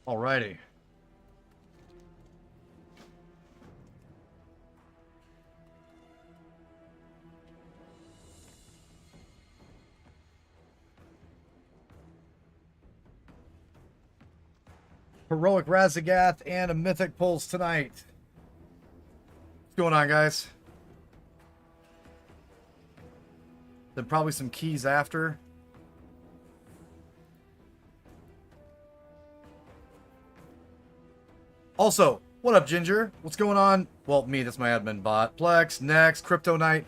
Alrighty. Heroic Razagath and a Mythic pulls tonight. What's going on, guys? Then probably some keys after. Also, what up, Ginger? What's going on? Well, me, that's my admin bot. Plex, Next, Crypto Knight.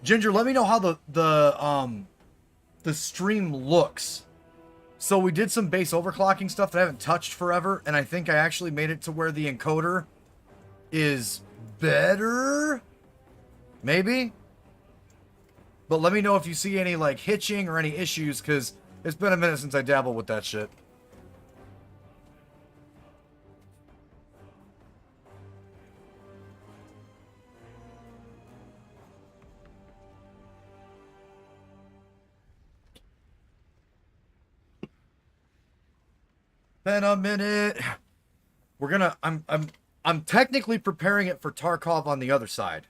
Ginger, let me know how the stream looks. So we did some base overclocking stuff that I haven't touched forever, and I think I actually made it to where the encoder is better? Maybe? But let me know if you see any, like, hitching or any issues, because it's been a minute since I dabbled with that shit. Been a minute. We're gonna... I'm technically preparing it for Tarkov on the other side.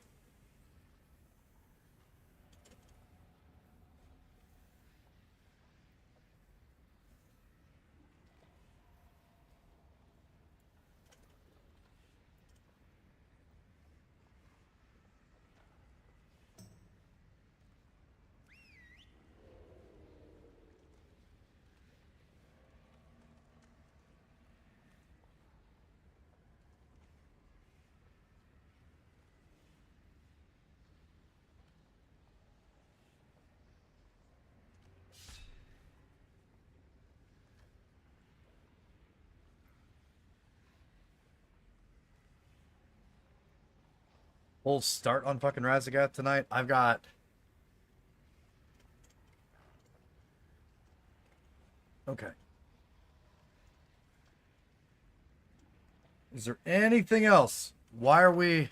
We'll start on fucking Razagath tonight. I've got... Okay. Is there anything else? Why are we...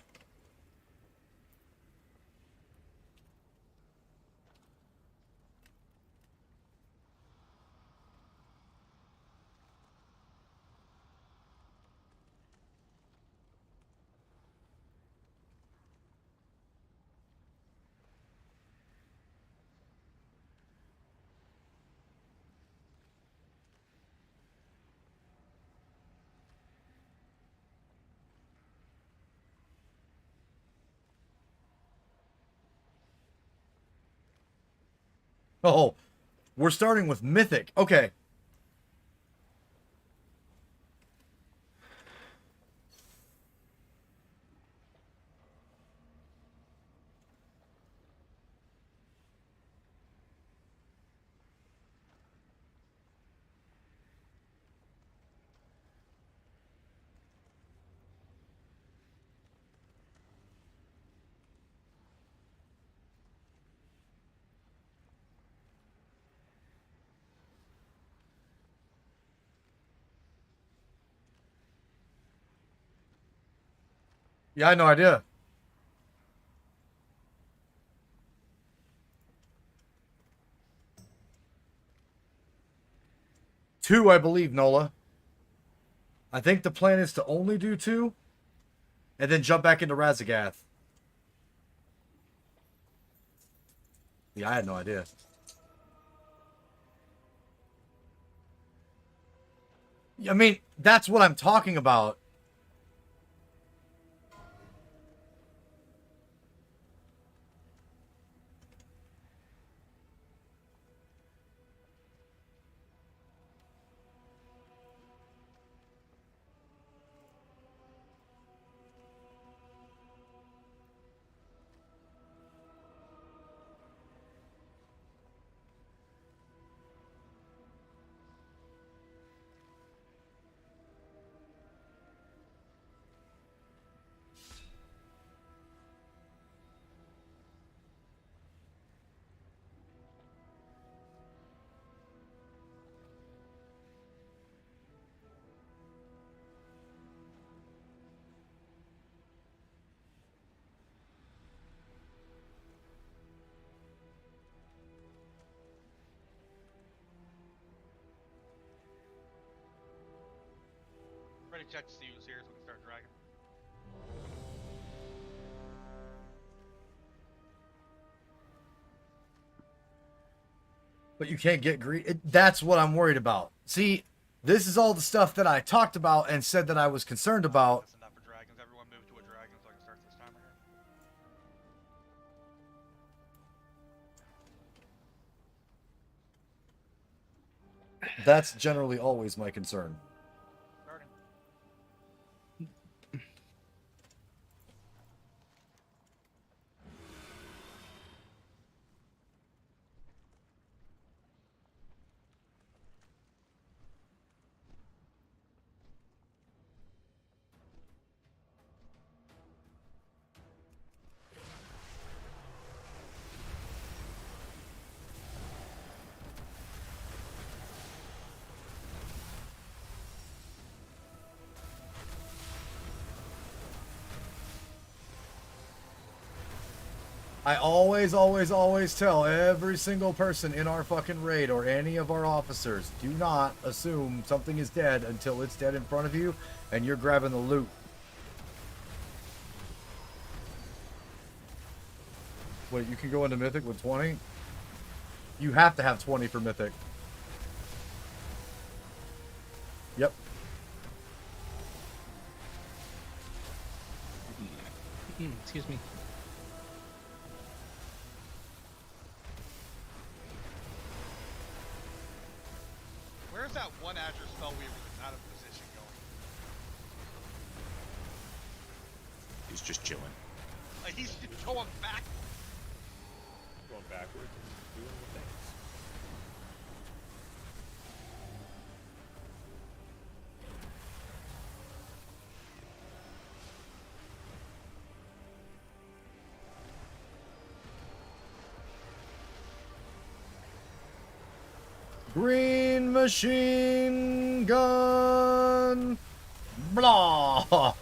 Oh, we're starting with Mythic. Okay. Yeah, I had no idea. Two, I believe, Nola. I think the plan is to only do two, and then jump back into Razagath. Yeah, I had no idea. I mean, that's what I'm talking about. Ready to check to see who's here so we can start dragging. But you can't get greed. That's what I'm worried about. See, this is all the stuff that I talked about and said that I was concerned about. That's enough for dragons. Everyone move to a dragon so I can start this timer here. That's generally always my concern. Starting. I always tell every single person in our fucking raid or any of our officers, do not assume something is dead until it's dead in front of you and you're grabbing the loot. Wait, you can go into Mythic with 20? You have to have 20 for Mythic. Yep. Excuse me. Where's that one Azure Spellweaver that's out of position going? He's just chilling. Like, he's going back. Going backwards and doing the things. Green machine gun. Blah. All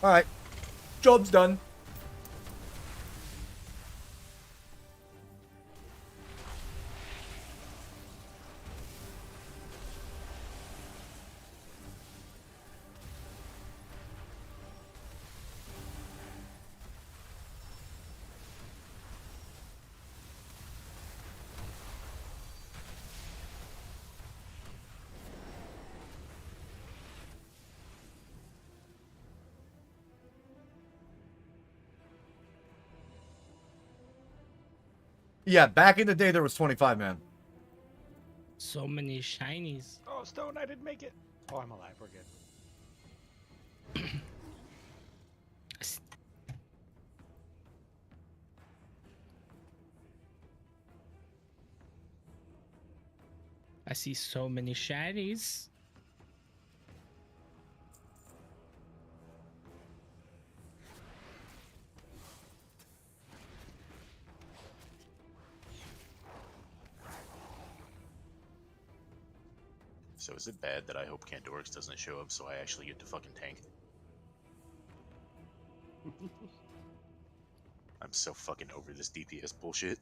right, job's done. Yeah, back in the day there was 25, man. So many shinies. Oh, Stone, I didn't make it. Oh, I'm alive. We're good. I see so many shinies. So is it bad that I hope Candorix doesn't show up so I actually get to fucking tank? I'm so fucking over this DPS bullshit.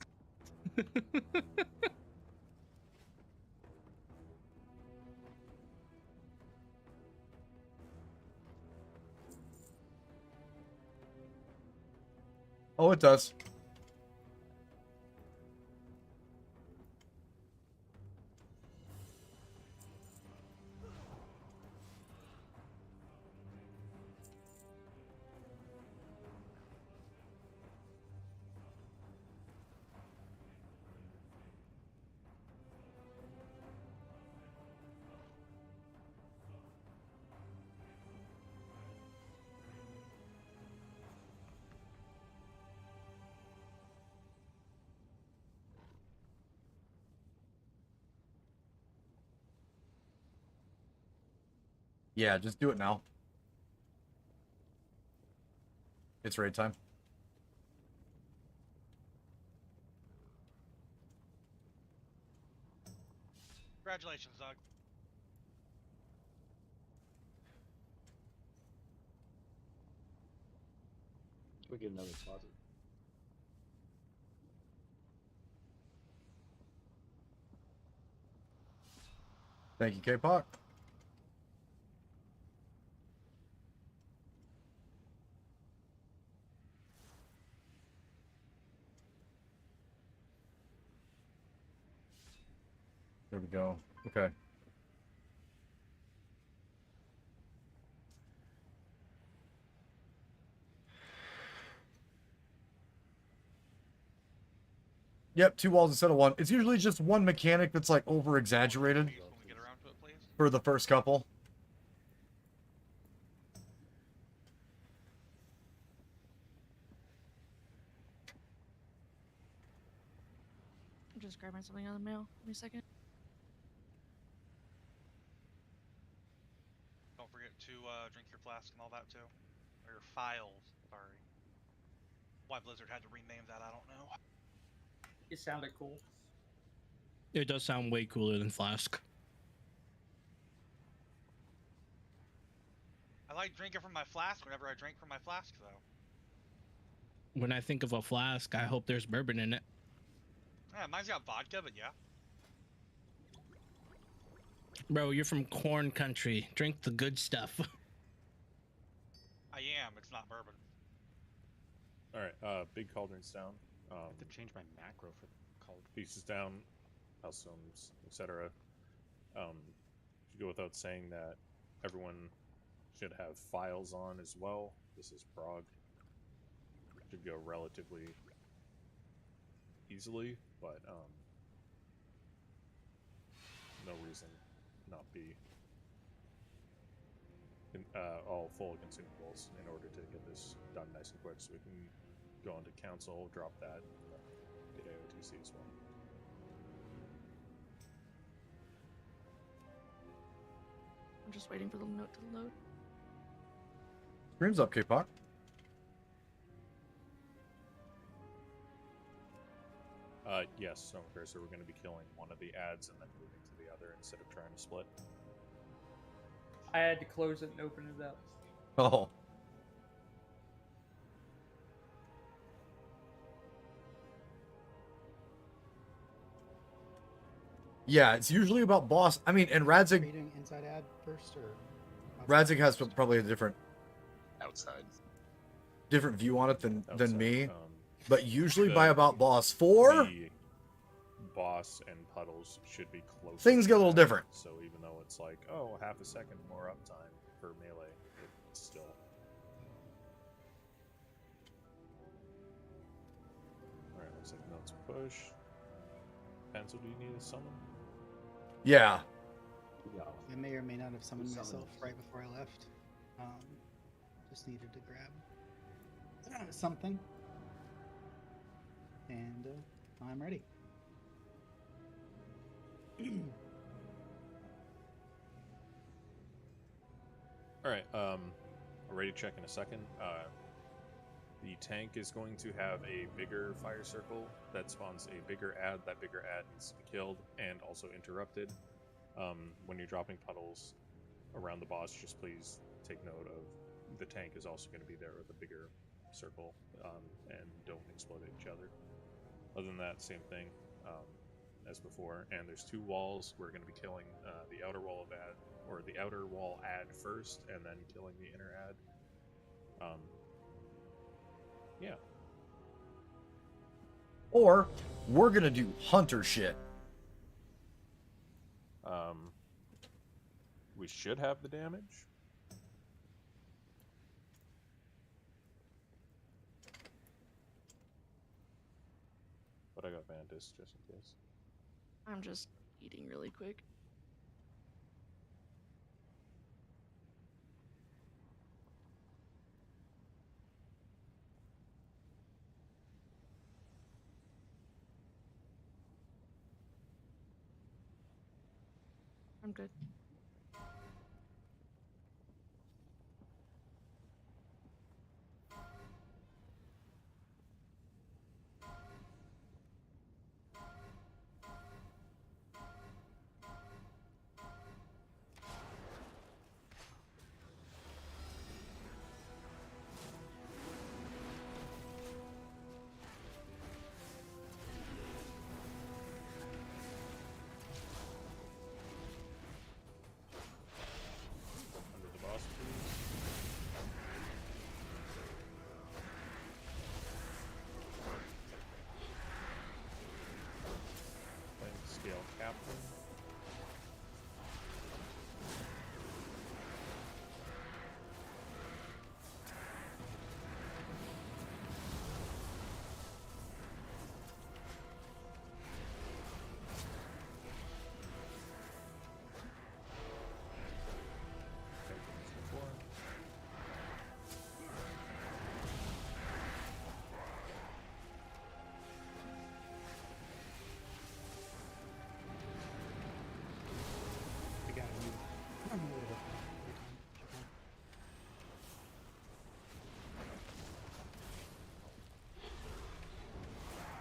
Oh, it does. Yeah, just do it now. It's raid time. Congratulations, Doug. We get another closet. Thank you, K-Pop. There we go. Okay. Yep, 2 walls instead of 1. It's usually just one mechanic that's like over exaggerated Please, when we get around to it, please. for the first couple. I'm just grabbing something out of the mail. Give me a second. Don't forget to drink your flask and all that too. Or your files, sorry. Why Blizzard had to rename that, I don't know. It sounded cool. It does sound way cooler than Flask. I like drinking from my flask whenever I drink from my flask, though. When I think of a flask, I hope there's bourbon in it. Yeah, mine's got vodka, but yeah. Bro, you're from corn country. Drink the good stuff. I am. It's not bourbon. All right, big cauldrons down. I have to change my macro for cauldron. Pieces down, housestones, etc. Should go without saying that everyone should have files on as well. This is prog. Should go relatively easily, but no reason not be all full of consumables in order to get this done nice and quick, so we can go into council, drop that, get AOTC as well. I'm just waiting for the note to load. Screams up, K-Pop. Yes, Stone Cursor, we're going to be killing one of the ads and then moving to the other instead of trying to split. I had to close it and open it up. Oh. Yeah, it's usually about boss. I mean, and Are you Radzig doing inside ad first or? Radzig has probably a different Outside. view on it than Outside, me. But usually the- by about boss 4, The boss and puddles should be close. things get a little different. So even though it's like, oh, half a second more uptime for melee, it's still. Alright, looks like notes push. Pencil, do you need a summon? Yeah. Yeah. I may or may not have summoned myself right before I left. Just needed to grab something. And I'm ready. Alright, I'll ready to check in a second. The tank is going to have a bigger fire circle that spawns a bigger ad. That bigger ad needs to be killed and also interrupted. When you're dropping puddles around the boss, just please take note of the tank is also going to be there with a bigger circle, and don't explode at each other. Other than that, same thing as before. And there's 2 walls. We're going to be killing the outer wall of ad, or the outer wall ad first, and then killing the inner ad. Yeah. Or we're gonna do hunter shit. We should have the damage. But I got Vantis just in case. I'm just eating really quick. I'm good.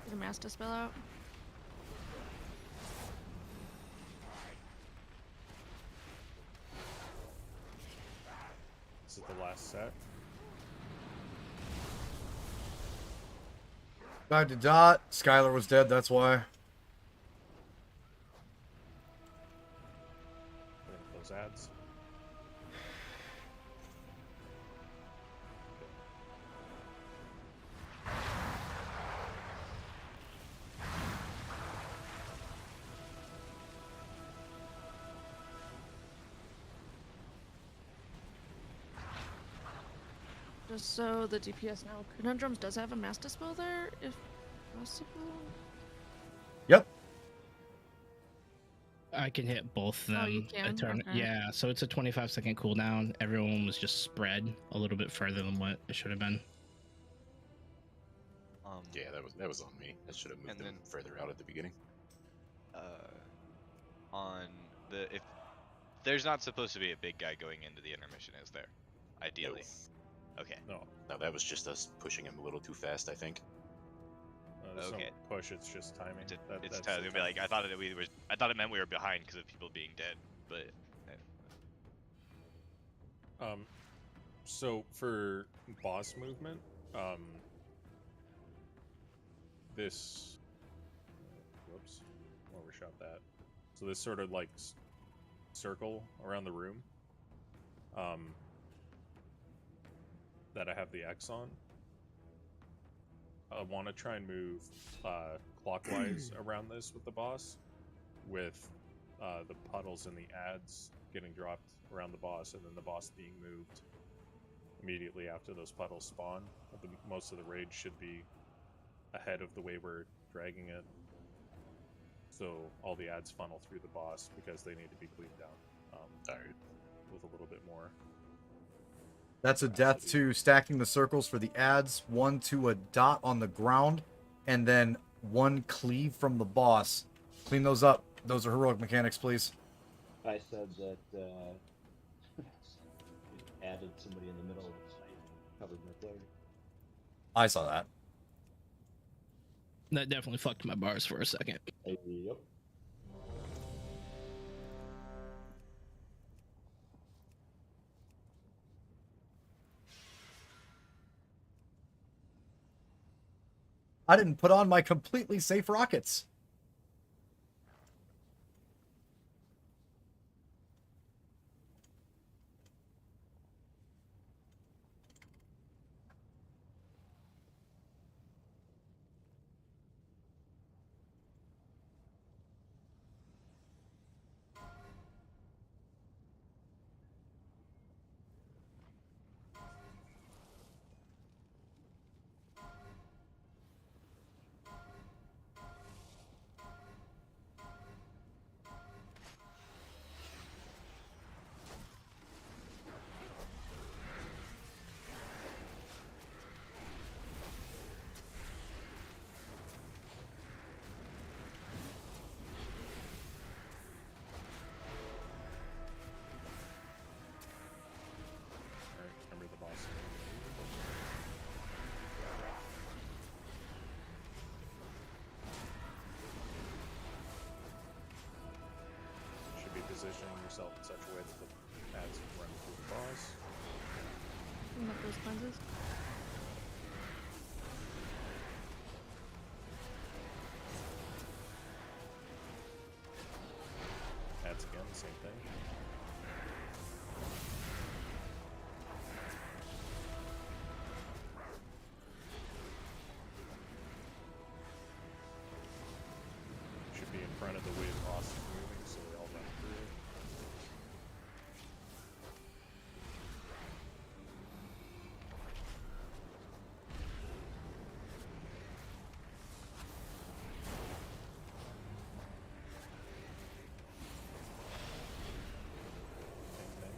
Get a master spell out. This is the last set. Died to Dot. Skylar was dead, that's why. Those ads. Just so the DPS now, Conundrums does have a master spell there, if possible. Yep. I can hit both Oh, them. you can? Okay. Yeah, so it's a 25-second cooldown. Everyone was just spread a little bit further than what it should have been. Yeah, that was on me. I should have moved And them then- further out at the beginning. On the if there's not supposed to be a big guy going into the intermission, is there? Ideally. Okay. No, No, that was just us pushing him a little too fast, I think. there's Okay. No push. It's just timing. It's That's gonna the be like timing. I thought it meant we were behind because of people being dead, but So for boss movement, this, whoops, overshot that. So this sort of like circle around the room, that I have the X on. I want to try and move clockwise around this with the boss, with the puddles and the ads getting dropped around the boss, and then the boss being moved immediately after those puddles spawn. Most of the raid should be ahead of the way we're dragging it, so all the ads funnel through the boss because they need to be cleaned down with a little bit more. That's a death to stacking the circles for the ads, 1 to a dot on the ground, and then 1 cleave from the boss. Clean those up. Those are heroic mechanics, please. I said that it added somebody in the middle of the fight, covered my player. I saw that. That definitely fucked my bars for a second. Yep. I didn't put on my completely safe rockets. Alright, remember the boss. Should be positioning yourself in such a way that the ads can run through the boss. Clean up those cleanses. Ads again, same thing. Should be in front of the way the boss is moving, so they all run through. Same thing.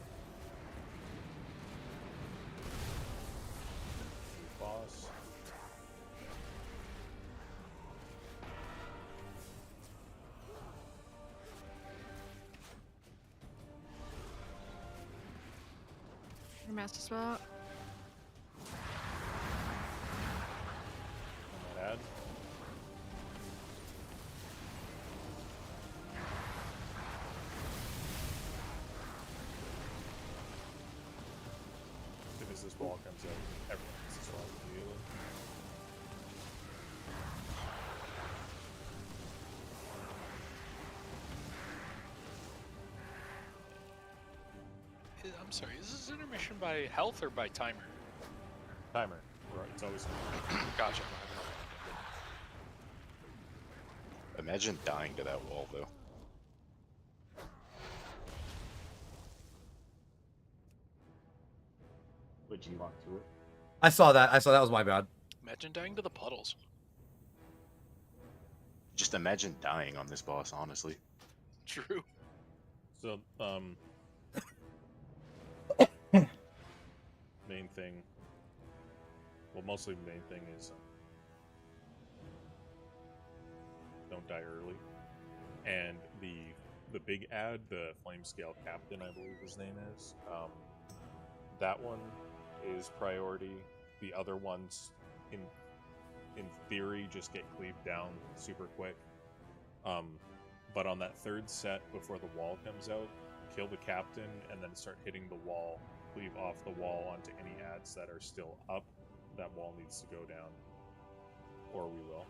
Boss. Your master spell out. On that ad. as this wall comes out, everyone has to swap immediately. I'm sorry, is this intermission by health or by timer? Timer. Right, it's always. Gotcha. Imagine dying to that wall, though. Would you walk through it? I saw that. That was my bad. Imagine dying to the puddles. Just imagine dying on this boss, honestly. True. So, main thing. Well, mostly the main thing is don't die early, and the big ad, the flame scale captain, I believe his name is. That one is priority. The other ones, in theory, just get cleaved down super quick. But on that third set before the wall comes out, kill the captain and then start hitting the wall. Cleave off the wall onto any ads that are still up. That wall needs to go down, or we will.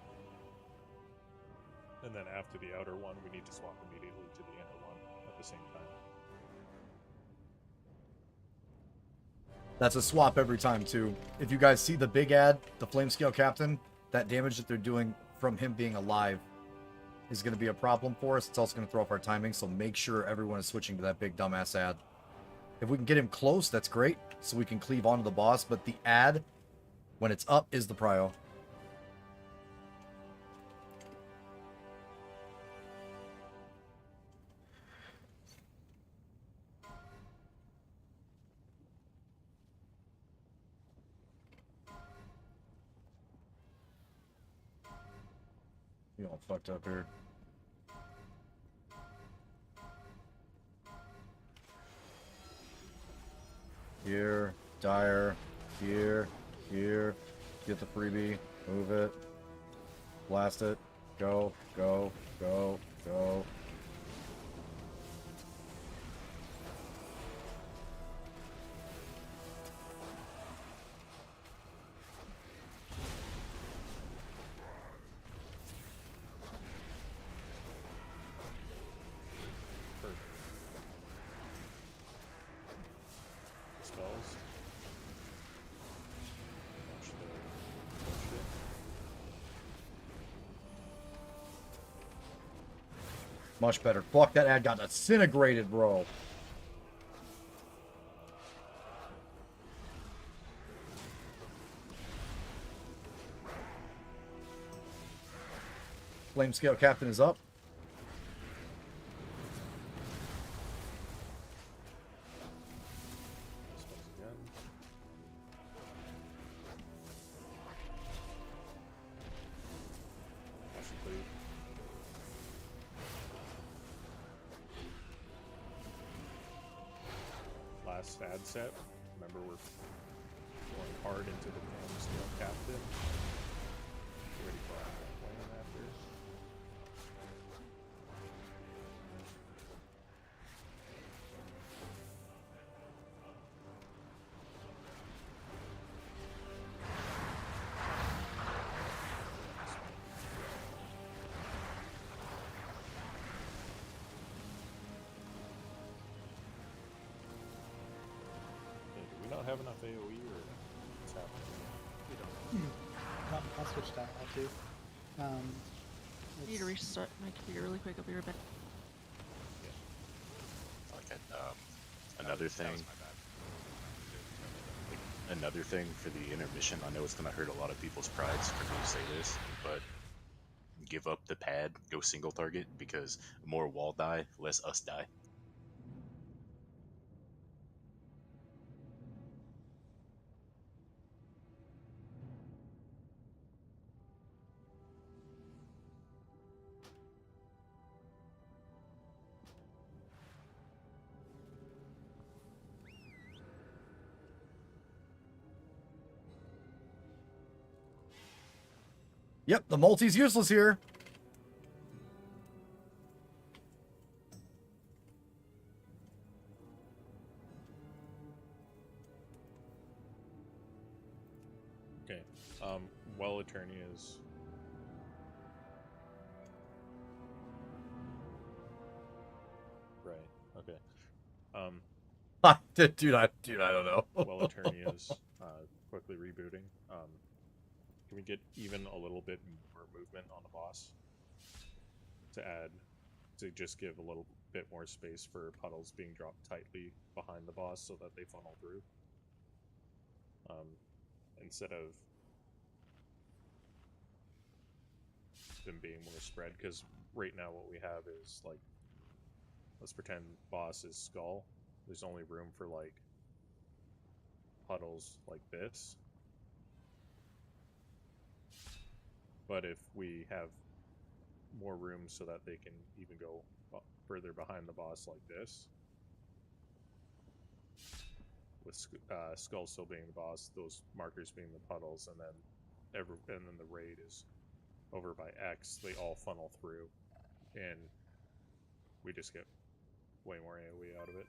And then after the outer one, we need to swap immediately to the inner one at the same time. That's a swap every time, too. If you guys see the big ad, the flame scale captain, that damage that they're doing from him being alive is going to be a problem for us. It's also going to throw off our timing, so make sure everyone is switching to that big dumbass ad. If we can get him close, that's great, so we can cleave onto the boss, but the ad, when it's up, is the prio. You all fucked up here. Here, dire, here, get the freebie, move it, blast it, go, go, go, go. Spells. Much better. Fuck, that ad got disintegrated, bro. Flame scale captain is up. Spells again. Possibly. Last ad set. Remember, we're going hard into the flame scale captain. Get ready for our plan after. Okay, do we not have enough AoE or what's happening? We don't. I'll switch that out too. I need to restart my computer really quick. I'll be right back. Okay. Another thing. Another thing for the intermission, I know it's gonna hurt a lot of people's prides for me to say this, but give up the pad, go single target, because more wall die, less us die. Yep, the multi's useless here. is. Right. Okay. Dude, I don't know. While Eternia's quickly rebooting, can we get even a little bit more movement on the boss to just give a little bit more space for puddles being dropped tightly behind the boss so that they funnel through, instead of them being more spread? Because right now what we have is, like, let's pretend boss is skull. There's only room for, like, puddles like this. But if we have more room so that they can even go further behind the boss like this, with skull still being the boss, those markers being the puddles, and then the raid is over by X, they all funnel through, and we just get way more AoE out of it.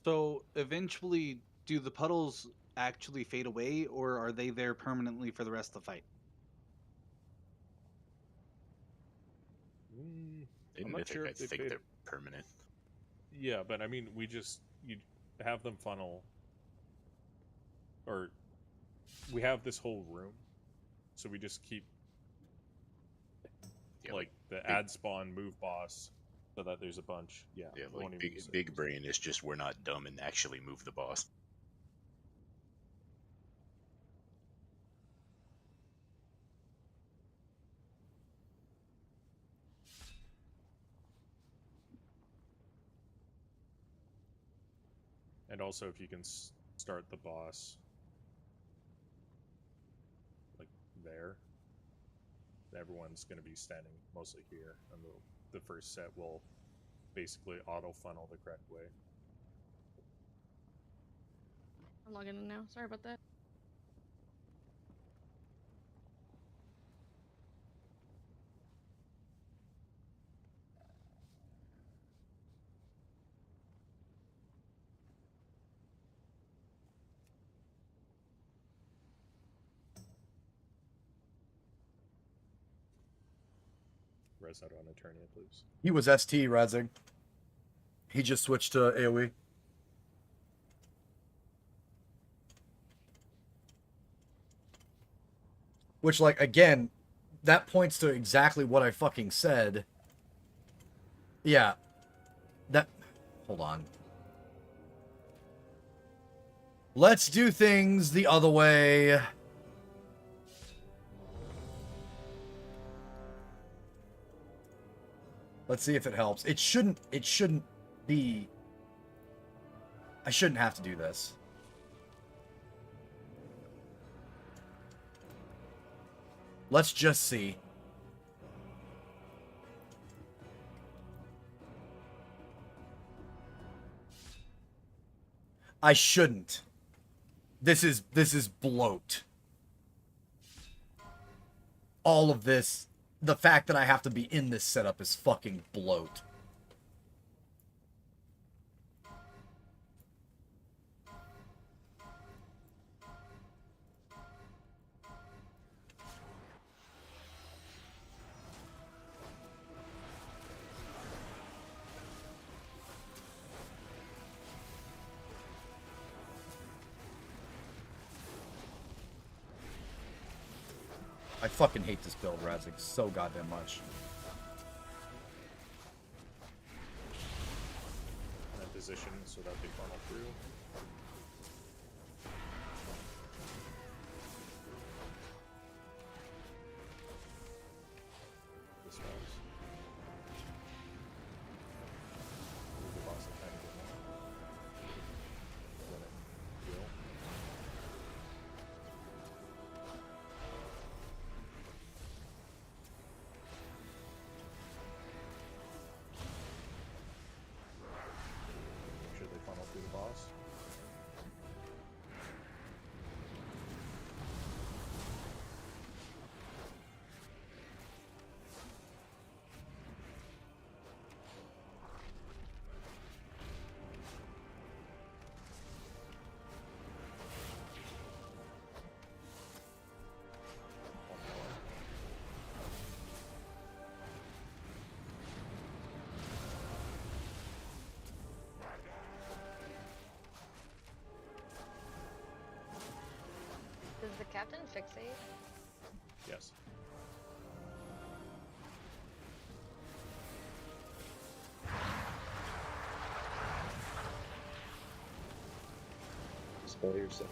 So eventually, do the puddles actually fade away, or are they there permanently for the rest of the fight? In I'm not Mythic, sure I if they think fade. they're permanent. Yeah, but I mean, you have them funnel, or we have this whole room, so we just keep like the add spawn move boss, so that there's a bunch. Yeah, like big brain is just we're not dumb and actually move the boss. And also, if you can start the boss like there, everyone's going to be standing mostly here, and the first set will basically auto funnel the correct way. I'm logging in now. Sorry about that. Res out on Eternia, please. He was ST Razing. He just switched to AoE. Which, like, again, that points to exactly what I fucking said. Yeah. Hold on. Let's do things the other way. Let's see if it helps. It shouldn't be... I shouldn't have to do this. Let's just see. I shouldn't. This is bloat. All of this, the fact that I have to be in this setup is fucking bloat. I fucking hate this build, Razzik, so goddamn much. That position so that they funnel through. This one's. Move the boss a tiny bit more. Let it heal. Make sure they funnel through the boss. Captain fixate? Yes. Spell yourself.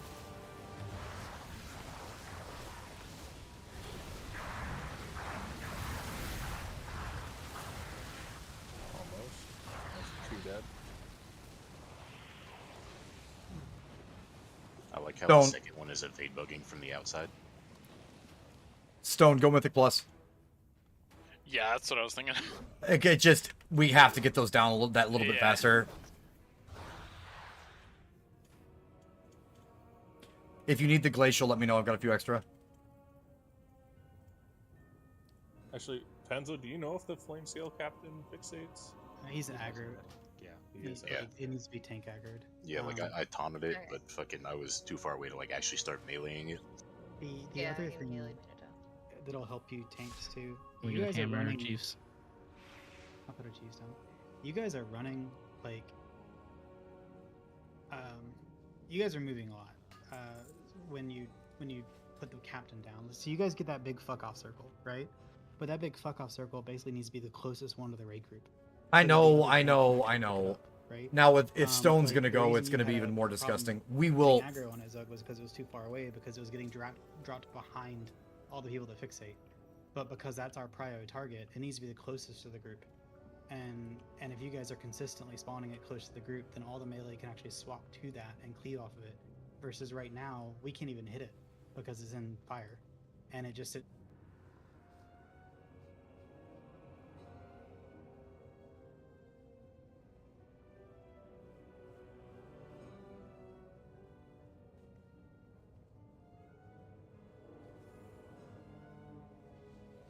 Almost. That's 2 dead. I like how Don't. the second one is evade bugging from the outside. Stone, go Mythic Plus. Yeah, that's what I was thinking. It just, we have to get those down a little bit Yeah. faster. If you need the glacial, let me know. I've got a few extra. Actually, Panzo, do you know if the Flame Scale Captain fixates? He's an aggro. Yeah, he is. Yeah. It needs to be tank aggroed. Yeah, like I taunted it, but fucking I was too far away to like actually start meleeing it. The other thing that'll help you tanks too. We You got guys are hammer our running. chiefs. I'll put our chiefs down. You guys are running like. You guys are moving a lot. When you put the captain down, so you guys get that big fuck off circle, right? But that big fuck off circle basically needs to be the closest one to the raid group. I So that the know, other I team know, can I pick it know. up, right? Now, if Stone's like, gonna the go, reason it's you gonna be had even a more problem disgusting. We putting will. aggro on it, Zug, was because it was too far away, because it was getting dropped behind all the people that fixate. But because that's our prio target, it needs to be the closest to the group. And if you guys are consistently spawning it close to the group, then all the melee can actually swap to that and cleave off of it. Versus right now, we can't even hit it because it's in fire, and it just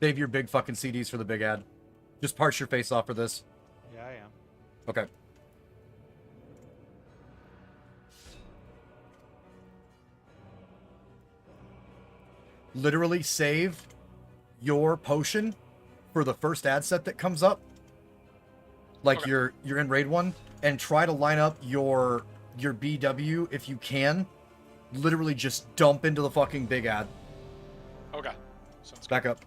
Save your big fucking CDs for the big ad. Just parse your face off for this. Yeah, I am. Okay. Literally save your potion for the first ad set that comes up. Like you're in raid 1, and try to line up your BW if you can. Literally just dump into the fucking big ad. Okay. Sounds Back up.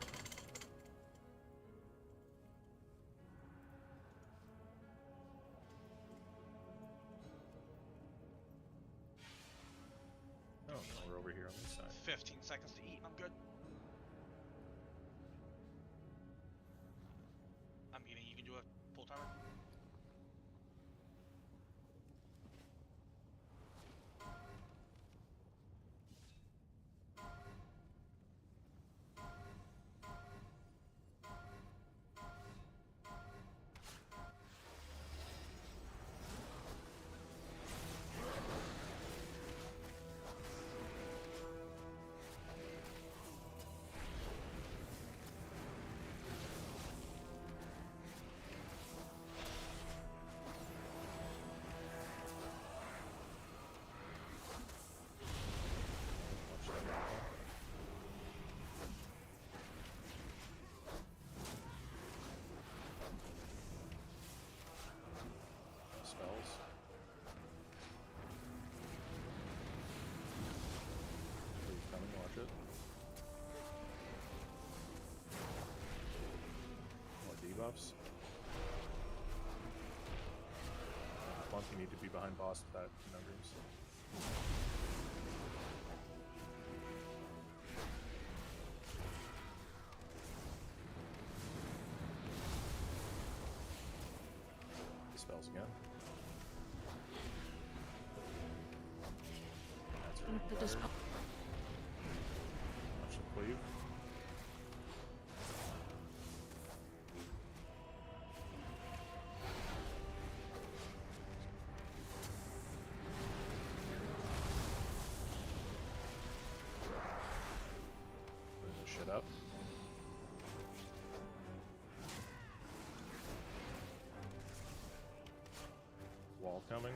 Oh, no, we're over here on this side. 15 seconds to eat and I'm good. I'm eating. You can do a full timer. Spells. Please come and watch it. More debuffs. Plunk, you need to be behind boss with that conundrums. Spells again. That's I'm gonna dispel. Watch the cleave. Bring this shit up. Wall coming.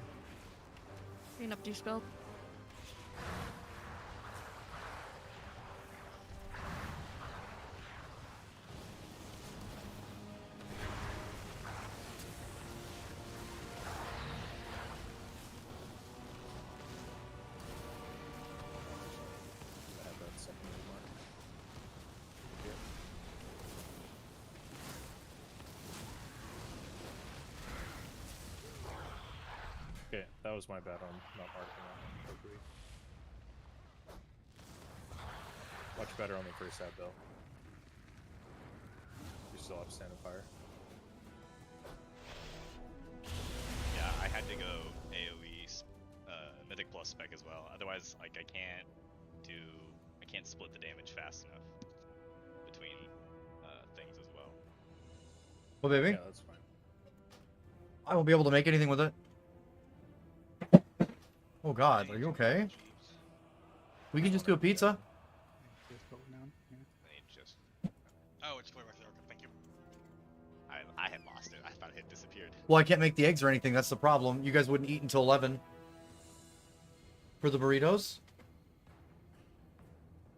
Clean up dispel. I have that second Okay, that was my bad on not marking that quickly. Much better on the first ad though. You still have stand of fire. Yeah, I had to go AoE Mythic plus spec as well. Otherwise, like I can't split the damage fast enough between things as well. Well, baby, Yeah, that's fine. I won't be able to make anything with it. Oh God, are you okay? We can just do a pizza. Just put one down. Yeah. I need just. Oh, it's way right there. Okay, thank you. I had lost it. I thought it had disappeared. Well, I can't make the eggs or anything. That's the problem. You guys wouldn't eat until 11 for the burritos.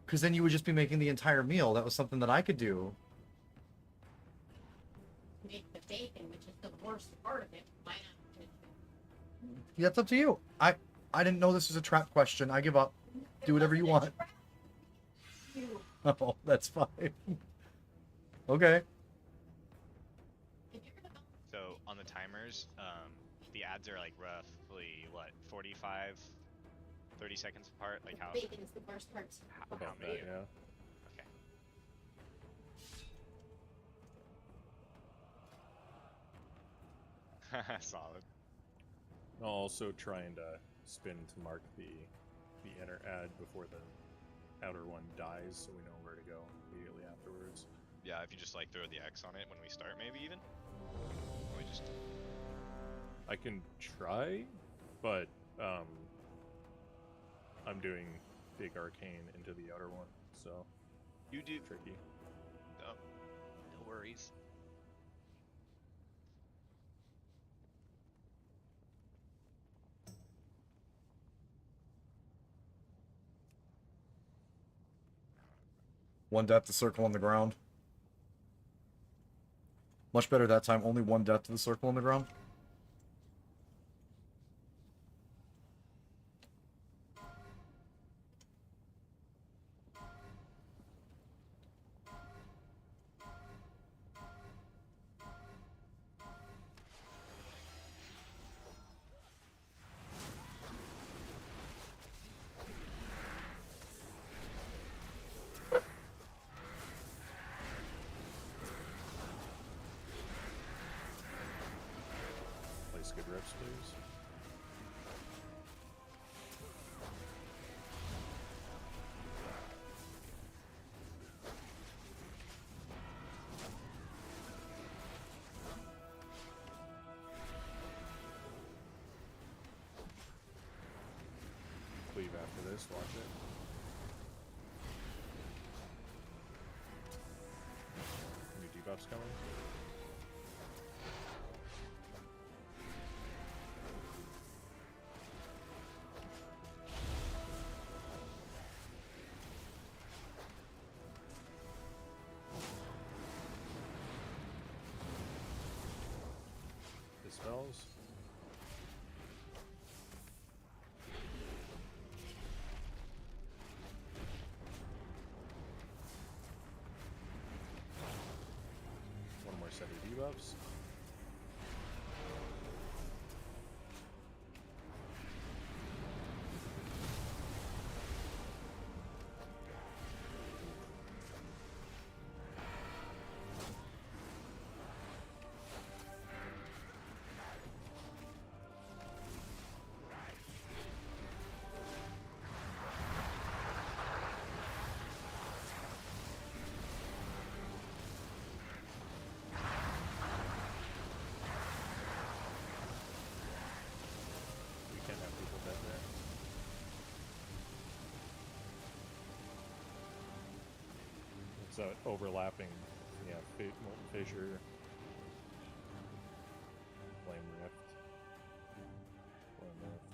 Because then you would just be making the entire meal. That was something that I could do. Make the bacon, which is the worst part of it. Why not? That's up to you. I didn't know this was a trap question. I give up. Do whatever you want. Oh, that's fine. Okay. So on the timers, the ads are like roughly what 45, 30 seconds apart. Like how? Bacon is the worst part. How About many? that, yeah. Okay. Solid. I'll also trying to spin to mark the inner ad before the outer one dies, so we know where to go immediately afterwards. Yeah, if you just like throw the X on it when we start, maybe even. Or we just. I can try, but I'm doing big arcane into the outer one, so You do. tricky. Oh, no worries. One death to circle on the ground. Much better that time. Only one death to the circle on the ground. Place good reps, please. Cleave after this, watch it. New debuffs coming. Dispels. One more set of debuffs. We can't have people dead there. It's overlapping. Yeah, Molten Fissure. Flame Rift. Flame Rift.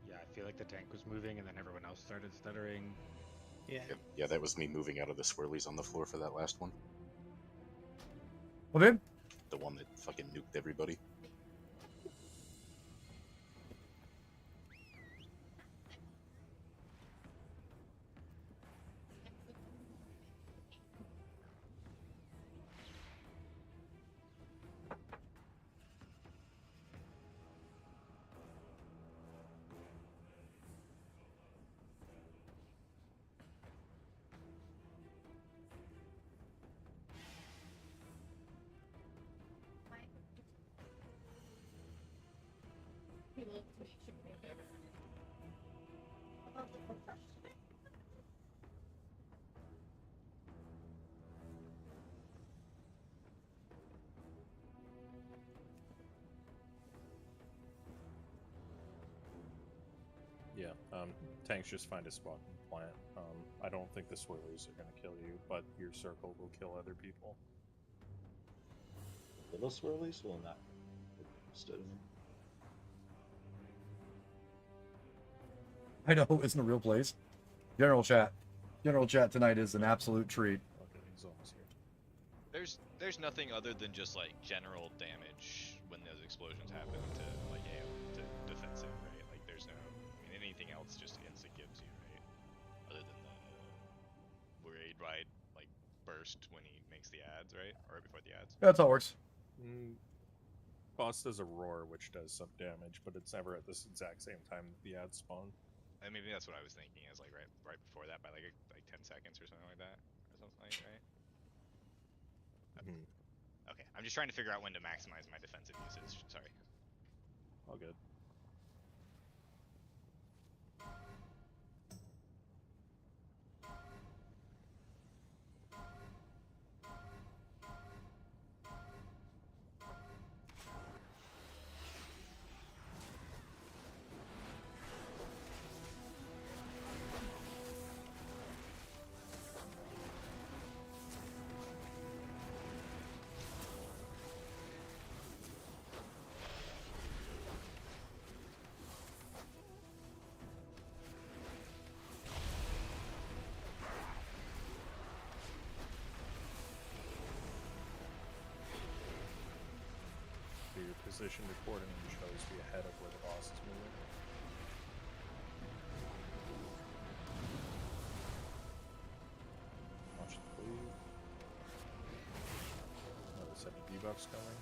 Yeah, I feel like the tank was moving and then everyone else started stuttering. Yeah. Yeah, that was me moving out of the swirlies on the floor for that last one. Okay. The one that fucking nuked everybody. Yeah, tanks just find a spot and plant. I don't think the swirlies are going to kill you, but your circle will kill other people. Little swirlies will not. Stood in them. I know, isn't a real place. General chat tonight is an absolute treat. Okay, he's almost here. There's nothing other than just like general damage when those explosions happen to like to defensive, right? Like there's no, I mean anything else just instant gives you, right? Other than the raid ride like burst when he makes the ads, right? Or right before the ads. That's how it works. Boss does a roar, which does some damage, but it's never at this exact same time that the ads spawn. I mean, maybe that's what I was thinking. Is like right before that by like 10 seconds or something like that, or something like right. Okay, I'm just trying to figure out when to maximize my defensive usage. Sorry. All good. Your position accordingly shows be ahead of where the boss is moving. Watch the bleed. Notice any debuffs coming.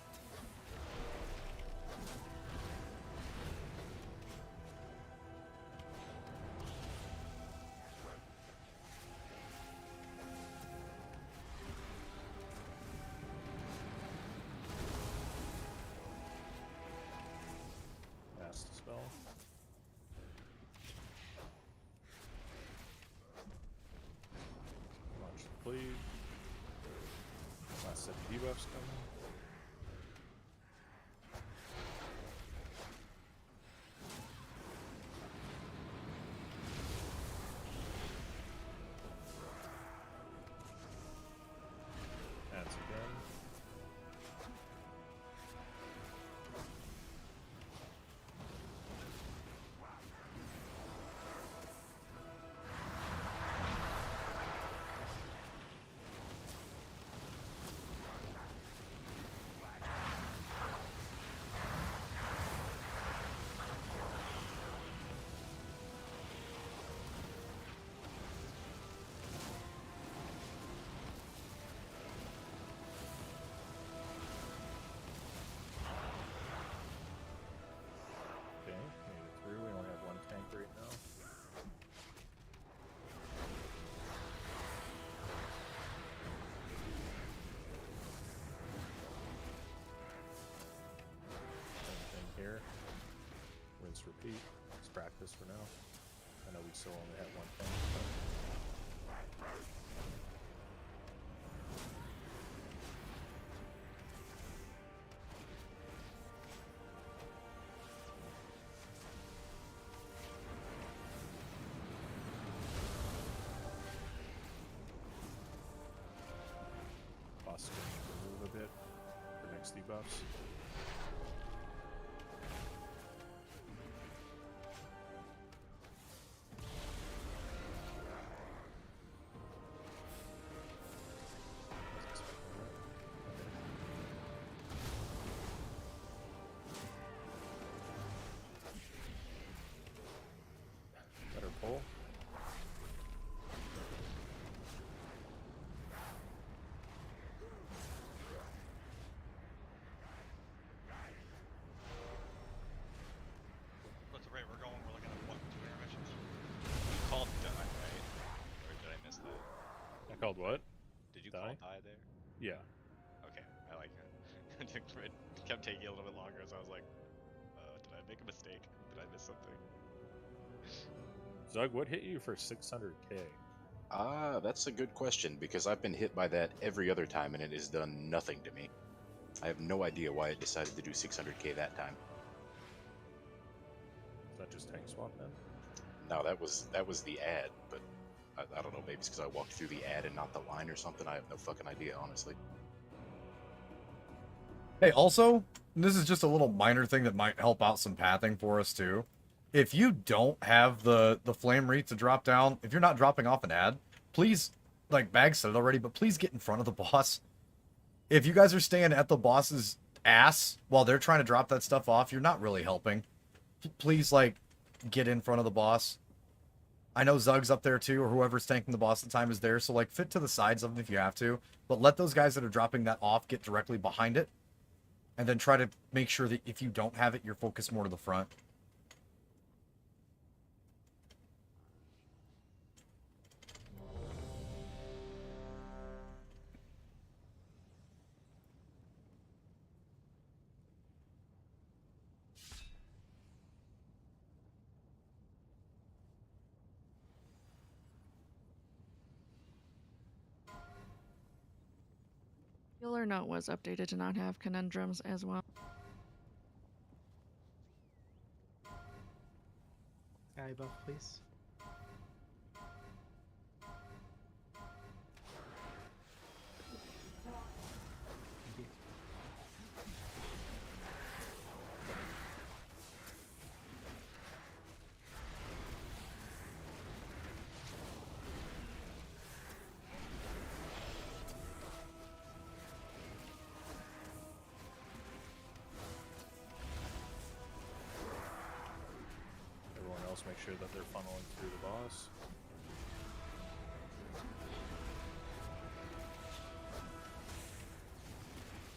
Spell. Watch the bleed. Last set of debuffs coming. Adds again. Right now. Same thing here. Rinse, repeat. Let's practice for now. I know we still only have one thing. Boss going to move a bit for next debuffs. Better pull. What's the rate we're going? We're looking at what? 2 intermissions? You called die, right? Or did I miss that? I called what? Did you Die? call die there? Yeah. Okay, I like it. It kept taking a little bit longer, so I was like, did I make a mistake? Did I miss something? Zug, what hit you for 600k? That's a good question, because I've been hit by that every other time and it has done nothing to me. I have no idea why it decided to do 600k that time. Is that just tank swap then? No, that was the ad, but I don't know. Maybe it's because I walked through the ad and not the line or something. I have no fucking idea, honestly. Hey, also, this is just a little minor thing that might help out some pathing for us too. If you don't have the flame wreath to drop down, if you're not dropping off an ad, please, like Bag said it already, but please get in front of the boss. If you guys are staying at the boss's ass while they're trying to drop that stuff off, you're not really helping. Please, like, get in front of the boss. I know Zug's up there too, or whoever's tanking the boss at the time is there, so like fit to the sides of them if you have to, but let those guys that are dropping that off get directly behind it. And then try to make sure that if you don't have it, you're focused more to the front. Healer Note was updated to not have conundrums as well. Sky buff, please. Thank you. Everyone else make sure that they're funneling through the boss.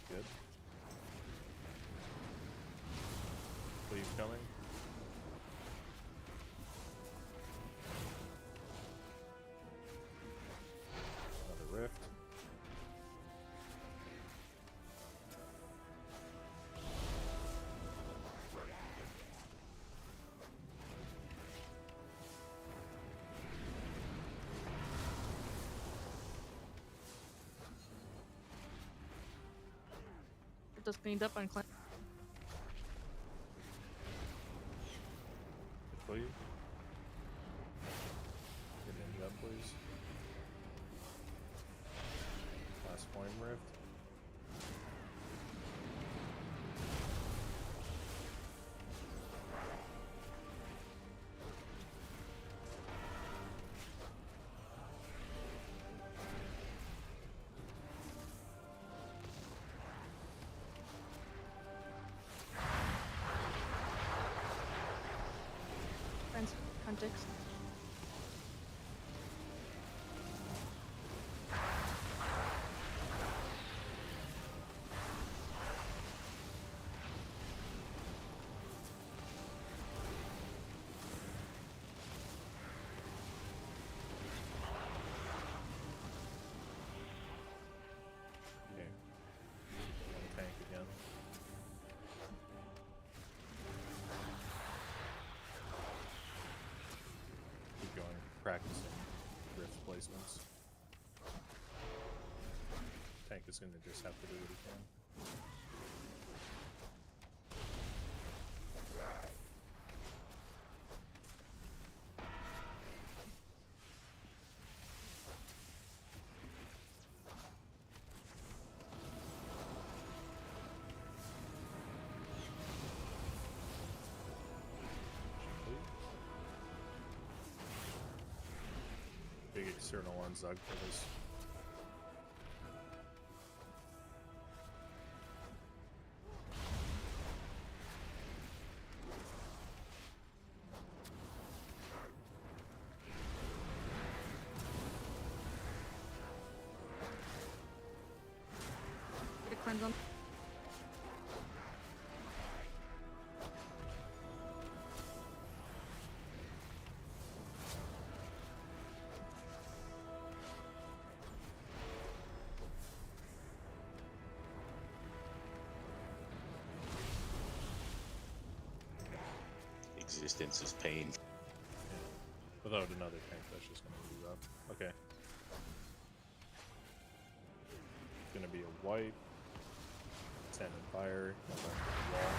Good. Please coming. Another rift. Get this cleaned up on Clint. Please. Get in up, please. Last flame rift. Context. Okay. Tank again. Keep going, practicing rift placements. Tank is going to just have to do what he can. Big external on Zug for this. Get a cleanse on. Existence is pain. Without another tank, that's just going to move up. Okay. It's going to be a white. 10 and fire. Go back to the wall.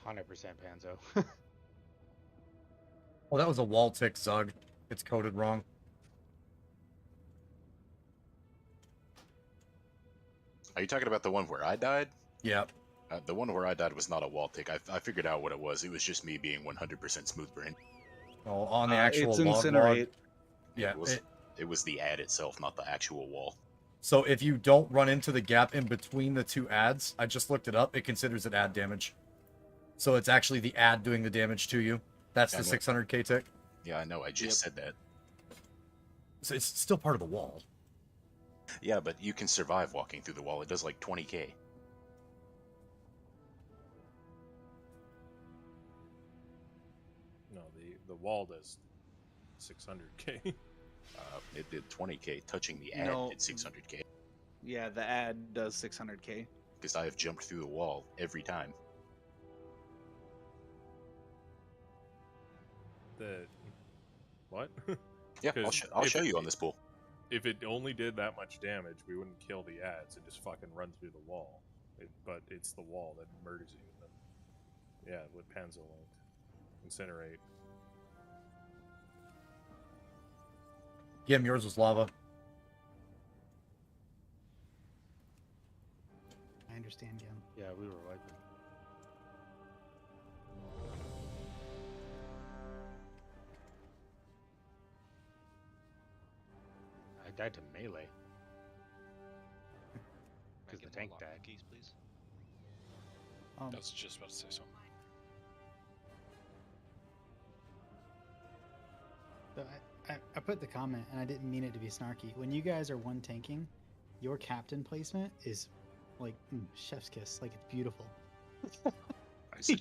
100% Panzo. Oh, that was a wall tick, Zug. It's coded wrong. Are you talking about the one where I died? Yep. The one where I died was not a wall tick. I figured out what it was. It was just me being 100% smooth brain. Oh, on the actual it's log incinerate. Yeah. It was the ad itself, not the actual wall. So if you don't run into the gap in between the two ads, I just looked it up, it considers it ad damage. So it's actually the ad doing the damage to you. That's Yeah, the I know. 600k tick. Yeah, I know. I just said that. So it's still part of the wall. Yeah, but you can survive walking through the wall. It does like 20k. No, the wall does 600k. It did 20k. Touching the ad No. did 600k. Yeah, the ad does 600k. Because I have jumped through the wall every time. The what? Yeah, I'll 'Cause show if you it- on this pool. If it only did that much damage, we wouldn't kill the ads and just fucking run through the wall. But it's the wall that murders you. Yeah, what Panzo linked. Incinerate. Gim, yours was lava. I understand, Gim. Yeah, we were wiping. I died to melee. Because the tank died. Keys, please. I was just about to say so. So I put the comment, and I didn't mean it to be snarky. When you guys are one tanking, your captain placement is like chef's kiss. Like, it's beautiful. So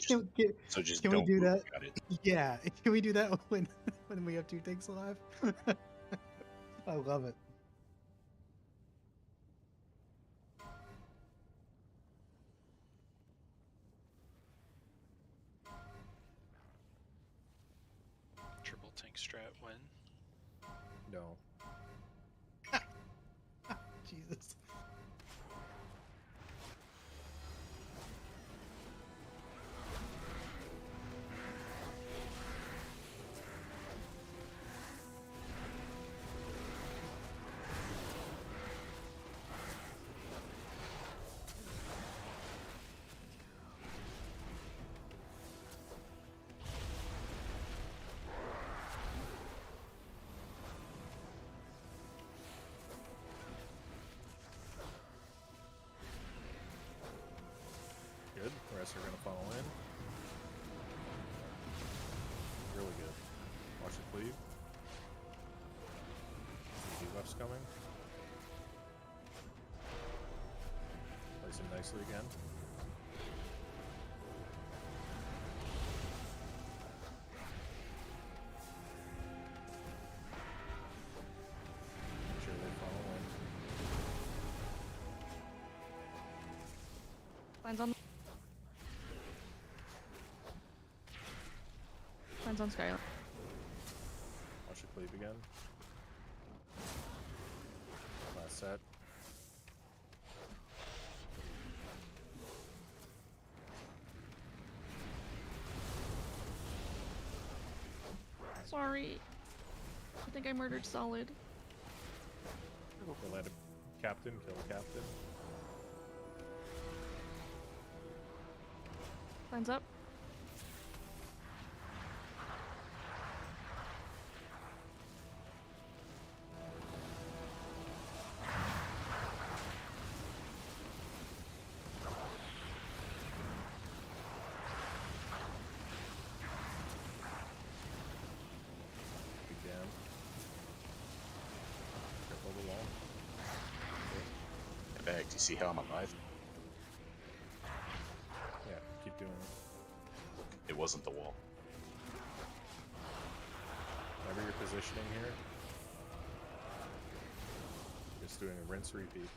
just can don't we do move, that? got it. Yeah, can we do that when we have two tanks alive? I love it. Triple tank strat win. No. Jesus. Good. The rest are gonna follow in. Really good. Watch it cleave. The debuff's coming. Place him nicely again. Make sure they follow in. Lines on. Lines on Skyline. Watch it cleave again. Last set. Sorry. I think I murdered Solid. We'll let a captain kill a captain. Lines up. Big jam. Careful of the wall. In fact, you see how I'm alive? Yeah, keep doing it. It wasn't the wall. Whenever you're positioning here, just doing a rinse repeat.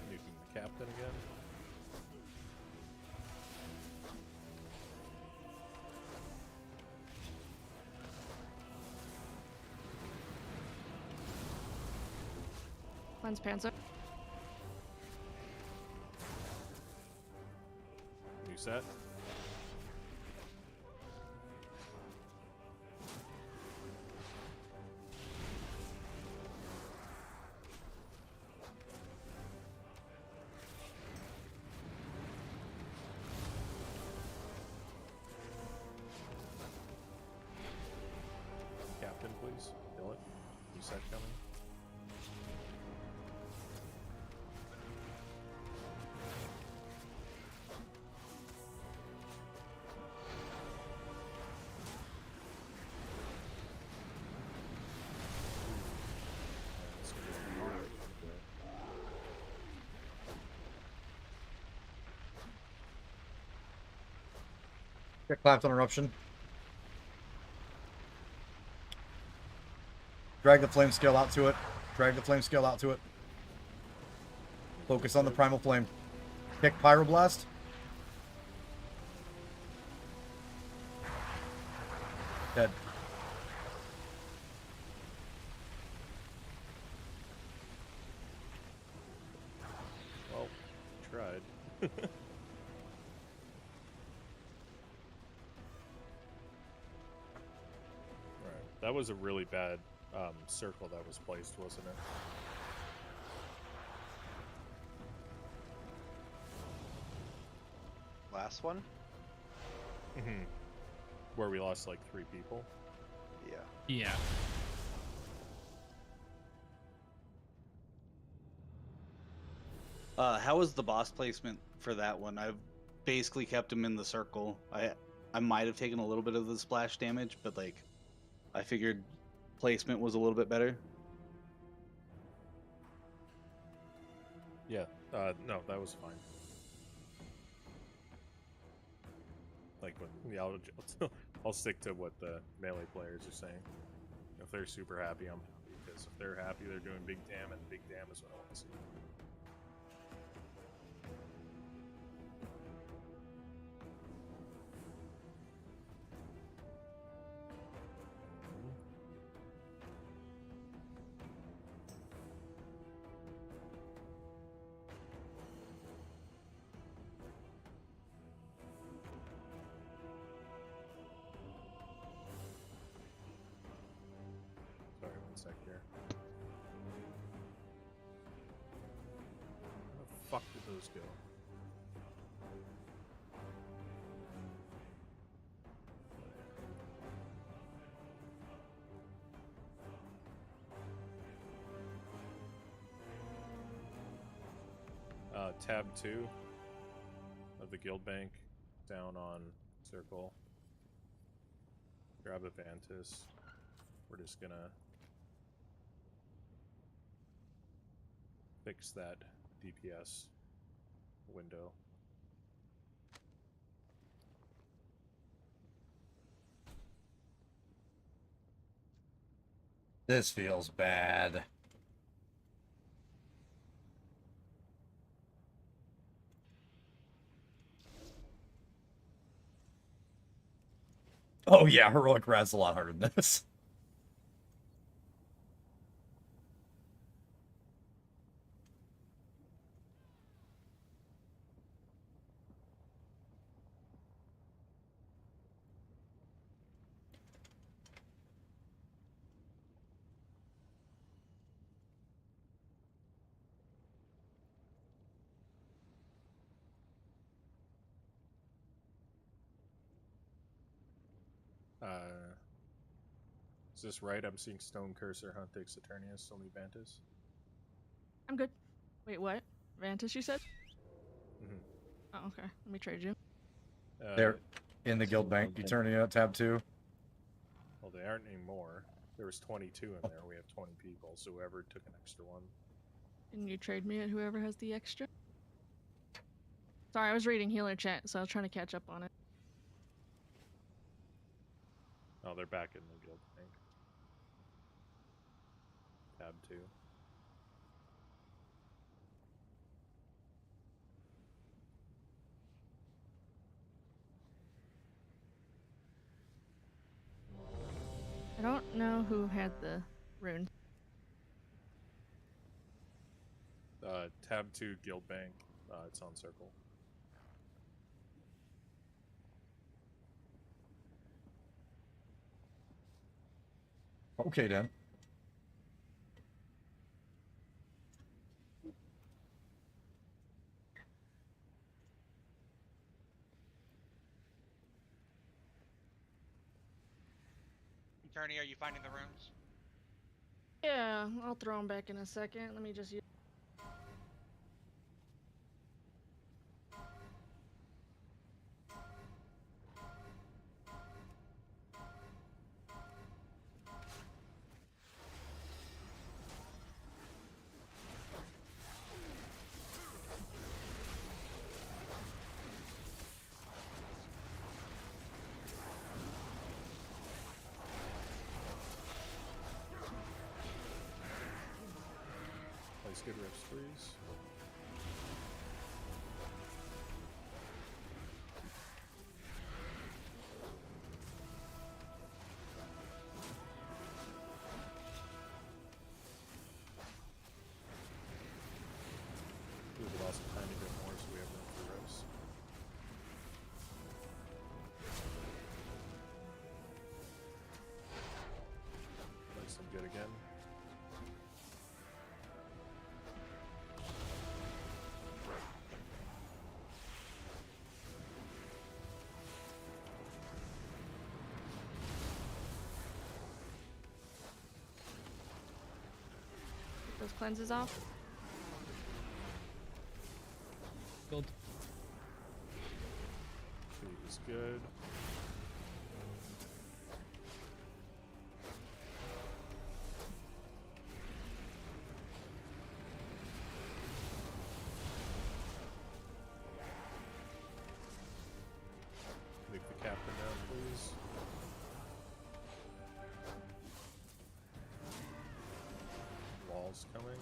Nuking the captain again. Mine's Panzer. New set. Captain, please. Kill it. New set coming. Get clapped on eruption. Drag the flame scale out to it. Drag the flame scale out to it. Focus on the primal flame. Kick pyroblast. Dead. Well, tried. Right. That was a really bad circle that was placed, wasn't it? Last one? Mm-hmm. Where we lost like 3 people. Yeah. Yeah. How was the boss placement for that one? I've basically kept him in the circle. I might have taken a little bit of the splash damage, but like I figured placement was a little bit better. Yeah. No, that was fine. Like when I'll stick to what the melee players are saying. If they're super happy, I'm happy, because if they're happy, they're doing big dam, and big dam is what I want to see. Sorry, one sec here. Where the fuck did those go? Tab 2 of the guild bank, down on circle. Grab a Vantis. We're just gonna fix that DPS window. This feels bad. Oh yeah, heroic rat's a lot harder than this. Is this right? I'm seeing Stone Cursor, Huntix, Eternius, still need Vantis. I'm good. Wait, what? Vantis, you said? Mm-hmm. Oh, okay. Let me trade you. They're in the guild bank. Eternia, tab 2. Well, they aren't anymore. There was 22 in there. We have 20 people, so whoever took an extra one. Can you trade me at whoever has the extra? Sorry, I was reading healer chat, so I was trying to catch up on it. Oh, they're back in the guild bank. Tab 2. I don't know who had the rune. tab 2 Guild Bank. It's on circle. Okay, then. Attorney, are you finding the runes? Yeah, I'll throw them back in a second. Let me just use. Place good riffs, please. We would lost a tiny bit more, so we have room for riffs. Place them good again. Those cleanses off. Gold. Feet is good. Make the captain down, please. Walls coming.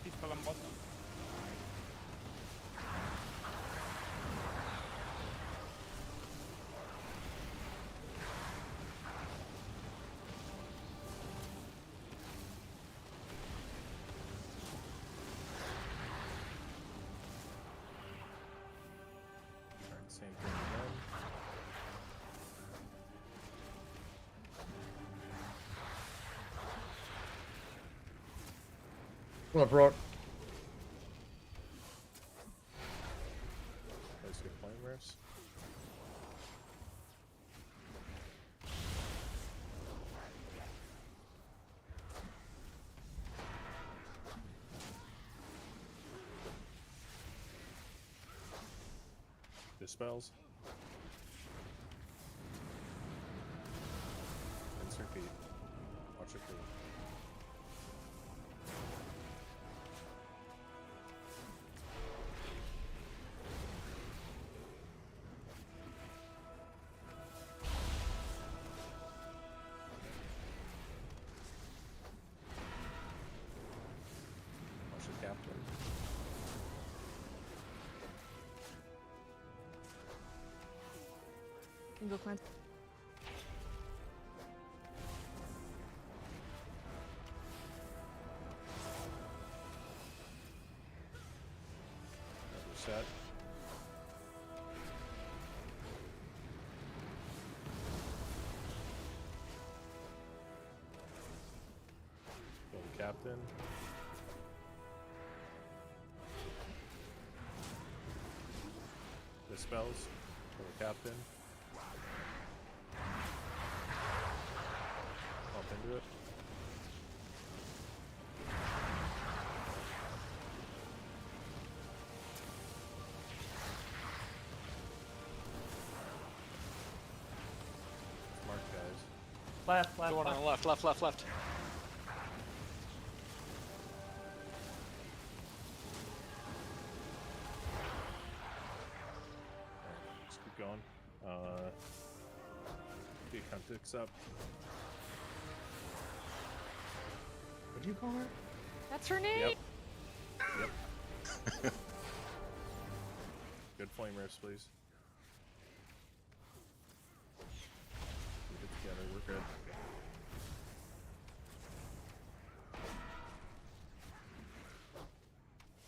People on bottom. Alright, same thing again. What up, Rock? Place good flame riffs. Dispels. Rinse repeat. Watch your feet. Watch your captain. Can go cleanse. Set. Go to captain. Dispels. Go to captain. Bump into it. Smart guys. Left, left, Going on the left, left, left, left. Just keep going. Get Hexonyx up. What do you call her? That's her name. Yep. Yep. Good flame riffs, please. good.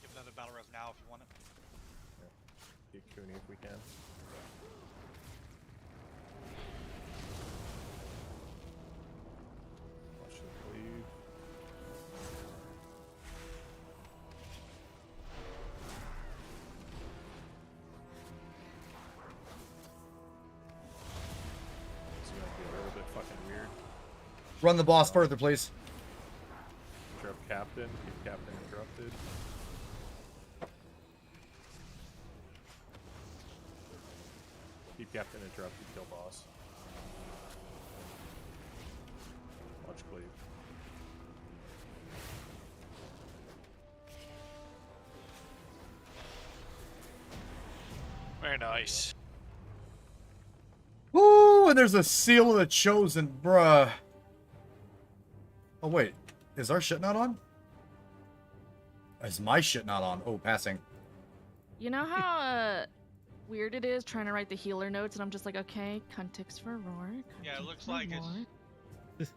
Give another battle res now if you want it. Keep Cooney if we can. Watch the cleave. It's gonna be a little bit fucking weird. Run the boss further, please. Interrupt Captain. Keep Captain interrupted. Keep Captain interrupted. Kill boss. Watch cleave. Very nice. Woo! And there's a seal of the chosen, bruh. Oh wait, is our shit not on? Is my shit not on? Oh, passing. You know how weird it is trying to write the healer notes, and I'm just like, okay, context for roar. Yeah, it looks for like roar. it's.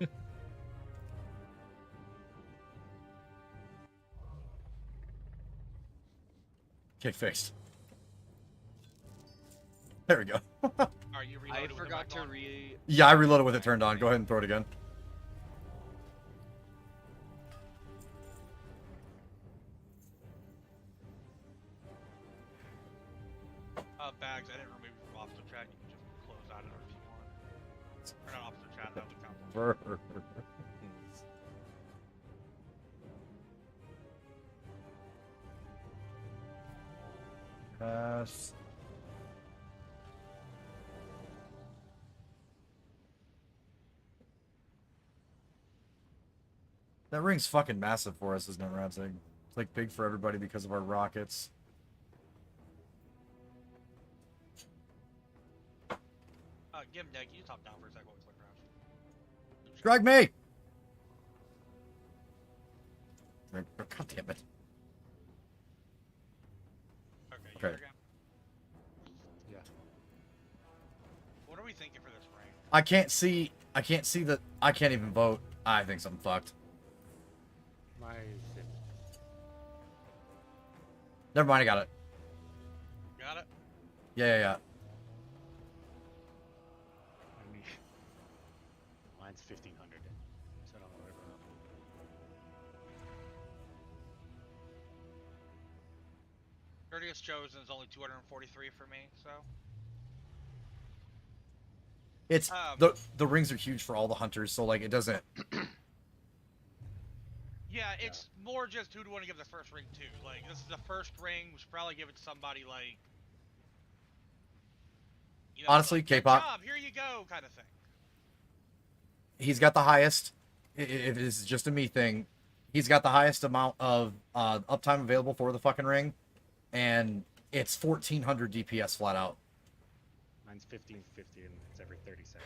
Okay, fixed. There we go. Are you I reloaded with it forgot back to on? Yeah, I reloaded with it turned on. Go ahead and throw it again. Bags, I didn't remove you from opposite chat. You can just close out of it if you want. Or not opposite chat, that would count. Pass. That ring's fucking massive for us, isn't it, Rapsig? It's like big for everybody because of our rockets. Give him Nick, you top down for a second while we click around. Drag me! God damn it. Okay, Okay. again. Yeah. What are we thinking for this ring? I can't see that. I can't even vote. I think I'm fucked. My sim. Never mind, I got it. Got it? Yeah. I mean, mine's 1500. So I don't know whatever. Courteous Chosen is only 243 for me, so. It's the rings are huge for all the hunters, so like it doesn't. Yeah, it's more just who do we want to give the first ring to. Like, this is the first ring, we should probably give it to somebody like. You know, Honestly, like, good K-pop. job, here you go, kind of thing. He's got the highest. If this is just a me thing, he's got the highest amount of uptime available for the fucking ring, and it's 1400 DPS flat out. Mine's 1550 and it's every 30 seconds.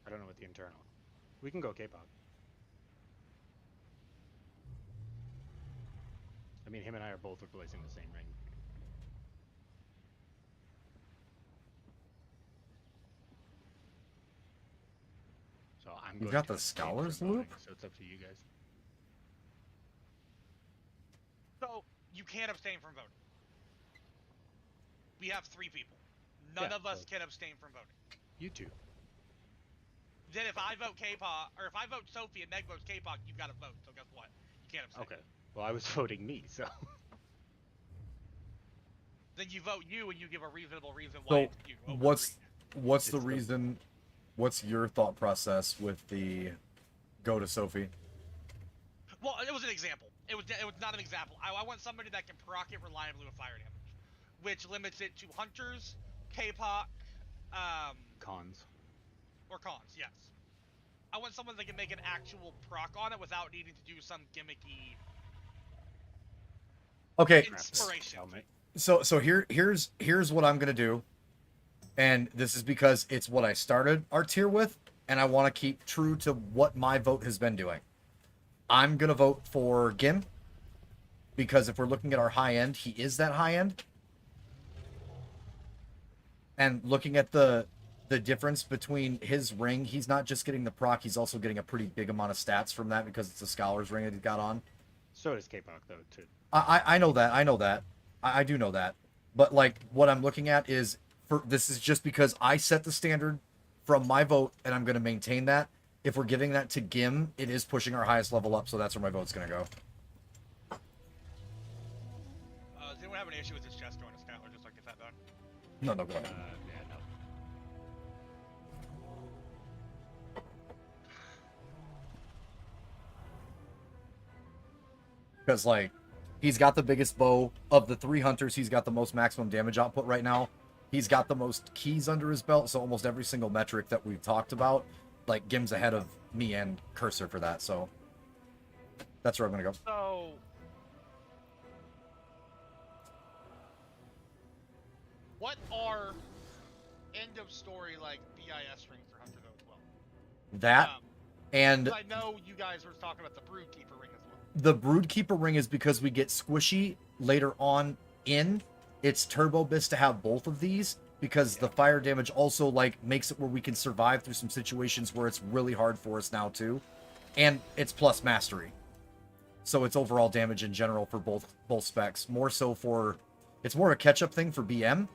I don't know what the internal. We can go K-pop. I mean, him and I are both replacing the same ring. So I'm You've going got to the abstain Scholar's from voting, Loop? so it's up to you guys. So, you can't abstain from voting. We have 3 people. None Yeah, of us so- can abstain from voting. You two. Then if I vote K-pop, or if I vote Sophie and Meg votes K-pop, you've got to vote. So guess what? You can't abstain. Okay. Well, I was voting me, so. Then you vote you, and you give a reasonable reason why So it's you. over what's the It's the- reason? What's your thought process with the go to Sophie? Well, it was an example. It was not an example. I want somebody that can proc it reliably with fire damage, which limits it to hunters, K-pop, Cons. or cons. Yes. I want someone that can make an actual proc on it without needing to do some gimmicky Okay, inspiration. so here's what I'm gonna do, and this is because it's what I started our tier with, and I want to keep true to what my vote has been doing. I'm gonna vote for Gim because if we're looking at our high end, he is that high end. And looking at the difference between his ring, he's not just getting the proc, he's also getting a pretty big amount of stats from that because it's a scholar's ring that he got on. So does K-Pop though too. I know that. I do know that. But like what I'm looking at is this is just because I set the standard from my vote and I'm going to maintain that. If we're giving that to Gim, it is pushing our highest level up, so that's where my vote's going to go. Does anyone have an issue with this chest going to scout or just like get that done? No, go ahead. Yeah, no. Because like he's got the biggest bow of the 3 hunters. He's got the most maximum damage output right now. He's got the most keys under his belt, so almost every single metric that we've talked about, like Gim's ahead of me and Cursor for that. So that's where I'm gonna go. So what are end of story like BIS rings for Hunter though as well? That and 'cause I know you guys were talking about the Broodkeeper ring as well. the Broodkeeper ring is because we get Squishy later on in. It's Turbo Bis to have both of these because the fire damage also like makes it where we can survive through some situations where it's really hard for us now too. And it's plus mastery. So it's overall damage in general for both specs. More so for it's more a catch-up thing for BM.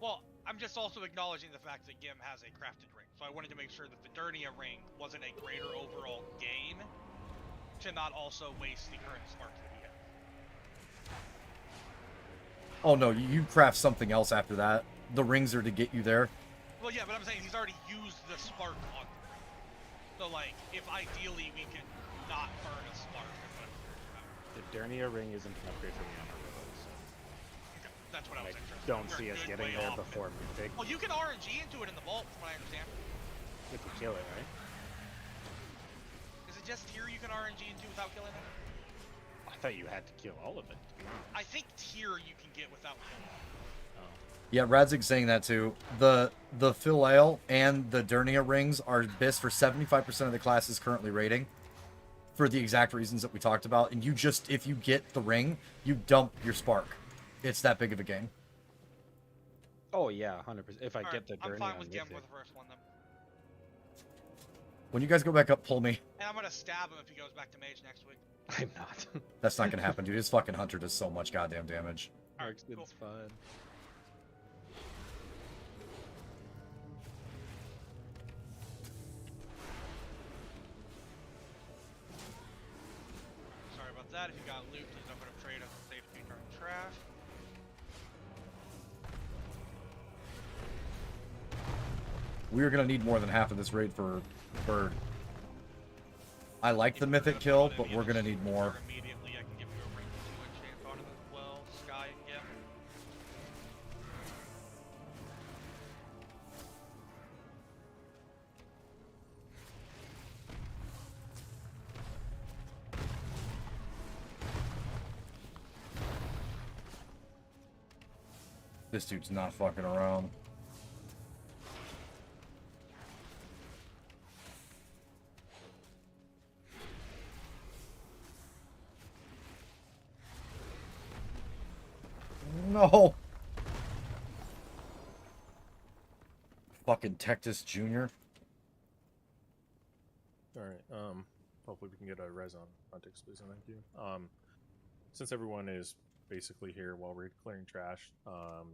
Well, I'm just also acknowledging the fact that Gim has a crafted ring. So I wanted to make sure that the Durnia ring wasn't a greater overall gain to not also waste the current sparks that he has. Oh no, you craft something else after that. The rings are to get you there. Well, yeah, but I'm saying he's already used the spark on the ring. So, like, if ideally we could not burn a spark. The Durnia ring isn't an upgrade for me on our road, so. Okay, that's what I was interested in. Don't We're see a us good getting way there off before Mythic. Well, you can RNG into it in the vault, from what I understand. If we kill it, right? Is it just tier you can RNG into without killing it? I thought you had to kill all of it. I think tier you can get without killing it. Yeah, Radzig's saying that too. The Philael and the Durnia rings are BIS for 75% of the classes currently rating. For the exact reasons that we talked about. And you just, if you get the ring, you dump your spark. It's that big of a game. Oh yeah, 100%. If I get the I'm Durnia fine on with Gim Mythic. for the first one, then. When you guys go back up, pull me. And I'm gonna stab him if he goes back to mage next week. I'm not. That's not gonna happen, dude. His fucking hunter does so much goddamn damage. It's fun. Sorry about that. If you got loot, please open up trade as a safety turn trash. We are gonna need more than half of this raid for Bird. I like the mythic kill, but we're gonna need more. Immediately, I can give you a ring 2 enchant on him as well. Sky and Gim. This dude's not fucking around. No. Fucking Tectus Jr. Alright, hopefully we can get a res on Huntix, please, and thank you. Since everyone is basically here while we're clearing trash, I'll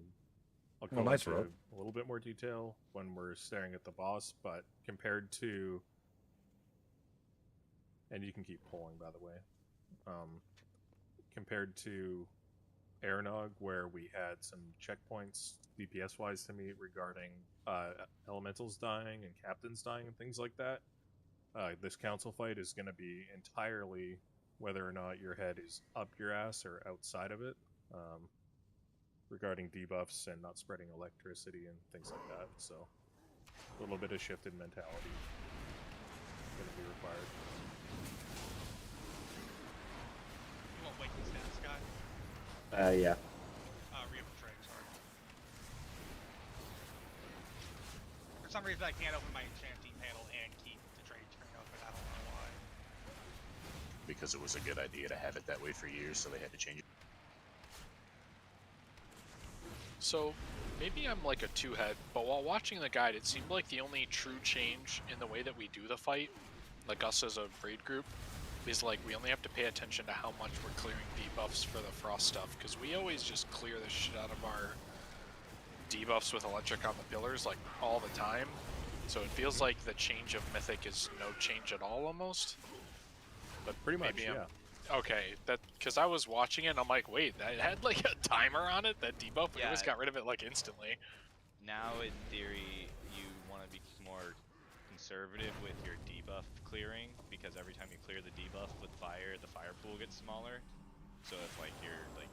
go nice into road. a little bit more detail when we're staring at the boss, but compared to... And you can keep pulling, by the way. Compared to Airnog, where we had some checkpoints DPS-wise to meet regarding elementals dying and captains dying and things like that, this council fight is going to be entirely whether or not your head is up your ass or outside of it, regarding debuffs and not spreading electricity and things like that. So a little bit of shifted mentality is going to be required. You won't wake the stats, Sky. Yeah. Re-up the trade, sorry. For some reason, I can't open my enchanting panel and keep the trade screen open. I don't know why. Because it was a good idea to have it that way for years, so they had to change it. So, maybe I'm like a two-head, but while watching the guide, it seemed like the only true change in the way that we do the fight, like us as a raid group, is like we only have to pay attention to how much we're clearing debuffs for the frost stuff, because we always just clear the shit out of our debuffs with electric on the pillars like all the time. So it feels like the change of Mythic is no change at all almost. But Pretty much, maybe yeah. okay, that because I was watching it and I'm like, wait, that had like a timer on it, that debuff, we always got rid of it like instantly. Now, in theory, you want to be more conservative with your debuff clearing, because every time you clear the debuff with fire, the fire pool gets smaller. So if like you're like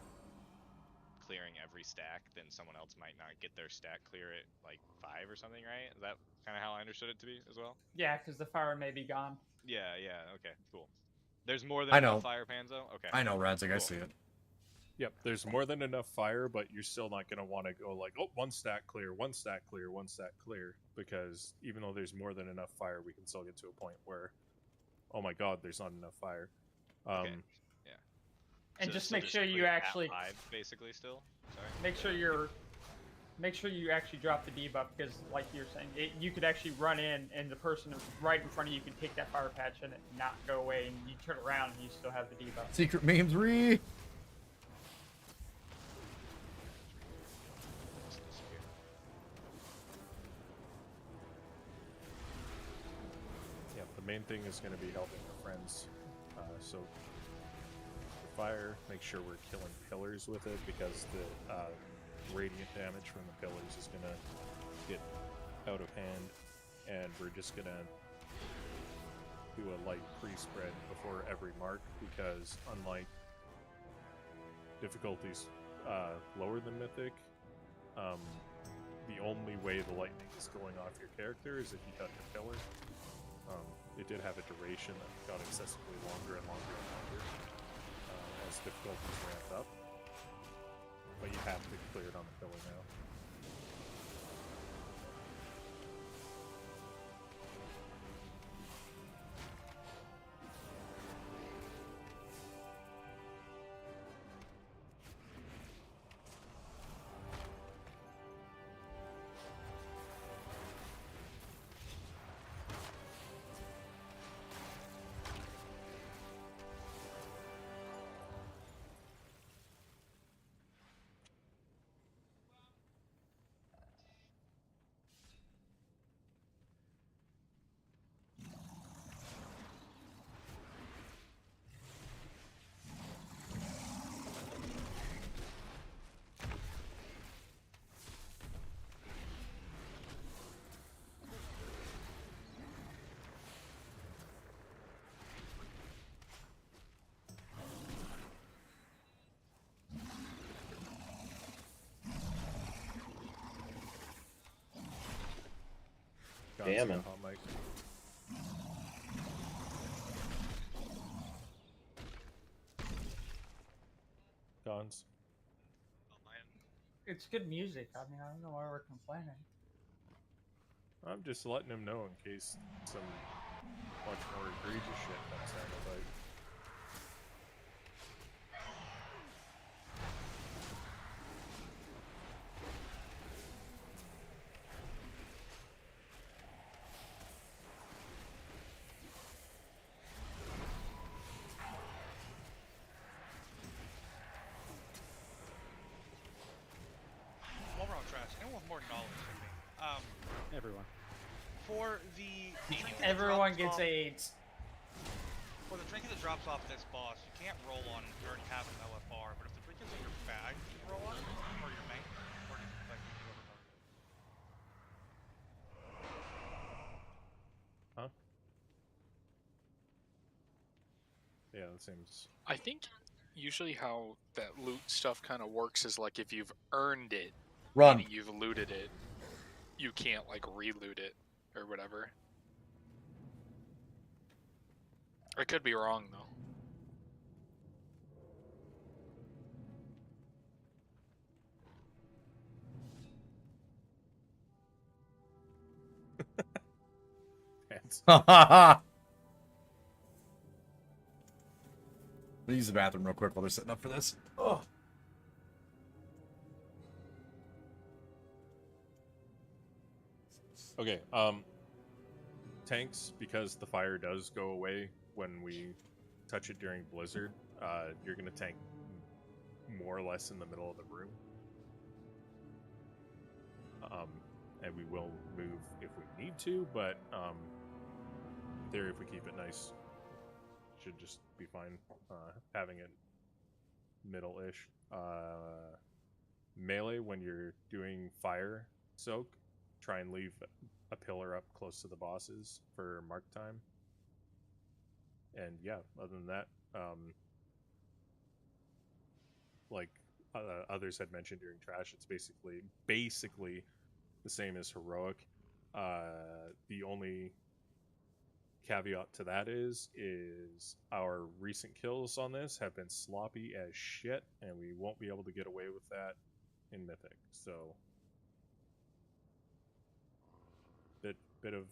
clearing every stack, then someone else might not get their stack clear at like 5 or something, right? Is that kind of how I understood it to be as well? Yeah, because the fire may be gone. Yeah, okay, cool. There's more than I enough know. fire Panzo? Okay. I know, Radzik, I Cool. see it. Yep, there's more than enough fire, but you're still not going to want to go like, oh, one stack clear, one stack clear, one stack clear, because even though there's more than enough fire, we can still get to a point where, oh my god, there's not enough fire. Okay. Yeah. And So- just so make sure you clear at actually 5, basically still. Sorry. make sure you actually drop the debuff, because like you're saying, you could actually run in and the person right in front of you can take that fire patch and it not go away, and you turn around and you still have the debuff. Secret meme 3. Yeah, the main thing is going to be helping our friends. So for fire, make sure we're killing pillars with it, because the radiant damage from the pillars is going to get out of hand, and we're just going to do a light pre-spread before every mark, because unlike difficulties lower than Mythic, the only way the lightning is going off your character is if you touch a pillar. It did have a duration that got excessively longer and longer and longer as difficulties ramped up, but you have to clear it on the pillar now. Damn it. Guns. It's good music. I mean, I don't know why we're complaining. I'm just letting him know in case some much more egregious shit comes down the pipe. While we're on trash, anyone with more knowledge than me? Everyone. For the trinket that Everyone drops gets off- For the trinket that drops off this boss, you can't roll on it. You already have an LFR, but if the trinket's in your bag, you can roll on it, or your main, or just like you do over target. Huh? Yeah, that seems... I think usually how that loot stuff kind of works is like if you've earned it, Run. meaning you've looted it, you can't like re-loot it or whatever. I could be wrong though. I'm gonna use the bathroom real quick while they're setting up for this. Oh. Okay. Tanks, because the fire does go away when we touch it during blizzard. You're gonna tank more or less in the middle of the room. And we will move if we need to, but in theory, if we keep it nice, should just be fine. Having it middle-ish. Melee, when you're doing fire soak, try and leave a pillar up close to the bosses for mark time. And yeah, other than that, like others had mentioned during trash, it's basically the same as heroic. The only caveat to that is our recent kills on this have been sloppy as shit, and we won't be able to get away with that in Mythic. So bit of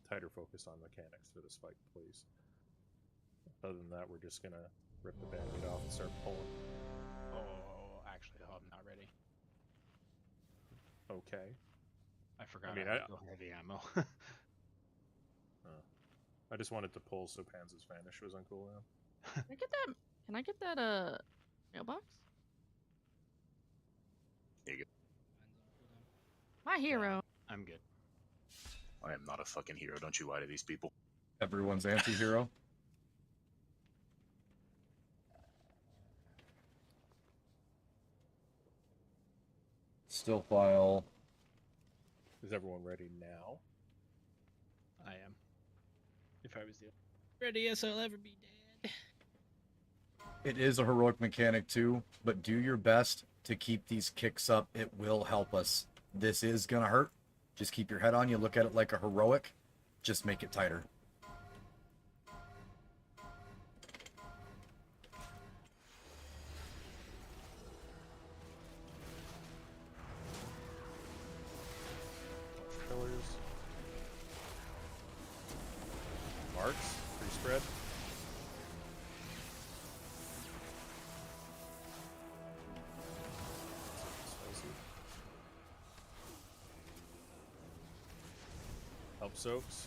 tighter focus on mechanics for this fight, please. Other than that, we're just gonna rip the band-aid off and start pulling. Oh, actually, I'm not ready. Okay. I forgot. I mean, I had heavy ammo. I just wanted to pull so Panzer's Vanish was on cooldown. Can I get that? Can I get that mailbox? There you go. My hero. I'm good. I am not a fucking hero. Don't you lie to these people. Everyone's anti-hero. Still file. Is everyone ready now? I am. If I was the Ready as I'll ever be dead. It is a heroic mechanic too, but do your best to keep these kicks up. It will help us. This is gonna hurt. Just keep your head on. You look at it like a heroic. Just make it tighter. Pillars. Marks. Free spread. Spicy. Help soaks.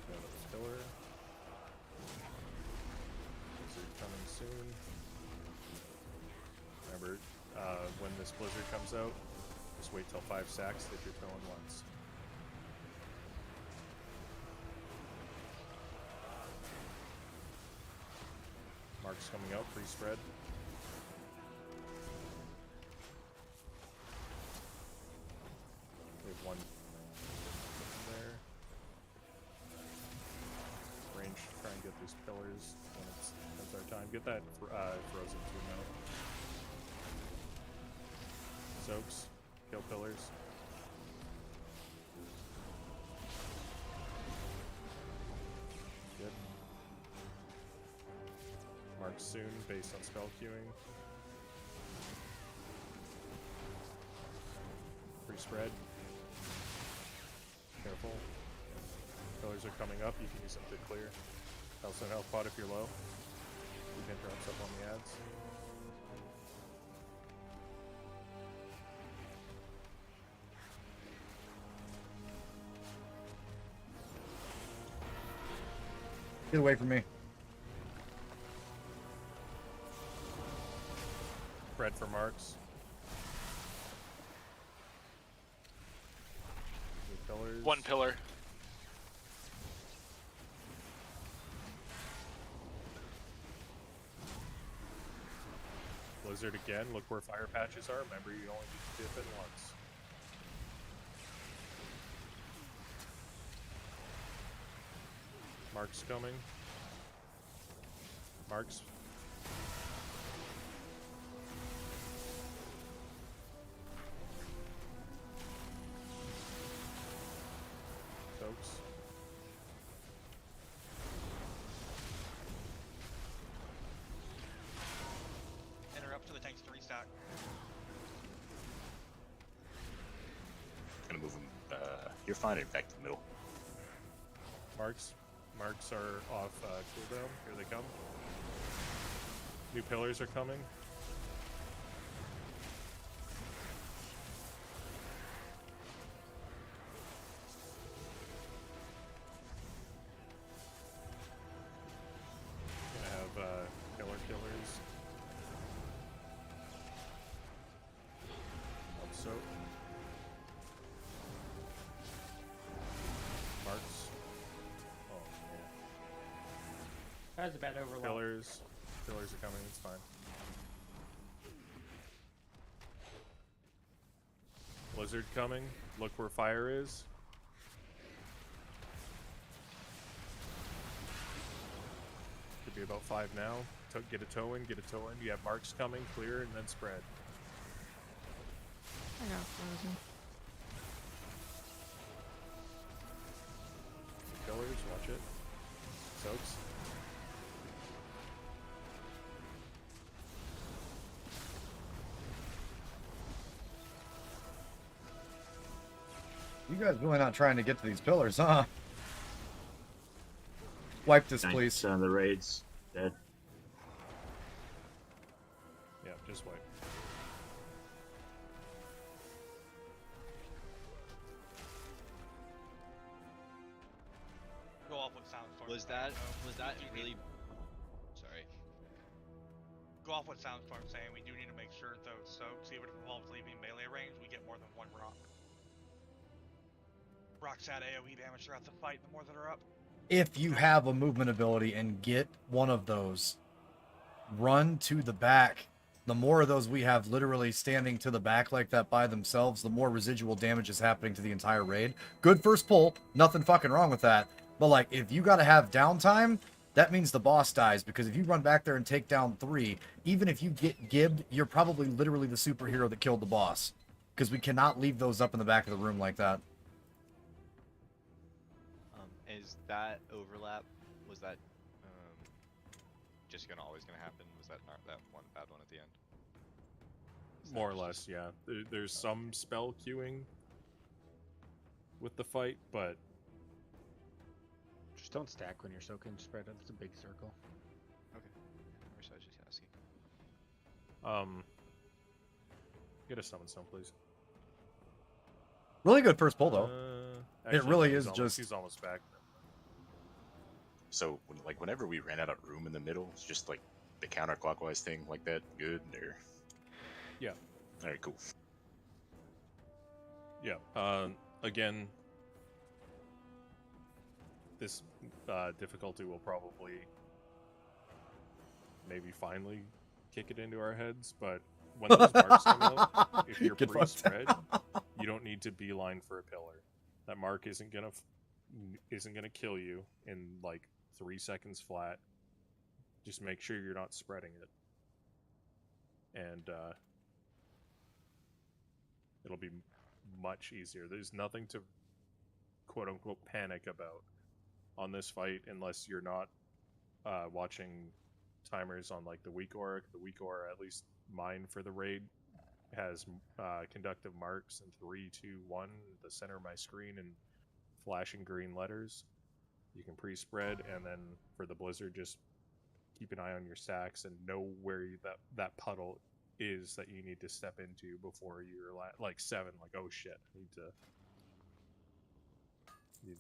Another pillar. Blizzard coming soon. Remember, when this blizzard comes out, just wait till 5 sacks that you're filling once. Marks coming out, free spread. We have one there. Range, try and get these pillars when it's our time. Get that frozen too now. Soaks, kill pillars. Good. Mark soon based on spell queuing. Free spread. Careful. Pillars are coming up, you can use them to clear. Also health pot if you're low. Keep interrupts up on the ads. Get away from me. Spread for marks. New pillars. One pillar. Blizzard again. Look where fire patches are. Remember, you only need to dip it once. Marks coming. Marks. Soaks. Interrupt to the tanks to restock. Gonna move them. You're fine. Back to the middle. Marks. Marks are off cooldown. Here they come. New pillars are coming. marks. Oh man. That was a bad overload. Pillars are coming. It's fine. Blizzard coming. Look where fire is. Should be about 5 now. Get a toe in. You have marks coming. Clear and then spread. I got frozen. Pillars, watch it. Soaks. You guys really not trying to get to these pillars, huh? Wipe this, please. 90% of the raids dead. Yeah, just wipe. Go off what Soundstorm. Was that really? Sorry. Go off what Soundstorm's saying. We do need to make sure those soaks, even if it involves leaving melee range, we get more than one rock. Rocks add AoE damage throughout the fight. The more that are up. If you have a movement ability and get one of those, run to the back. The more of those we have literally standing to the back like that by themselves, the more residual damage is happening to the entire raid. Good first pull. Nothing fucking wrong with that. But, like, if you gotta have downtime, that means the boss dies. Because if you run back there and take down 3, even if you get gibbed, you're probably literally the superhero that killed the boss. Because we cannot leave those up in the back of the room like that. Is that overlap? Was that just always gonna happen? Was that not that one bad one at the end? More or less, yeah. There's some spell queuing with the fight, but Just don't stack when you're soaking. Spread it. It's a big circle. Okay. I wish I was just asking. Get a summon stone, please. Really good first pull, though. Actually, it really he's is almost, just... He's almost back. So, whenever we ran out of room in the middle, it's just like the counterclockwise thing like that. Good, or yeah. All right, cool. Yeah. Again, this difficulty will probably maybe finally kick it into our heads, but when those marks come out, if you're pre-spread, you don't need to beeline for a pillar. That mark isn't gonna kill you in like 3 seconds flat. Just make sure you're not spreading it, and it'll be much easier. There's nothing to quote unquote panic about on this fight unless you're not watching timers on like the weak aura. The weak aura, at least mine for the raid, has conductive marks in 3, 2, 1 the center of my screen and flashing green letters. You can pre-spread, and then for the blizzard, just keep an eye on your stacks and know where that puddle is that you need to step into before you're like 7. Like, oh shit, I need to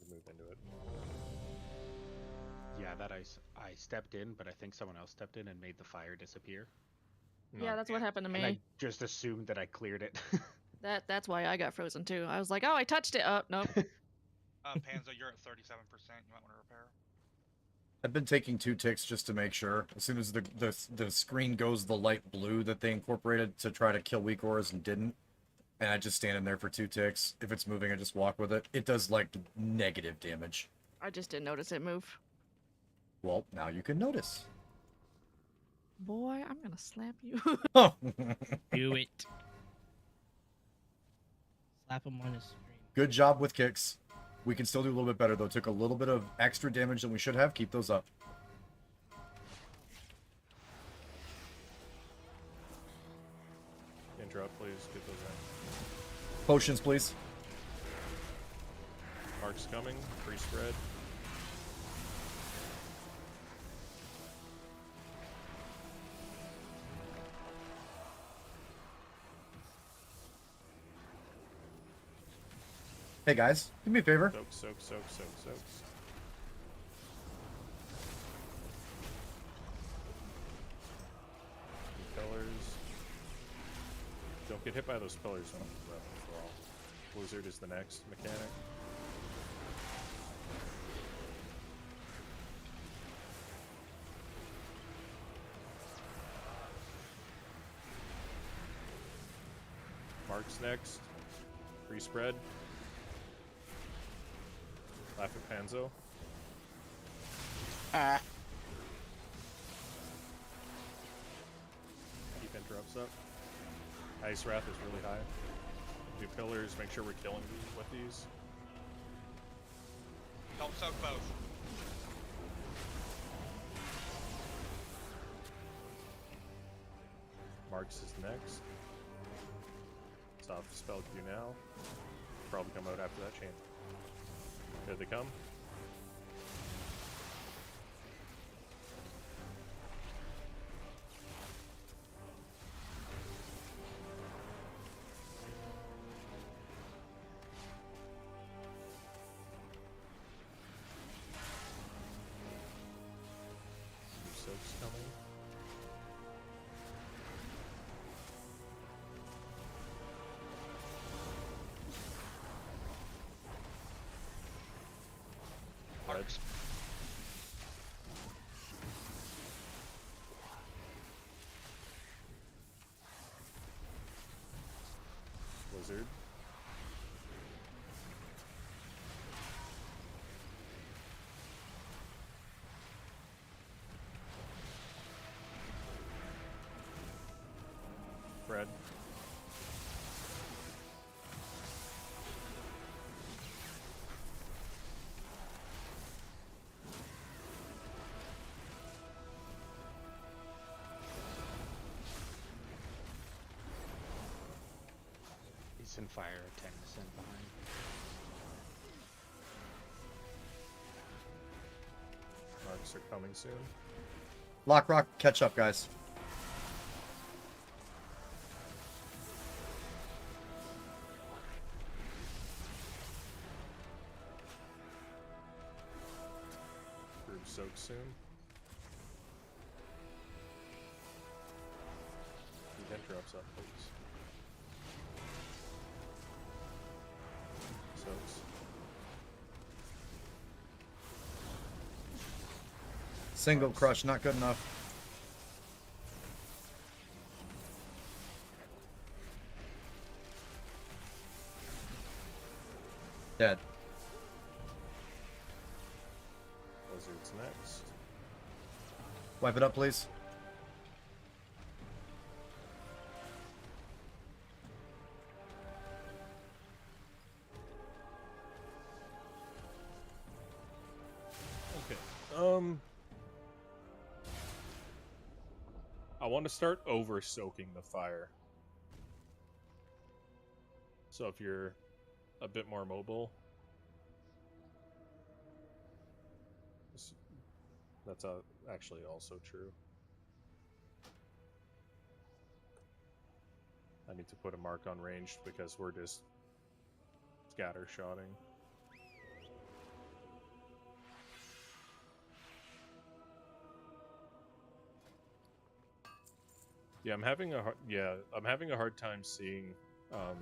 move into it. Yeah, that I stepped in, but I think someone else stepped in and made the fire disappear. Yeah, that's what happened to me. And I just assumed that I cleared it. That's why I got frozen too. I was like, oh, I touched it. Oh, nope. Panzo, you're at 37%. You might want to repair. I've been taking 2 ticks just to make sure. As soon as the screen goes the light blue that they incorporated to try to kill weak auras and didn't, and I just stand in there for 2 ticks. If it's moving, I just walk with it. It does like negative damage. I just didn't notice it move. Well, now you can notice. Boy, I'm gonna slap you. Do it. Slap him on his screen. Good job with kicks. We can still do a little bit better, though. Took a little bit of extra damage than we should have. Keep those up. Interrupt, please. Get those in. Potions, please. Mark's coming. Pre-spread. Hey guys, do me a favor. Soak. Pillars. Don't get hit by those pillars. For all. Blizzard is the next mechanic. Mark's next. Free spread. Laugh at Panzo. Ah. Keep interrupts up. Ice Wrath is really high. Do pillars, make sure we're killing these with these. Don't soak both. Marks is next. Soft spell queue now. Probably come out after that chain. Here they come. Soak's coming. Marks. Blizzard. Red. He's in fire, 10% behind. Marks are coming soon. Lock Rock, catch up, guys. Group soak soon. Keep interrupts up, please. Soaks. Single crush, not good enough. Dead. Blizzard's next. Wipe it up, please. Okay. I want to start over soaking the fire. So if you're a bit more mobile, that's actually also true. I need to put a mark on ranged because we're just scatter shotting. Yeah, I'm having a hard time seeing I'm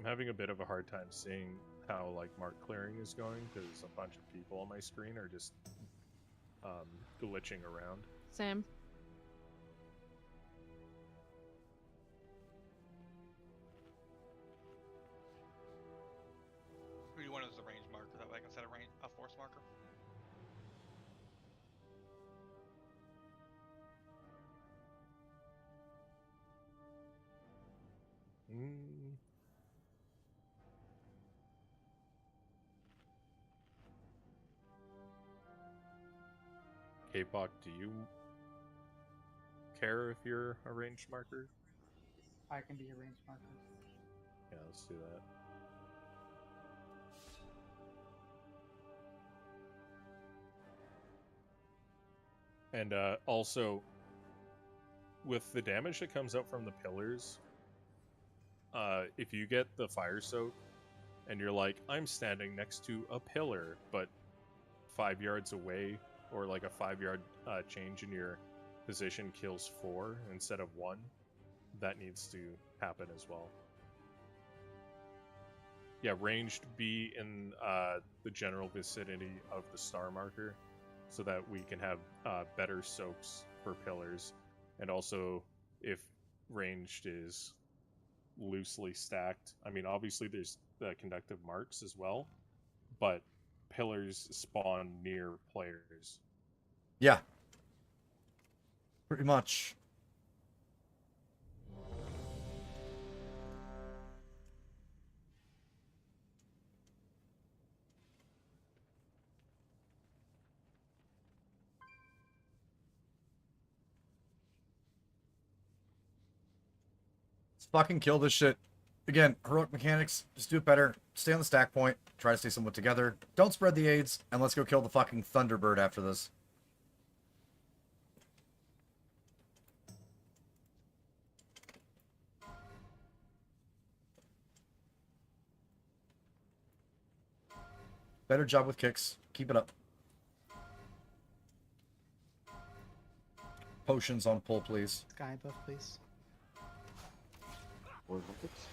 having a bit of a hard time seeing how like mark clearing is going because a bunch of people on my screen are just glitching around. Same. Who do you want as the range marker? That way I can set a force marker. K-Bach, do you care if you're a ranged marker? I can be a range marker. Yeah, let's do that. And also, with the damage that comes out from the pillars, if you get the fire soak and you're like, I'm standing next to a pillar, but 5 yards away, or like a 5-yard change in your position kills 4 instead of 1, that needs to happen as well. Yeah, ranged be in the general vicinity of the star marker, so that we can have better soaks for pillars, and also if ranged is loosely stacked. I mean, obviously there's the conductive marks as well, but pillars spawn near players. Yeah. Pretty much. Let's fucking kill this shit. Again, heroic mechanics, just do it better. Stay on the stack point. Try to stay somewhat together. Don't spread the aids, and let's go kill the fucking Thunderbird after this. Better job with kicks. Keep it up. Potions on pull, please. Sky buff, please. Or buckets.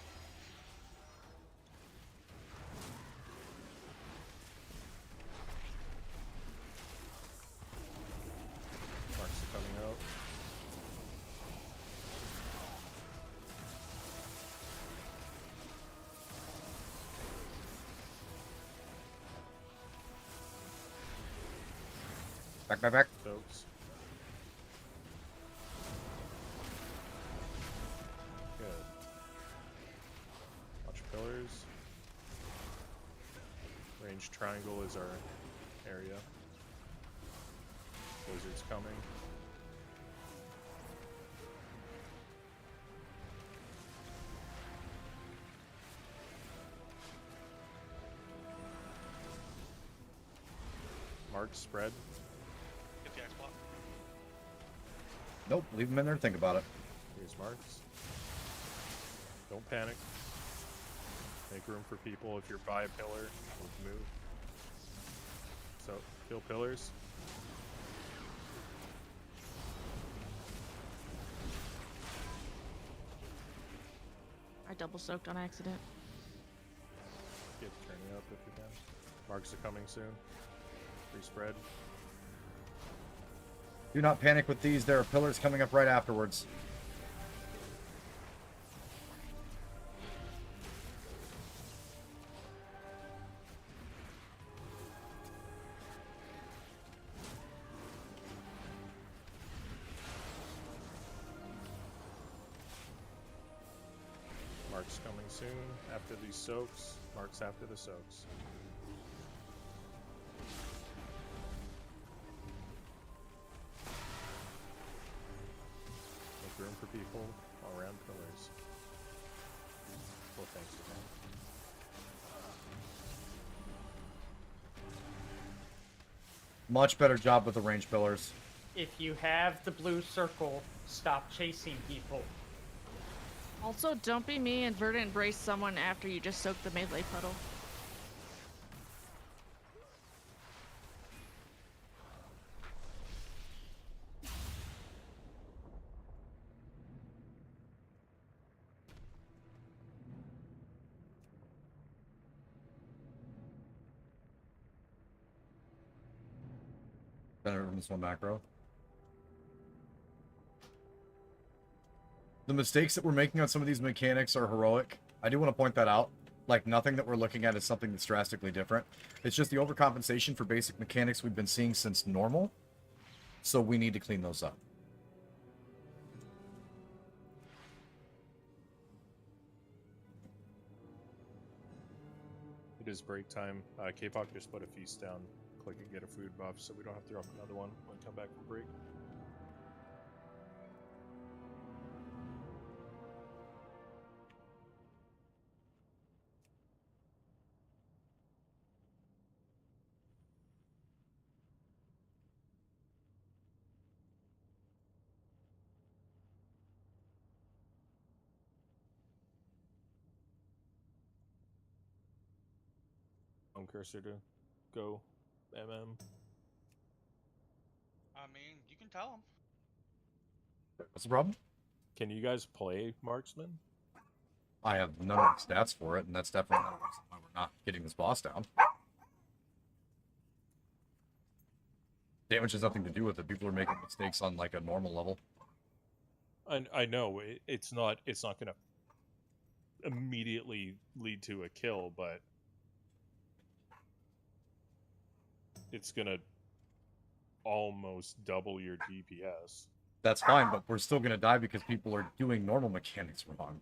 Marks are coming out. Back, back, back. Soaks. Good. Watch pillars. Range triangle is our area. Blizzard's coming. Mark spread. Get the X block. Nope, leave them in there and think about it. Here's marks. Don't panic. Make room for people. If you're by a pillar, move. So, kill pillars. I double soaked on accident. Get turning up if you can. Marks are coming soon. Respread. Do not panic with these. There are pillars coming up right afterwards. Marks coming soon. After these soaks. Marks after the soaks. Make room for people all around pillars. Well, thanks for that. Much better job with the range pillars. If you have the blue circle, stop chasing people. Also, don't be me and Verdant embrace someone after you just soak the melee puddle. Better from this one macro. The mistakes that we're making on some of these mechanics are heroic. I do want to point that out. Like, nothing that we're looking at is something that's drastically different. It's just the overcompensation for basic mechanics we've been seeing since normal. So we need to clean those up. It is break time. K-Pop just put a feast down. Click and get a food buff so we don't have to drop another one when we come back from break. Cursor to go MM. I mean, you can tell them. What's the problem? Can you guys play marksman? I have none of the stats for it, and that's definitely not the reason why we're not getting this boss down. Damage has nothing to do with it. People are making mistakes on like a normal level. I know it's not going to immediately lead to a kill, but it's going to almost double your DPS. That's fine, but we're still going to die because people are doing normal mechanics wrong.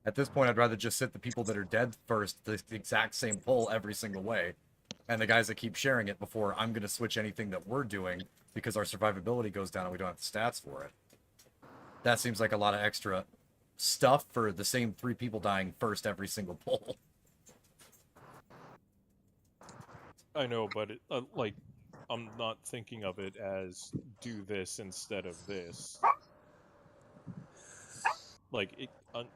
At this point, I'd rather just sit the people that are dead first the exact same pull every single way, and the guys that keep sharing it before I'm going to switch anything that we're doing because our survivability goes down and we don't have the stats for it. That seems like a lot of extra stuff for the same 3 people dying first every single pull. I know, but like, I'm not thinking of it as do this instead of this. Like,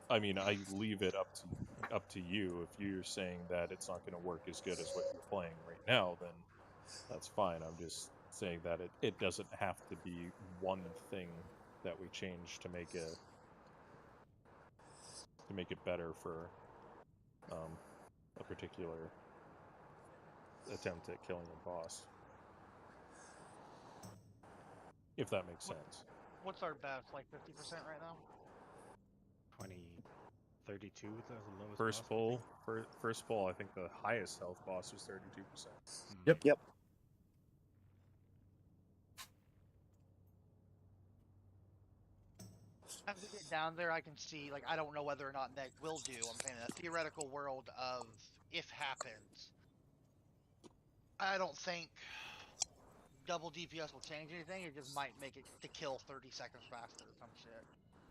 I mean, I leave it up to you. If you're saying that it's not going to work as good as what you're playing right now, then that's fine. I'm just saying that it doesn't have to be one thing that we change to make it better for a particular attempt at killing a boss. If that makes sense. What's our best? Like 50% right now? 32 is the lowest. First pull, I think the highest health boss was 32%. Yep. As we get down there, I can see, like, I don't know whether or not Neg will do. I'm saying in a theoretical world of if happens. I don't think double DPS will change anything. It just might make it to kill 30 seconds faster or some shit.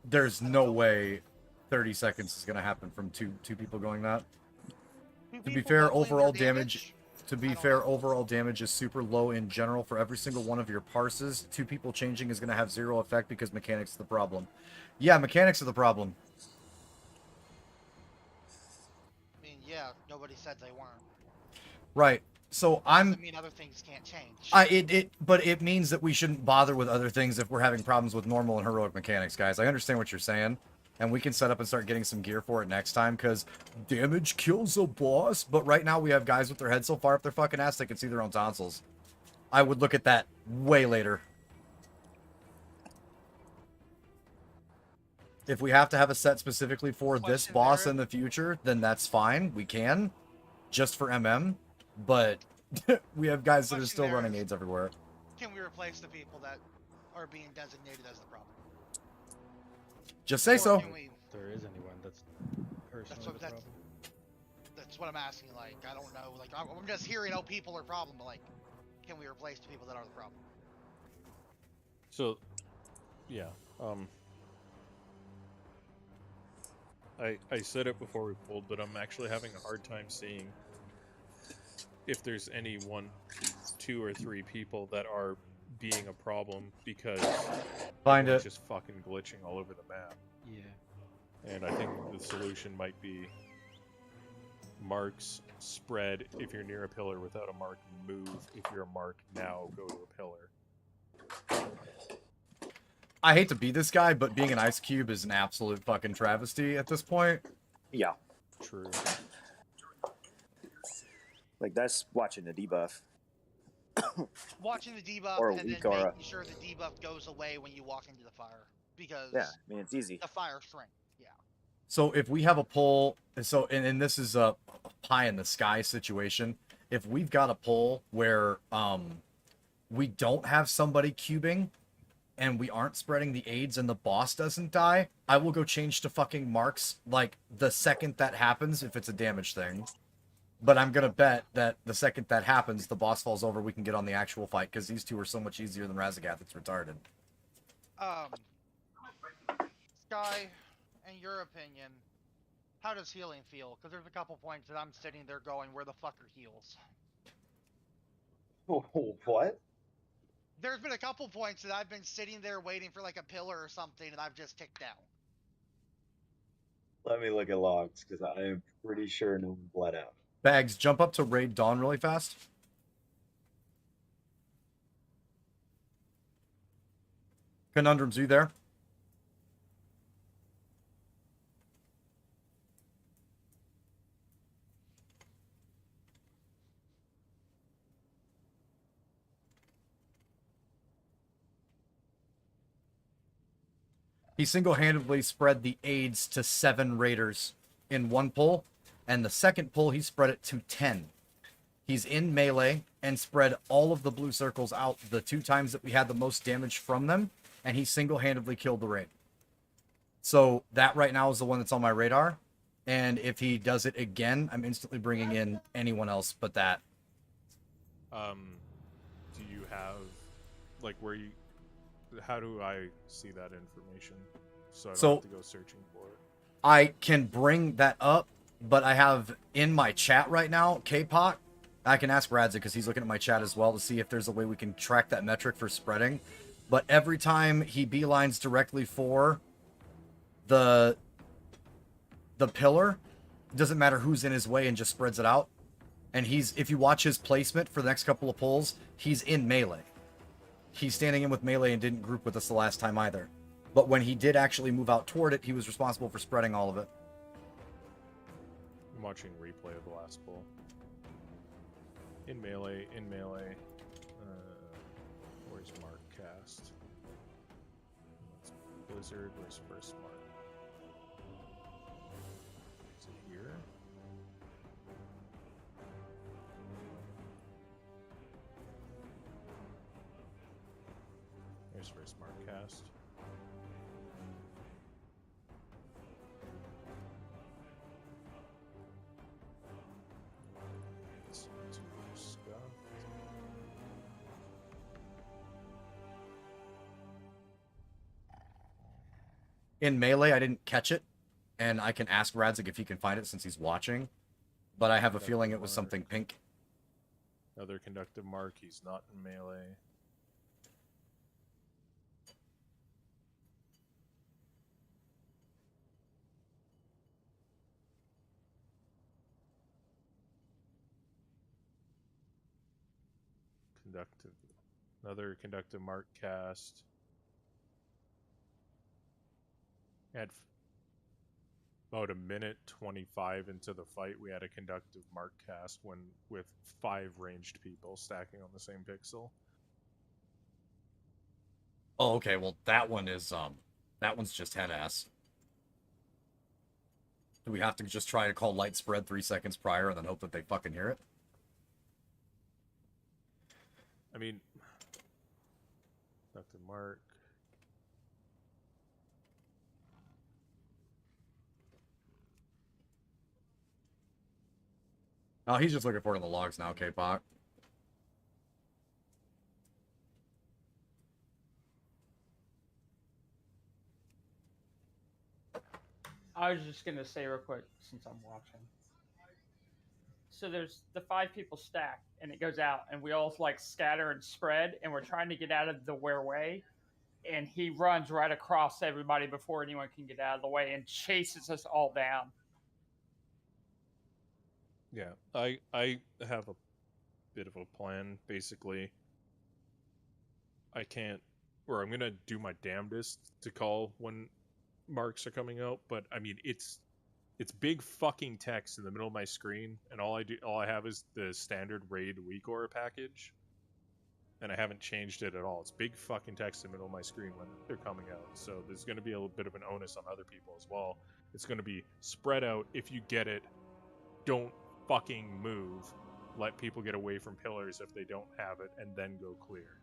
There's no way 30 seconds is going to happen from two people going that. To be fair, overall damage is super low in general for every single one of your parses. 2 people changing is going to have 0 effect because mechanics is the problem. Yeah, mechanics are the problem. I mean, yeah, nobody said they weren't. Right. So I mean, other things can't change. But it means that we shouldn't bother with other things if we're having problems with normal and heroic mechanics, guys. I understand what you're saying. And we can set up and start getting some gear for it next time, because damage kills a boss. But right now we have guys with their heads so far up their fucking ass they can see their own tonsils. I would look at that way later. If we have to have a set specifically for this boss in the future, then that's fine. We can. Just for MM. But we have guys that are still running aids everywhere. Can we replace the people that are being designated as the problem? Just say so. If there is anyone that's personally the problem. That's what I'm asking. Like, I don't know. Like, I'm just hearing, oh, people are problem, but like, can we replace the people that are the problem? So, yeah. I said it before we pulled, but I'm actually having a hard time seeing if there's any 1, 2, or 3 people that are being a problem, because it's just fucking glitching all over the map. Yeah. And I think the solution might be marks spread. If you're near a pillar without a mark, move. If you're a mark, now go to a pillar. I hate to be this guy, but being an ice cube is an absolute fucking travesty at this point. Yeah. True. Like, that's watching the debuff. Watching the debuff Or and then weak aura. making sure the debuff goes away when you walk into the fire. Because Yeah, I mean, it's easy. the fire shrink. Yeah. So if we have a pull, and this is a pie in the sky situation. If we've got a pull where we don't have somebody cubing, and we aren't spreading the aids and the boss doesn't die, I will go change to fucking marks like the second that happens if it's a damage thing. But I'm gonna bet that the second that happens, the boss falls over, we can get on the actual fight, because these two are so much easier than Razagath. It's retarded. Sky, in your opinion, how does healing feel? Because there's a couple points that I'm sitting there going, where the fuck are heals? What? There's been a couple points that I've been sitting there waiting for like a pillar or something, and I've just ticked down. Let me look at logs, because I am pretty sure no one bled out. Bags, jump up to raid Dawn really fast. Conundrums, are you there? He single-handedly spread the aids to 7 raiders in one pull, and the second pull he spread it to 10. He's in melee and spread all of the blue circles out the 2 times that we had the most damage from them, and he single-handedly killed the raid. So that right now is the one that's on my radar, and if he does it again, I'm instantly bringing in anyone else but that. Do you have, like, where you... How do I see that information? So I don't have to go searching for it. I can bring that up, but I have in my chat right now, K-Pop. I can ask Radzik because he's looking at my chat as well to see if there's a way we can track that metric for spreading. But every time he beelines directly for the pillar, it doesn't matter who's in his way and just spreads it out. And if you watch his placement for the next couple of pulls, he's in melee. He's standing in with melee and didn't group with us the last time either. But when he did actually move out toward it, he was responsible for spreading all of it. I'm watching replay of the last pull. In melee, in melee. Where's Mark cast? That's Blizzard, where's first Mark? Is it here? There's first Mark cast. In melee, I didn't catch it, and I can ask Radzik if he can find it since he's watching, but I have a feeling it was something pink. Another conductive mark, he's not in melee. Another conductive mark cast. At about a minute 25 into the fight, we had a conductive mark cast with 5 ranged people stacking on the same pixel. Oh, okay. Well, that one is that one's just head ass. Do we have to just try to call light spread 3 seconds prior and then hope that they fucking hear it? I mean, conductive mark. Oh, he's just looking for it in the logs now, K-Pop. I was just gonna say real quick since I'm watching. So there's the 5 people stacked, and it goes out, and we all like scatter and spread, and we're trying to get out of the way, and he runs right across everybody before anyone can get out of the way and chases us all down. Yeah, I have a bit of a plan. Basically, I'm gonna do my damnedest to call when marks are coming out, but I mean it's big fucking text in the middle of my screen, and all I have is the standard raid weak aura package, and I haven't changed it at all. It's big fucking text in the middle of my screen when they're coming out, so there's going to be a little bit of an onus on other people as well. It's going to be spread out. If you get it, don't fucking move. Let people get away from pillars if they don't have it, and then go clear.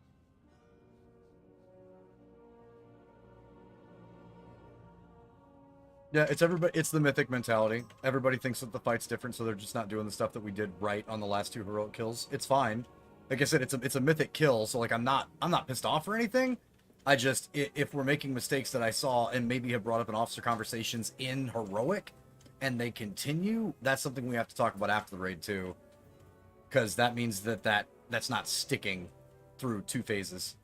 Yeah, it's the Mythic mentality. Everybody thinks that the fight's different, so they're just not doing the stuff that we did right on the last 2 heroic kills. It's fine. Like I said, it's a Mythic kill, so like I'm not pissed off or anything. I just, if we're making mistakes that I saw and maybe have brought up in officer conversations in heroic, and they continue, that's something we have to talk about after the raid too, because that means that's not sticking through 2 phases.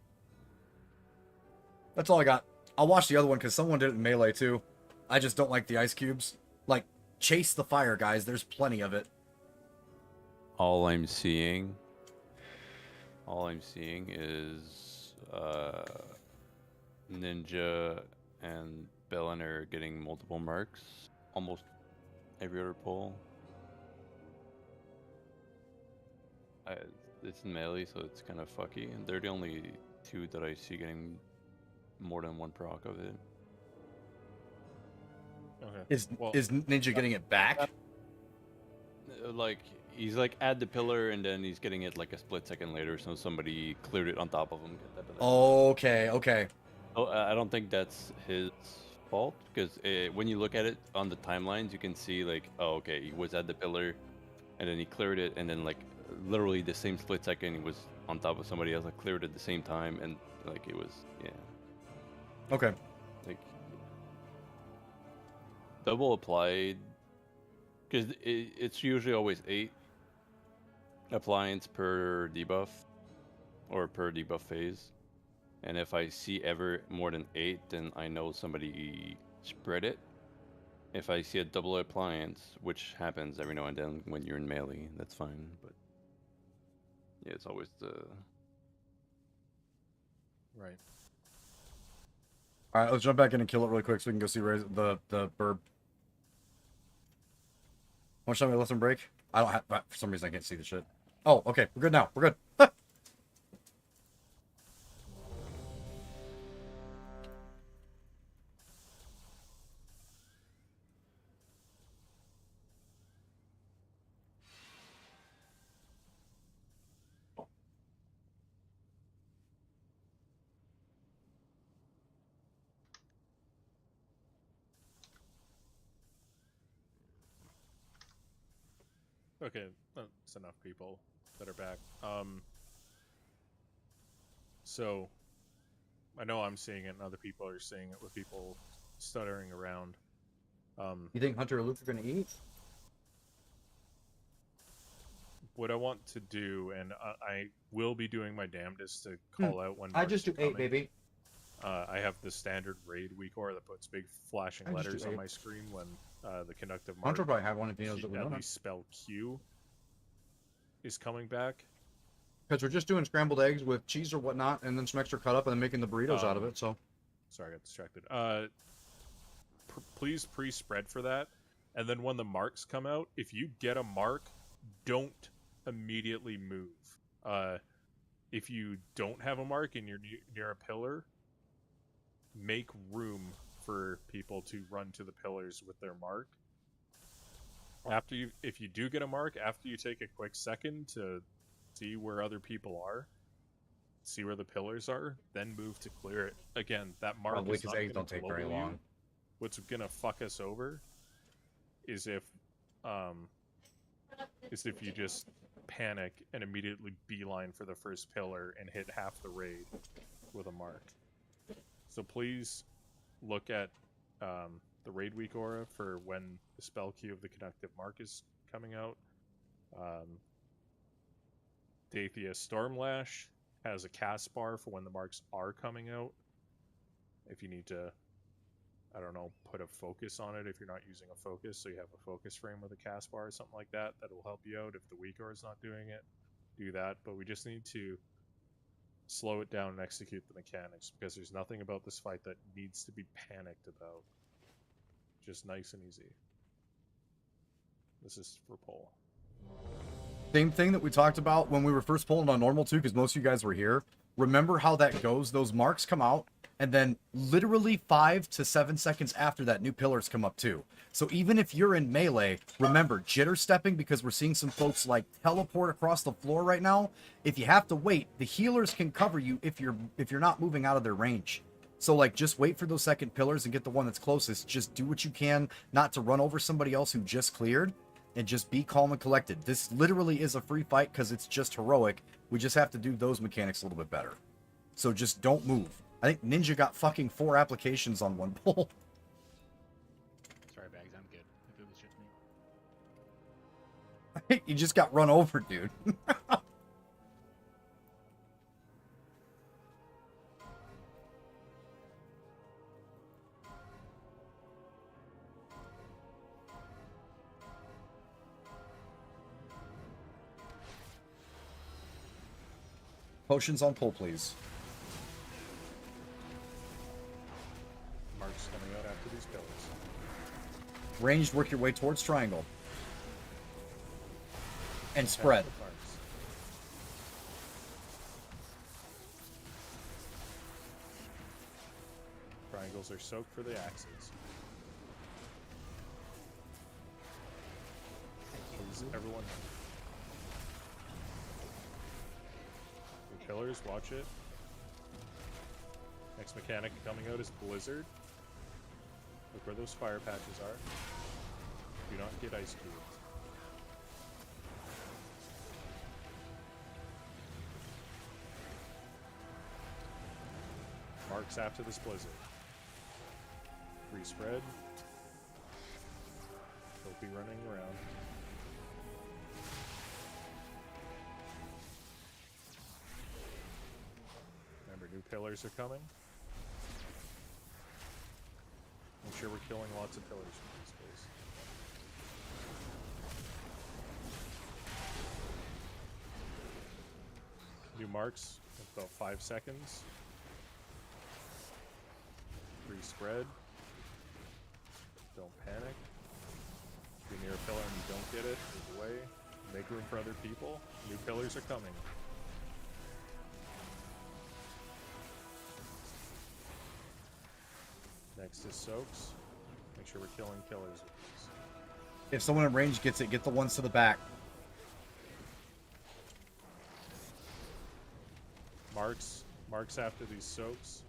That's all I got. I'll watch the other one because someone did it in melee too. I just don't like the ice cubes. Like, chase the fire, guys. There's plenty of it. All I'm seeing is Ninja and Belen are getting multiple marks almost every other pull. It's in melee, so it's kind of fucky, and they're the only 2 that I see getting more than 1 proc of it. Okay. Is Well, is Ninja getting it back? Like he's like at the pillar, and then he's getting it like a split second later, so somebody cleared it on top of him. Okay, okay. Oh, I don't think that's his fault because when you look at it on the timelines, you can see like, oh, okay, he was at the pillar, and then he cleared it, and then like literally the same split second he was on top of somebody else that cleared at the same time, and like it was, yeah. Okay. Like double applied, because it's usually always 8 appliance per debuff or per debuff phase. And if I see ever more than 8, then I know somebody spread it. If I see a double appliance, which happens every now and then when you're in melee, that's fine. But yeah, it's always the Right. All right, let's jump back in and kill it really quick so we can go see the burb. How much time we left him break? I don't have. For some reason, I can't see the shit. Oh, okay, we're good now. We're good. Okay, that's enough people that are back. So I know I'm seeing it, and other people are seeing it with people stuttering around. You think Hunter or Luke are gonna eat? What I want to do, and I will be doing my damnedest to call out when I just do Mark's 8, coming. baby. I have the standard raid week aura that puts big flashing I just do letters on 8. my screen when the conductive mark, Hunter probably have one if he knows that we at don't. least spell Q, is coming back. Because we're just doing scrambled eggs with cheese or whatnot, and then some extra cut up, and then making the burritos out of it. So. Sorry, I got distracted. Please pre-spread for that, and then when the marks come out, if you get a mark, don't immediately move. If you don't have a mark and you're near a pillar, make room for people to run to the pillars with their mark. If you do get a mark, after you take a quick second to see where other people are, see where the pillars are, then move to clear it. Again, that mark Probably is not because eggs gonna don't take very global you. long. What's gonna fuck us over is if you just panic and immediately beeline for the first pillar and hit half the raid with a mark. So please look at the raid week aura for when the spell queue of the conductive mark is coming out. Dathia Stormlash has a cast bar for when the marks are coming out. If you need to, I don't know, put a focus on it if you're not using a focus, so you have a focus frame with a cast bar or something like that, that'll help you out. If the weak aura is not doing it, do that. But we just need to slow it down and execute the mechanics, because there's nothing about this fight that needs to be panicked about. Just nice and easy. This is for poll. Same thing that we talked about when we were first pulling on normal too, because most of you guys were here. Remember how that goes? Those marks come out, and then literally 5 to 7 seconds after that, new pillars come up too. So even if you're in melee, remember jitter stepping, because we're seeing some folks like teleport across the floor right now. If you have to wait, the healers can cover you if you're not moving out of their range. So like just wait for those second pillars and get the one that's closest. Just do what you can not to run over somebody else who just cleared, and just be calm and collected. This literally is a free fight because it's just heroic. We just have to do those mechanics a little bit better. So just don't move. I think Ninja got fucking 4 applications on one pull. Sorry, Bags, I'm good. If it was just me. You just got run over, dude. Potions on pull, please. Marks coming out after these pillars. Ranged, work your way towards triangle. And spread. Triangles are soaked for the axes. Is everyone? The pillars, watch it. Next mechanic coming out is Blizzard. Look where those fire patches are. Do not get ice cubed. Marks after this blizzard. Free spread. They'll be running around. Remember, new pillars are coming. Make sure we're killing lots of pillars from this space. New marks, about 5 seconds. Free spread. Don't panic. If you're near a pillar and you don't get it, move away. Make room for other people. New pillars are coming. Next is soaks. Make sure we're killing killers with these. If someone in range gets it, get the ones to the back. Marks after these soaks.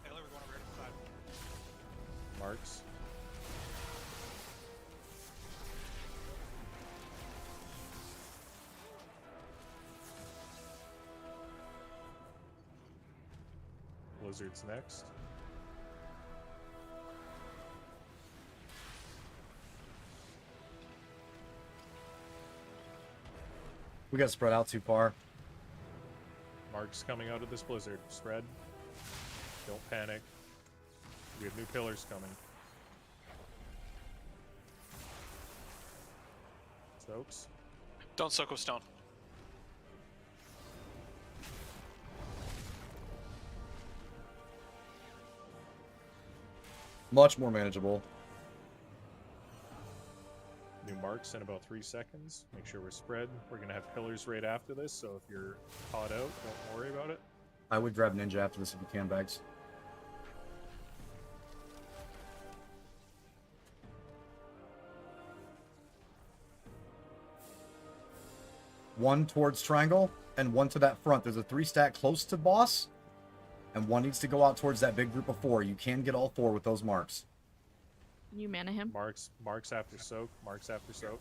Taylor, we're going over here to the side. Marks. Blizzard's next. We got spread out too far. Marks coming out of this blizzard. Spread. Don't panic. We have new pillars coming. Soaks. Don't soak with stone. Much more manageable. New marks in about 3 seconds. Make sure we're spread. We're going to have pillars right after this, so if you're caught out, don't worry about it. I would grab Ninja after this if you can, Bags. One towards triangle, and one to that front. There's a 3-stack close to boss, and one needs to go out towards that big group of 4. You can get all 4 with those marks. Can you mana him? Marks after soak. Marks after soak.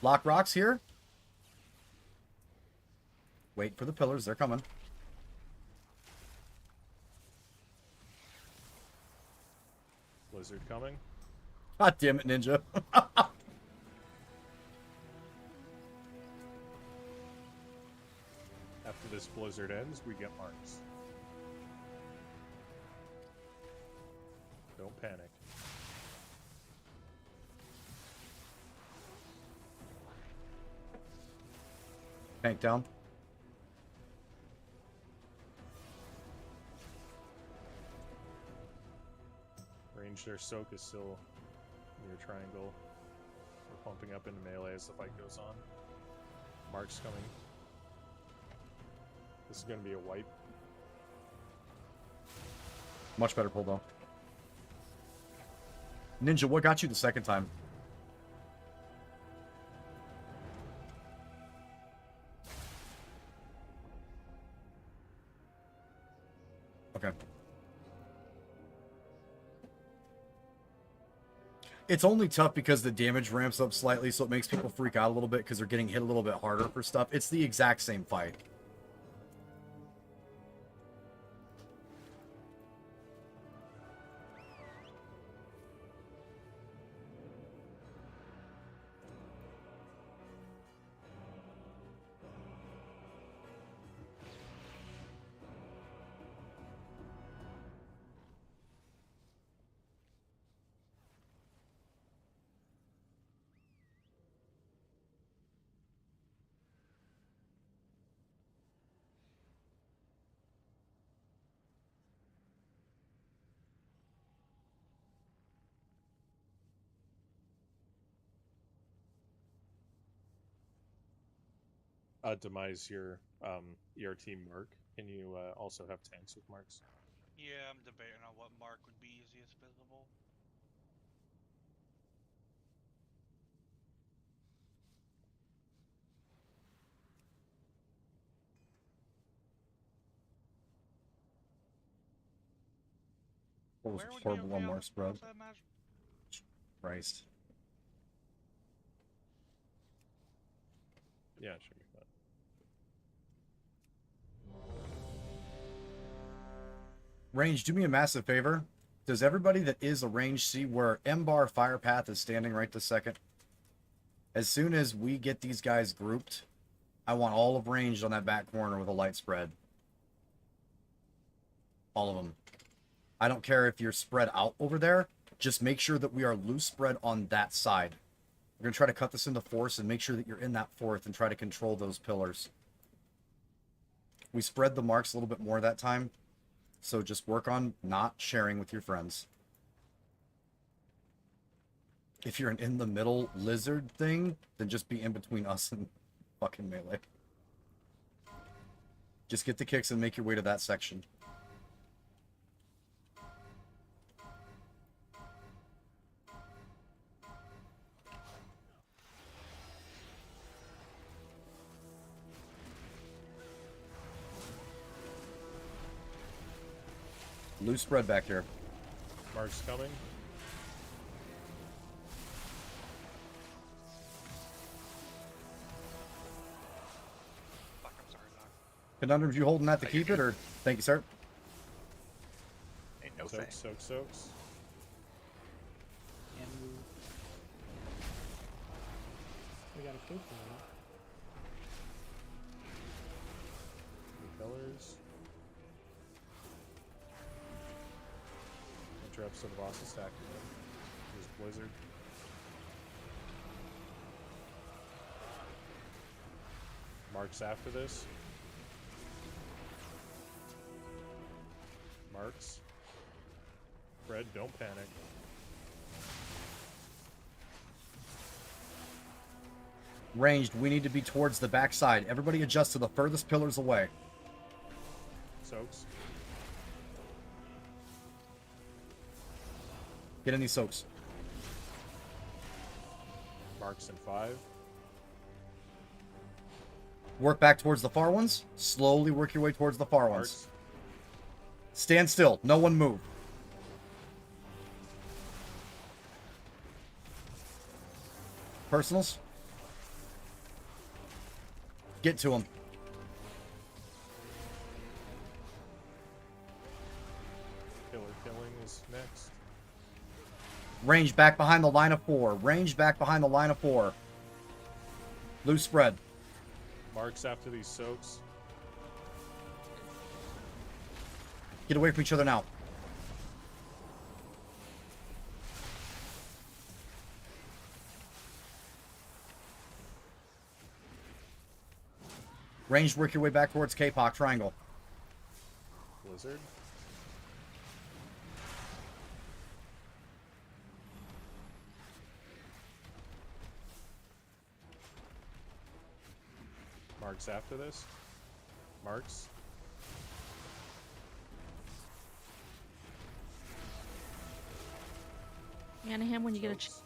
Lock rocks here. Wait for the pillars. They're coming. Blizzard coming. God damn it, Ninja. After this blizzard ends, we get marks. Don't panic. Tank down. Range their soak is still near triangle. We're pumping up into melee as the fight goes on. Marks coming. This is going to be a wipe. Much better pull, though. Ninja, what got you the second time? Okay. It's only tough because the damage ramps up slightly, so it makes people freak out a little bit because they're getting hit a little bit harder for stuff. It's the exact same fight. Demise your ERT mark. Can you also have tanks with marks? Yeah, I'm debating on what mark would be easiest visible. What was Where would be horrible okay on on more this spread? set, Maj? Christ. Yeah, it should be fine. Range, do me a massive favor. Does everybody that is a range see where M-Bar Fire Path is standing right this second? As soon as we get these guys grouped, I want all of ranged on that back corner with a light spread. All of them. I don't care if you're spread out over there. Just make sure that we are loose spread on that side. We're going to try to cut this into fourths and make sure that you're in that fourth and try to control those pillars. We spread the marks a little bit more that time. So just work on not sharing with your friends. If you're an in the middle lizard thing, then just be in between us and fucking melee. Just get the kicks and make your way to that section. Loose spread back here. Mark's coming. Fuck, I'm sorry, Doc. Conundrums, you holding that to keep it, or thank you, sir? Ain't no Soaks, soaks, soaks. And we got a coup for New pillars. Interrupts to the boss's stack again. There's Blizzard. Marks after this. Marks. Fred, don't panic. Ranged, we need to be towards the back side. Everybody adjust to the furthest pillars away. Soaks. Get any soaks. Marks in 5. Work back towards the far ones. Slowly work your way towards the far ones. Stand still. No one move. Personals. Get to them. Killer killing is next. Range back behind the line of 4. Range back behind the line of 4. Loose spread. Marks after these soaks. Get away from each other now. Ranged, work your way back towards K-Pop Triangle. Blizzard. Marks after this. Marks. Anaheim, when you get a chance.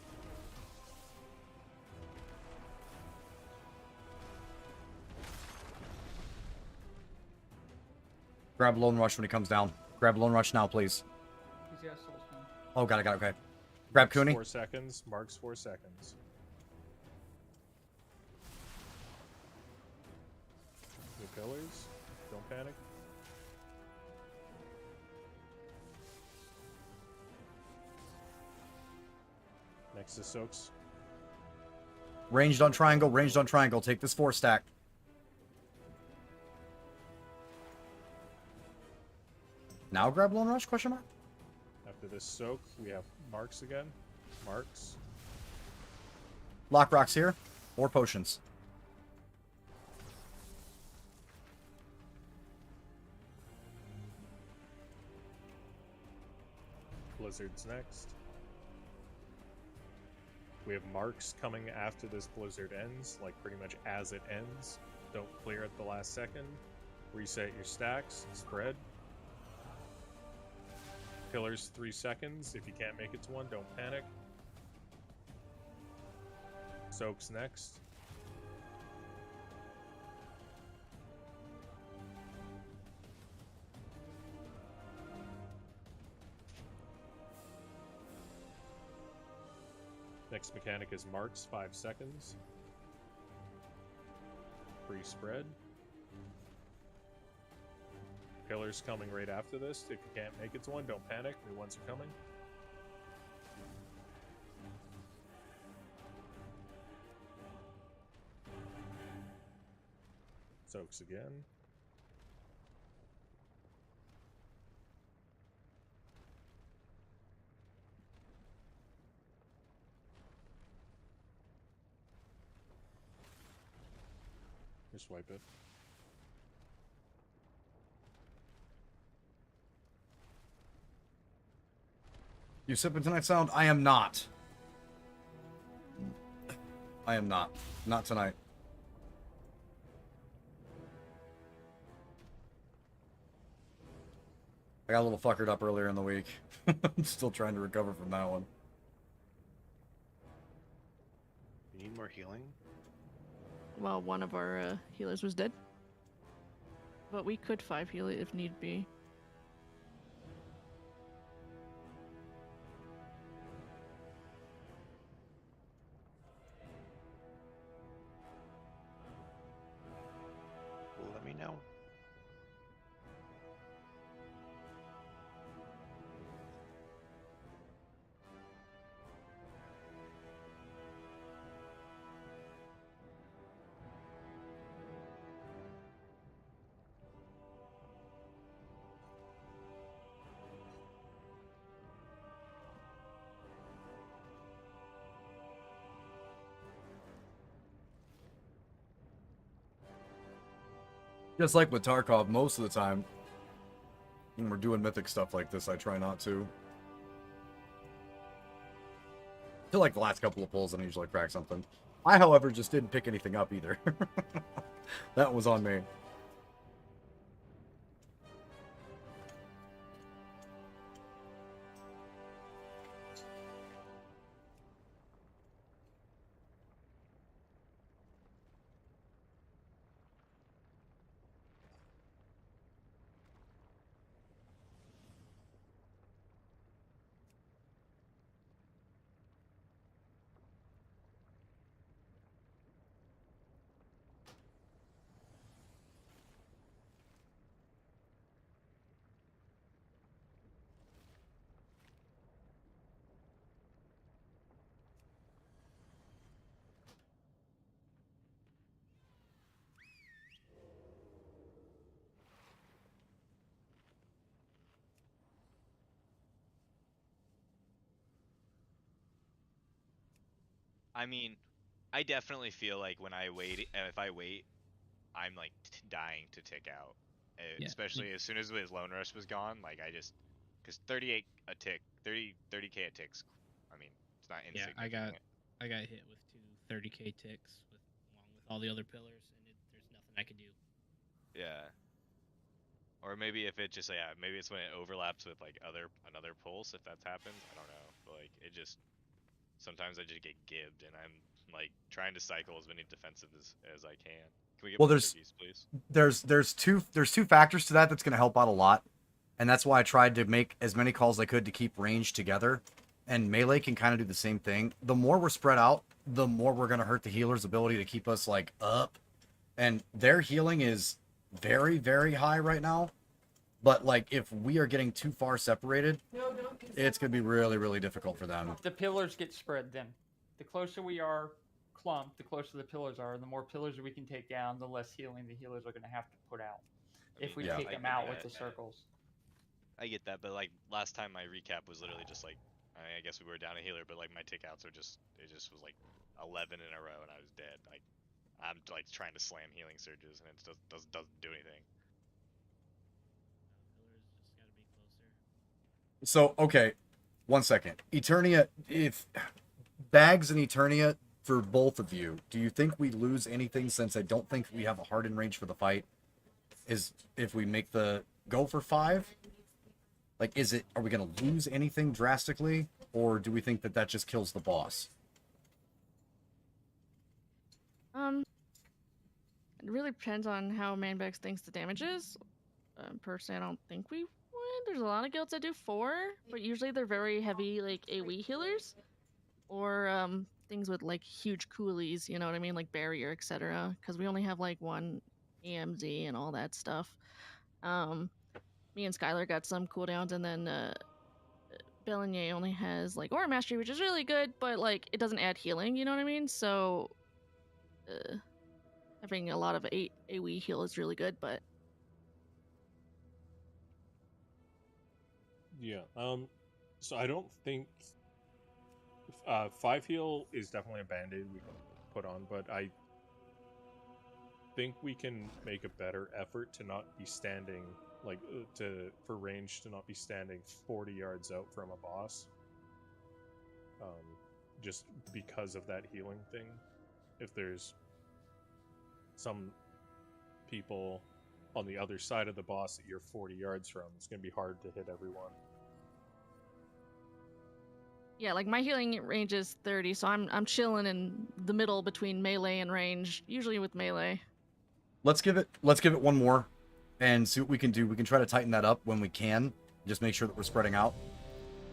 Grab Lone Rush when he comes down. Grab Lone Rush now, please. He's got soul stone. Oh, got it, okay. Grab Cooney. 4 seconds. Marks 4 seconds. New pillars. Don't panic. Next is soaks. Ranged on triangle, ranged on triangle. Take this 4 stack. Now grab Lone Rush, question mark? After this soak, we have marks again. Marks. Lock rocks here, or potions. Blizzard's next. We have marks coming after this blizzard ends, like pretty much as it ends. Don't clear at the last second. Reset your stacks, spread. Pillars 3 seconds. If you can't make it to one, don't panic. Soaks next. Next mechanic is marks, 5 seconds. Free spread. Pillars coming right after this. If you can't make it to one, don't panic. New ones are coming. Soaks again. Just wipe it. You sipping tonight, Sound? I am not. I am not. Not tonight. I got a little fuckered up earlier in the week. I'm still trying to recover from that one. You need more healing? Well, one of our healers was dead. But we could 5 heal it if need be. Let me know. Just like with Tarkov, most of the time, when we're doing mythic stuff like this, I try not to. I feel like the last couple of pulls, and I usually crack something. I, however, just didn't pick anything up either. That was on me. I mean, I definitely feel like when I wait, if I wait, I'm like dying to tick out. Yeah. Especially as soon as his lone rush was gone, like I just, because 38 a tick, 30k a tick's, I mean, it's not Yeah, insignificant. I got hit with 2 30k ticks along with all the other pillars, and there's nothing I could do. Yeah. Or maybe if it just, yeah, maybe it's when it overlaps with like another pulse, if that's happened. I don't know, but like it just, sometimes I just get gibbed, and I'm like trying to cycle as many defensive as I can. Can we get Well, more turkeys, please? there's two factors to that that's going to help out a lot, and that's why I tried to make as many calls as I could to keep range together. And melee can kind of do the same thing. The more we're spread out, the more we're going to hurt the healer's ability to keep us like up, and their healing is very, very high right now. But like if we are getting too far separated, it's going to be really, really difficult for them. The pillars get spread then. The closer we are clumped, the closer the pillars are. The more pillars we can take down, the less healing the healers are going to have to put out. If we take them out with the circles. I get that, but like last time my recap was literally just like, I guess we were down a healer, but like my tick outs are just, it just was like 11 in a row and I was dead. Like I'm like trying to slam healing surges and it just doesn't do anything. So, okay, 1 second. Eternia, if Bags and Eternia for both of you, do you think we lose anything since I don't think we have a hardened range for the fight? Is if we make the go for 5? Like, are we going to lose anything drastically? Or do we think that that just kills the boss? It really depends on how Manbex thinks the damage is. Personally, I don't think we would. There's a lot of guilds that do 4, but usually they're very heavy, like, AoE healers. or things with like huge coolies, you know what I mean, like barrier, etc. Because we only have like one EMZ and all that stuff. Me and Skylar got some cooldowns, and then Belignet only has like Aura Mastery, which is really good, but like it doesn't add healing, you know what I mean? So having a lot of AoE heal is really good, but Yeah. So I don't think 5 heal is definitely a band-aid we can put on, but I think we can make a better effort to not be standing for range to not be standing 40 yards out from a boss. Just because of that healing thing. If there's some people on the other side of the boss that you're 40 yards from, it's going to be hard to hit everyone. yeah, like my healing range is 30, so I'm chilling in the middle between melee and range, usually with melee. Let's give it one more and see what we can do. We can try to tighten that up when we can. Just make sure that we're spreading out.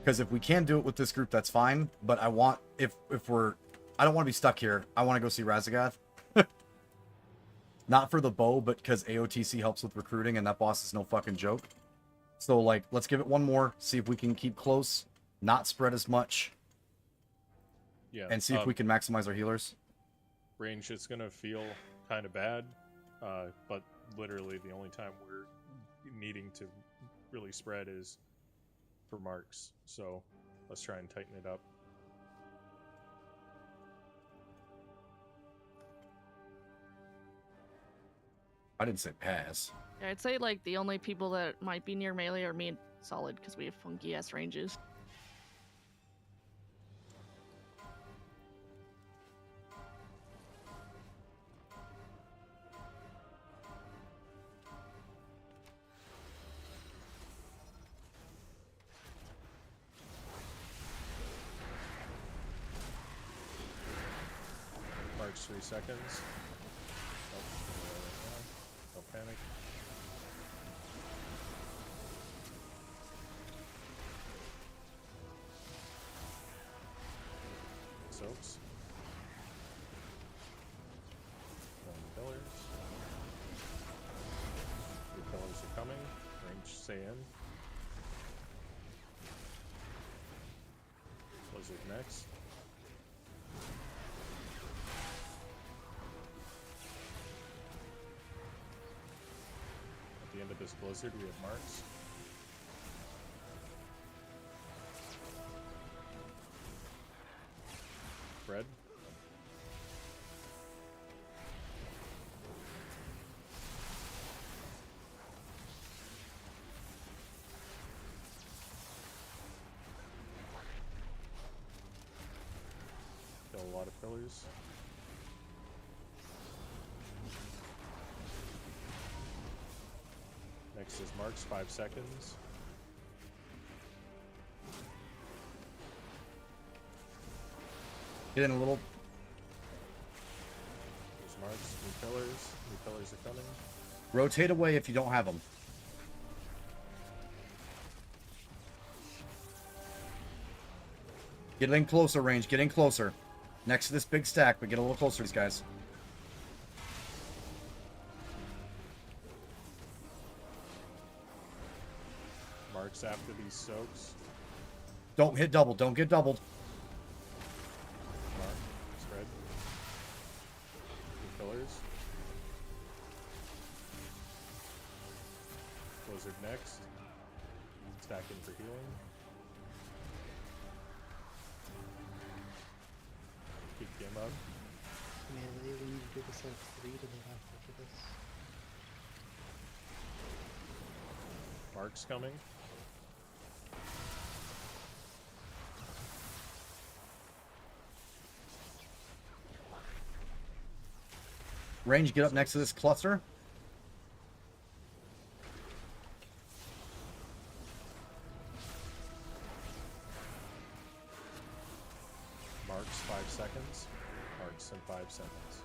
Because if we can do it with this group, that's fine. But I want I don't want to be stuck here. I want to go see Razagath. Not for the bow, but because AOTC helps with recruiting, and that boss is no fucking joke. So like, let's give it one more. See if we can keep close, not spread as much. Yeah. And see if we can maximize our healers. Range is going to feel kind of bad, but literally the only time we're needing to really spread is for marks. So let's try and tighten it up. I didn't say pass. Yeah, I'd say like the only people that might be near melee are me and Solid, because we have funky ass ranges. Marks 3 seconds. Don't panic. Soaps. Pillars. Your pillars are coming. Range stay in. Blizzard next. At the end of this blizzard, we have marks. Bread. Kill a lot of pillars. Next is marks, 5 seconds. Get in a little. There's marks, new pillars. New pillars are coming. Rotate away if you don't have them. Get in closer, range. Get in closer. Next to this big stack, but get a little closer to these guys. Marks after these soaks. Don't hit double. Don't get doubled. Mark, spread. New pillars. Blizzard next. Stack in for healing. Keep game up. Melee, we need to do this at 3 to the left after this. Marks coming. Range, get up next to this cluster. Marks 5 seconds. Marks in 5 seconds.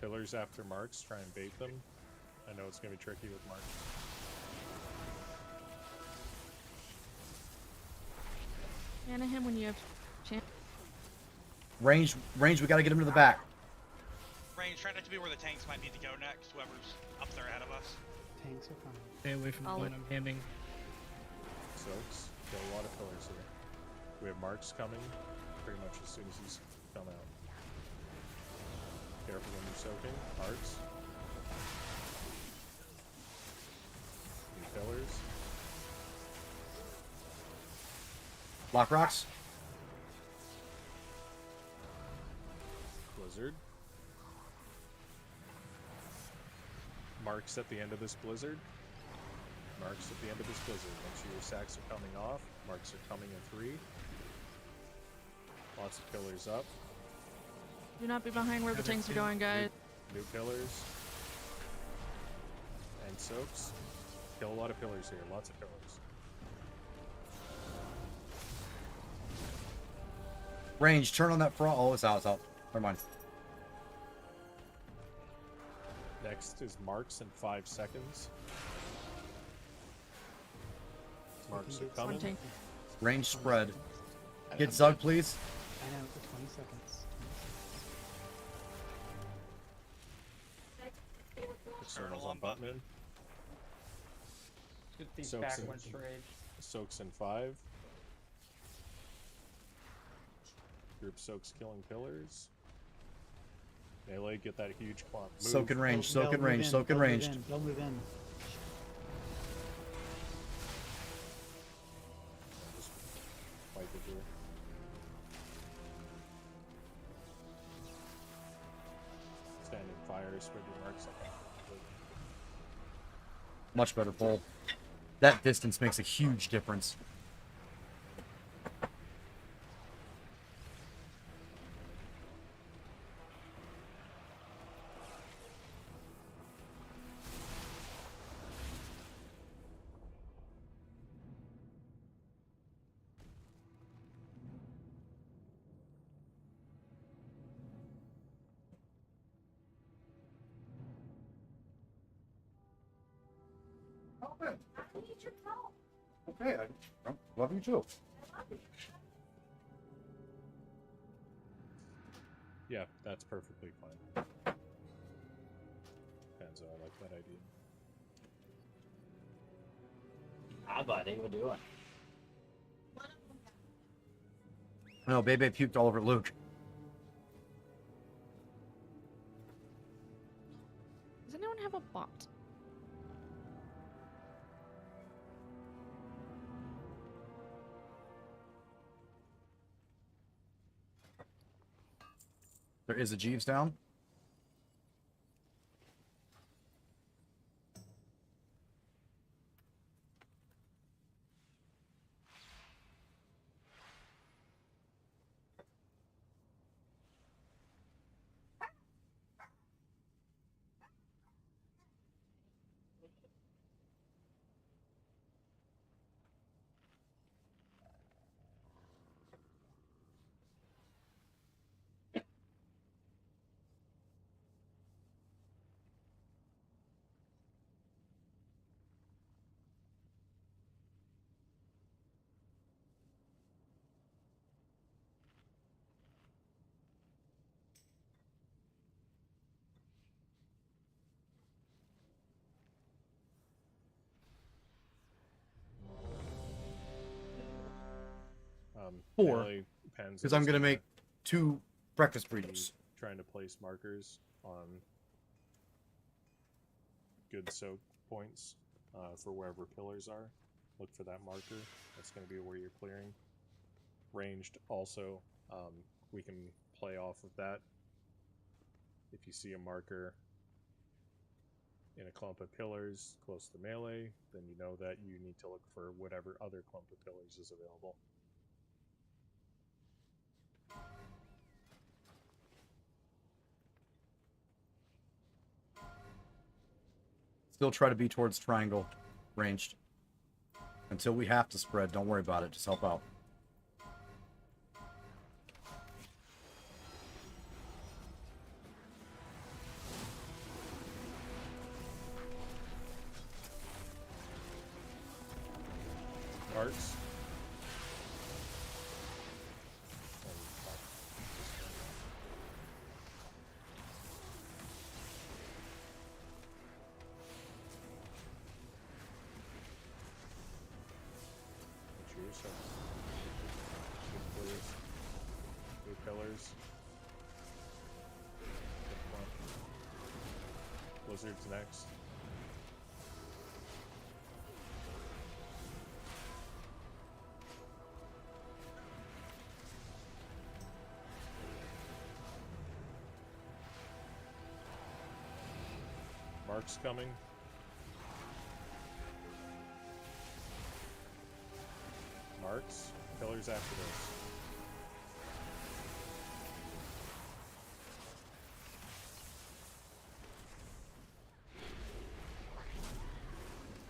Pillars after marks, try and bait them. I know it's going to be tricky with marks. Banner him when you have chance. Range, we gotta get him to the back. Range, try not to be where the tanks might need to go next. Whoever's up there ahead of us. Tanks are coming. Stay away from the point I'm handing. Soaks. Got a lot of pillars here. We have marks coming pretty much as soon as he's come out. Careful when you're soaking. Arcs. New pillars. Block rocks. Blizzard. Marks at the end of this blizzard. Marks at the end of this blizzard. Make sure your sacks are coming off. Marks are coming in 3. Lots of pillars up. Do not be behind where the tanks are going, guys. New pillars. And soaks. Kill a lot of pillars here. Lots of pillars. Range, turn on that front. Oh, it's out, it's out. Never mind. Next is marks in 5 seconds. Marks are coming. Range spread. Get Zug, please. I know, for 20 seconds. Externals on button. Get these Soaks back in- once rage. Soaks in 5. Group soaks killing pillars. Melee, get that huge clump. Move. Soak in range, soak in They'll range, move soak in they'll move range. They'll move in. Just wipe it here. Standing fire, spread your marks. Much better pull. That distance makes a huge difference. I need your help. Okay, I love you too. Yeah, that's perfectly fine. Depends on I like that idea. How about they were doing? No, Bebe puked all over Luke. Does anyone have a bot? There is a Jeeves down. Four. Melee depends Because on I'm this going to guy. make 2 breakfast breeders. Trying to place markers on good soak points for wherever pillars are. Look for that marker. That's going to be where you're clearing. Ranged also, we can play off of that. If you see a marker in a clump of pillars close to melee, then you know that you need to look for whatever other clump of pillars is available. Still try to be towards triangle ranged. Until we have to spread, don't worry about it. Just help out. Arcs. Lizard's next. Mark's coming. Marks. Pillars after this.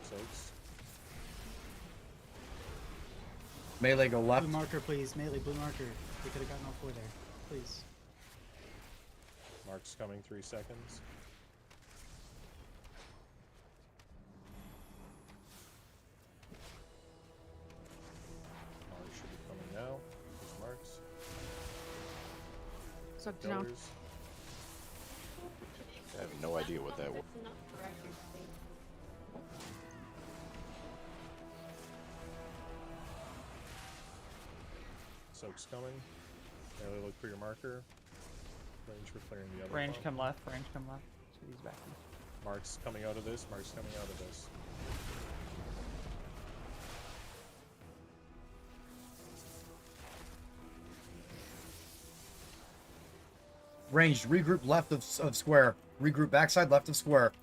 Soaks. Melee go left. Blue marker, please. Melee, blue marker. We could have gotten all 4 there. Please. Mark's coming 3 seconds. Mark should be coming now. There's Marks. Sucked it down. Pillars. I have no idea what that was. Soak's coming. Melee, look for your marker. Range for clearing the other Range one. come left. Range come left. So he's back. Mark's coming out of this. Mark's coming out of this. Ranged. Regroup left of square. Regroup backside left of square.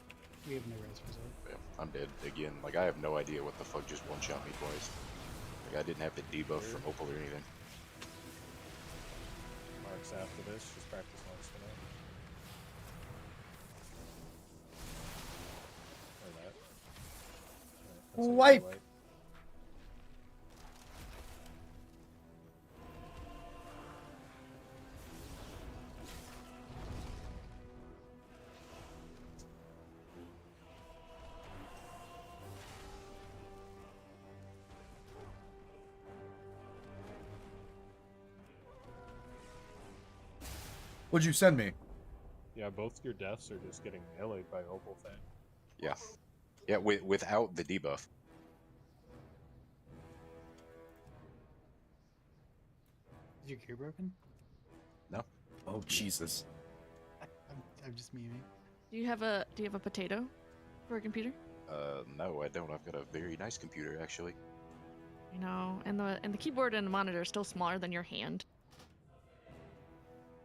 We have no res result. Yeah, I'm dead again. Like, I have no idea what the fuck just one-shot me twice. Like, I didn't have the debuff from Opal or anything. Mark's after this. Just practice Mark's for now. Or that. Alright, that's a Wipe. wipe. What'd you send me? Yeah, both your deaths are just getting meleeed by Opal Thing. Yeah. Yeah, without the debuff. Is your gear broken? No. Oh Jesus. I'm just memeing. Do you have a potato for a computer? No, I don't. I've got a very nice computer, actually. I know, and the keyboard and the monitor are still smaller than your hand.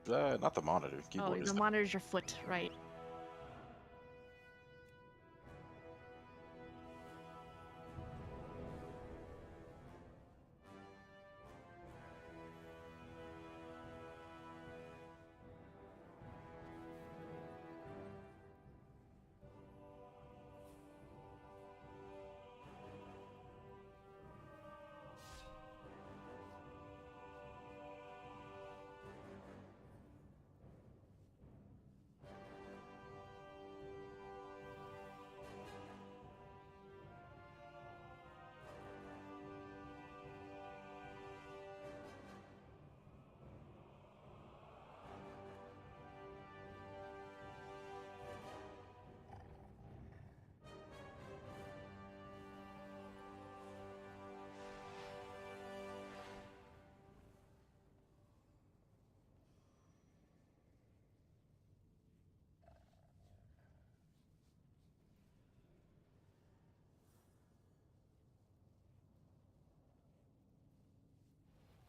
Not the monitor. Keyboard Oh, is the monitor's your foot, right?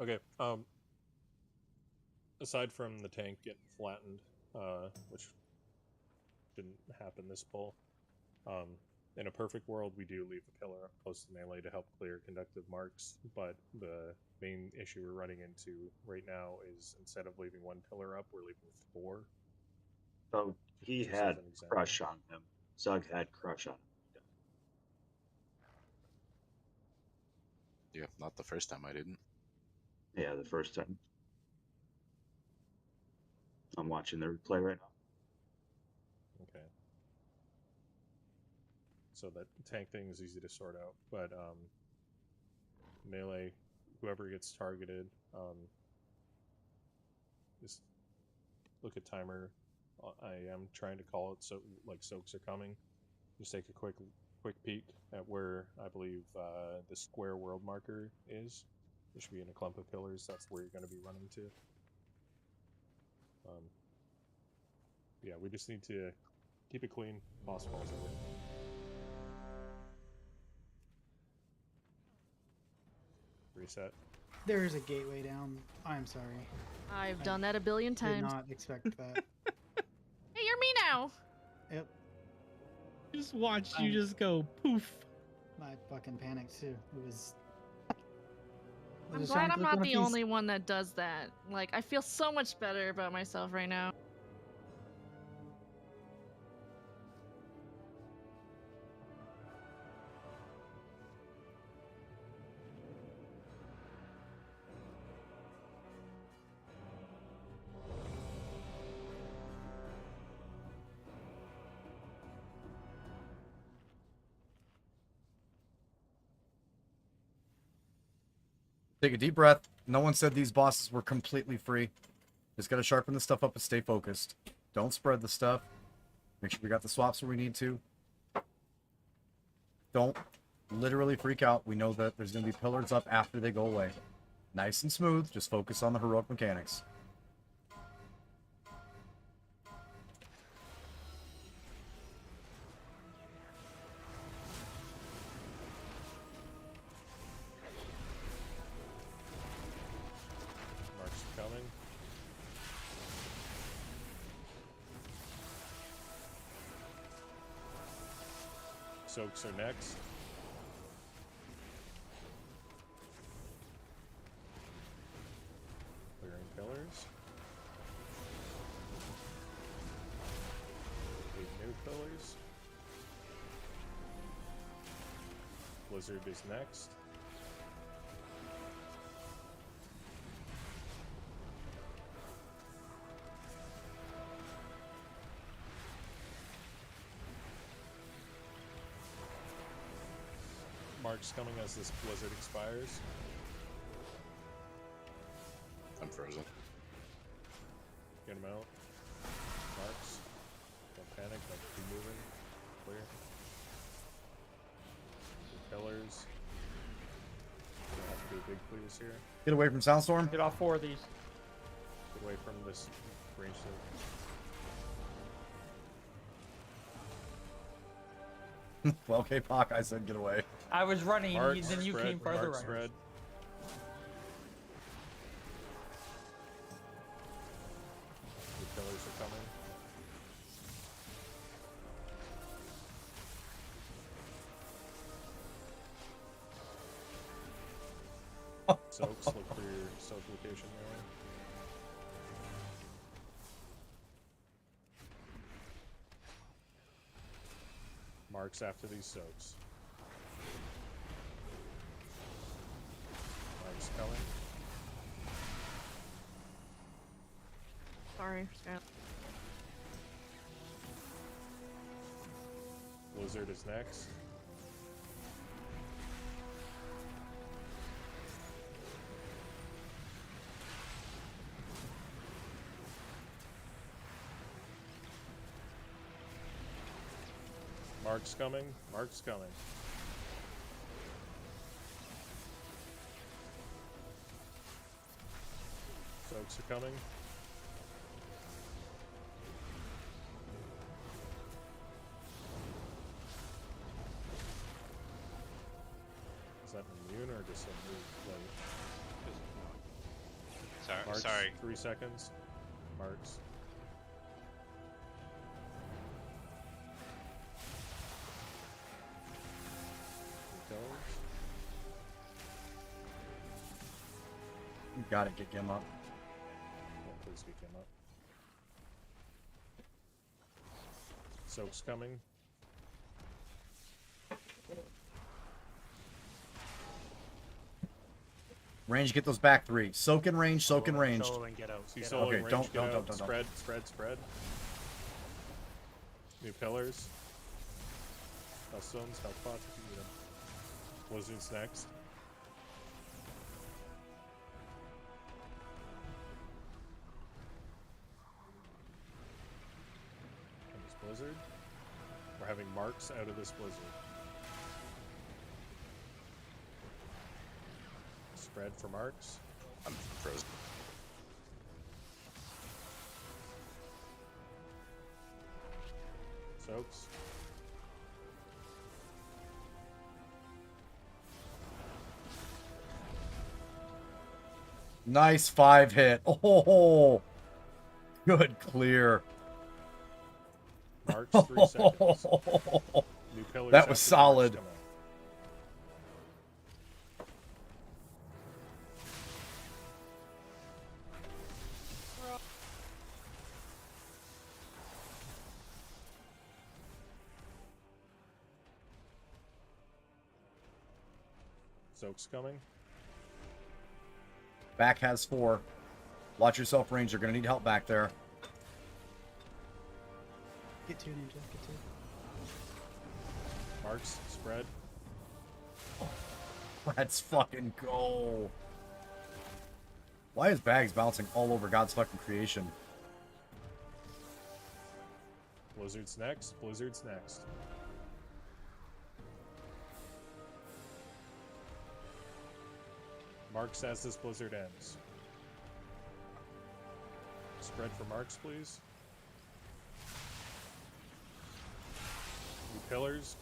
Okay, aside from the tank getting flattened, which didn't happen this pull, in a perfect world we do leave a pillar up close to melee to help clear conductive marks, but the main issue we're running into right now is instead of leaving 1 pillar up, we're leaving 4. So he Just as had an example. crush on him. Zug had crush on him. Yeah, not the first time I didn't. Yeah, the first time. I'm watching the replay right now. Okay. So that tank thing is easy to sort out, but melee, whoever gets targeted, just look at timer. I am trying to call it, so like soaks are coming. Just take a quick peek at where I believe the square world marker is. It should be in a clump of pillars. That's where you're going to be running to. Yeah, we just need to Keep it clean. Boss falls over. Reset. There is a gateway down. I'm sorry. I've done that a billion Did times. not expect that. Hey, you're me now. Yep. Just watch you just go poof. I fucking panicked too. It was. I'm glad I'm not the only one that does that. Like, I feel so much better about myself right now. Take a deep breath. No one said these bosses were completely free. Just gotta sharpen the stuff up and stay focused. Don't spread the stuff. Make sure we got the swaps where we need to. Don't literally freak out. We know that there's gonna be pillars up after they go away. Nice and smooth. Just focus on the heroic mechanics. Mark's coming. Soaks are next. Clearing pillars. 8 new pillars. Blizzard is next. Mark's coming as this blizzard expires. I'm frozen. Get him out. Marks. Don't panic, like keep moving. Clear. Pillars. Gonna have to do big clears here. Get away from Soundstorm. Get off 4 of these. Get away from this range. Well, okay, Pac, I said get away. I was running, Marks, then you spread, came further Marks, right. spread. The pillars are coming. Soaks, look for your soak location there. Marks after these soaks. Marks coming. Sorry, Scott. Blizzard is next. Mark's coming. Mark's coming. Soaks are coming. Is that immune or just a move plate? Sorry, Marks, sorry. 3 seconds. Marks. You gotta get him up. Oh, please get him up. Soak's coming. Range, get those back 3. Soak in range, soak in range. Solo and get out. See Get solo out. Okay, range, don't. Spread. New pillars. Stones, health pots if you need them. Blizzard's next. And this blizzard. We're having marks out of this blizzard. Spread for marks. I'm frozen. Soaks. Nice 5 hit. Oh, good clear. Marks 3 seconds. New pillars That was after the marks solid. come out. Soak's coming. Back has 4. Watch yourself, Ranger. Gonna need help back there. Get 2, Ninja. Get 2. Marks, spread. Let's fucking go. Why is Bags bouncing all over God's fucking creation? Blizzard's next. Blizzard's next. Marks as this blizzard ends. Spread for Marks, please. New pillars.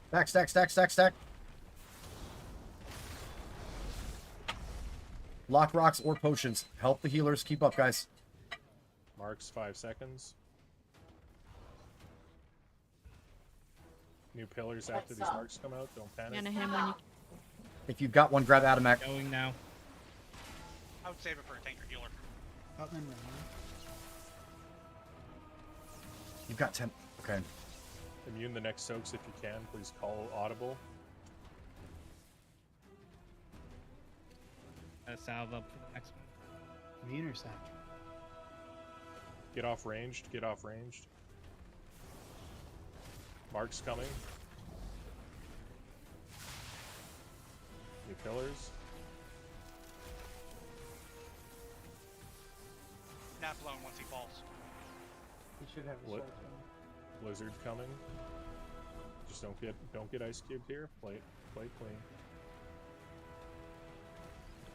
Stack, stack, stack, stack, stack. Lock rocks or potions. Help the healers. Keep up, guys. Marks 5 seconds. New pillars after these marks come out. Don't panic. And a him when you If you've got one, grab Adamak. Going now. I would save it for a tank or healer. Oh, then run. You've got 10. Okay. Immune the next soaks if you can. Please call audible. Salve up for the next one. Immune or sack? Get off ranged. Get off ranged. Mark's coming. New pillars. Nap blown once he falls. He should have a What? sword. Blizzard coming. Just don't get ice cubed here. Play clean.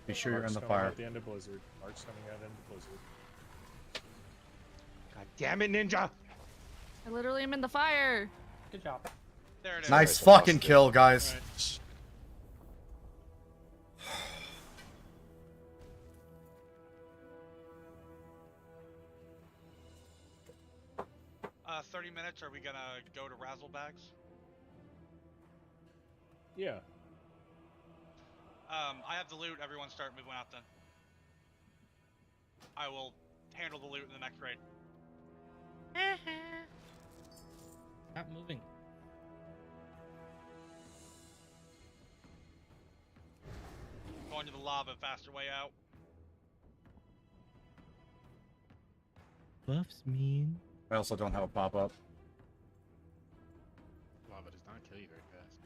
Be sure you're in Mark's the coming fire. out at the end of Blizzard. Mark's coming out at the end of Blizzard. God damn it, Ninja! I literally am in the fire. Good job. There it is. Nice fucking kill, guys. Right. 30 minutes. Are we gonna go to Razzle Bags? Yeah. I have the loot. Everyone start moving out then. I will handle the loot in the next raid. Stop moving. Going to the lava, faster way out. Buffs mean. I also don't have a pop-up. Lava does not kill you very fast.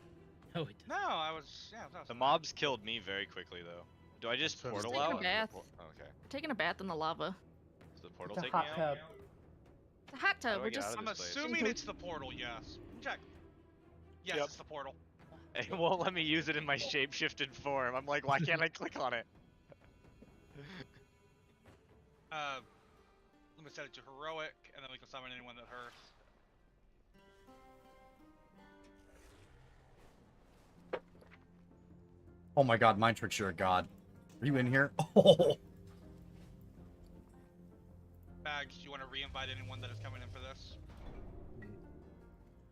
No, it No, I was. Yeah, that was The mobs killed me very quickly though. Do I just Just portal taking out? a bath. Okay. Taking a bath in the lava. Does the portal It's a take hot me out? tub. The hot How tub. do I We're get just. out of I'm this place? assuming it's the portal, yes. Check. Yes, Yep. it's the portal. It won't let me use it in my shape-shifted form. I'm like, why can't I click on it? Let me set it to heroic, and then we can summon anyone that hurts. Oh my god, Mind Trick's, you're a god. Are you in here? Oh. Bags, do you want to re-invite anyone that is coming in for this?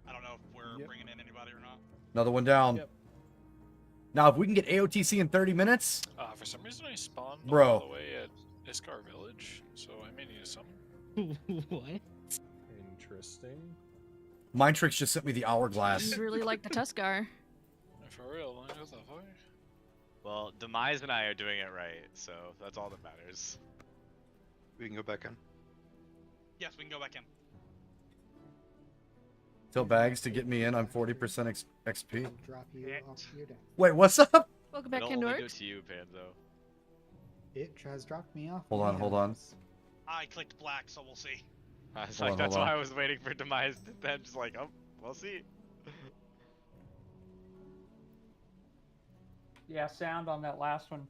I don't know if we're bringing in anybody or not. Another one down. Yep. Now, if we can get AOTC in 30 minutes, For some reason I spawned Bro. all the way at Iskar Village, so I may need some. What? Interesting. Mind Trick's just sent me the hourglass. You really like the Tuskar. For real, what the fuck? Well, Demise and I are doing it right, so that's all that matters. We can go back in. Yes, we can go back in. Tell Bags to get me in. I'm 40% XP. I'll drop you off your deck. Wait, what's up? Welcome back, It'll only do it Kindorks. to you, Panzo. It has dropped me off. Hold on, hold on. I clicked black, so we'll see. I was Hold like, on, that's hold why on. I was waiting for Demise to then just like, oh, we'll see. Yeah, sound on that last one.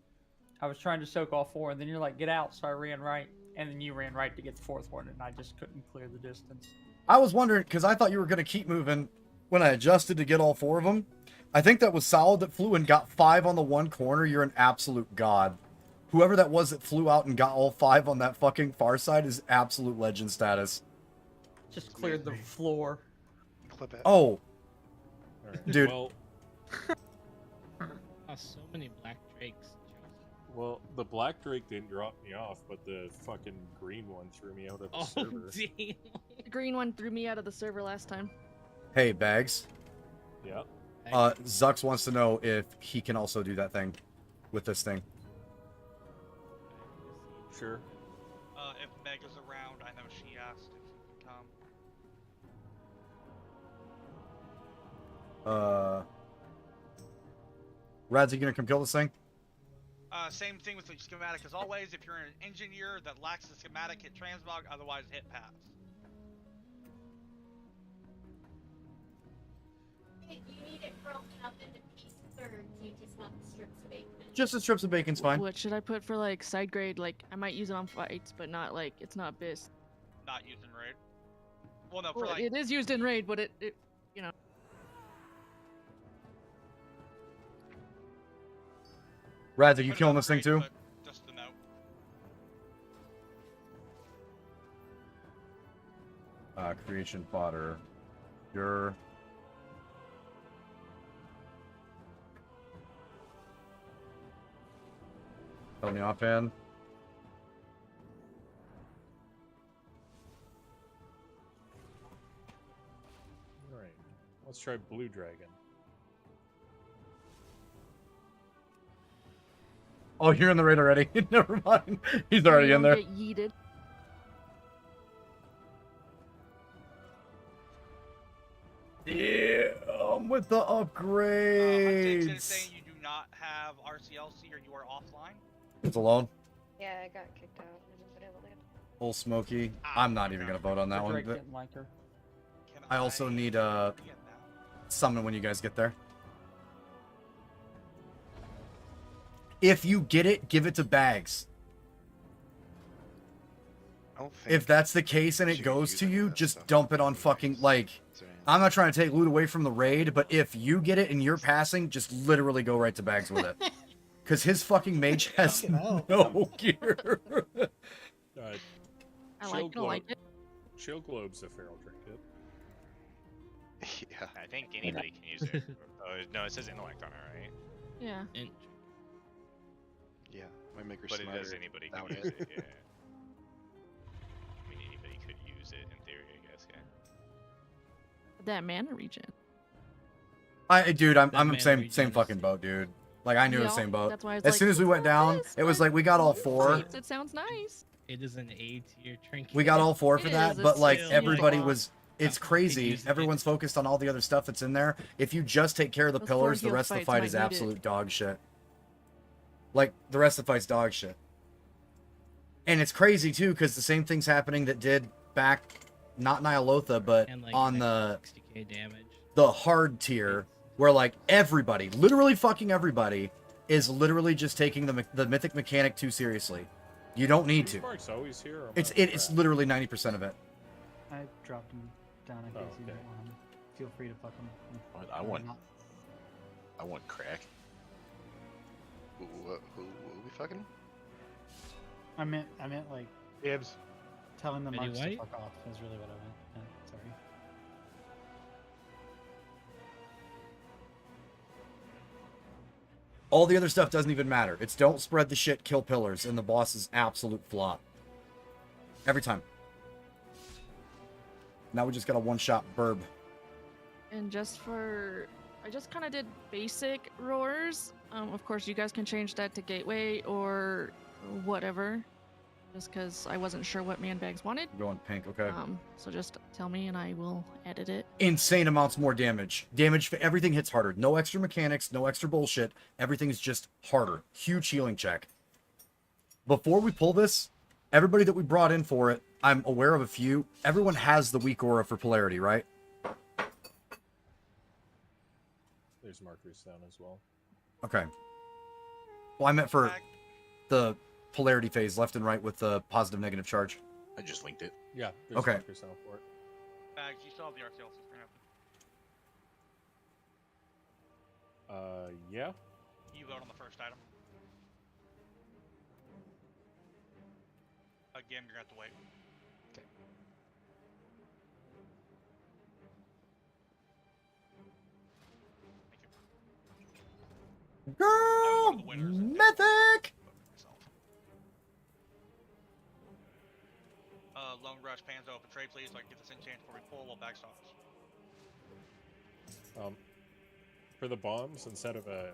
I was trying to soak all 4, and then you're like, get out. So I ran right, and then you ran right to get the 4th one, and I just couldn't clear the distance. I was wondering, because I thought you were going to keep moving when I adjusted to get all 4 of them. I think that was solid that flew and got 5 on the one corner. You're an absolute god. Whoever that was that flew out and got all 5 on that fucking far side is absolute legend status. Just cleared the floor. Clip it. Oh. Alright, Dude. Well, Oh, so many black drakes. well, the black drake didn't drop me off, but the fucking green one threw me out of the Oh, server. damn. The green one threw me out of the server last time. Hey, Bags. Yeah. Zux wants to know if he can also do that thing with this thing. Sure. If Meg is around, I know she asked if he can come. Rads, you gonna come kill this thing? Same thing with the schematic as always. If you're an engineer that lacks the schematic, hit transmog, otherwise hit pass. You need it broken up into pieces, or do you just want the strips of bacon? Just the strips of bacon's fine. What should I put for like side grade? Like I might use it on fights, but not like it's not bis. Not used in raid. Well, no, for Well, like it is used in raid, but it you know. Rads, are you put it killing on this thing raid, too? but just to note. Creation fodder. Your Tell me offhand. Alright. Let's try blue dragon. Oh, you're in the raid already. Never mind. He's You already in don't there. Get yeeted. Yeah, with the Saying upgrades. you do not have RCLC or you are offline. It's alone. Yeah, I got kicked out. I haven't been able to get. Full smoky. I'm not even gonna vote on that The one. Drake but didn't like her. I also need summon when you guys get there. If you get it, give it to Bags. I don't think If that's the case and it goes to you, just dump it on fucking, like, I'm not trying to take loot away from the raid, but if you get it and you're passing, just literally go right to Bags with it. Because his fucking mage has no gear. I like it. I like it. Chill Globe's a feral trinket. Yeah. I think anybody can use it. Oh, no, it says intellect on it, right? Yeah. Yeah. Might make her But it smarter does anybody can without use it, yeah. I mean, anybody could use it in theory, I guess, yeah. That mana regen. Dude, I'm man same fucking boat, dude. Like, I knew the Yeah, same boat. that's why I was As like, soon as we went down, it was like, we got all 4. It sounds nice. It is an A tier trinket. We got all 4 for It that, is, but it's like still everybody like- was. It's crazy. Everyone's focused on all the other stuff that's in there. If you just take care of the Those pillars, the four-heel rest of the fights fight might is need it. absolute dog shit. Like the rest of the fight's dog shit. And it's crazy too, because the same thing's happening that did back, not Nyalotha, but And, like, on the 60k damage. the hard tier, where like everybody, literally fucking everybody, is literally just taking the mythic mechanic too seriously. You don't need to. Spark's always here. Or It's literally 90% of it. I dropped him down in case you don't want him. Feel free to fuck him. I want crack. Who we fucking? I meant like Dibs. telling the Betty marks to White? fuck off is really what I meant. Yeah, sorry. All the other stuff doesn't even matter. It's don't spread the shit, kill pillars, and the boss is absolute flop. Every time. Now we just got a one-shot burb. And just for, I just kind of did basic roars. Of course, you guys can change that to gateway or whatever. Just because I wasn't sure what man bags wanted. Going pink, okay. So just tell me and I will edit it. Insane amounts more damage. Everything hits harder. No extra mechanics, no extra bullshit. Everything's just harder. Huge healing check. Before we pull this, everybody that we brought in for it, I'm aware of a few. Everyone has the weak aura for polarity, right? There's markers down as well. Okay. Well, I meant for... the polarity phase left and right with the positive negative charge? I just linked it. Yeah. There's Okay. markers now for it. Bags, you still have the RTL screen open. Yeah. You vote on the first item. Again, you're gonna have to wait. Girl, Mythic. Lone Rush, pans open. Trade, please. So I can get this in chance before we pull while bag stops. For the bombs, instead of a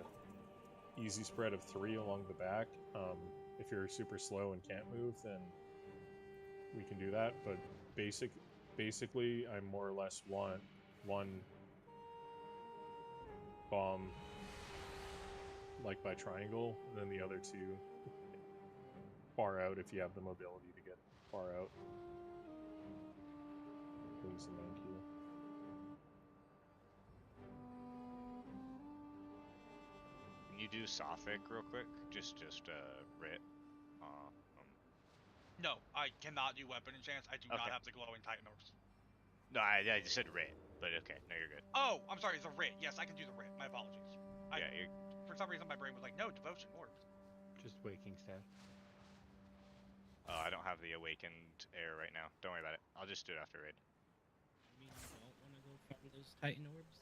easy spread of 3 along the back, if you're super slow and can't move, then we can do that. But basically, I more or less want one bomb like by triangle, and then the other 2 far out if you have the mobility to get far out. Please and thank you. Can you do Sophic real quick? Just Rit. No, I cannot do weapon enchants. I do not Okay. have the glowing Titan orbs. No, I just said Rit, but okay, no, you're good. Oh, I'm sorry, the writ. Yes, I can do the writ. My apologies. Yeah, you're... For some reason, my brain was like, no, devotion orbs. Just waking staff. I don't have the awakened air right now. Don't worry about it. I'll just do it after raid. You mean you don't want to go farm those Titan orbs?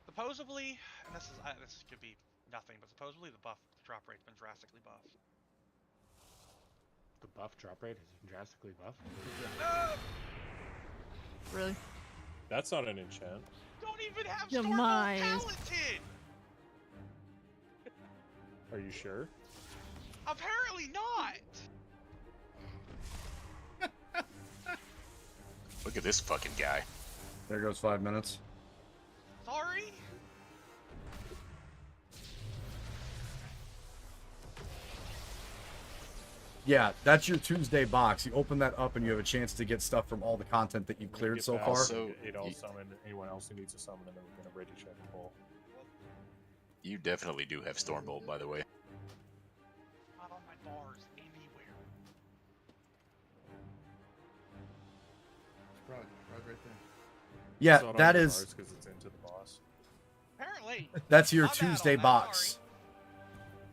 Supposedly, and this could be nothing, but supposedly the drop rate's been drastically buffed. The buff drop rate has been drastically buffed. Really? That's not an enchant. Don't even have Demise. Stormbolt talented! Are you sure? Apparently not! Look at this fucking guy. There goes 5 minutes. Sorry? Yeah, that's your Tuesday box. You open that up and you have a chance to get stuff from all the content that you've cleared so far. Also, I'll summon anyone else who needs a summon, and then we're gonna ready check and pull. You definitely do have Stormbolt, by the way. Not on my bars anywhere. Right there. Yeah, It's not on that the is. bars 'cause it's into the boss. Apparently. That's your My bad Tuesday on that, box.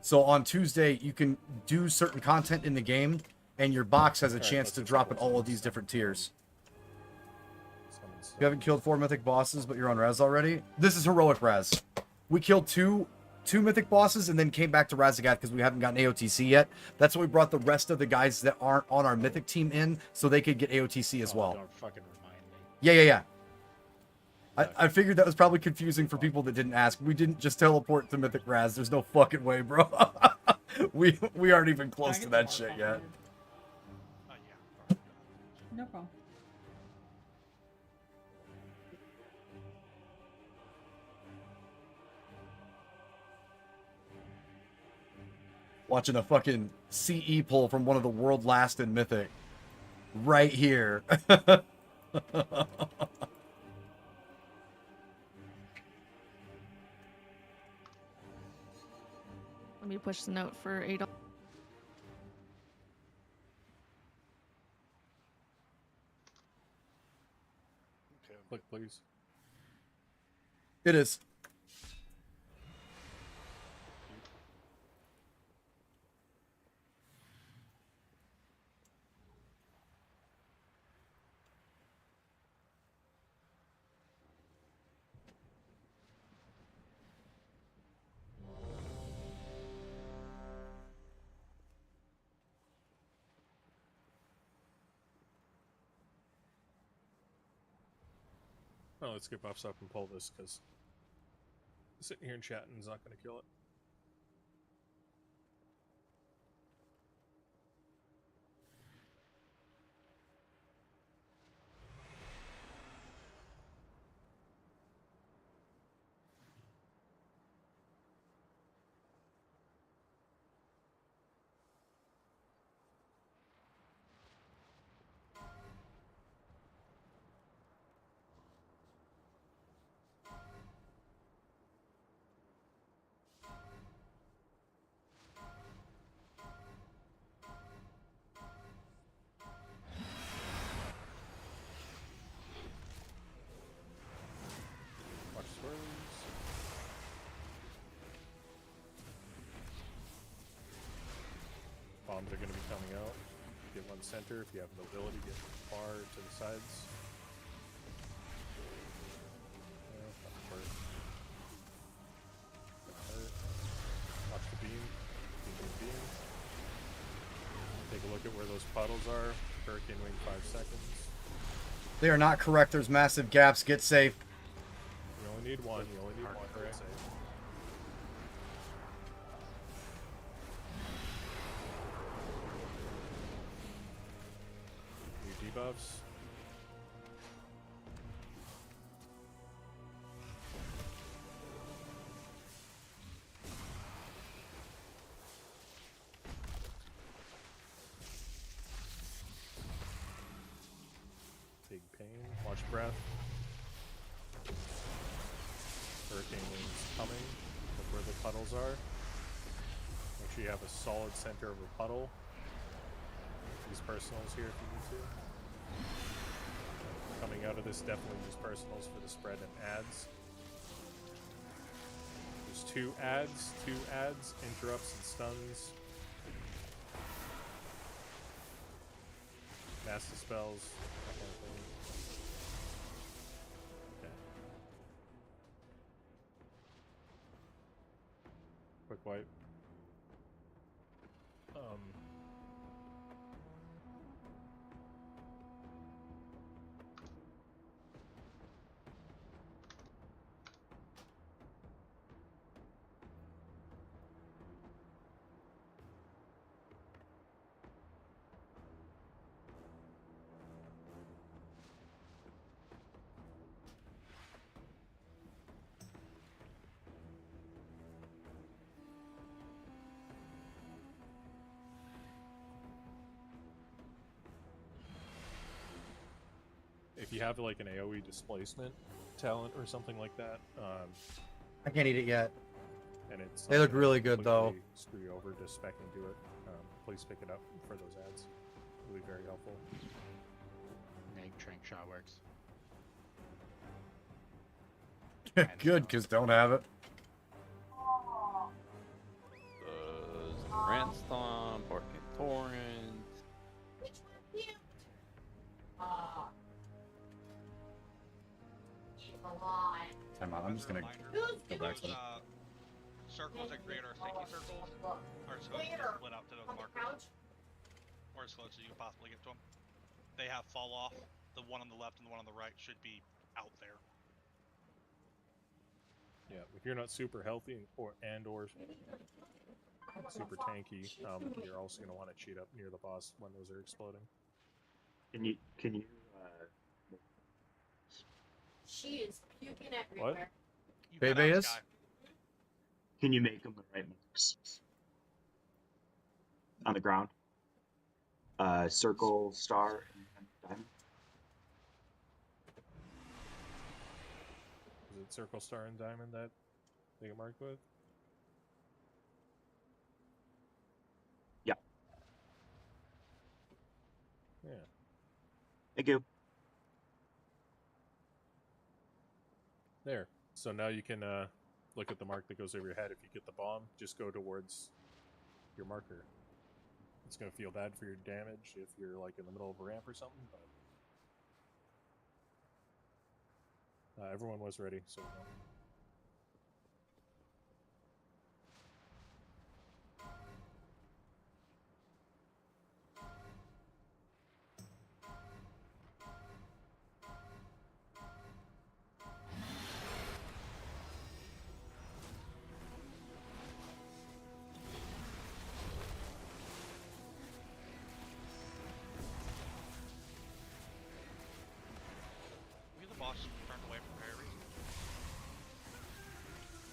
So on Tuesday, you can do certain content in the game, and your box has a Alright, chance let's to just drop go in all of these different tiers. You haven't killed 4 mythic bosses, but you're on Res already. This is heroic Res. We killed two mythic bosses and then came back to Razagath because we haven't gotten AOTC yet. That's why we brought the rest of the guys that aren't on our mythic team in, so they could get AOTC as well. Don't fucking remind me. Yeah. I figured that was probably confusing for people that didn't ask. We didn't just teleport to Mythic Raz. There's no fucking way, bro. we aren't even close to that shit yet. No problem. Watching a fucking CE pull from one of the Worldlast in Mythic. Right here. Let me push the note for Adol. Click, please. It is. Oh, let's get buffs up and pull this, because sitting here and chatting is not going to kill it. bombs are going to be coming out. Get one center. If you have mobility, get far to the sides. Watch the beam. Beam. Take a look at where those puddles are. Hurricane wing 5 seconds. They are not correct. There's massive gaps. Get safe. You only need one. You only need one. Correct. New debuffs. Big pain. Watch breath. Hurricane wings coming. Look where the puddles are. Make sure you have a solid center of a puddle. Use personals here if you need to. Coming out of this, definitely use personals for the spread and adds. There's 2 adds, interrupts and stuns. Master spells, that kind of thing. Okay. Quick wipe. If you have like an AoE displacement talent or something like that, I can't eat it yet. and it's They look really good though. Screw you over, just spec into it. Please pick it up for those ads. It'll be very helpful. Neg Trank Shot works. Good, because don't have it. Randstorm, Orchid Torrent. Time out, I'm just gonna go back to it. Circles that create our safety circles are supposed to be split out to those markers. Or as close as you can possibly get to them. They have fall off. The one on the left and the one on the right should be out there. Yeah, if you're not super healthy or super tanky, you're also going to want to cheat up near the boss when those are exploding. Can you She is puking everywhere. Bebe is? Can you make them the right marks on the ground? Circle, star, and diamond. Is it circle, star, and diamond that they get marked with? Yeah. Yeah. Thank you. There. So now you can look at the mark that goes over your head. If you get the bomb, just go towards your marker. It's going to feel bad for your damage if you're like in the middle of a ramp or something, but everyone was ready, so The boss turned away from Harry.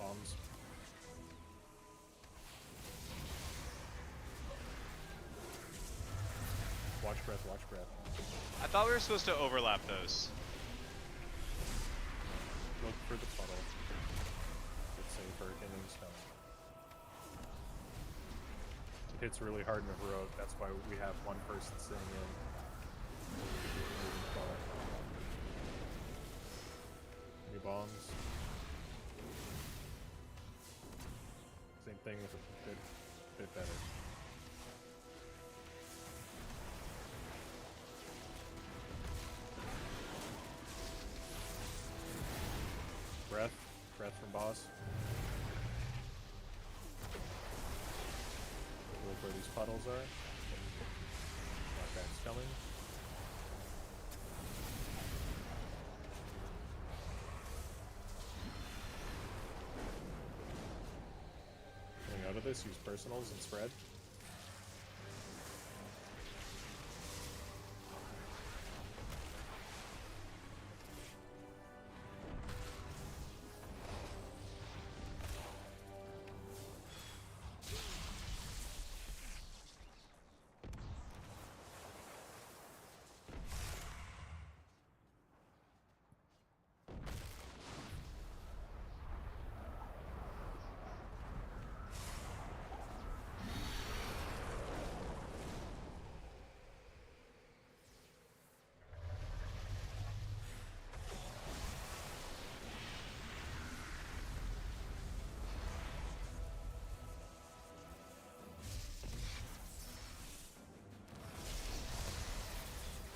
bombs. Watch breath, watch breath. I thought we were supposed to overlap those. Look for the puddle. It's safe, hurricane wings coming. It hits really hard in a heroic, that's why we have one person sitting in. New bombs. Same thing with a bit better. puddles are. Blackback's coming. Coming out of this, use personals and spread.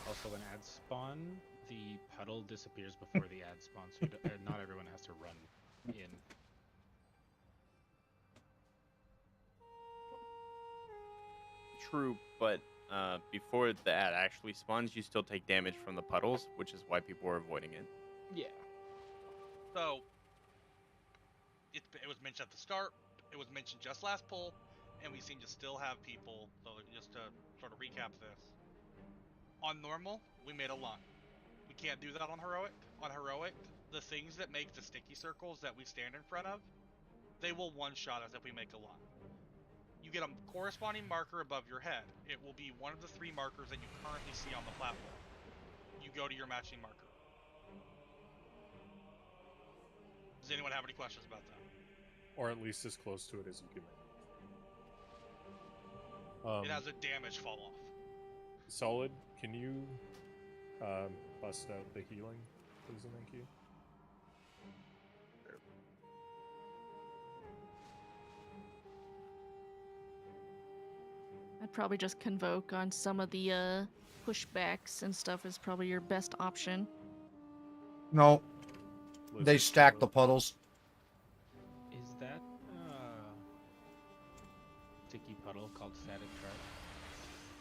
Also, when ads spawn, the puddle disappears before the ad spawns, so not everyone has to run in. True, but before the ad actually spawns, you still take damage from the puddles, which is why people are avoiding it. Yeah. So, it was mentioned at the start, it was mentioned just last pull, and we seem to still have people, so just to sort of recap this. On normal, we made a line. We can't do that on heroic. On heroic, the things that make the sticky circles that we stand in front of, they will one-shot us if we make a line. You get a corresponding marker above your head. It will be one of the 3 markers that you currently see on the platform. You go to your matching marker. Does anyone have any questions about that? Or at least as close to it as you can make. It has a damage fall off. Solid, can you bust out the healing, please and thank you? I'd probably just convoke on some of the pushbacks and stuff is probably your best option. No. They stack the puddles. Is that sticky puddle called static charge?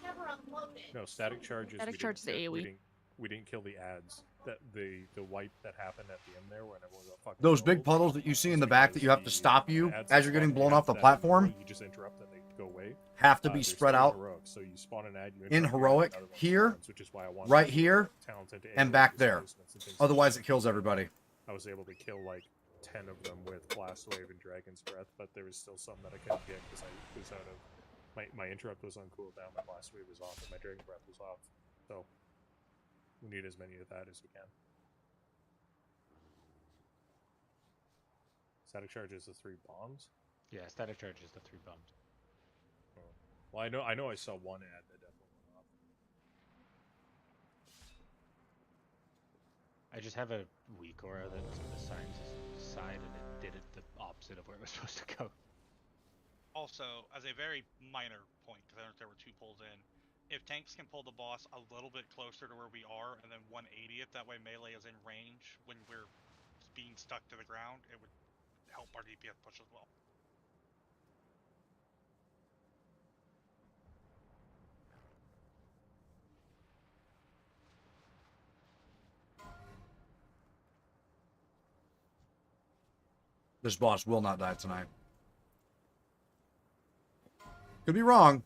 Never unloaded. No, static charges. Static charge is the AoE. We didn't kill the ads. That the wipe that happened at the end there when everyone got fucking. Those big puddles that you see in the back that you have to stop you as you're getting blown off the platform You just interrupt and they go away. have to be They're spread still out heroic, so you spawn an ad, you in interrupt, heroic another one here, spawns, which is why I want right to here, talented and AoE back there. displacements and things Otherwise, like it kills everybody. I was able to kill like 10 of them with Blast Wave and Dragon's Breath, but there was still some that I couldn't get because I was out of my interrupt was on cooldown, my Blast Wave was off, and my Dragon Breath was off. So we need as many of that as we can. Static charge is the 3 bombs. Yeah, static charge is the 3 bombs. Oh. Well, I know I saw one ad that definitely went off. I just have a weak aura that assigns a side, and it did it the opposite of where it was supposed to go. Also, as a very minor point, because I know there were 2 pulls in, if tanks can pull the boss a little bit closer to where we are and then 180 it, that way melee is in range when we're being stuck to the ground, it would help our DPS push as well. This boss will not die tonight. Could be wrong.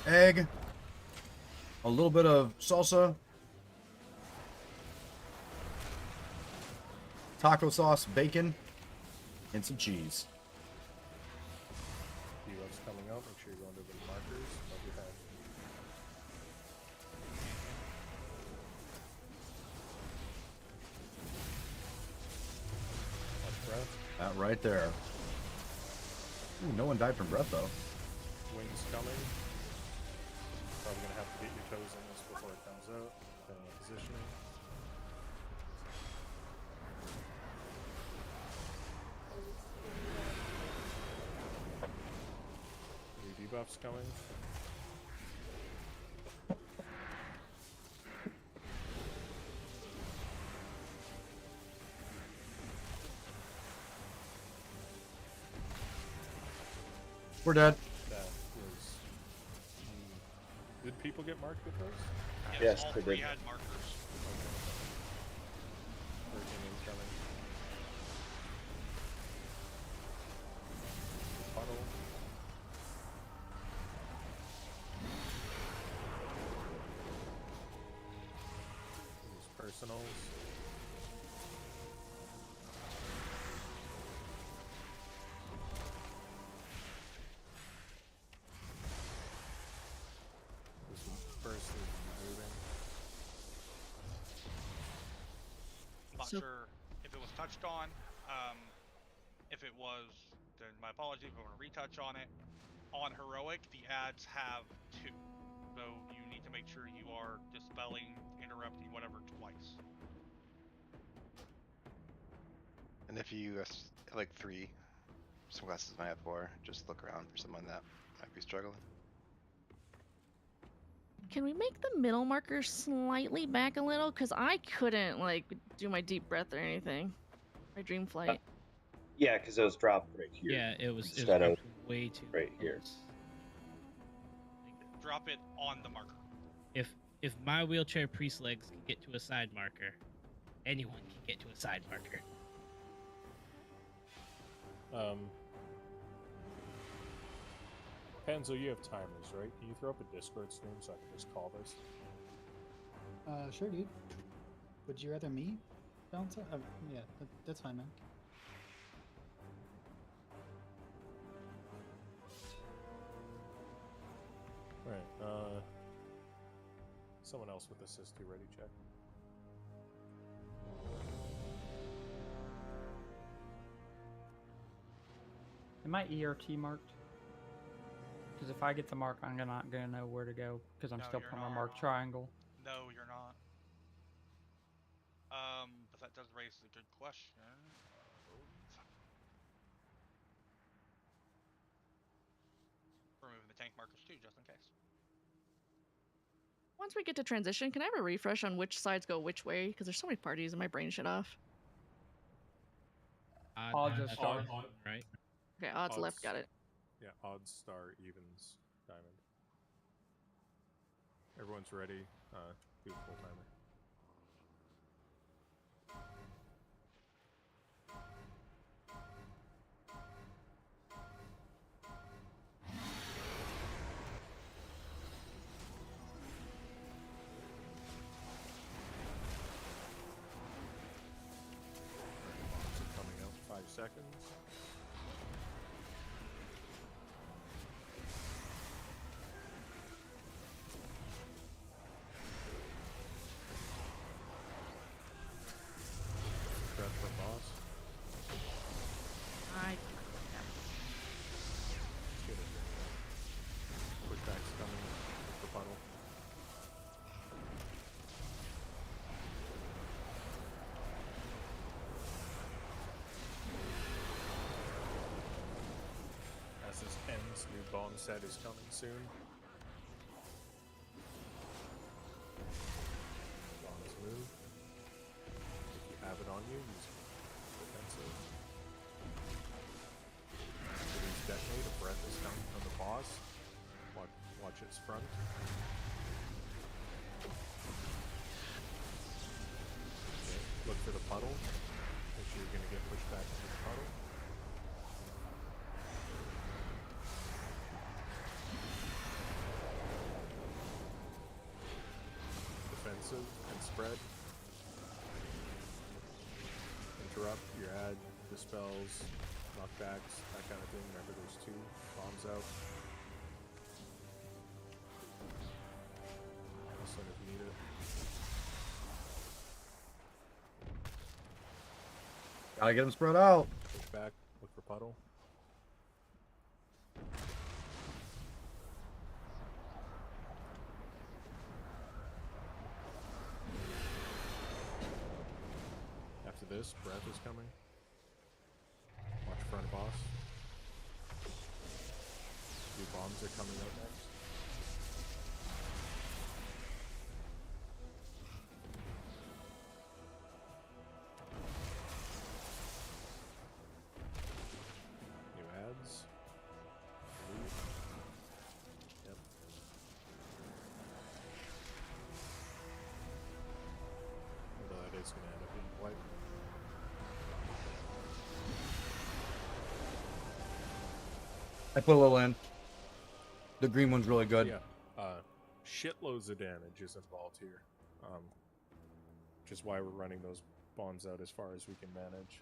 Egg. A little bit of salsa. Taco sauce, bacon, and some cheese. Debuff's coming out. Make sure you're going to the markers above your head. Watch breath. That right there. Ooh, no one died from breath though. Wings coming. Probably gonna have to get your toes in this before it comes out, depending on positioning. New debuffs coming. We're dead. That was. Did people get marked with those? Yes, all they three did. had markers. Hurricane incoming. Puddle. These personals. This first is moving. I'm not So- sure if it was touched on. If it was, then my apologies. If I want to retouch on it. On heroic, the ads have 2, so you need to make sure you are dispelling, interrupting, whatever twice. And if you like 3, some classes might have 4. Just look around for someone that might be struggling. Can we make the middle marker slightly back a little? Because I couldn't, like, do my deep breath or anything. My dream flight. Yeah, because it was dropped right here. Yeah, it was instead of way too right here. close. Drop it on the marker. If my wheelchair priest legs can get to a side marker, anyone can get to a side marker. Panzo, you have timers, right? Can you throw up a Discord stream so I can just call this? Sure, dude. Would you rather me bounce out? Yeah, that's fine, man. Alright, someone else with assist you ready, check. Am I ERT marked? Because if I get the mark, I'm not gonna know where to go because I'm No, still you're from a not. marked triangle. No, you're not. But that does raise a good question. Removing the tank markers too, just in case. Once we get to transition, can I have a refresh on which sides go which way? Because there's so many parties and my brain shut off. Odds of star. Right. Okay, odds left, got it. Yeah, odds, star, evens, diamond. Everyone's ready. Do the full timer. Bombs are coming out 5 seconds. Prep for boss. Get it. Pushback's coming for puddle. As this ends, new bomb set is coming soon. Bombs move. If you have it on you, use defensive. Release detonate. A breath is coming from the boss. Watch its front. Okay, look for the puddle. Make sure you're going to get pushed back into the puddle. Defensive and spread. Interrupt, your ad, dispels, knockbacks, that kind of thing. Remember there's 2 bombs out. Also if you need it. Gotta get them spread out. Push back, look for puddle. After this, breath is coming. Watch front boss. 2 bombs are coming out next. New ads. I put a little in. The green one's really good. Yeah. Shitloads of damage is involved here. Which is why we're running those bombs out as far as we can manage.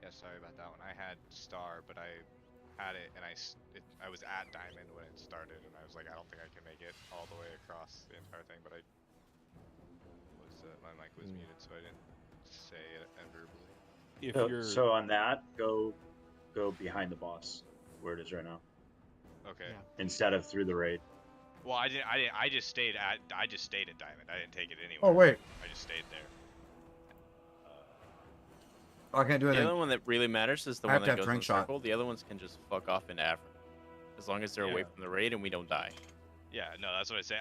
Yeah, sorry about that one. I had Star, but I had it, and I was at Diamond when it started, and I was like, I don't think I can make it all the way across the entire thing, but I was my mic was muted, so I didn't say it verbally. If So on that, go behind the boss where it is right now. Okay. Instead of through the raid. Well, I didn't. I just stayed at Diamond. I didn't take it anywhere. Oh, wait. I just stayed there. I can't do The anything. other one that really matters is the I have one to that have goes in drink shot. circle. The other ones can just fuck off into Africa, as long as they're away Yeah. from the raid and we don't die. Yeah, no, that's what I say.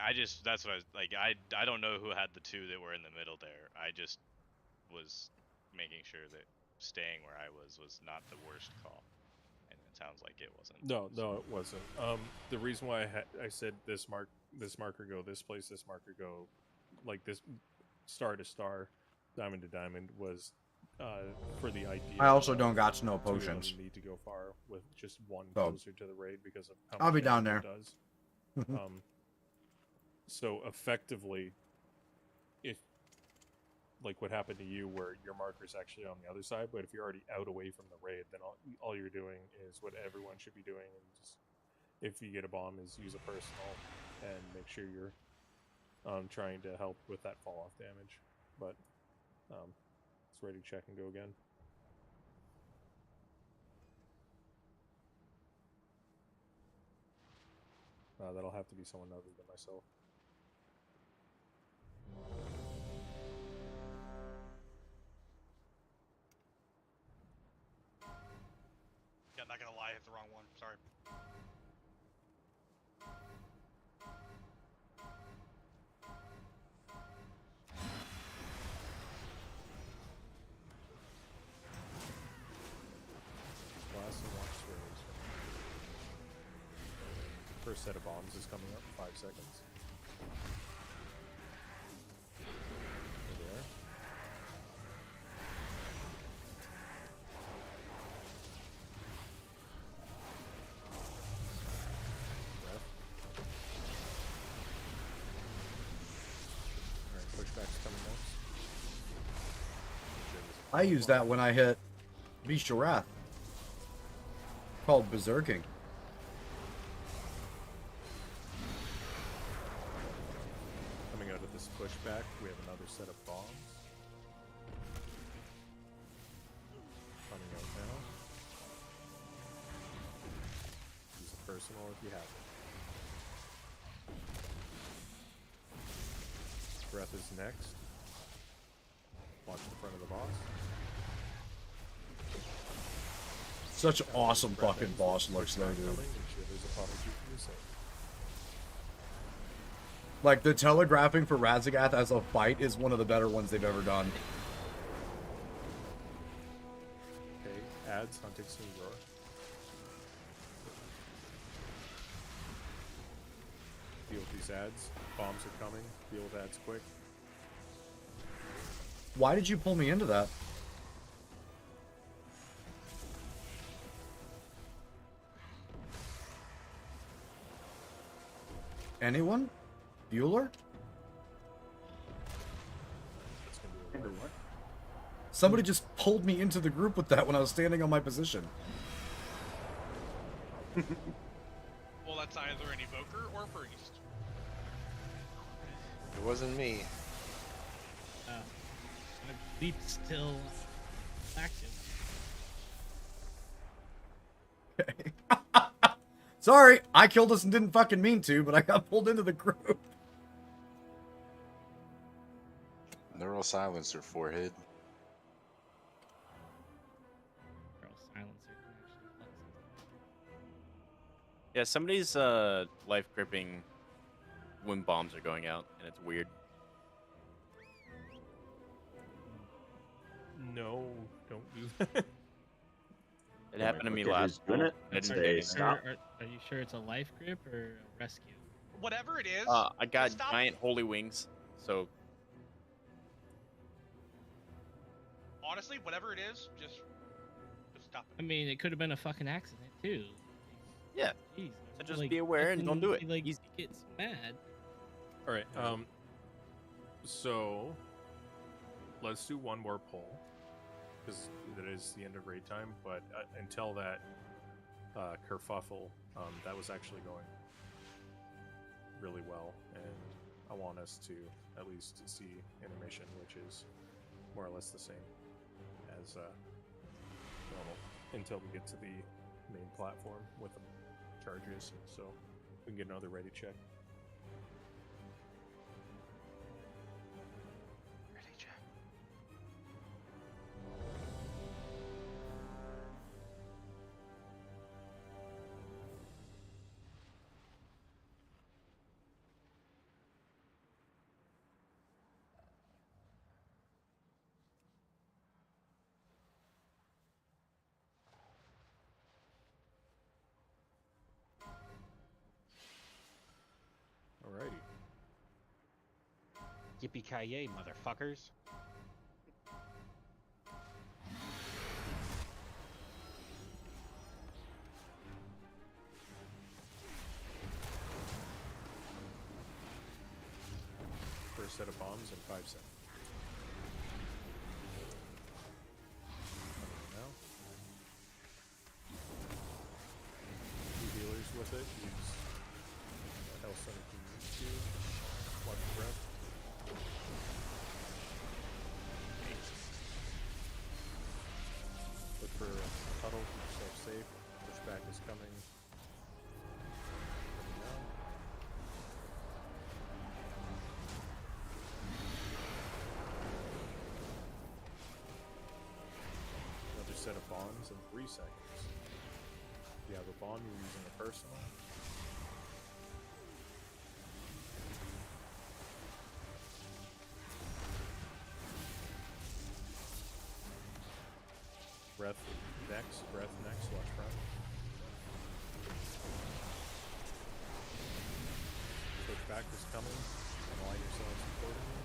That's what I was like. I don't know who had the two that were in the middle there. I just was making sure that staying where I was not the worst call, and it sounds like it wasn't. No, it wasn't. The reason why I said this marker go this place, this marker go, like this, star to star, diamond to diamond, was for the idea. I also don't got snow two of them potions. Need to go far with just one So, closer to the raid because of how I'll much be down damage there. it does. So effectively, if like what happened to you, where your marker's actually on the other side, but if you're already out away from the raid, then all you're doing is what everyone should be doing, and just if you get a bomb, is use a personal and make sure you're trying to help with that fall off damage. But it's ready to check and go again. That'll have to be someone other than myself. Yeah, not gonna lie, I hit the wrong one. Sorry. Blast and watch swirls. First set of bombs is coming up in 5 seconds. There they are. Alright, pushback's coming next. I used that when I hit Beast of Wrath. Called Berserking. Coming out of this pushback, we have another set of bombs. Coming out now. Use a personal if you have it. Breath is next. Watch the front of the boss. Such an awesome fucking boss looks though, dude. Like, the telegraphing for Razagath as a fight is one of the better ones they've ever done. Okay, adds Hunting Soon Roar. Deal with these ads. Bombs are coming. Deal with ads quick. Why did you pull me into that? Anyone? Bueller? Somebody just pulled me into the group with that when I was standing on my position. Well, that's either an evoker or priest. It wasn't me. My bleep's still active. Sorry, I killed us and didn't fucking mean to, but I got pulled into the group. Neural silencer forehead. Yeah, somebody's life gripping when bombs are going out, and it's weird. No, don't do that. It happened to me Look at last who's doing time. it I and didn't say, get anything. "Stop." Are you sure it's a life grip or a rescue? Whatever it is. I got stop. giant holy wings, so honestly, whatever it is, just stop it. I mean, it could have been a fucking accident too. Yeah. Jeez, So just like, be aware and don't do it. fucking, Like, Easy. gets mad. All right. So let's do one more poll because that is the end of raid time. But until that kerfuffle, that was actually going really well, and I want us to at least see intermission, which is more or less the same as normal until we get to the main platform with the charges. So we can get another ready check. Ready, check. Alrighty. Yippee-ki-yay, motherfuckers. First set of bombs in 5 seconds. Now. 2 healers with it. Use health center if you need to. Watch your breath. Look for a puddle, keep yourself safe. Pushback is coming. Now. Another set of bombs in 3 seconds. If you have a bomb, you're using a personal. Breath next, watch front. Pushback is coming. Align yourselves accordingly.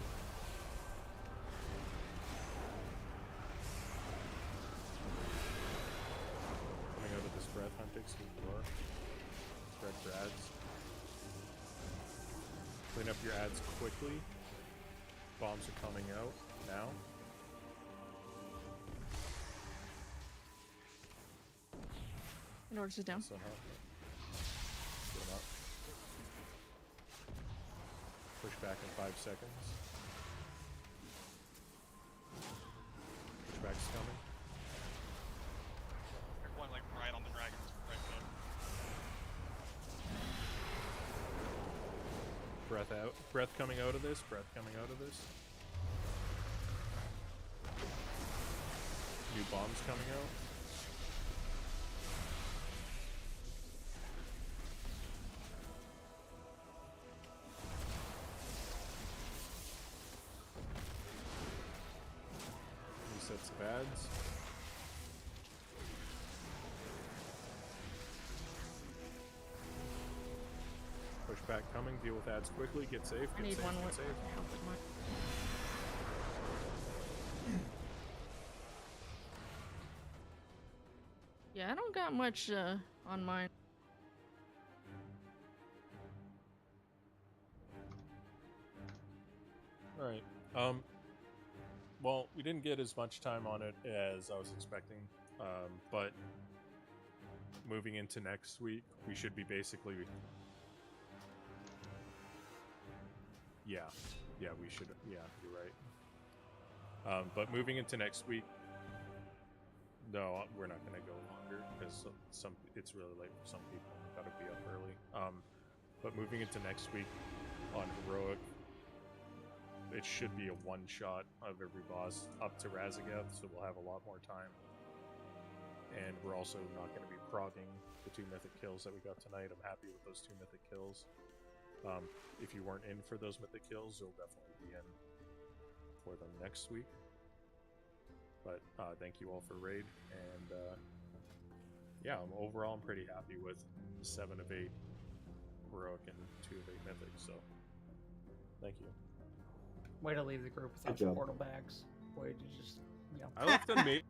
Coming out of this breath hunting, scheme door. Spread for ads. Clean up your ads quickly. Bombs are coming out now. And Orcs is down. So hot. Get him up. Push back in 5 seconds. Pushback's coming. There's one like right on the dragons, right foot. Breath out. Breath coming out of this. Breath coming out of this. New bombs coming out. Sets of ads. Pushback coming, deal with ads quickly, get safe, I get need safe, one get with safe. help with mine. Yeah, I don't got much on mine. Alright. Well, we didn't get as much time on it as I was expecting, but moving into next week, we should be basically... Yeah, we should... Yeah, you're right. But moving into next week, no, we're not going to go longer, because it's really late for some people. We've got to be up early. But moving into next week on Heroic, it should be a one-shot of every boss up to Razagath, so we'll have a lot more time. And we're also not going to be progging the 2 mythic kills that we got tonight. I'm happy with those 2 mythic kills. If you weren't in for those mythic kills, you'll definitely be in for them next week. But thank you all for raid, and yeah, overall I'm pretty happy with 7 of 8 Heroic and 2 of 8 mythic, so thank you. Way to leave the group Good without job. portal bags. Way to just I left on me.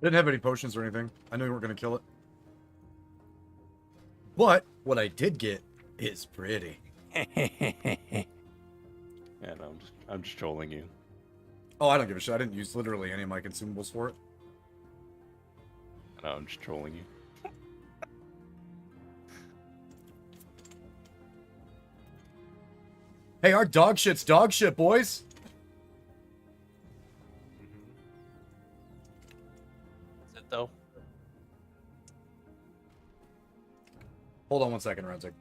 Didn't have any potions or anything. I knew you weren't gonna kill it. But what I did get is pretty. Yeah, no, I'm just trolling you. Oh, I don't give a shit. I didn't use literally any of my consumables for it. No, I'm just trolling you. Hey, our dog shit's dog shit, boys. Is it though? Hold on one second, Renzik.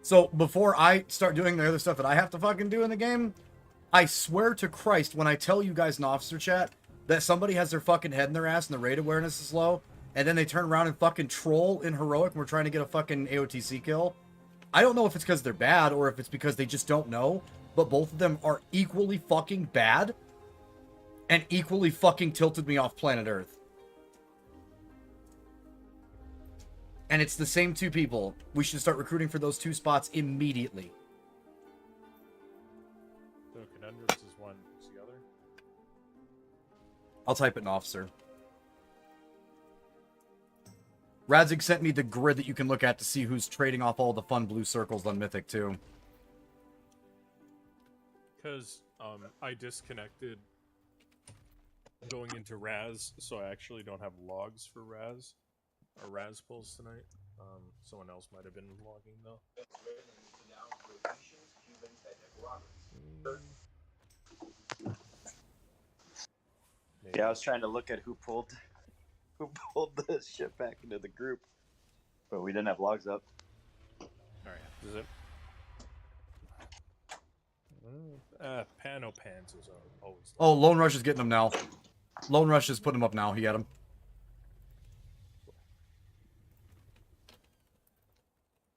So, before I start doing the other stuff that I have to fucking do in the game, I swear to Christ, when I tell you guys in officer chat that somebody has their fucking head in their ass and the raid awareness is low, and then they turn around and fucking troll in heroic and we're trying to get a fucking AOTC kill, I don't know if it's because they're bad or if it's because they just don't know, but both of them are equally fucking bad and equally fucking tilted me off planet Earth. And it's the same two people. We should start recruiting for those 2 spots immediately. So Conundrums is one. Who's the other? I'll type it in officer. Radzig sent me the grid that you can look at to see who's trading off all the fun blue circles on Mythic too. Because I disconnected going into Raz, so I actually don't have logs for Raz or Raz pulls tonight. Someone else might have been logging though. Yeah, I was trying to look at who pulled the shit back into the group, but we didn't have logs up. All right, is it? Pano Pans is always. Oh, Lone Rush is getting them now. Lone Rush is putting them up now. He had them.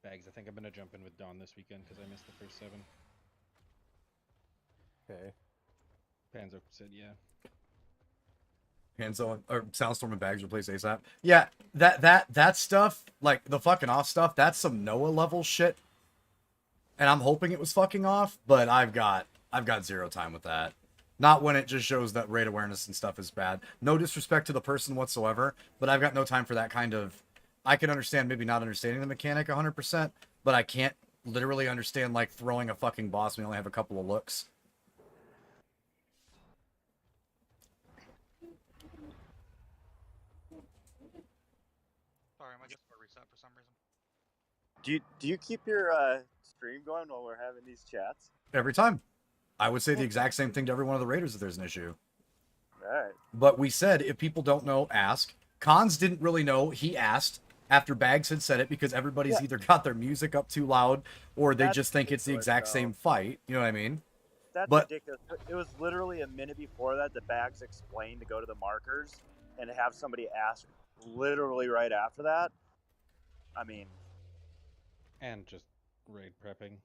Bags, I think I'm gonna jump in with Dawn this weekend because I missed the first 7. Okay. Panzo said yeah. Handzone or Soundstorm and Bags replace ASAP. Yeah, that stuff, like the fucking off stuff, that's some Noah level shit. And I'm hoping it was fucking off, but I've got 0 time with that. Not when it just shows that raid awareness and stuff is bad. No disrespect to the person whatsoever, but I've got no time for that kind of. I can understand maybe not understanding the mechanic 100%, but I can't literally understand like throwing a fucking boss when we only have a couple of looks. Sorry, my Discord reset for some reason. Do you keep your stream going while we're having these chats? Every time. I would say the exact same thing to every one of the raiders if there's an issue. Alright. But we said if people don't know, ask. Cons didn't really know. He asked after Bags had said it because everybody's either got their music up too loud or they just think it's the exact same fight. You know what I mean? That's But ridiculous. It was literally a minute before that the Bags explained to go to the markers and have somebody ask literally right after that. I mean... And just raid prepping.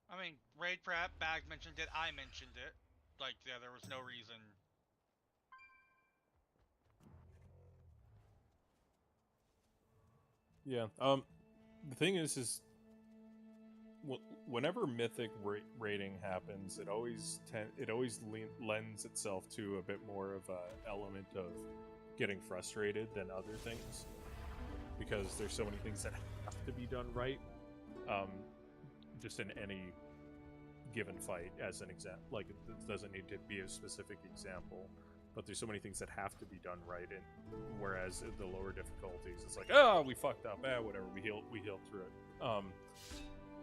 I mean, raid prep, Bags mentioned it, I mentioned it. Like, yeah, there was no reason. Yeah. The thing is whenever Mythic raiding happens, it always lends itself to a bit more of a element of getting frustrated than other things, because there's so many things that have to be done right. Just in any given fight, as an example, like it doesn't need to be a specific example, but there's so many things that have to be done right. And whereas in the lower difficulties, it's like, oh, we fucked up, whatever, we healed through it.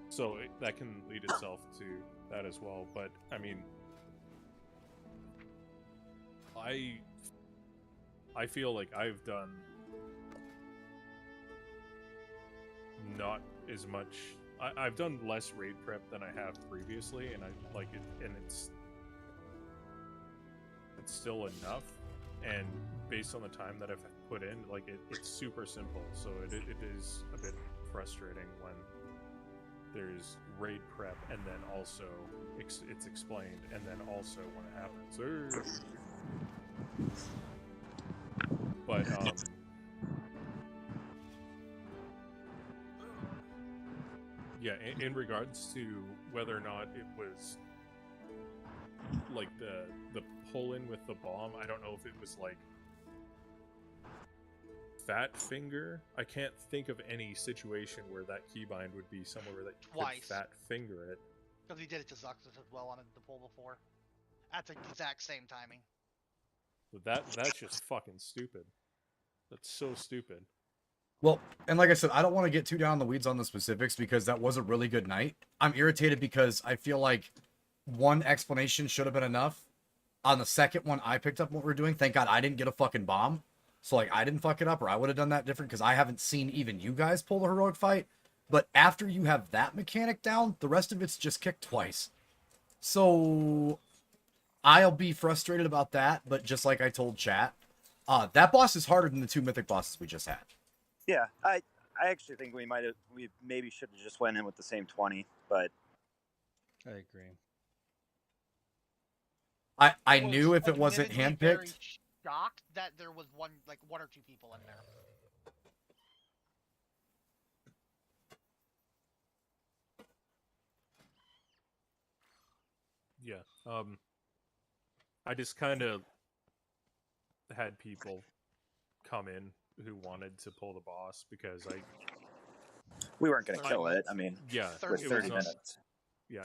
So that can lead itself to that as well. But I mean, I feel like I've done not as much. I've done less raid prep than I have previously, and I like it, and it's still enough. And based on the time that I've put in, like it's super simple. So it is a bit frustrating when there's raid prep and then also it's explained, and then also when it happens. But yeah, in regards to whether or not it was like the pull in with the bomb. I don't know if it was like fat finger. I can't think of any situation where that keybind would be somewhere that you Twice. could fat finger it. Because he did it to Zuxus as well on the pull before. At the exact same timing. But that's just fucking stupid. That's so stupid. Well, and like I said, I don't want to get too down in the weeds on the specifics because that was a really good night. I'm irritated because I feel like one explanation should have been enough. On the second one, I picked up what we were doing. Thank God I didn't get a fucking bomb. So, like, I didn't fuck it up, or I would have done that different because I haven't seen even you guys pull the heroic fight. But after you have that mechanic down, the rest of it's just kicked twice. So, I'll be frustrated about that, but just like I told chat, that boss is harder than the 2 mythic bosses we just had. Yeah, I actually think we maybe should have just went in with the same 20, but I agree. I knew if it wasn't Admittedly, very handpicked. shocked that there was one or two people in there. Yeah. I just kind of had people come in who wanted to pull the boss because we weren't going to kill it. I mean, yeah, with 30 minutes. Yeah,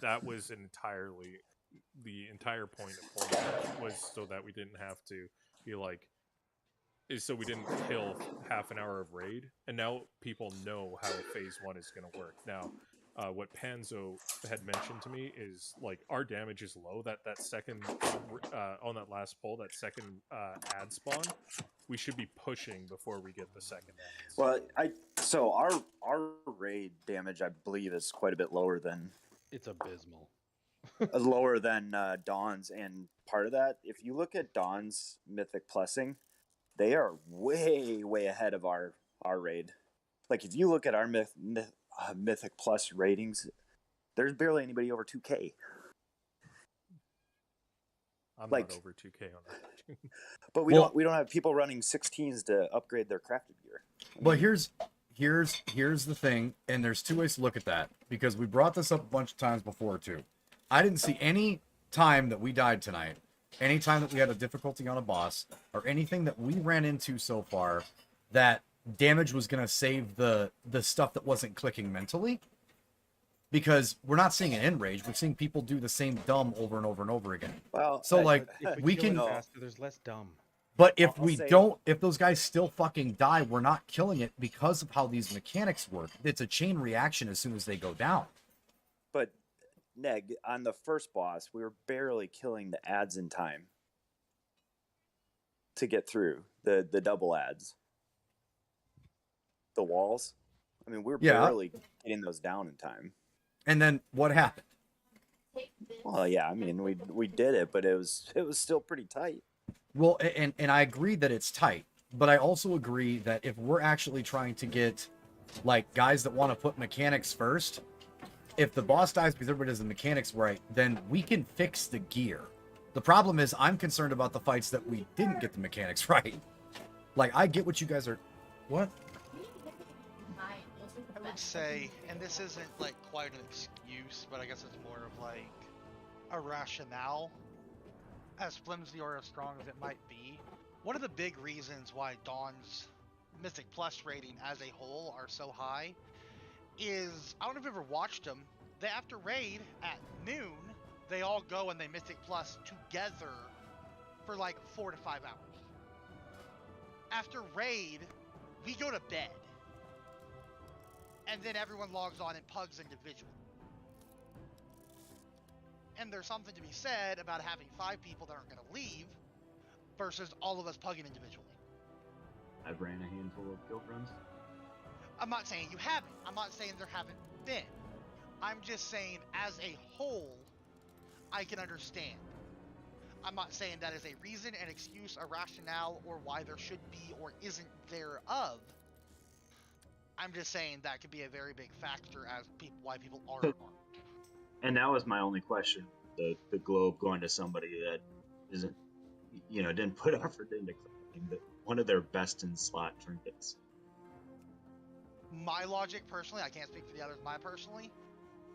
that was entirely the entire point of pulling it was so that we didn't have to be like, so we didn't kill half an hour of raid, and now people know how phase 1 is going to work. Now, what Panzo had mentioned to me is like our damage is low. That second on that last pull, that second ad spawn, we should be pushing before we get the second ads. Well, so our raid damage, I believe, is quite a bit lower than. It's abysmal. Lower than Dawn's, and part of that, if you look at Dawn's Mythic Plussing, they are way ahead of our raid. Like if you look at our Mythic Plus ratings, there's barely anybody over 2K. I'm not over 2K on that. But we don't have people running 16s to upgrade their crafted gear. But here's the thing, and there's two ways to look at that, because we brought this up a bunch of times before too. I didn't see any time that we died tonight, any time that we had a difficulty on a boss, or anything that we ran into so far that damage was going to save the stuff that wasn't clicking mentally. Because we're not seeing an end rage, we're seeing people do the same dumb over and over and over again. Well, so like if we kill can it faster, there's less dumb. But if we don't, if those guys still fucking die, we're not killing it because of how these mechanics work. It's a chain reaction as soon as they go down. But Neg, on the first boss, we were barely killing the ads in time to get through the double ads. The walls. I mean, we were barely getting those down in time. And then what happened? Well, yeah, I mean, we did it, but it was still pretty tight. Well, and I agree that it's tight, but I also agree that if we're actually trying to get like guys that want to put mechanics first, if the boss dies because everybody does the mechanics right, then we can fix the gear. The problem is I'm concerned about the fights that we didn't get the mechanics right. Like, I get what you guys are... What? I would say, and this isn't like quite an excuse, but I guess it's more of like a rationale, as flimsy or as strong as it might be. One of the big reasons why Dawn's Mythic Plus rating as a whole are so high is, I don't know if you've ever watched them, they after raid at noon, they all go and they Mythic Plus together for like 4 to 5 hours. After raid, we go to bed. And then everyone logs on and pugs individually. And there's something to be said about having 5 people that aren't going to leave versus all of us pugging individually. I've ran a handful of guild runs. I'm not saying you haven't. I'm not saying there haven't been. I'm just saying as a whole, I can understand. I'm not saying that is a reason, an excuse, a rationale, or why there should be or isn't thereof. I'm just saying that could be a very big factor as why people are armed. And that was my only question. The globe going to somebody that isn't, didn't put effort into collecting one of their best in slot trinkets. My logic personally, I can't speak for the others, my personally,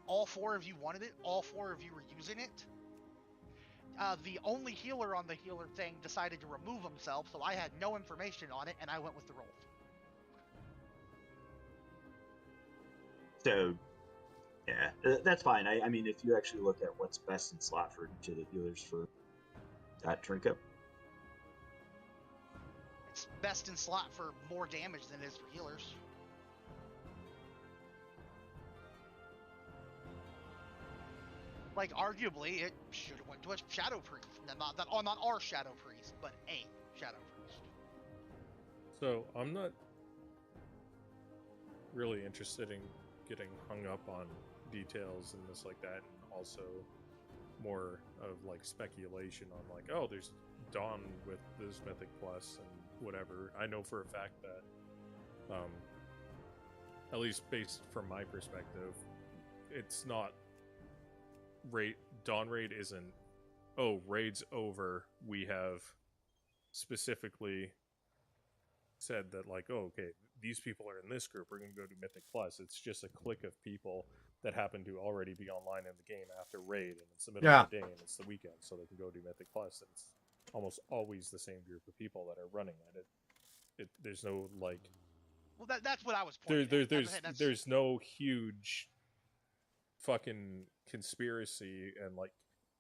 all 4 of you wanted it, all 4 of you were using it. the only healer on the healer thing decided to remove himself, so I had no information on it, and I went with the roll. So, yeah, that's fine. I mean, if you actually look at what's best in slot for each of the healers for that trinket, It's best in slot for more damage than it is for healers. Like, arguably, it should have went to a Shadow Priest. Not our Shadow Priest, but a Shadow Priest. So I'm not really interested in getting hung up on details and this like that, and also more of like speculation on like, oh, there's Dawn with this Mythic Plus and whatever. I know for a fact that, at least based from my perspective, it's not Dawn raid isn't, oh, raid's over, we have specifically said that like, oh, okay, these people are in this group, we're going to go to Mythic Plus. It's just a clique of people that happen to already be online in the game after raid, and it's the middle of the day and it's the weekend, so they can go do Mythic Plus, and it's almost always the same group of people that are running at it. There's no like, well, that's what I was pointing at. There's no huge fucking conspiracy and like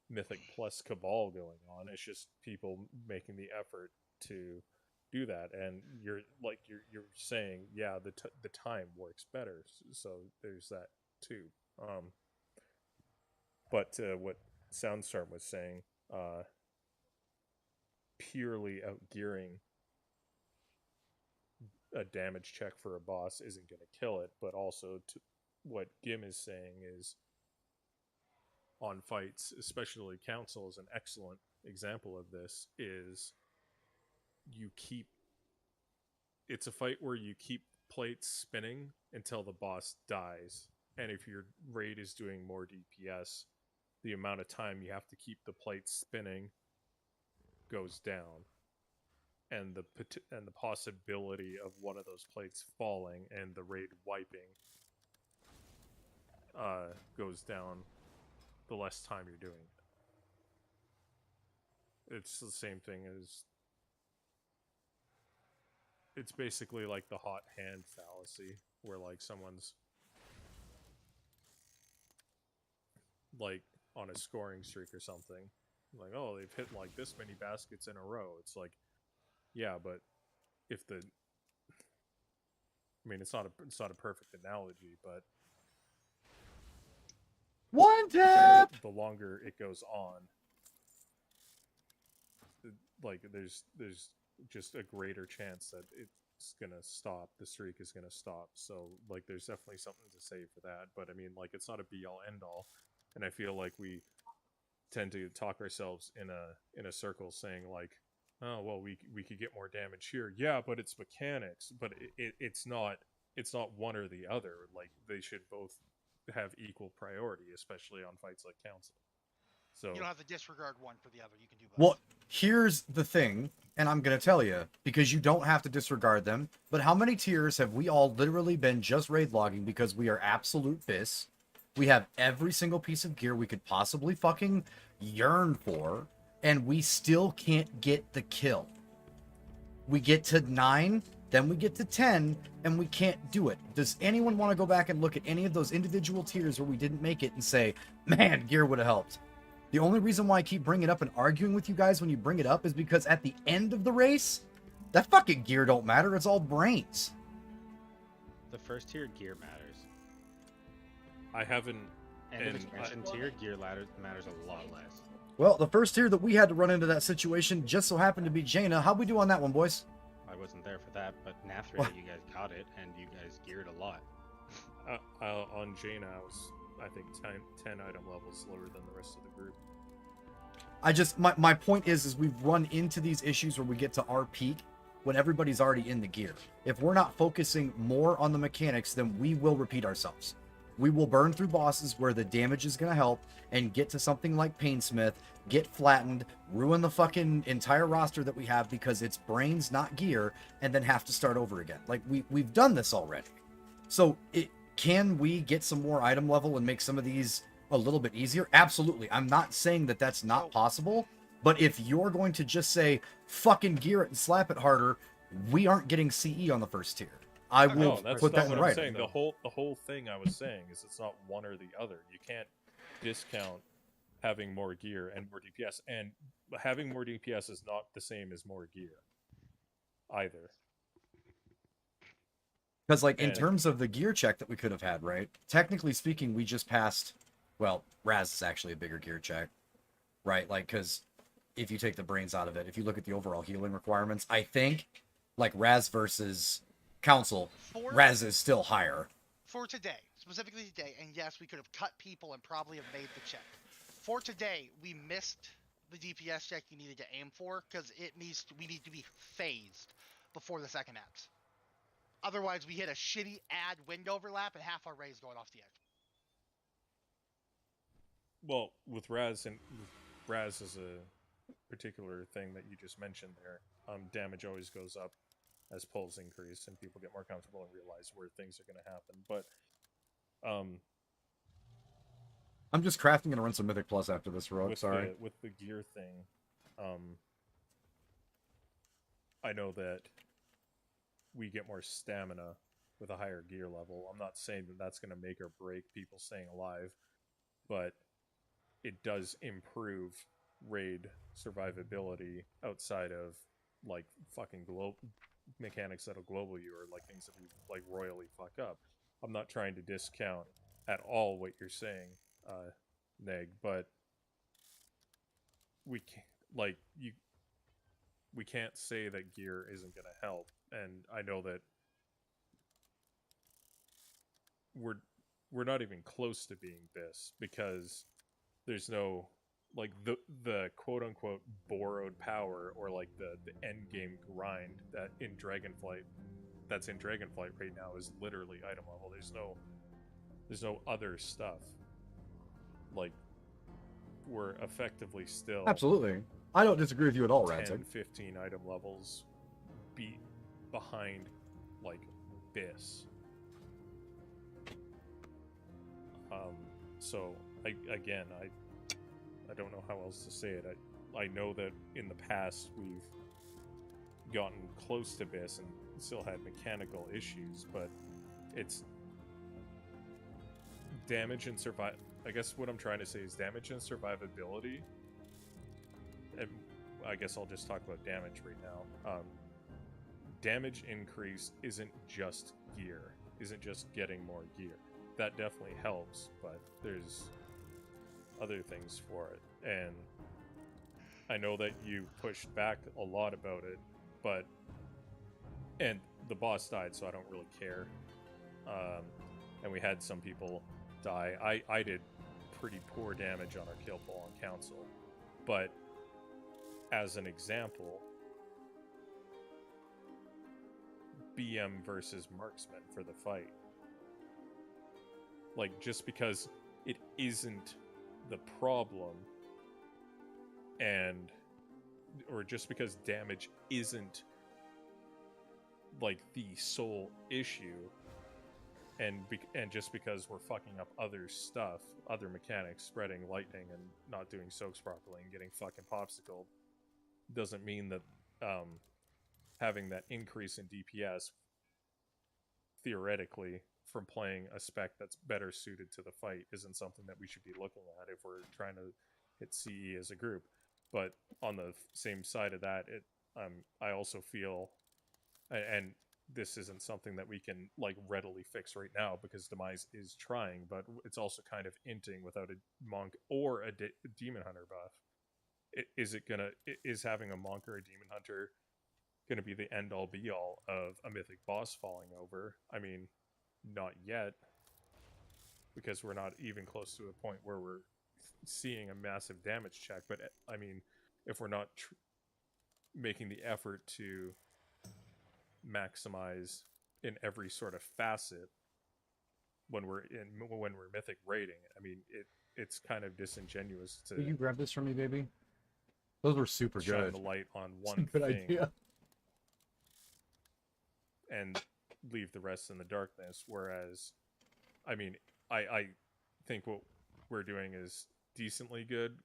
Mythic Plus cabal going on. It's just people making the effort to do that, and you're saying, yeah, the time works better, so there's that too. But what Soundstorm was saying, purely outgearing a damage check for a boss isn't going to kill it, but also what Gim is saying is, on fights, especially Council is an excellent example of this, is it's a fight where you keep plates spinning until the boss dies, and if your raid is doing more DPS, the amount of time you have to keep the plates spinning goes down, and the possibility of one of those plates falling and the raid wiping goes down the less time you're doing it. It's the same thing as, it's basically like the hot hand fallacy, where like someone's like on a scoring streak or something, like, oh, they've hit like this many baskets in a row. It's like, yeah, but if I mean, it's not a perfect analogy, but one tap, the longer it goes on, like there's just a greater chance that it's gonna stop, the streak is gonna stop. So like there's definitely something to say for that, but I mean, like, it's not a be all end all, and I feel like we tend to talk ourselves in a circle, saying like, oh well, we could get more damage here, yeah, but it's mechanics, but it's not one or the other. Like, they should both have equal priority, especially on fights like Council. So you don't have to disregard one for the other. You can do both. Well, here's the thing, and I'm going to tell you, because you don't have to disregard them, but how many tiers have we all literally been just raid logging because we are absolute piss? We have every single piece of gear we could possibly fucking yearn for, and we still can't get the kill. We get to 9, then we get to 10, and we can't do it. Does anyone want to go back and look at any of those individual tiers where we didn't make it and say, man, gear would have helped? The only reason why I keep bringing it up and arguing with you guys when you bring it up is because at the end of the race, that fucking gear don't matter. It's all brains. The first tier gear matters. I haven't. And the expansion tier gear matters a lot less. Well, the first tier that we had to run into that situation just so happened to be Jaina. How'd we do on that one, boys? I wasn't there for that, but Nathra, you guys got it, and you guys geared a lot. On Jaina, I was, I think, 10 item levels lower than the rest of the group. I just, my point is we've run into these issues where we get to our peak when everybody's already in the gear. If we're not focusing more on the mechanics, then we will repeat ourselves. We will burn through bosses where the damage is going to help and get to something like Painsmith, get flattened, ruin the fucking entire roster that we have because it's brains, not gear, and then have to start over again. Like, we've done this already. So can we get some more item level and make some of these a little bit easier, absolutely. I'm not saying that that's not possible, but if you're going to just say, fucking gear it and slap it harder, we aren't getting CE on the first tier. I will No, that's put not that in what I'm writing. saying. The whole thing I was saying is it's not one or the other. You can't discount having more gear and more DPS, and having more DPS is not the same as more gear either. Because, like, in And- terms of the gear check that we could have had, right? Technically speaking, we just passed. Well, Raz is actually a bigger gear check, right? Like, because if you take the brains out of it, if you look at the overall healing requirements, I think, like, Raz versus Council, Raz is still higher. For today, specifically today, and yes, we could have cut people and probably have made the check. For today, we missed the DPS check you needed to aim for because we need to be phased before the second ads. Otherwise, we hit a shitty ad wind overlap and half our rays going off the edge. Well, with Raz is a particular thing that you just mentioned there. Damage always goes up as pulls increase and people get more comfortable and realize where things are going to happen. But I'm just crafting and run some Mythic Plus after this, Rogue. Sorry. With the gear thing, I know that we get more stamina with a higher gear level. I'm not saying that that's going to make or break people staying alive, but it does improve raid survivability outside of like fucking mechanics that'll global you or like things that we like royally fuck up. I'm not trying to discount at all what you're saying, Neg, but we can't say that gear isn't going to help, and I know that we're not even close to being this because there's no like the quote unquote borrowed power or like the end game grind that's in Dragonflight right now is literally item level. There's no other stuff. Like we're effectively still Absolutely. I don't disagree with you at all, 10, Radzik. 15 item levels behind like this. So I don't know how else to say it. I know that in the past we've gotten close to this and still had mechanical issues, but it's damage and I guess what I'm trying to say is damage and survivability. And I guess I'll just talk about damage right now. Damage increase isn't just gear, isn't just getting more gear. That definitely helps, but there's other things for it. And I know that you pushed back a lot about it, and the boss died, so I don't really care. And we had some people die. I did pretty poor damage on our kill pool on Council, but as an example, BM versus Marksman for the fight. Like, just because it isn't the problem, or just because damage isn't like the sole issue, and just because we're fucking up other stuff, other mechanics, spreading lightning and not doing soaks properly and getting fucking popsicle, doesn't mean that having that increase in DPS theoretically from playing a spec that's better suited to the fight isn't something that we should be looking at if we're trying to hit CE as a group. But on the same side of that, I also feel, and this isn't something that we can like readily fix right now because Demise is trying, but it's also kind of hinting without a monk or a demon hunter buff. Is having a monk or a demon hunter going to be the end all be all of a mythic boss falling over? I mean, not yet, because we're not even close to a point where we're seeing a massive damage check. But I mean, if we're not making the effort to maximize in every sort of facet when we're mythic raiding, I mean, it's kind of disingenuous to. Will you grab this for me, baby? Those were super good. Shine the light on one Good thing idea. and leave the rest in the darkness. Whereas, I mean, I think what we're doing is decently good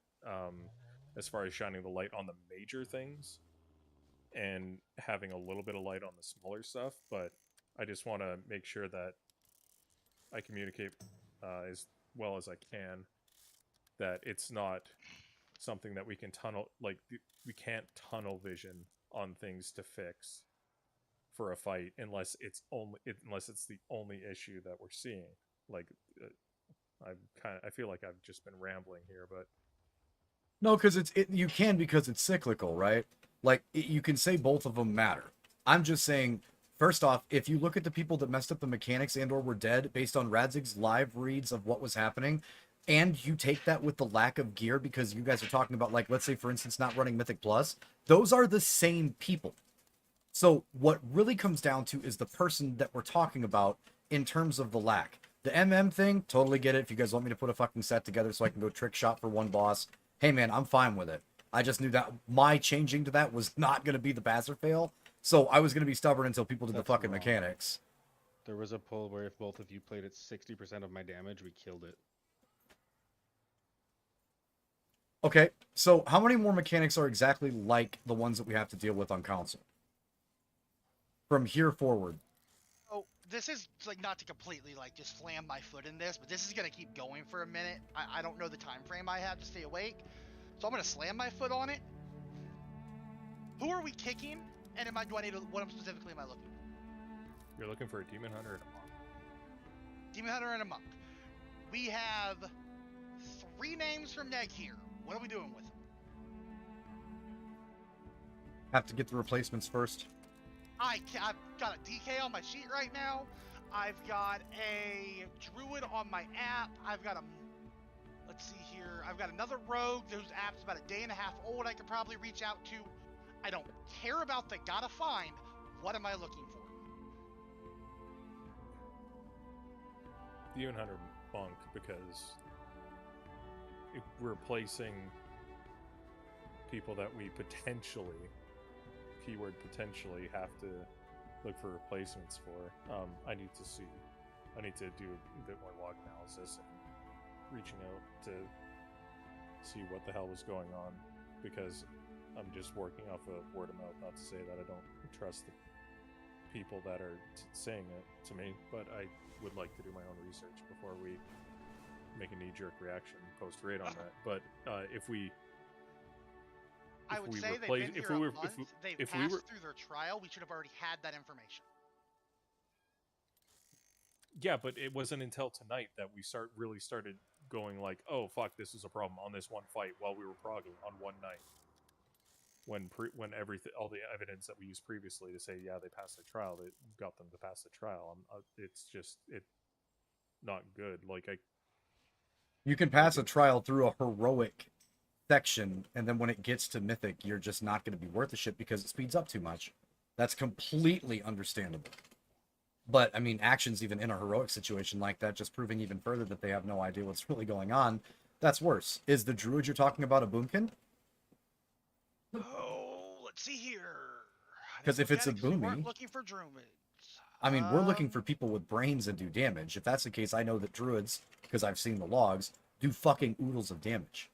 as far as shining the light on the major things and having a little bit of light on the smaller stuff. But I just want to make sure that I communicate as well as I can that it's not something that we can we can't tunnel vision on things to fix for a fight unless it's the only issue that we're seeing. Like I feel like I've just been rambling here, but No, because you can, because it's cyclical, right? Like you can say both of them matter. I'm just saying, first off, if you look at the people that messed up the mechanics and/or were dead based on Radzig's live reads of what was happening, and you take that with the lack of gear because you guys are talking about, like, let's say for instance, not running Mythic Plus, those are the same people. So what really comes down to is the person that we're talking about in terms of the lack. The MM thing, totally get it. If you guys want me to put a fucking set together so I can go trick shot for one boss, hey man, I'm fine with it. I just knew that my changing to that was not going to be the pass or fail. So I was going to be stubborn until people did the fucking mechanics. There was a pull where if both of you played at 60% of my damage, we killed it. Okay, so how many more mechanics are exactly like the ones that we have to deal with on console? From here forward. Oh, this is like not to completely like just slam my foot in this, but this is gonna keep going for a minute. I don't know the time frame I have to stay awake, so I'm gonna slam my foot on it. Who are we kicking? And do I need to, what specifically am I looking for? you're looking for a demon hunter and a monk. Demon hunter and a monk. We have 3 names from Neg here. What are we doing with them? Have to get the replacements first. I've got a DK on my sheet right now. I've got a druid on my app. I've got a, let's see here. I've got another rogue whose app's about a day and a half old I could probably reach out to. I don't care about the gotta find. What am I looking for? Demon hunter monk, because if we're replacing people that we potentially, keyword potentially, have to look for replacements for. I need to do a bit more log analysis and reaching out to see what the hell was going on, because I'm just working off of word of mouth. Not to say that I don't trust the people that are saying it to me, but I would like to do my own research before we make a knee-jerk reaction post raid on that. But if we say they've been here a month. They've passed through their trial. We should have already had that information. Yeah, but it wasn't until tonight that we really started going like, oh fuck, this is a problem on this one fight while we were progging on one night. When everything, all the evidence that we used previously to say, yeah, they passed the trial, they got them to pass the trial. It's just not good. Like You can pass a trial through a heroic section, and then when it gets to Mythic, you're just not going to be worth the shit because it speeds up too much. That's completely understandable. But, I mean, actions even in a heroic situation like that, just proving even further that they have no idea what's really going on, that's worse. Is the druid you're talking about a boomkin? Oh, let's see here. Because if it's a boomy... looking for druids. I mean, we're looking for people with brains and do damage. If that's the case, I know that druids, because I've seen the logs, do fucking oodles of damage.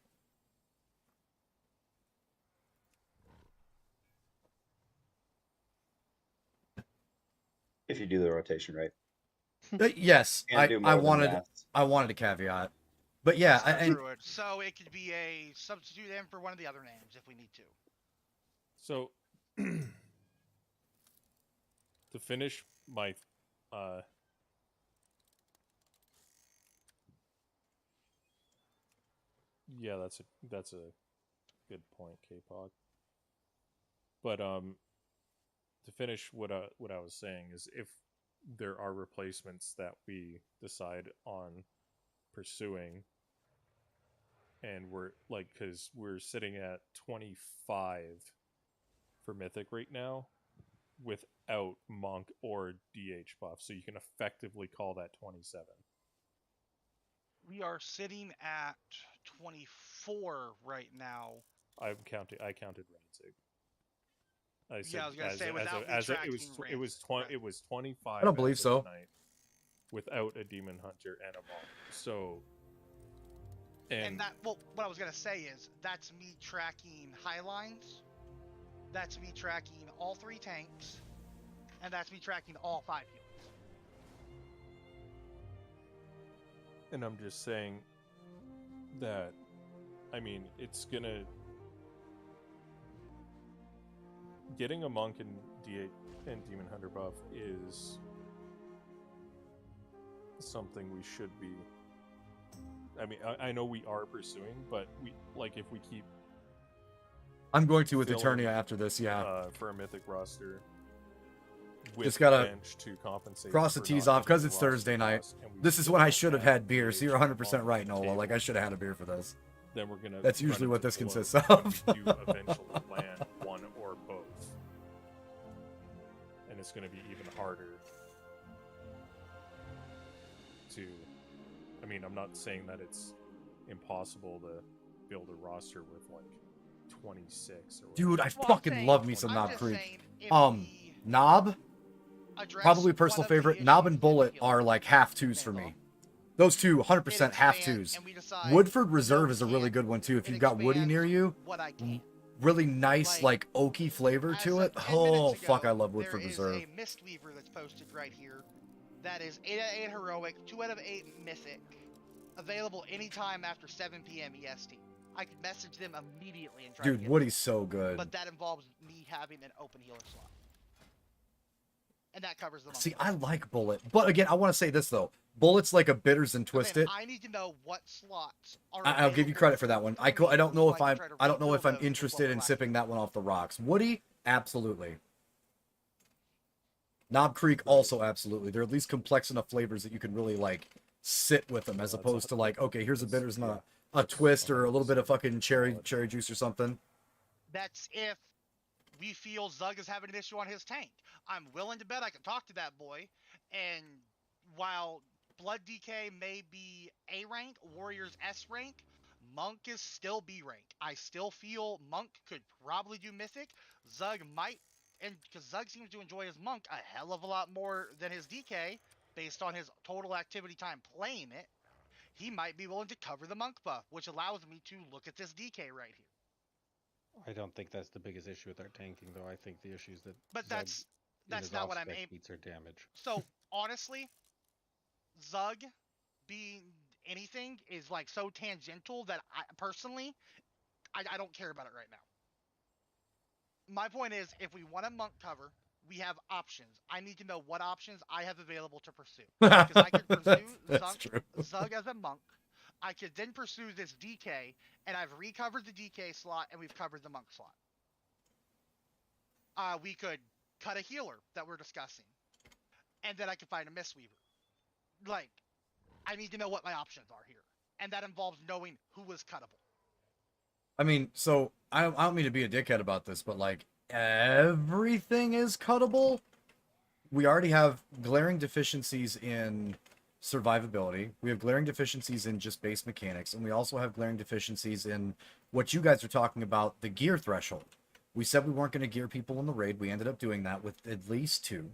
If you do the rotation right. Yes, And do more I than wanted that. a caveat. But yeah, druid. So it could be a substitute in for one of the other names if we need to. So to finish my yeah, that's a good point, K-Pog. But to finish what I was saying is, if there are replacements that we decide on pursuing, and we're like, because we're sitting at 25 for Mythic right now without Monk or DH buff, so you can effectively call that 27. We are sitting at 24 right now. I counted Radzig. I said, yeah, I was gonna say it was 25. I don't believe as of so. tonight, without a demon hunter and a monk. So And that, well, what I was gonna say is that's me tracking Highlines, that's me tracking all 3 tanks, and that's me tracking all 5 healers. And I'm just saying that, I mean, it's gonna... Getting a monk and D8 and Demon Hunter buff is something we should be... I mean, I know we are pursuing, but we, like, if we keep... I'm going to with filling, Eternia after this, yeah. For a Mythic roster, with Just gotta bench to compensate cross the for T's not off because getting it's the roster Thursday night. cost, and we This is still when I don't should have have had beer, so you're DH 100% right, on the Nola. table. Like, I should have had a beer for this. Then we're gonna... That's run usually what into this a dilemma consists where of. we do eventually land one or both. And it's gonna be even harder to... I mean, I'm not saying that it's impossible to build a roster with, like, 26 or whatever. Dude, I fucking love me some Knob Creek. Knob, probably personal favorite. Knob and Bullet are like half twos for me. Those two, 100% half twos. Woodford Reserve is a really good one too. If you've got Woody near you, really nice like oaky flavor to it. Oh fuck, I love Woodford Reserve. There is a Mistweaver that's posted right here. That is 8 out of 8 heroic, 2 out of 8 mythic. Available anytime after 7 p.m. EST. I could message them immediately and try to Dude, get Woody's so good. But that involves me having an open healer slot. And that covers the See, I like Bullet. But again, I want to say this though. Bullet's like a bitters and twisted. I need to know what slots are I'll give you credit for that one. I don't know if I'm interested in sipping that one off the rocks. Woody, absolutely. Knob Creek also absolutely. They're at least complex enough flavors that you can really like sit with them, as opposed to like, okay, here's a bitters and a twist or a little bit of fucking cherry juice or something. That's if we feel Zug is having an issue on his tank. I'm willing to bet I can talk to that boy. And while Blood DK may be A rank, Warrior's S rank, Monk is still B rank. I still feel Monk could probably do Mythic. Zug might, and because Zug seems to enjoy his Monk a hell of a lot more than his DK, based on his total activity time playing it, he might be willing to cover the Monk buff, which allows me to look at this DK right here. I don't think that's the biggest issue with our tanking, though. I think the issue is that. But that's not what I'm aiming. Beats our damage. So honestly, Zug being anything is like so tangential that I personally, I don't care about it right now. My point is, if we want a Monk cover, we have options. I need to know what options I have available to pursue. Because I could pursue Zug as a Monk. I could then pursue this DK, and I've recovered the DK slot, and we've covered the Monk slot. We could cut a healer that we're discussing, and then I could find a Mistweaver. Like, I need to know what my options are here, and that involves knowing who is cuttable. I mean, so I don't mean to be a dickhead about this, but like everything is cuttable. We already have glaring deficiencies in survivability. We have glaring deficiencies in just base mechanics, and we also have glaring deficiencies in what you guys are talking about, the gear threshold. We said we weren't going to gear people in the raid. We ended up doing that with at least 2.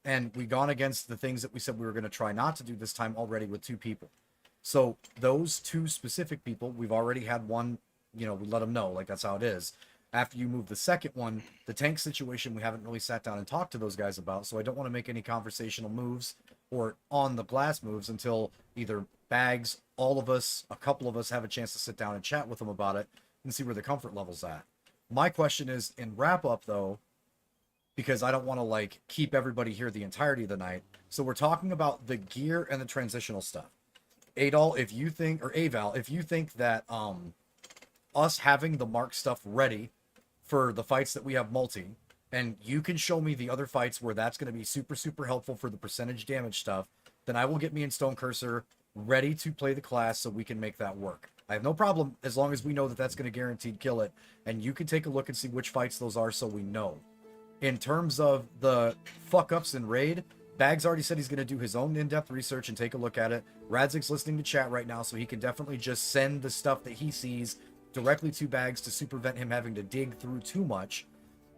And we gone against the things that we said we were going to try not to do this time already with 2 people. So those 2 specific people, we've already had one, we let them know, like that's how it is. After you move the second one, the tank situation, we haven't really sat down and talked to those guys about, so I don't want to make any conversational moves or on the glass moves until either Bags, all of us, a couple of us have a chance to sit down and chat with them about it and see where the comfort level's at. My question is, in wrap up though, because I don't want to like keep everybody here the entirety of the night. So we're talking about the gear and the transitional stuff. Adol, if you think, or Aval, if you think that us having the mark stuff ready for the fights that we have multi, and you can show me the other fights where that's going to be super, super helpful for the percentage damage stuff, then I will get me and Stone Cursor ready to play the class so we can make that work. I have no problem as long as we know that that's going to guaranteed kill it, and you can take a look and see which fights those are so we know. In terms of the fuck-ups in raid, Bags already said he's going to do his own in-depth research and take a look at it. Radzig's listening to chat right now, so he can definitely just send the stuff that he sees directly to Bags to prevent him having to dig through too much.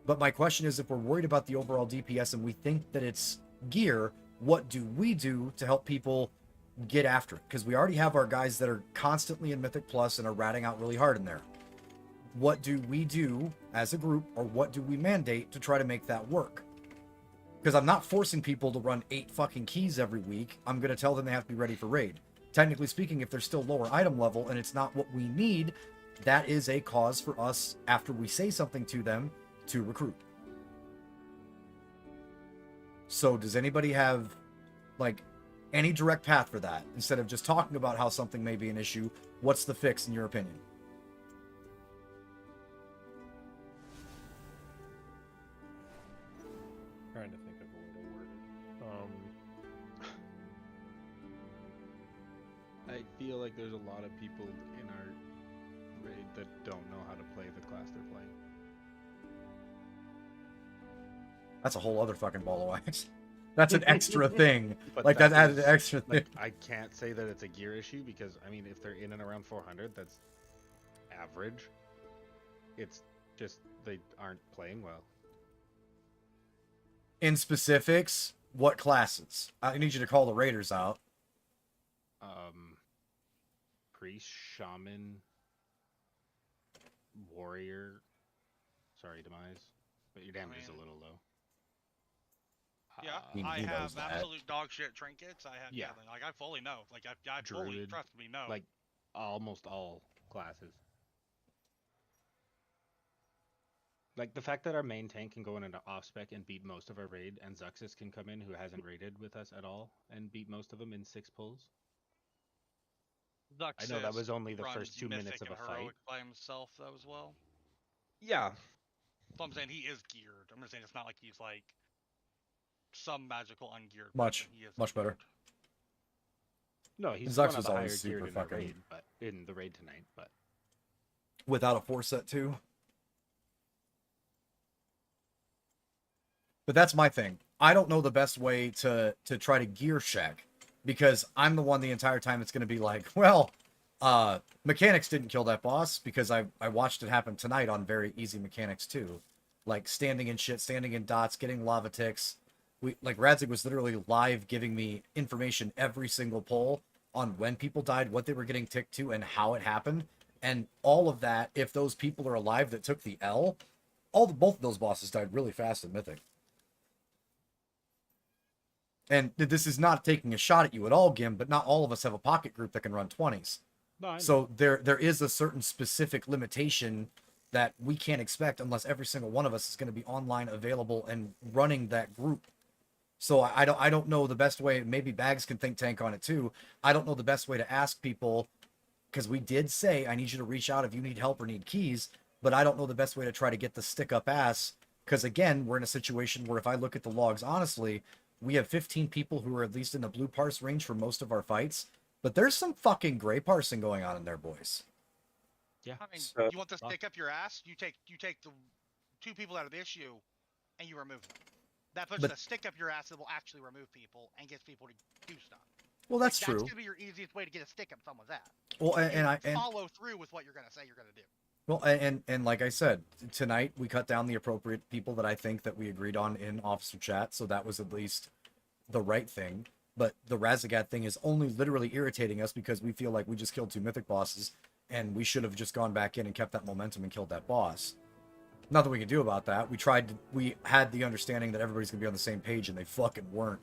But my question is, if we're worried about the overall DPS and we think that it's gear, what do we do to help people get after it, because we already have our guys that are constantly in Mythic Plus and are ratting out really hard in there. What do we do as a group, or what do we mandate to try to make that work? Because I'm not forcing people to run 8 fucking keys every week. I'm going to tell them they have to be ready for raid. Technically speaking, if they're still lower item level and it's not what we need, that is a cause for us, after we say something to them, to recruit. So does anybody have, like, any direct path for that? Instead of just talking about how something may be an issue, what's the fix in your opinion? Trying to think of a way to word it. I feel like there's a lot of people in our raid that don't know how to play the class they're playing. That's a whole other fucking ball of wax. That's an extra thing. But Like, that added is- an extra thing. like, I can't say that it's a gear issue because, I mean, if they're in and around 400, that's average. It's just they aren't playing well. In specifics, what classes? I need you to call the raiders out. Priest, shaman, warrior. Sorry, demise, but your damage is a little low. Yeah, He I knows have that. absolute dog shit trinkets. I have Yeah. like I fully know. Like I fully Druid, trust me know. like almost all classes. Like the fact that our main tank can go in an off spec and beat most of our raid, and Zuxis can come in who hasn't raided with us at all and beat most of them in 6 pulls. I know that was only the runs first 2 minutes Mythic of a and fight. Heroic by himself though as well. Yeah. So I'm saying he is geared. I'm just saying it's not like he's like some magical ungeared. Much, person. He is much better. No, he's Zux one was of the higher always geared super in the fucking- raid, but in the raid tonight, but Without a 4-set too. But that's my thing. I don't know the best way to try to gear check, because I'm the one the entire time that's going to be like, well, mechanics didn't kill that boss, because I watched it happen tonight on very easy mechanics too. Like standing in shit, standing in dots, getting lava ticks. Radzig was literally live giving me information every single pull on when people died, what they were getting ticked to, and how it happened. And all of that, if those people are alive that took the L, both of those bosses died really fast in Mythic. And this is not taking a shot at you at all, Gim, but not all of us have a pocket group that can run 20s. No, I know. So there is a certain specific limitation that we can't expect unless every single one of us is going to be online, available, and running that group. So I don't know the best way. Maybe Bags can think tank on it too. I don't know the best way to ask people, because we did say I need you to reach out if you need help or need keys, but I don't know the best way to try to get the stick up ass. Because again, we're in a situation where if I look at the logs honestly, we have 15 people who are at least in the blue parse range for most of our fights, but there's some fucking gray parsing going on in there, boys. Yeah. I mean, you want to stick up your ass? You take the 2 people out of the issue, and you remove them. That puts But- the stick up your ass that will actually remove people and gets people to do stuff. Well, that's true. That's gonna be your easiest way to get a stick up someone's ass. Well, Like, and you I follow through with what you're gonna say you're gonna do. Well, and like I said, tonight we cut down the appropriate people that I think that we agreed on in officer chat, so that was at least the right thing. But the Razagat thing is only literally irritating us because we feel like we just killed 2 mythic bosses, and we should have just gone back in and kept that momentum and killed that boss. Nothing we can do about that. We had the understanding that everybody's gonna be on the same page, and they fucking weren't.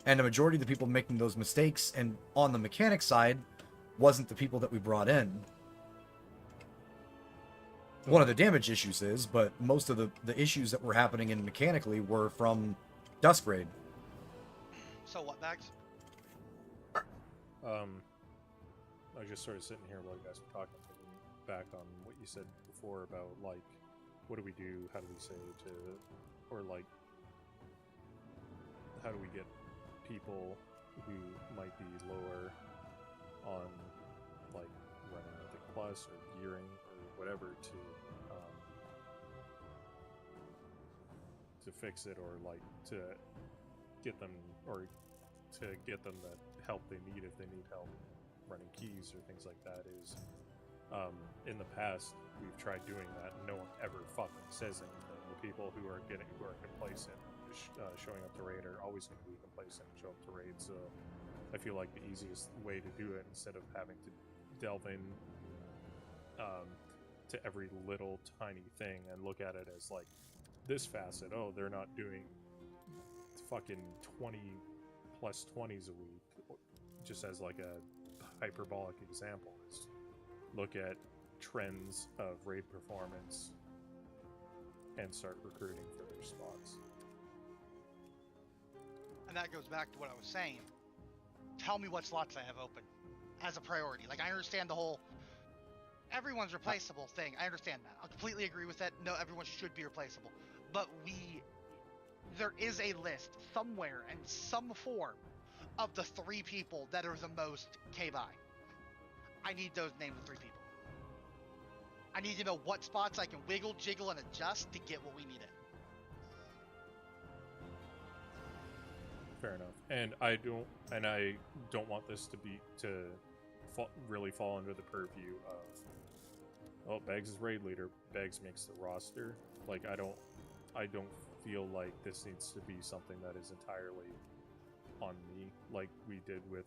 And the majority of the people making those mistakes, and on the mechanic side, wasn't the people that we brought in. One of the damage issues is, but most of the issues that were happening in mechanically were from Dusk Raid. So what, Bags? I was just sort of sitting here while you guys were talking, thinking back on what you said before about, like, what do we do, how do we say to, or like, how do we get people who might be lower on, like, running Mythic Plus or gearing or whatever to fix it, or like to get them, or to get them the help they need if they need help running keys or things like that. Is in the past we've tried doing that and no one ever fucking says anything. The people who are complacent, showing up to raid, are always going to be complacent and show up to raid. So I feel like the easiest way to do it, instead of having to delve in to every little tiny thing and look at it as like this facet. Oh, they're not doing fucking 20 plus 20s a week. Just as like a hyperbolic example, is look at trends of raid performance and start recruiting for their spots. And that goes back to what I was saying. Tell me what slots I have open as a priority. Like, I understand the whole everyone's replaceable thing. I understand that. I completely agree with that. No, everyone should be replaceable. But there is a list somewhere in some form of the 3 people that are the most K-by. I need those names of 3 people. I need to know what spots I can wiggle, jiggle, and adjust to get what we need in. Fair enough. And I don't want this to really fall under the purview of, oh, Bags is raid leader, Bags makes the roster. Like, I don't feel like this needs to be something that is entirely on me, like we did with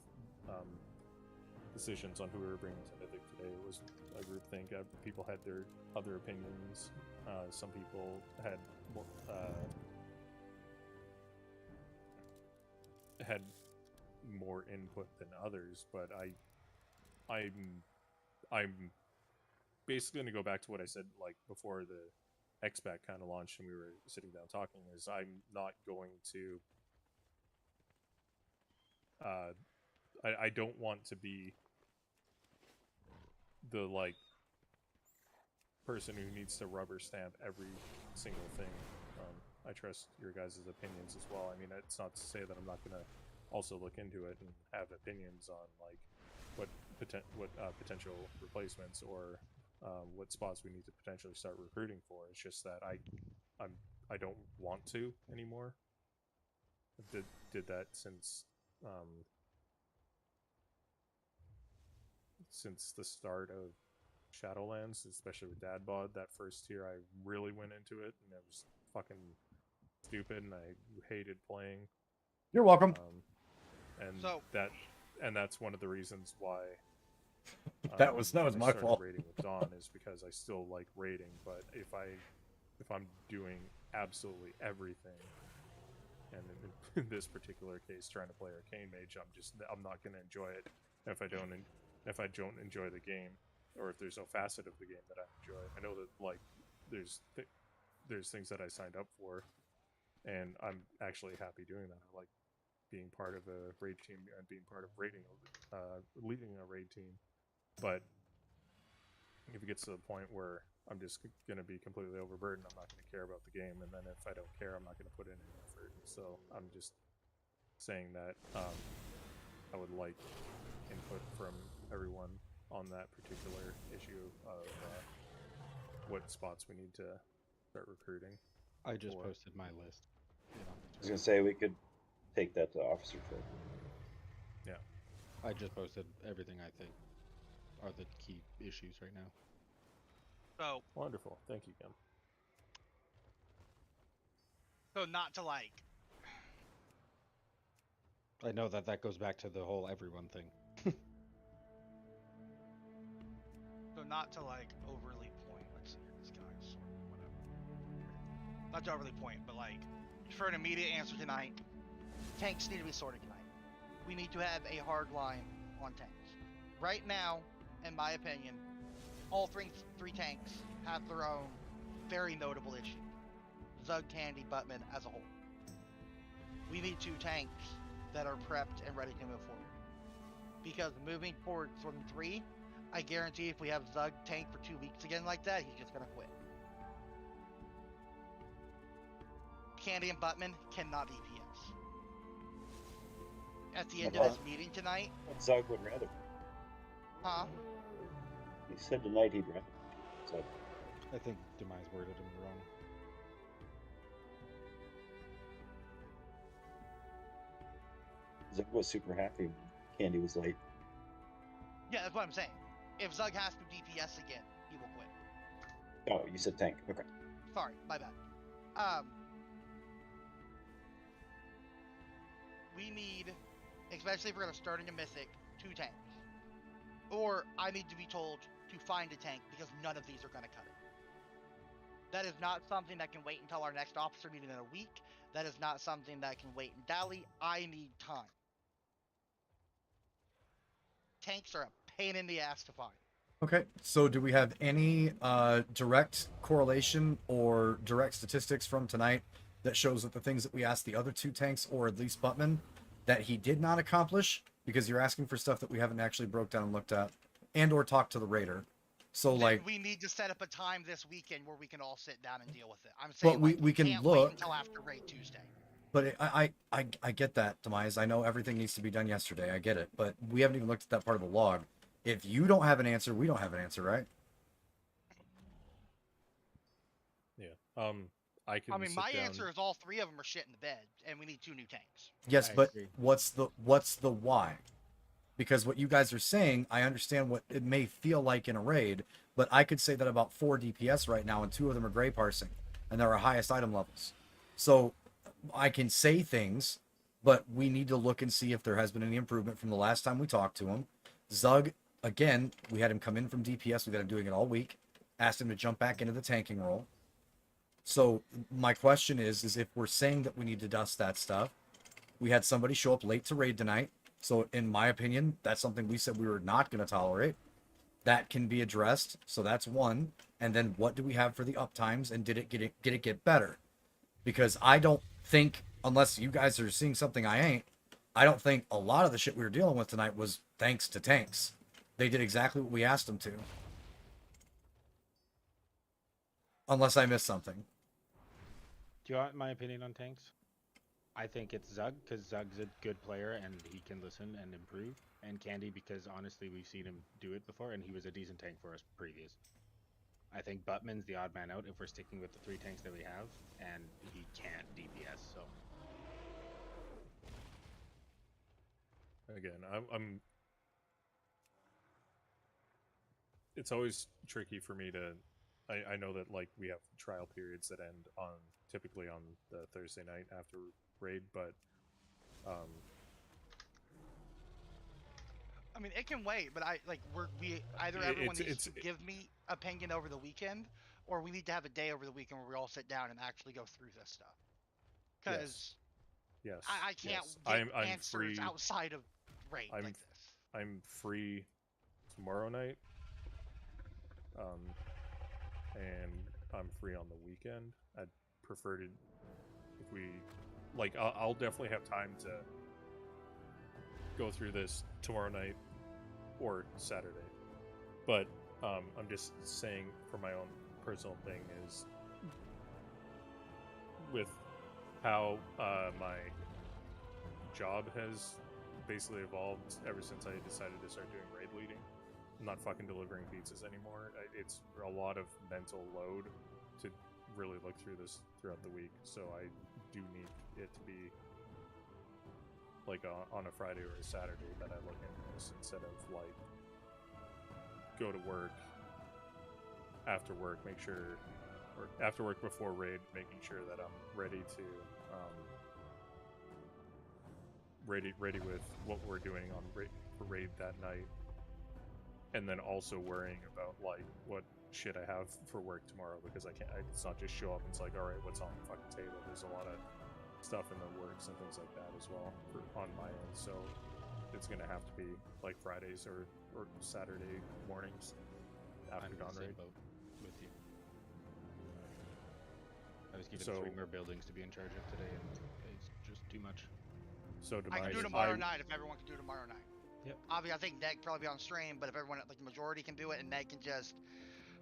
decisions on who we were bringing to Mythic today. It was a group think. People had their other opinions. Some people had more input than others, but I'm basically going to go back to what I said like before the XPAC kind of launched and we were sitting down talking, is I'm not going to I don't want to be the like person who needs to rubber stamp every single thing. I trust your guys' opinions as well. I mean, it's not to say that I'm not going to also look into it and have opinions on like what potential replacements or what spots we need to potentially start recruiting for. It's just that I don't want to anymore. Did that since the start of Shadowlands, especially with Dad Bod. That first tier, I really went into it, and it was fucking stupid, and I hated playing. You're welcome. And that's one of the reasons why that was my fault. Raiding with Dawn is because I still like raiding, but if I'm doing absolutely everything, and in this particular case, trying to play Arcane Mage, I'm not going to enjoy it if I don't enjoy the game, or if there's no facet of the game that I enjoy. I know that like there's things that I signed up for, and I'm actually happy doing that. I like being part of a raid team and being part of leading a raid team. But if it gets to the point where I'm just going to be completely overburdened, I'm not going to care about the game, and then if I don't care, I'm not going to put in any effort. So I'm just saying that I would like input from everyone on that particular issue of what spots we need to start recruiting. I just posted my list. I was going to say, we could take that to officer for. Yeah. I just posted everything I think are the key issues right now. So wonderful. Thank you, Kim. So not to like. I know that goes back to the whole everyone thing. So not to like overly point. Let's see here, this guy's whatever. Not to overly point, but like for an immediate answer tonight, tanks need to be sorted tonight. We need to have a hard line on tanks. Right now, in my opinion, all three tanks have their own very notable issue. Zug, Candy, Buttman as a whole. We need 2 tanks that are prepped and ready to move forward. Because moving forward from 3, I guarantee if we have Zug tank for 2 weeks again like that, he's just gonna quit. Candy and Buttman cannot DPS. At the end of this meeting tonight... Zug would rather. Huh? He said tonight he'd rather. So. I think Demise worded him wrong. Zug was super happy when Candy was late. Yeah, that's what I'm saying. If Zug has to DPS again, he will quit. Oh, you said tank. Okay. Sorry, my bad. We need especially if we're gonna start in a Mythic, 2 tanks. Or I need to be told to find a tank because none of these are gonna cut it. That is not something that can wait until our next officer meeting in a week. That is not something that can wait and dally. I need time. Tanks are a pain in the ass to find. Okay, so do we have any direct correlation or direct statistics from tonight that shows that the things that we asked the other 2 tanks, or at least Buttman, that he did not accomplish? Because you're asking for stuff that we haven't actually broke down and looked at, and or talked to the raider. So Then like, we need to set up a time this weekend where we can all sit down and deal with it. I'm saying but we can can't look. wait until after Raid Tuesday. But I get that, Demise. I know everything needs to be done yesterday. I get it, but we haven't even looked at that part of the log. If you don't have an answer, we don't have an answer, right? Yeah. I can. I mean, sit my down- answer is all 3 of them are shit in the bed, and we need 2 new tanks. Yes, but what's the why? Because what you guys are saying, I understand what it may feel like in a raid, but I could say that about 4 DPS right now, and 2 of them are gray parsing, and they're our highest item levels. So I can say things, but we need to look and see if there has been any improvement from the last time we talked to him. Zug, again, we had him come in from DPS. We got him doing it all week. Asked him to jump back into the tanking role. So my question is if we're saying that we need to dust that stuff, we had somebody show up late to raid tonight. So in my opinion, that's something we said we were not going to tolerate. That can be addressed. So that's one. And then what do we have for the uptimes, and did it get better? Because I don't think, unless you guys are seeing something I ain't, I don't think a lot of the shit we were dealing with tonight was thanks to tanks. They did exactly what we asked them to. Unless I missed something. Do you want my opinion on tanks? I think it's Zug, because Zug's a good player and he can listen and improve. And Candy, because honestly we've seen him do it before and he was a decent tank for us previous. I think Buttman's the odd man out if we're sticking with the 3 tanks that we have, and he can't DPS, so. Again, I'm. It's always tricky for me to. I know that like we have trial periods that end on typically on the Thursday night after raid, but I mean, it can wait, but everyone needs to give me opinion over the weekend, or we need to have a day over the weekend where we all sit down and actually go through this stuff. Because yes, I can't yes. get I'm answers free. outside of raid like this. I'm free tomorrow night, and I'm free on the weekend. I'd prefer to, if we, like, I'll definitely have time to go through this tomorrow night or Saturday. But I'm just saying, for my own personal thing, is with how my job has basically evolved ever since I decided to start doing raid leading. I'm not fucking delivering pizzas anymore. It's a lot of mental load to really look through this throughout the week, so I do need it to be like on a Friday or a Saturday that I look into this, instead of like go to work, after work, make sure, or after work before raid, making sure that I'm ready to ready with what we're doing on for raid that night, and then also worrying about like what shit I have for work tomorrow, because it's not just show up and it's like, all right, what's on the fucking table. There's a lot of stuff in the works and things like that as well on my end, so it's gonna have to be like Fridays or Saturday mornings after dawn raid. With you. I was given 3 more buildings to be in charge of today, and it's just too much. So I can do tomorrow night if everyone can do tomorrow night. Yep. Obviously, I think Ned can probably be on stream, but if everyone, like the majority, can do it, and Ned can just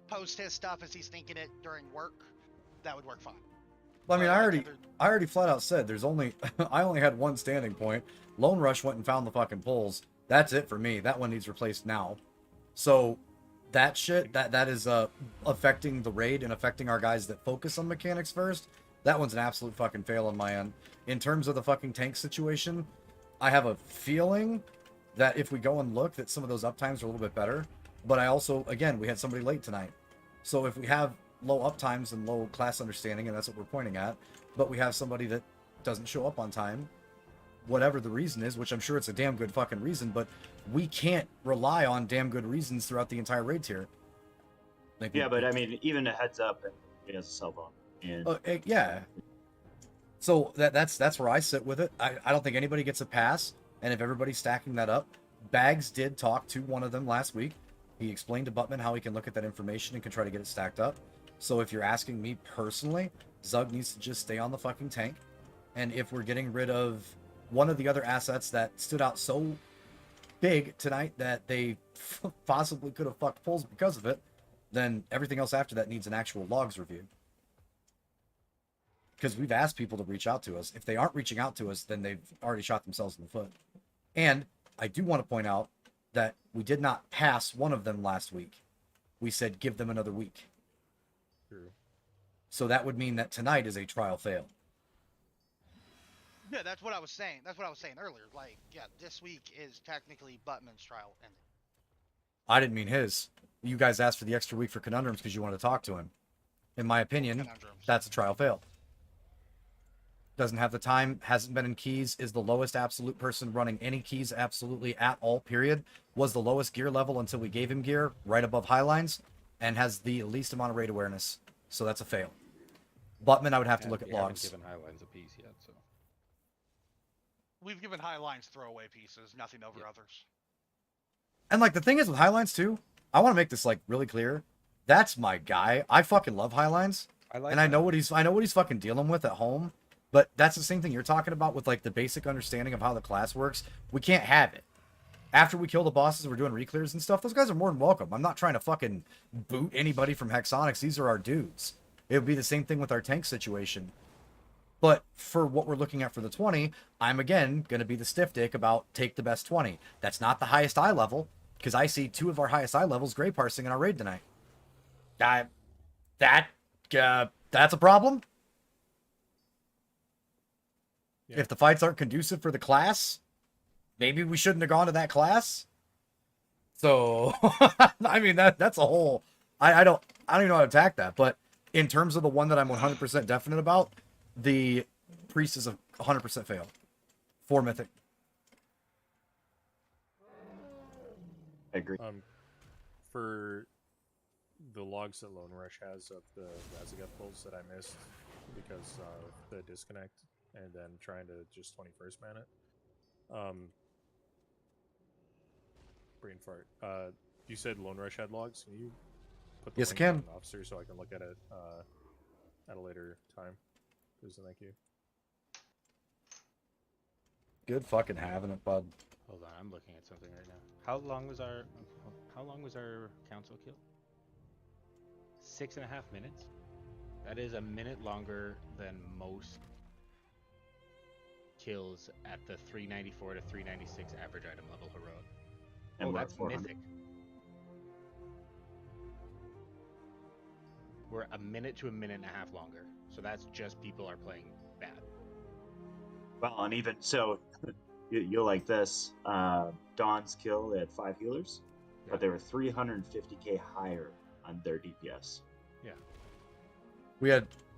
post his stuff as he's thinking it during work, that would work fine. Well, I mean, I already flat out said there's only I only had one standing point. Lone Rush went and found the fucking poles. That's it for me. That one needs replaced now. So that shit that is affecting the raid and affecting our guys that focus on mechanics first. That one's an absolute fucking fail on my end. In terms of the fucking tank situation, I have a feeling that if we go and look, that some of those uptimes are a little bit better. But I also, again, we had somebody late tonight. So if we have low uptimes and low class understanding, and that's what we're pointing at, but we have somebody that doesn't show up on time, whatever the reason is, which I'm sure it's a damn good fucking reason, but we can't rely on damn good reasons throughout the entire raid tier. Like, Yeah, but I mean, even a heads up, it has a cell phone. And yeah. So that's where I sit with it. I don't think anybody gets a pass, and if everybody's stacking that up, Bags did talk to one of them last week. He explained to Buttman how he can look at that information and can try to get it stacked up. So if you're asking me personally, Zug needs to just stay on the fucking tank. And if we're getting rid of one of the other assets that stood out so big tonight that they possibly could have fucked pulls because of it, then everything else after that needs an actual logs review. Because we've asked people to reach out to us. If they aren't reaching out to us, then they've already shot themselves in the foot. And I do want to point out that we did not pass one of them last week. We said give them another week. True. So that would mean that tonight is a trial fail. Yeah, that's what I was saying. That's what I was saying earlier. Like, yeah, this week is technically Buttman's trial ending. I didn't mean his. You guys asked for the extra week for Conundrums because you wanted to talk to him. In my opinion, that's a trial fail. Doesn't have the time, hasn't been in keys, is the lowest absolute person running any keys absolutely at all, period. Was the lowest gear level until we gave him gear, right above Highlines, and has the least amount of raid awareness. So that's a fail. Buttman, I would have to look at logs. We haven't given Highlines a piece yet, so. We've given Highlines throwaway pieces, nothing over others. And like the thing is with Highlines too, I want to make this like really clear. That's my guy. I fucking love Highlines. I know what he's fucking dealing with at home. But that's the same thing you're talking about with like the basic understanding of how the class works. We can't have it. After we kill the bosses, we're doing reclears and stuff. Those guys are more than welcome. I'm not trying to fucking boot anybody from Hexonyx. These are our dudes. It would be the same thing with our tank situation. But for what we're looking at for the 20, I'm again going to be the stiff dick about take the best 20. That's not the highest eye level, because I see two of our highest eye levels gray parsing in our raid tonight. That's a problem. Yeah. If the fights aren't conducive for the class, maybe we shouldn't have gone to that class. So, I mean, that's a whole... I don't even know how to attack that, but in terms of the one that I'm 100% definite about, the priest is a 100% fail for Mythic. I agree. For the logs that Lone Rush has of the Razagat pulls that I missed because of the disconnect and then trying to just 21st man it. Brain fart. You said Lone Rush had logs. Can you put the yes, link I can. on Officer so I can look at it at a later time? Please and thank you. Good fucking having it, bud. Hold on, I'm looking at something right now. How long was our council kill? 6.5 minutes? That is a minute longer than most kills at the 394 to 396 average item level heroic. And oh, we're that's at 400. Mythic. We're a minute to a minute and a half longer. So that's just people are playing bad. Well, and even so, you'll like this. Dawn's kill, they had 5 healers, but they were 350k higher on their DPS. Yeah.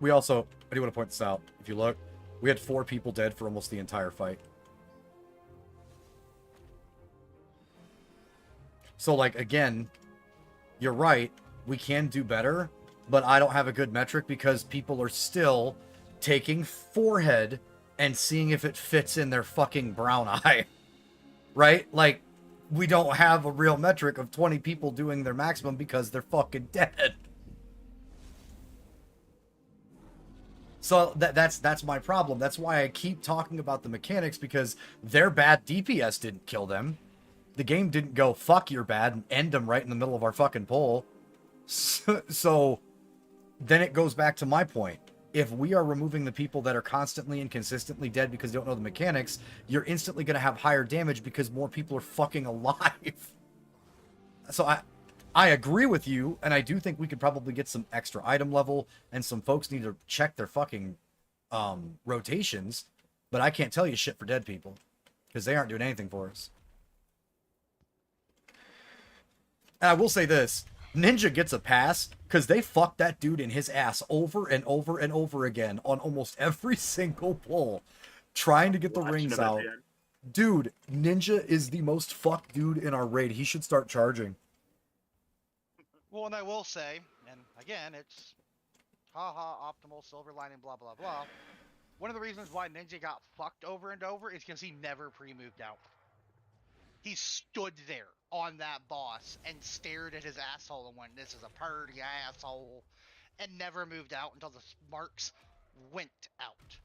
We also, I do want to point this out. If you look, we had 4 people dead for almost the entire fight. So, like, again, you're right. We can do better, but I don't have a good metric because people are still taking forehead and seeing if it fits in their fucking brown eye. Right? Like, we don't have a real metric of 20 people doing their maximum because they're fucking dead. So that's my problem. That's why I keep talking about the mechanics, because their bad DPS didn't kill them. The game didn't go, fuck, you're bad, and end them right in the middle of our fucking poll. So then it goes back to my point. If we are removing the people that are constantly and consistently dead because they don't know the mechanics, you're instantly going to have higher damage because more people are fucking alive. So I agree with you, and I do think we could probably get some extra item level, and some folks need to check their fucking rotations, but I can't tell you shit for dead people because they aren't doing anything for us. And I will say this. Ninja gets a pass because they fucked that dude in his ass over and over and over again on almost every single pull. trying to get the Watching rings him at out. the end. Dude, Ninja is the most fucked dude in our raid. He should start charging. Well, and I will say, and again, it's haha, optimal, silver lining, blah, blah, blah. One of the reasons why Ninja got fucked over and over is because he never pre-moved out. He stood there on that boss and stared at his asshole and went, "This is a purdy asshole," and never moved out until the marks went out.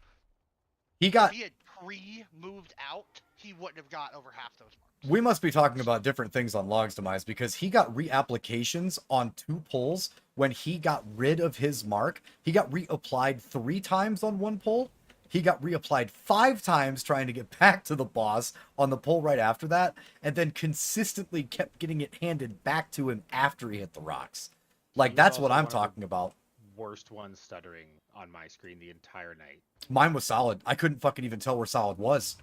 He got. If he had pre-moved out, he wouldn't have got over half those marks. We must be talking about different things on Log's demise because he got reapplications on 2 pulls when he got rid of his mark. He got reapplied 3 times on 1 pull. He got reapplied 5 times trying to get back to the boss on the pull right after that, and then consistently kept getting it handed back to him after he hit the rocks. Like, He was that's what also I'm one of the talking about. Worst one stuttering on my screen the entire night. Mine was solid. I couldn't fucking even tell where solid was.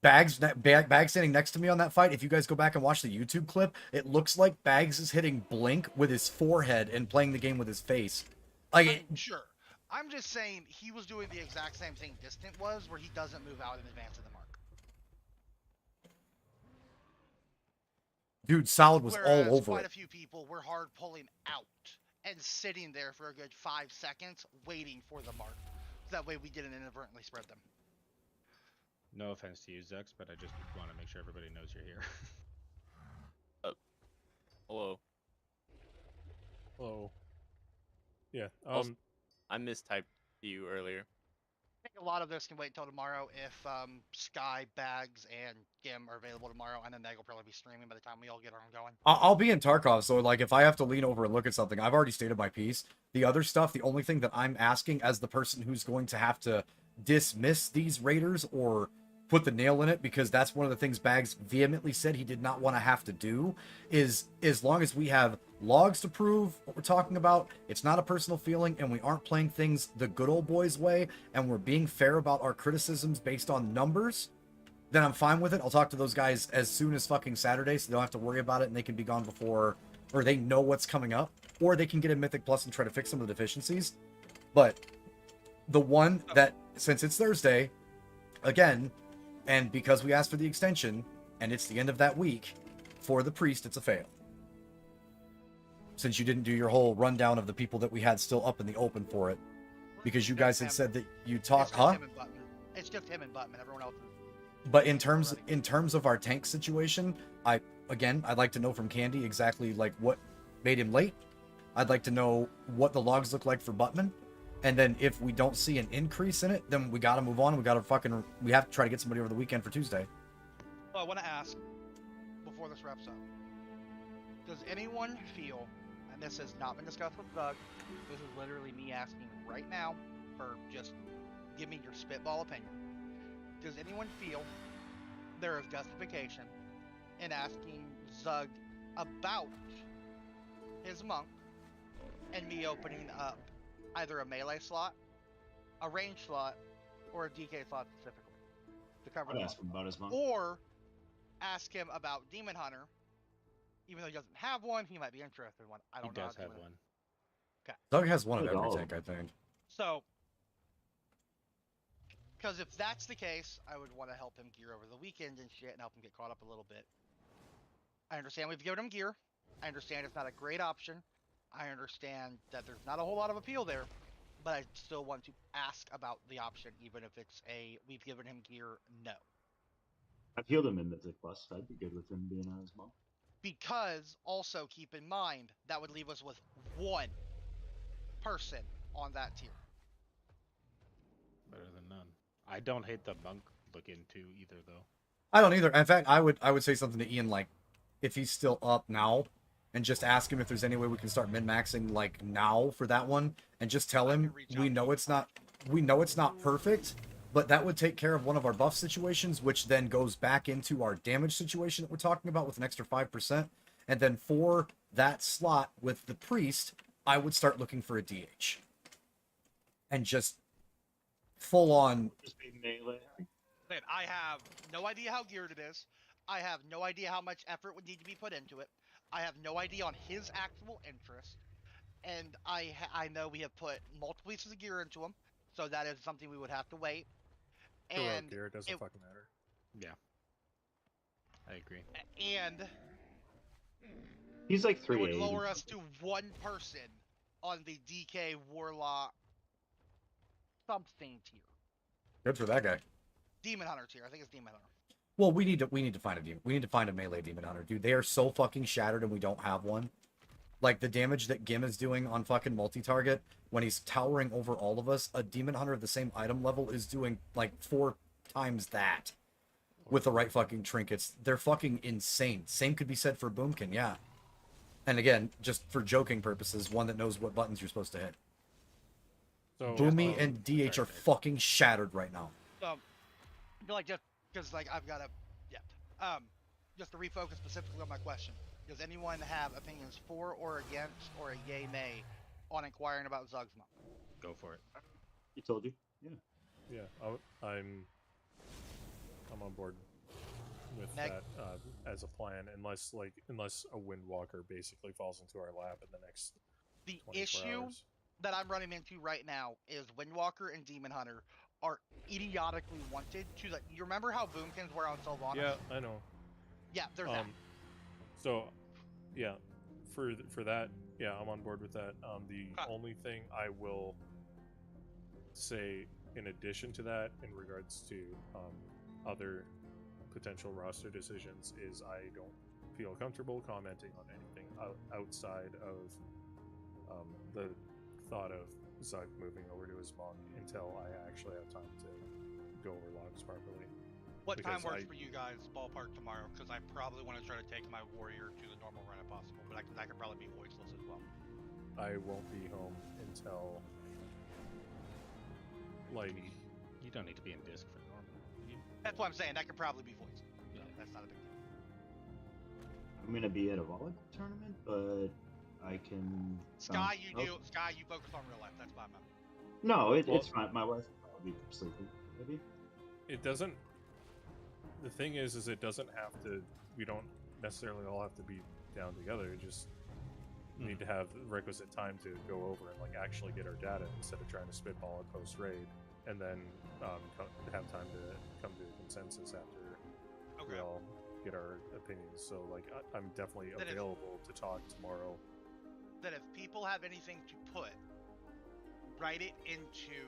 Bags standing next to me on that fight. If you guys go back and watch the YouTube clip, it looks like Bags is hitting Blink with his forehead and playing the game with his face. Like, Sure. I'm just saying he was doing the exact same thing Distant was, where he doesn't move out in advance of the mark. dude, solid was Whereas all over quite it. a few people were hard pulling out and sitting there for a good 5 seconds waiting for the mark. That way we didn't inadvertently spread them. No offense to you, Zux, but I just want to make sure everybody knows you're here. Hello. Hello. Yeah. Also, I mistyped to you earlier. I think a lot of this can wait until tomorrow if Sky, Bags, and Gim are available tomorrow, and then Meg will probably be streaming by the time we all get on going. I'll be in Tarkov, so like if I have to lean over and look at something, I've already stated my piece. The other stuff, the only thing that I'm asking as the person who's going to have to dismiss these raiders or put the nail in it, because that's one of the things Bags vehemently said he did not want to have to do, is as long as we have logs to prove what we're talking about, it's not a personal feeling, and we aren't playing things the good old boys way, and we're being fair about our criticisms based on numbers, then I'm fine with it. I'll talk to those guys as soon as fucking Saturday, so they don't have to worry about it, and they can be gone before, or they know what's coming up, or they can get a Mythic Plus and try to fix some of the deficiencies. But the one that, since it's Thursday, again, and because we asked for the extension, and it's the end of that week, for the priest, it's a fail. Since you didn't do your whole rundown of the people that we had still up in the open for it. Because you guys had said that you talked, huh? It's just him and Buttman. Everyone else is... But in terms of our tank situation, I'd like to know from Candy exactly like what made him late. I'd like to know what the logs look like for Buttman. And then if we don't see an increase in it, then we got to move on. We have to try to get somebody over the weekend for Tuesday. Well, I want to ask, before this wraps up, does anyone feel, and this has not been discussed with Doug, this is literally me asking right now for just give me your spitball opinion. Does anyone feel there is justification in asking Zug about his monk and me opening up either a melee slot, a range slot, or a DK slot specifically to cover I'd the ask him about his monk. Or ask him about Demon Hunter, even though he doesn't have one, he might be interested in one. I don't know. He does have one. Okay. Doug has one of Good every all. tank, I think. So, because if that's the case, I would want to help him gear over the weekend and shit and help him get caught up a little bit. I understand we've given him gear. I understand it's not a great option. I understand that there's not a whole lot of appeal there, but I still want to ask about the option, even if it's a we've given him gear, no. I've healed him in Mythic Plus. I'd be good with him being on his monk. Because also keep in mind that would leave us with one person on that tier. Better than none. I don't hate the monk looking too either, though. I don't either. In fact, I would say something to Ian, like, if he's still up now, and just ask him if there's any way we can start min-maxing like now for that one, and just tell him we know it's not perfect, but that would take care of one of our buff situations, which then goes back into our damage situation that we're talking about with an extra 5%. And then for that slot with the priest, I would start looking for a DH. And just full on. Just be melee. I have no idea how geared it is. I have no idea how much effort would need to be put into it. I have no idea on his actual interest. And I know we have put multiple pieces of gear into him. So that is something we would have to wait. Throw out And gear, it doesn't it- fucking matter. Yeah. I agree. and He's like it would 380. lower us to one person on the DK Warlock something tier. Good for that guy. Demon Hunter tier. I think it's Demon Hunter. Well, we need to find a demon. We need to find a melee demon hunter, dude. They are so fucking shattered, and we don't have one. Like the damage that Gim is doing on fucking multi-target when he's towering over all of us. A demon hunter of the same item level is doing like 4 times that with the right fucking trinkets. They're fucking insane. Same could be said for Boomkin, yeah. And again, just for joking purposes, one that knows what buttons you're supposed to hit. So, Boomy and DH are fucking shattered right now. I feel like just because like I've got a just to refocus specifically on my question. Does anyone have opinions for or against or a yay nay on inquiring about Zugsma? Go for it. He told you. Yeah. Yeah, I'm on board with Neg- that as a plan, unless a Windwalker basically falls into our lap in the next The 24 issue hours. that I'm running into right now is Windwalker and Demon Hunter are idiotically wanted to like. You remember how Boomkins were on Sylvanas? Yeah, I know. Yeah, there's that. So, yeah, for that, yeah, I'm on board with that. The only thing I will say in addition to that, in regards to other potential roster decisions, is I don't feel comfortable commenting on anything outside of the thought of Zug moving over to his monk until I actually have time to go over logs properly. What time Because works for you guys, ballpark tomorrow? Because I probably want to try to take my warrior to the normal run if possible, but that could probably be voiceless as well. I won't be home until like You don't need to be in disc for normal. That's what I'm saying. That could probably be voiced. Yeah, that's not a big deal. I'm gonna be at a volleyball tournament, but I can. Sky, Sky, you focus on real life. That's my mouth. No, Well- it's fine. My wife will probably be sleeping. Maybe. it doesn't. The thing is it doesn't have to. We don't necessarily all have to be down together. We just need to have the requisite time to go over and like actually get our data instead of trying to spitball a post raid, and then have time to come to a consensus after we all get our opinions. So like I'm definitely Then if- available to talk tomorrow. That if people have anything to put, write it into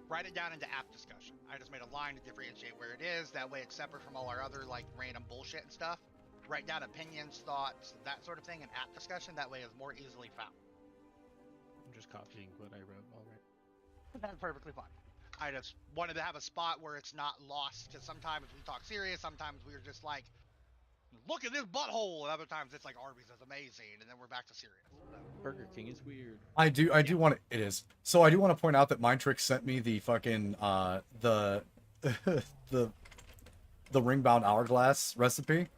write it down into app discussion. I just made a line to differentiate where it is. That way it's separate from all our other like random bullshit and stuff. Write down opinions, thoughts, that sort of thing in app discussion. That way it's more easily found. I'm just copying what I wrote already. That's perfectly fine. I just wanted to have a spot where it's not lost, because sometimes we talk serious, sometimes we're just like, look at this butthole, and other times it's like Arby's is amazing, and then we're back to serious. So. Burger King is weird. I do want to. It is. So I do want to point out that Mindtrix sent me the fucking the the ring-bound hourglass recipe.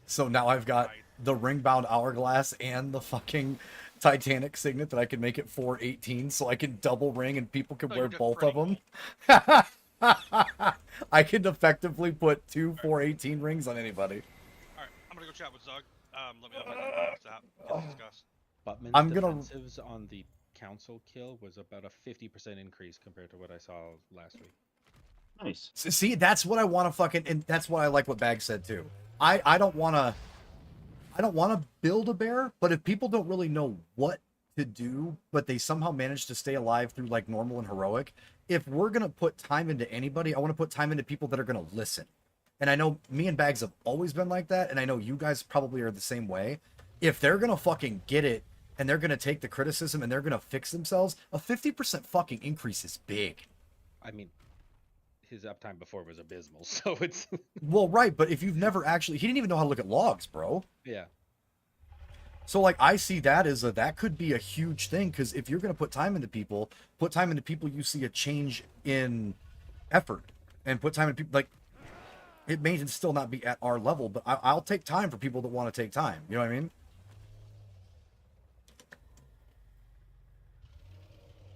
So now I've got the ring-bound hourglass and the fucking Titanic signet that I can make it 418, so I can double ring and people can wear both of them. I can effectively put 2 418 rings on anybody. Alright, I'm gonna go chat with Zug. Let me know if I can WhatsApp. Let's discuss. Buttman's I'm gonna- defensives on the council kill was about a 50% increase compared to what I saw last week. Nice. See, that's what I want to fucking, and that's why I like what Bag said too. I don't want to build a bear, but if people don't really know what to do, but they somehow manage to stay alive through like normal and heroic, if we're gonna put time into anybody, I want to put time into people that are gonna listen. And I know me and Bags have always been like that, and I know you guys probably are the same way. If they're gonna fucking get it, and they're gonna take the criticism, and they're gonna fix themselves, a 50% fucking increase is big. I mean, his uptime before was abysmal, so it's Well, right, but if you've never actually, he didn't even know how to look at logs, bro. yeah. So like I see that as that could be a huge thing, because if you're gonna put time into people, you see a change in effort, and put time into people. Like it may still not be at our level, but I'll take time for people that want to take time. You know what I mean?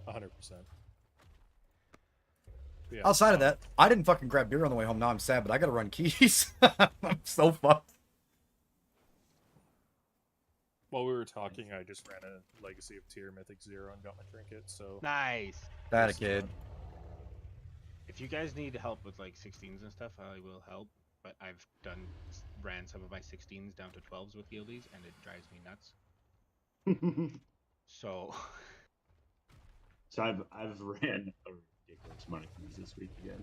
100%. Yeah, Outside of that, I didn't fucking grab beer on the way home. Now I'm sad, but I gotta run keys. I'm so fucked. While we were talking, I just ran a Legacy of Tier Mythic 0 and got my trinket, so... Nice. That a kid. If you guys need help with like 16s and stuff, I will help. But I've ran some of my 16s down to 12s with guildies, and it drives me nuts. So I've ran a ridiculous amount of keys this week again.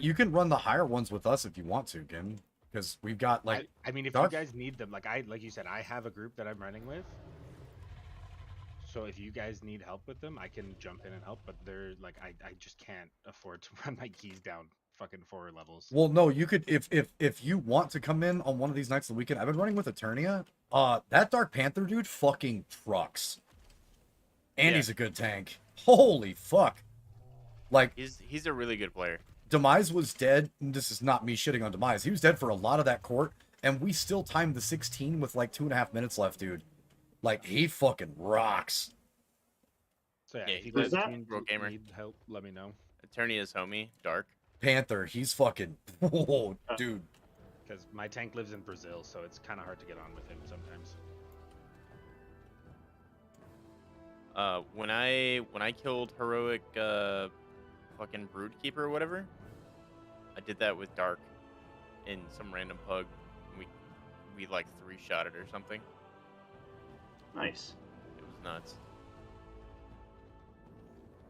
You can run the higher ones with us if you want to, Gim, because we've got like. I mean, if Dark... you guys need them, like you said, I have a group that I'm running with. So if you guys need help with them, I can jump in and help. But they're like, I just can't afford to run my keys down fucking 4 levels. Well, no, you could if you want to come in on one of these nights of the weekend. I've been running with Eternia. That Dark Panther dude fucking trucks. And he's a good tank. Holy fuck. Like he's a really good player. Demise was dead. This is not me shitting on Demise. He was dead for a lot of that court, and we still timed the 16 with like 2.5 minutes left, dude. Like, he fucking rocks. So yeah, if you who's guys that? need help, let me know. Eternia's homie, Dark. Panther, he's fucking... Oh, dude. Because my tank lives in Brazil, so it's kind of hard to get on with him sometimes. When I killed heroic fucking Broodkeeper or whatever, I did that with Dark in some random pug. We like 3-shot it or something. Nice. It was nuts.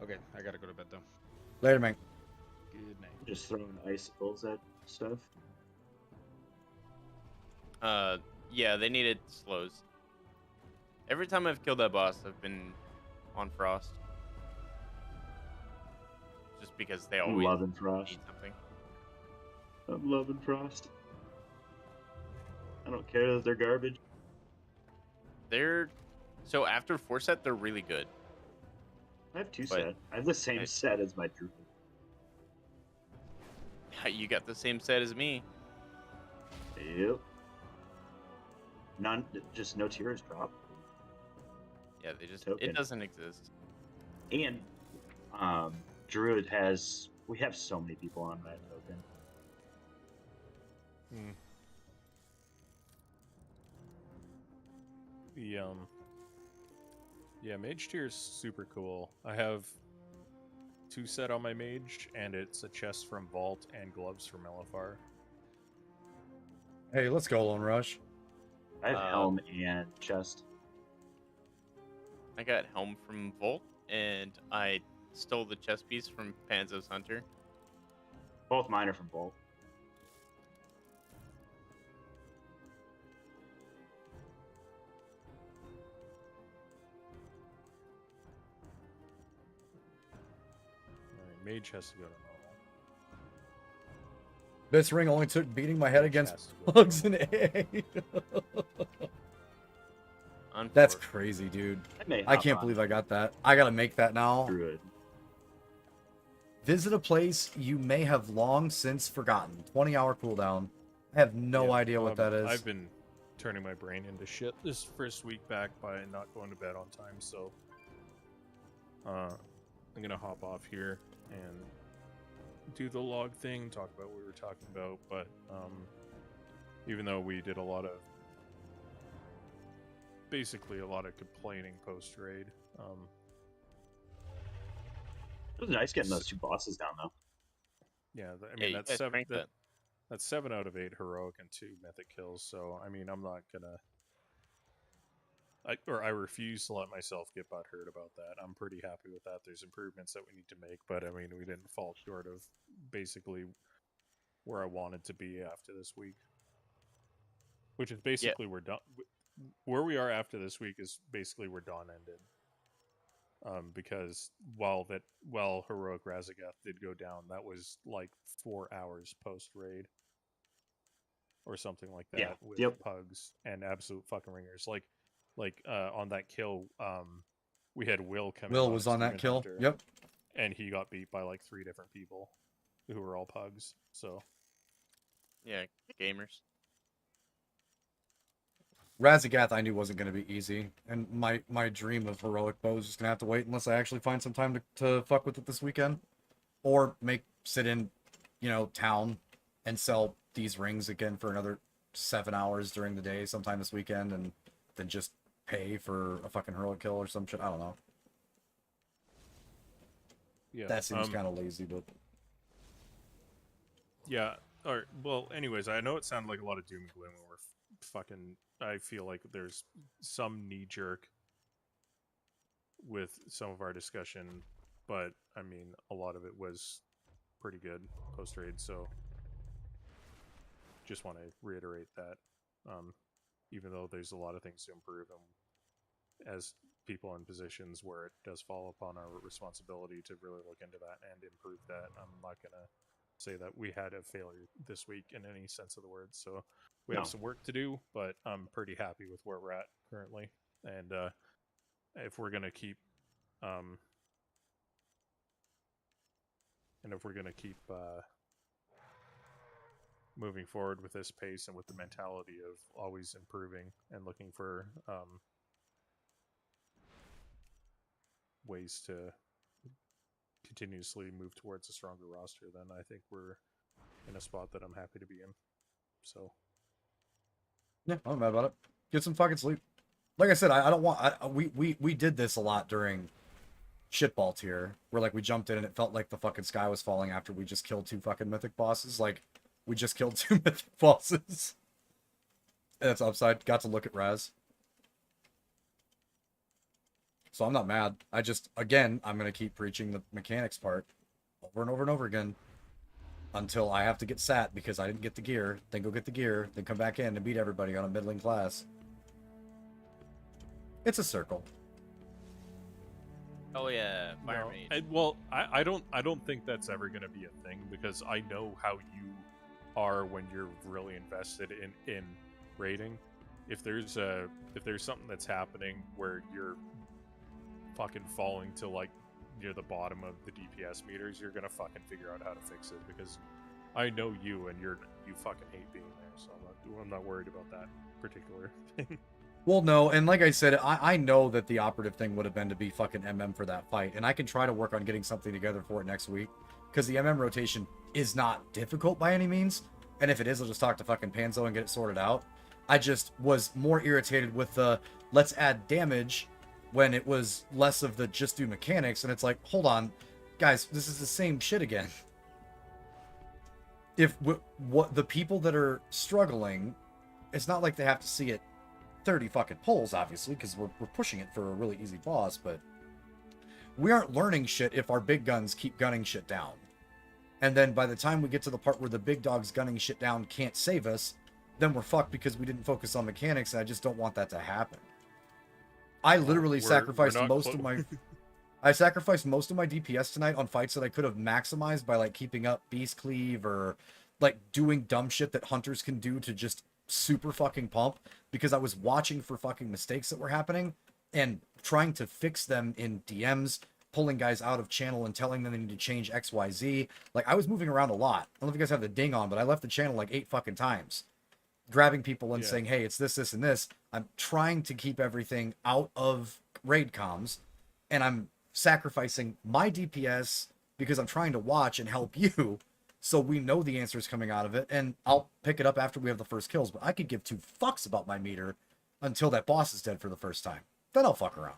Okay, I gotta go to bed though. Later, man. Good night. Just throwing icicles at stuff. Yeah, they needed slows. Every time I've killed that boss, I've been on frost. Just because they always loving frost. need something. I'm loving frost. I don't care that they're garbage. So after 4 set, they're really good. I have 2 set. I have the same set as my druid. You got the same set as me. Yep. Just no tiers drop. Yeah, they just Token. it doesn't exist. And druid has we have so many people on that token. Yeah, mage tier is super cool. I have 2 set on my mage, and it's a chest from Vault and gloves from Elifar. Hey, let's go, Lone Rush. I have helm and chest. I got helm from Volt, and I stole the chest piece from Panzo's Hunter. Both mine are from Bolt. Alright, mage has to go to normal. This ring only took beating my head against bugs and egg. That's crazy, dude. I can't believe I got that. I gotta make that now. Druid. Visit a place you may have long since forgotten. 20-hour cooldown. I have no idea what that is. I've been turning my brain into shit this first week back by not going to bed on time, so I'm gonna hop off here and do the log thing, talk about what we were talking about, but even though we did basically a lot of complaining post-raid, it was nice getting those 2 bosses down, though. Yeah, I mean, that's 7 out of 8 heroic and 2 mythic kills, so, I mean, I'm not gonna... I refuse to let myself get butthurt about that. I'm pretty happy with that. There's improvements that we need to make, but, I mean, we didn't fall short of basically where I wanted to be after this week. Which is basically we're done... Where we are after this week is basically we're Dawn ended. Because while heroic Razagath did go down, that was like 4 hours post raid or something like that with pugs and absolute fucking ringers. Like on that kill, we had Will come. Will was on that kill. Hunter, yep. And he got beat by like 3 different people who were all pugs. So yeah, gamers. Razagath I knew wasn't going to be easy, and my dream of heroic bow is just going to have to wait unless I actually find some time to fuck with it this weekend. Or sit in, town and sell these rings again for another 7 hours during the day sometime this weekend, and than just pay for a fucking heroic kill or some shit. I don't know. Yeah, That seems kind of lazy, but yeah. All right. Well, anyways, I know it sounded like a lot of doom and gloom when we're fucking. I feel like there's some knee jerk with some of our discussion, but I mean, a lot of it was pretty good post raid. So, just want to reiterate that, even though there's a lot of things to improve, and as people in positions where it does fall upon our responsibility to really look into that and improve that, I'm not gonna say that we had a failure this week in any sense of the word. So we have some work to do, but I'm pretty happy with where we're at currently. And if we're gonna keep moving forward with this pace and with the mentality of always improving and looking for ways to continuously move towards a stronger roster, then I think we're in a spot that I'm happy to be in. So yeah, I'm not mad about it. Get some fucking sleep. Like I said, I don't want. We did this a lot during shitball tier, where like we jumped in and it felt like the fucking sky was falling after we just killed 2 fucking mythic bosses. Like we just killed 2 mythic bosses. And it's upside. Got to look at Raz. So I'm not mad. I just, again, I'm going to keep preaching the mechanics part over and over and over again until I have to get sat because I didn't get the gear, then go get the gear, then come back in and beat everybody on a middling class. It's a circle. Oh yeah, fire mage. well, I don't think that's ever going to be a thing, because I know how you are when you're really invested in raiding. If there's something that's happening where you're fucking falling to like near the bottom of the DPS meters, you're gonna fucking figure out how to fix it, because I know you and you fucking hate being there, so I'm not worried about that particular thing. Well, no, and like I said, I know that the operative thing would have been to be fucking MM for that fight, and I can try to work on getting something together for it next week, because the MM rotation is not difficult by any means, and if it is, I'll just talk to fucking Panzo and get it sorted out. I just was more irritated with the let's add damage when it was less of the just do mechanics, and it's like, hold on, guys, this is the same shit again. If what the people that are struggling, it's not like they have to see it 30 fucking pulls, obviously, because we're pushing it for a really easy boss, but we aren't learning shit if our big guns keep gunning shit down. And then by the time we get to the part where the big dogs gunning shit down can't save us, then we're fucked because we didn't focus on mechanics, and I just don't want that to happen. I literally sacrificed most of my I sacrificed most of my DPS tonight on fights that I could have maximized by like keeping up Beast Cleave or like doing dumb shit that hunters can do to just super fucking pump, because I was watching for fucking mistakes that were happening and trying to fix them in DMs, pulling guys out of channel and telling them they need to change XYZ. Like I was moving around a lot. I don't know if you guys have the ding on, but I left the channel like 8 fucking times, grabbing people and saying, hey, it's this, this, and this. I'm trying to keep everything out of raid comms, and I'm sacrificing my DPS because I'm trying to watch and help you, so we know the answers coming out of it, and I'll pick it up after we have the first kills. But I could give 2 fucks about my meter until that boss is dead for the first time. Then I'll fuck around.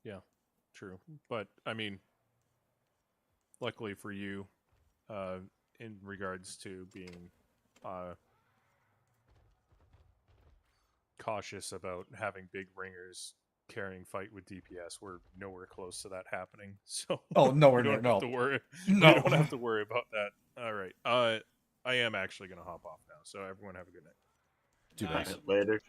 Yeah, true. But I mean, luckily for you, in regards to being cautious about having big ringers carrying fight with DPS, we're nowhere close to that happening. So nowhere we don't near, have to worry. No. We don't have to worry about that. All right. I am actually gonna hop off now. So everyone have a good night. Nice. Later.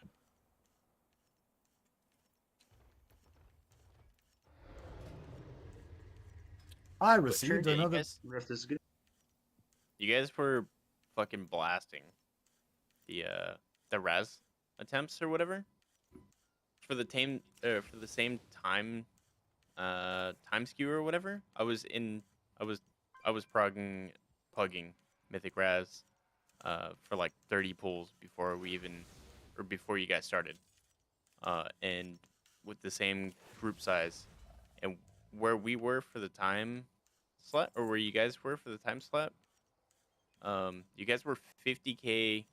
I received Yeah, another. Rift is good. You guys were fucking blasting the res attempts or whatever for the same time skew or whatever. I was pugging Mythic Raz for like 30 pulls before you guys started, and with the same group size, and where we were for the time slot, or where you guys were for the time slot, you guys were 50k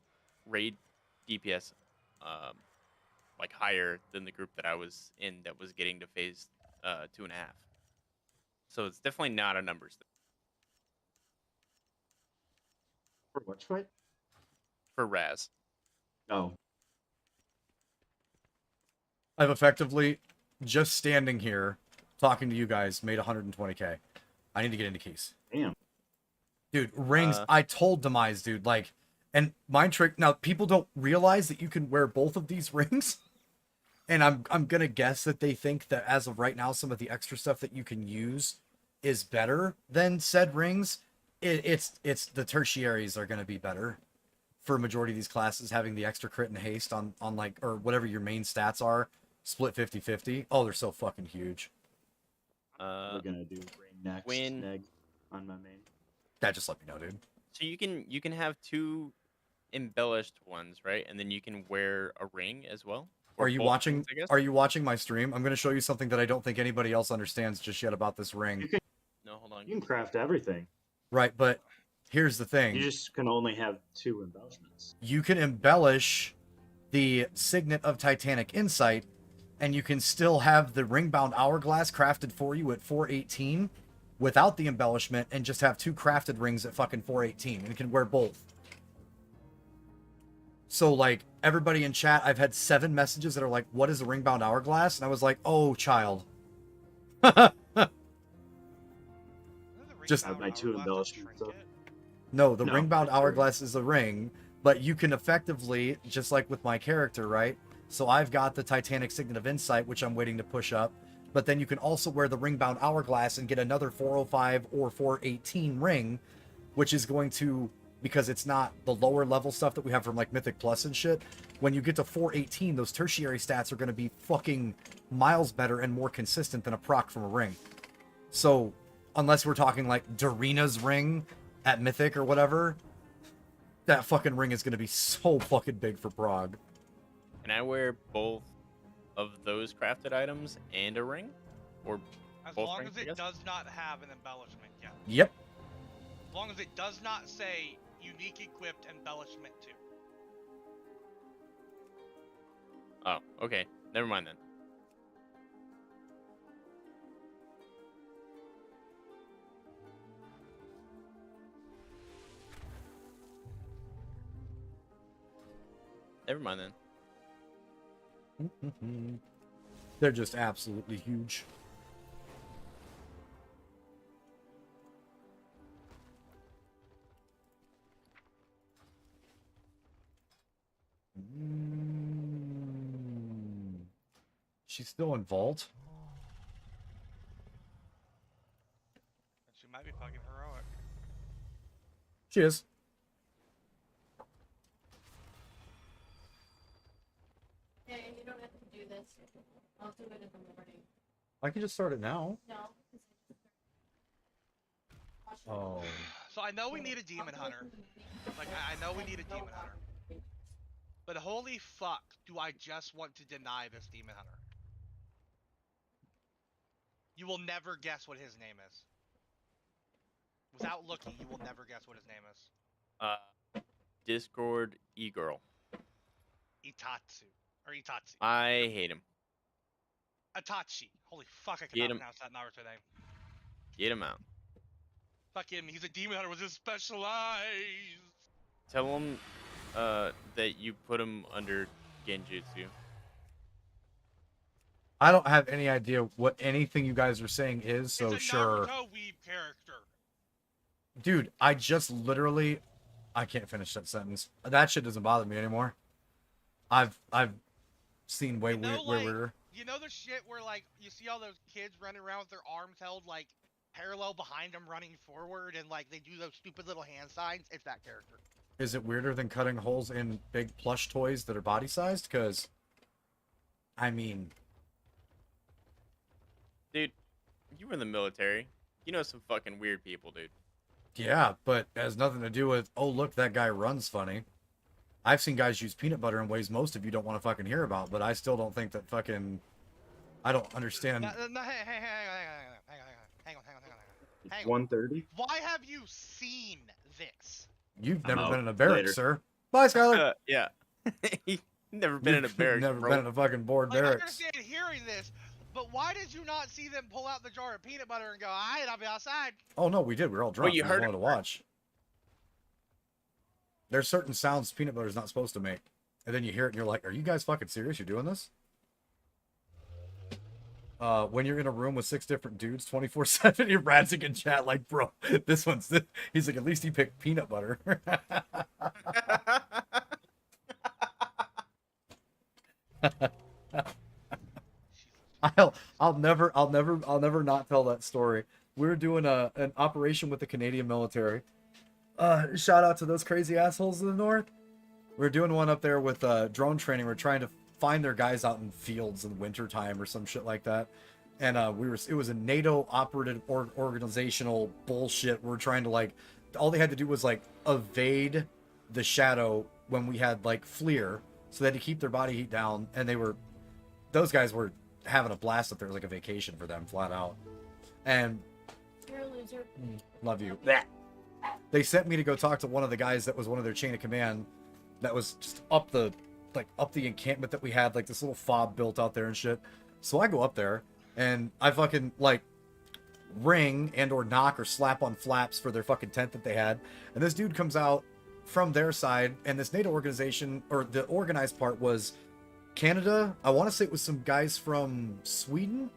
raid DPS like higher than the group that I was in that was getting to phase 2.5. So it's definitely not a numbers thing. For which fight? For Raz. Oh. I've effectively just standing here talking to you guys made 120k. I need to get into keys. Damn. Dude, rings. I told Demise, dude, like, and mind trick. Now people don't realize that you can wear both of these rings, and I'm gonna guess that they think that as of right now, some of the extra stuff that you can use is better than said rings. It's the tertiaries are gonna be better for a majority of these classes, having the extra crit and haste on like, or whatever your main stats are, split 50-50. Oh, they're so fucking huge. We're gonna do ring next. Neg on my main. That just let me know, dude. So you can have 2 embellished ones, right? And then you can wear a ring as well. Or Are you both watching? rings, I guess? Are you watching my stream? I'm gonna show you something that I don't think anybody else understands just yet about this ring. No, hold on. You can craft everything. Right, but here's the thing. You just can only have 2 embellishments. You can embellish the Signet of Titanic Insight, and you can still have the Ringbound Hourglass crafted for you at 418 without the embellishment, and just have 2 crafted rings at fucking 418, and you can wear both. So, like, everybody in chat, I've had 7 messages that are like, what is a Ringbound Hourglass? And I was like, oh, child. Just have my 2 embellishments. So. No, the Ringbound Hourglass is a ring, but you can effectively, just like with my character, right? So I've got the Titanic Signet of Insight, which I'm waiting to push up, but then you can also wear the Ringbound Hourglass and get another 405 or 418 ring, which is going to, because it's not the lower level stuff that we have from like Mythic Plus and shit, when you get to 418, those tertiary stats are going to be fucking miles better and more consistent than a proc from a ring. So, unless we're talking like Darina's ring at Mythic or whatever, that fucking ring is going to be so fucking big for Prague. Can I wear both of those crafted items and a ring? Or As both long rings, as I it guess? does not have an embellishment, yeah. Yep. As long as it does not say unique equipped embellishment 2. Oh, okay. Never mind then. Never mind then. They're just absolutely huge. She's still in vault. She might be fucking heroic. She is. Hey, you don't have to do this. I'll do it in the morning. I can just start it now. No. Oh. So I know we need a demon hunter. Like I know we need a demon hunter. But holy fuck, do I just want to deny this demon hunter? You will never guess what his name is. Without looking, you will never guess what his name is. Discord e-girl. Itatsu. Or Itatsu. I hate him. Itachi. Holy fuck, I Get cannot him. pronounce that Naruto name. Get him out. Fuck him, he's a demon hunter with his special eyes. Tell him that you put him under Genjutsu. I don't have any idea what anything you guys are saying is, so It's a sure. Naruto weeb character. Dude, I just literally... I can't finish that sentence. That shit doesn't bother me anymore. I've seen way weirder. You know the shit where like you see all those kids running around with their arms held like parallel behind them running forward and like they do those stupid little hand signs? It's that character. Is it weirder than cutting holes in big plush toys that are body sized? Because, I mean... Dude, you were in the military. You know some fucking weird people, dude. Yeah, but it has nothing to do with, oh, look, that guy runs funny. I've seen guys use peanut butter in ways most of you don't want to fucking hear about, but I still don't think that fucking... I don't understand. No, hang on. It's 1:30. Why have you seen this? You've I'm never out. been in a barracks, Later. sir. Bye, Skylar. Yeah. Never been in a barracks, Never bro. been in a fucking board Like, I barracks. understand hearing this, but why did you not see them pull out the jar of peanut butter and go, alright, I'll be outside? Oh no, we did. We were all drunk. you We heard wanted to watch. There's certain sounds peanut butter is not supposed to make, and then you hear it and you're like, "Are you guys fucking serious? You're doing this?" When you're in a room with 6 different dudes, 24/7, you're ranting in chat like, "Bro, this one's." He's like, "At least he picked peanut butter." I'll never not tell that story. We were doing an operation with the Canadian military. Shout out to those crazy assholes in the north. We're doing one up there with drone training. We're trying to find their guys out in fields in wintertime or some shit like that. And it was a NATO operative organizational bullshit. We're trying to, like, all they had to do was like evade the shadow when we had like FLIR, so they had to keep their body heat down, and those guys were having a blast up there. It was like a vacation for them, flat out. And You're a loser. love you. They sent me to go talk to one of the guys that was one of their chain of command that was just up the encampment that we had, like this little fob built out there and shit. So I go up there and I fucking like ring and or knock or slap on flaps for their fucking tent that they had. And this dude comes out from their side, and this NATO organization, or the organized part, was Canada. I want to say it was some guys from Sweden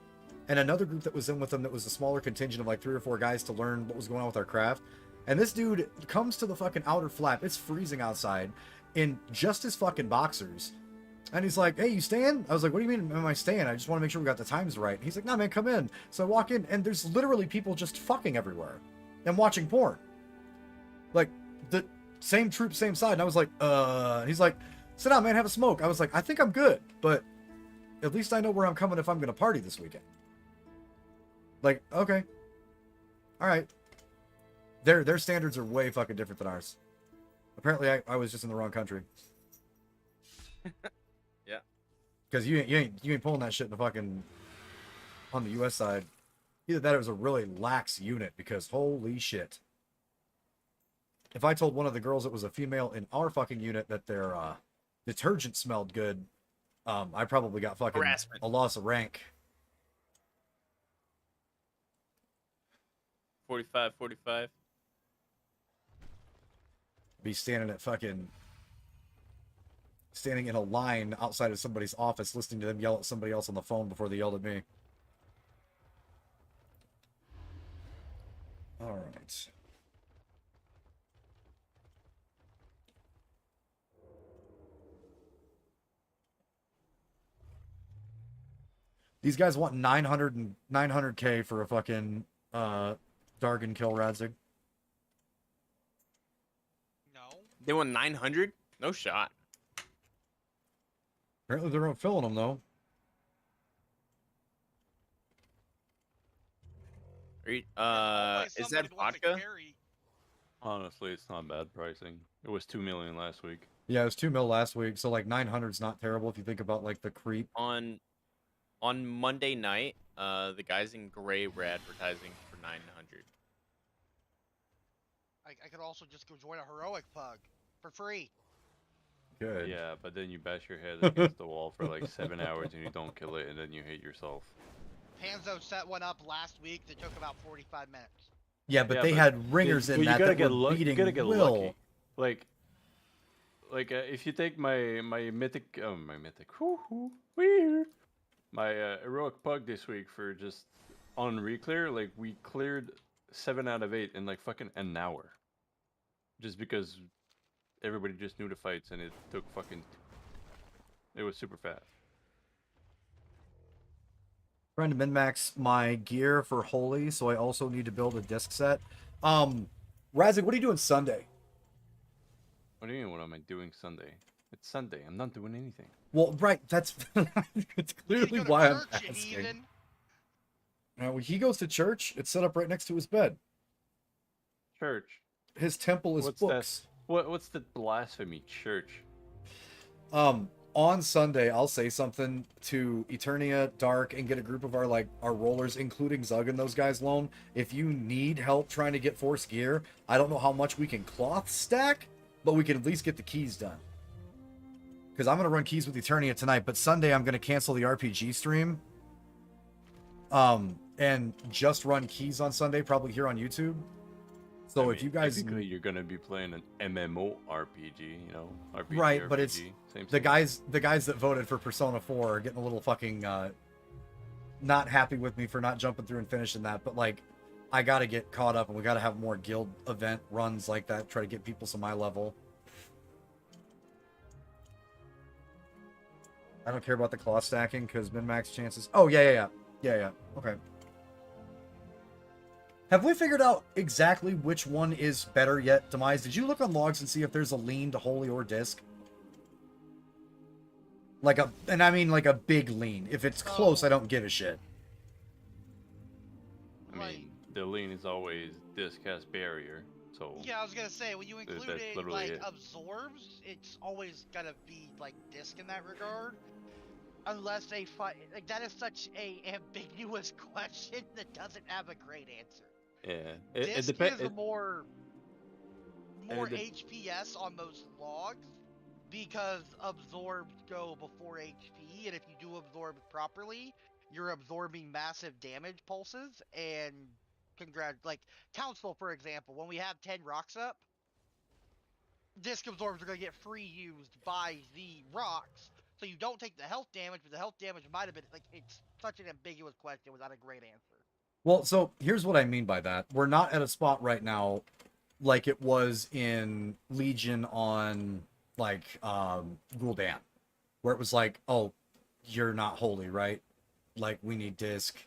and another group that was in with them that was a smaller contingent of like 3 or 4 guys to learn what was going on with our craft. And this dude comes to the fucking outer flap. It's freezing outside in just his fucking boxers. And he's like, "Hey, you staying?" I was like, "What do you mean am I staying? I just want to make sure we got the times right." He's like, "No, man, come in." So I walk in, and there's literally people just fucking everywhere and watching porn. Like, the same troop, same side. And I was like, he's like, "Sit down, man, have a smoke." I was like, "I think I'm good, but at least I know where I'm coming if I'm going to party this weekend." Like, okay. All right. Their standards are way fucking different than ours. Apparently, I was just in the wrong country. Yeah. Because you ain't pulling that shit in the fucking on the U.S. side. Either that or it was a really lax unit, because holy shit. If I told one of the girls that was a female in our fucking unit that their detergent smelled good, I probably got fucking Harassment. a loss of rank. 45. Be standing in a line outside of somebody's office listening to them yell at somebody else on the phone before they yelled at me. All right. These guys want 900K for a fucking Dargan kill, Radzig. They won 900? No shot. Apparently they're filling them though. Is that vodka? Honestly, it's not bad pricing. It was 2 million last week. Yeah, it was 2 mil last week, so like 900 is not terrible if you think about like the creep. On Monday night, the guys in gray were advertising for 900. I could also just go join a heroic pug for free. Good. Yeah, but then you bash your head against the wall for like 7 hours and you don't kill it, and then you hate yourself. Panzo set one up last week that took about 45 minutes. Yeah, but they had ringers in that were beating you gotta get Will. lucky. Like if you take my mythic, my heroic pug this week for just on reclear, like we cleared 7 out of 8 in like fucking an hour, just because everybody just knew the fights and it took fucking. It was super fast. Trying to min-max my gear for Holy, so I also need to build a disc set. Razzik, what are you doing Sunday? What do you mean? What am I doing Sunday? It's Sunday. I'm not doing anything. Well, right, that's it's clearly why I'm asking. Now, when he goes to church, it's set up right next to his bed. Church. His temple is What's books. What's the blasphemy? Church. On Sunday, I'll say something to Eternia, Dark, and get a group of our rollers, including Zug and those guys loan. If you need help trying to get Force gear, I don't know how much we can cloth stack, but we can at least get the keys done. because I'm gonna run Keys with Eternia tonight, but Sunday I'm gonna cancel the RPG stream. And just run Keys on Sunday, probably here on YouTube. So I mean, if you guys, technically you're gonna be playing an MMO RPG, you know, RPG, right, RPG, but it's same the guys that voted for Persona 4 are getting a little fucking not happy with me for not jumping through and finishing that. But like, I gotta get caught up, and we gotta have more guild event runs like that. Try to get people to my level. I don't care about the claw stacking because min-max chances. Oh yeah. Okay. Have we figured out exactly which one is better yet, Demise? Did you look on logs and see if there's a lean to Holy or Disc? And I mean like a big lean. If it's close, I don't give a shit. I mean, the lean is always Disc has barrier, so... Yeah, I was gonna say, when you include that's it, literally like, it. absorbs, it's always gonna be, like, Disc in that regard. Unless they fight... Like, that is such a ambiguous question that doesn't have a great answer. Yeah, Disc it depends. is more it de- HPS on most logs, because absorbs go before HP, and if you do absorb properly, you're absorbing massive damage pulses, and like, Council, for example, when we have 10 rocks up, Disc absorbs are going to get free used by the rocks, so you don't take the health damage, but the health damage might have been, like, it's such an ambiguous question without a great answer. Well, so here's what I mean by that. We're not at a spot right now like it was in Legion on, like, Gul'dan, where it was like, oh, you're not holy, right? Like, we need Disc.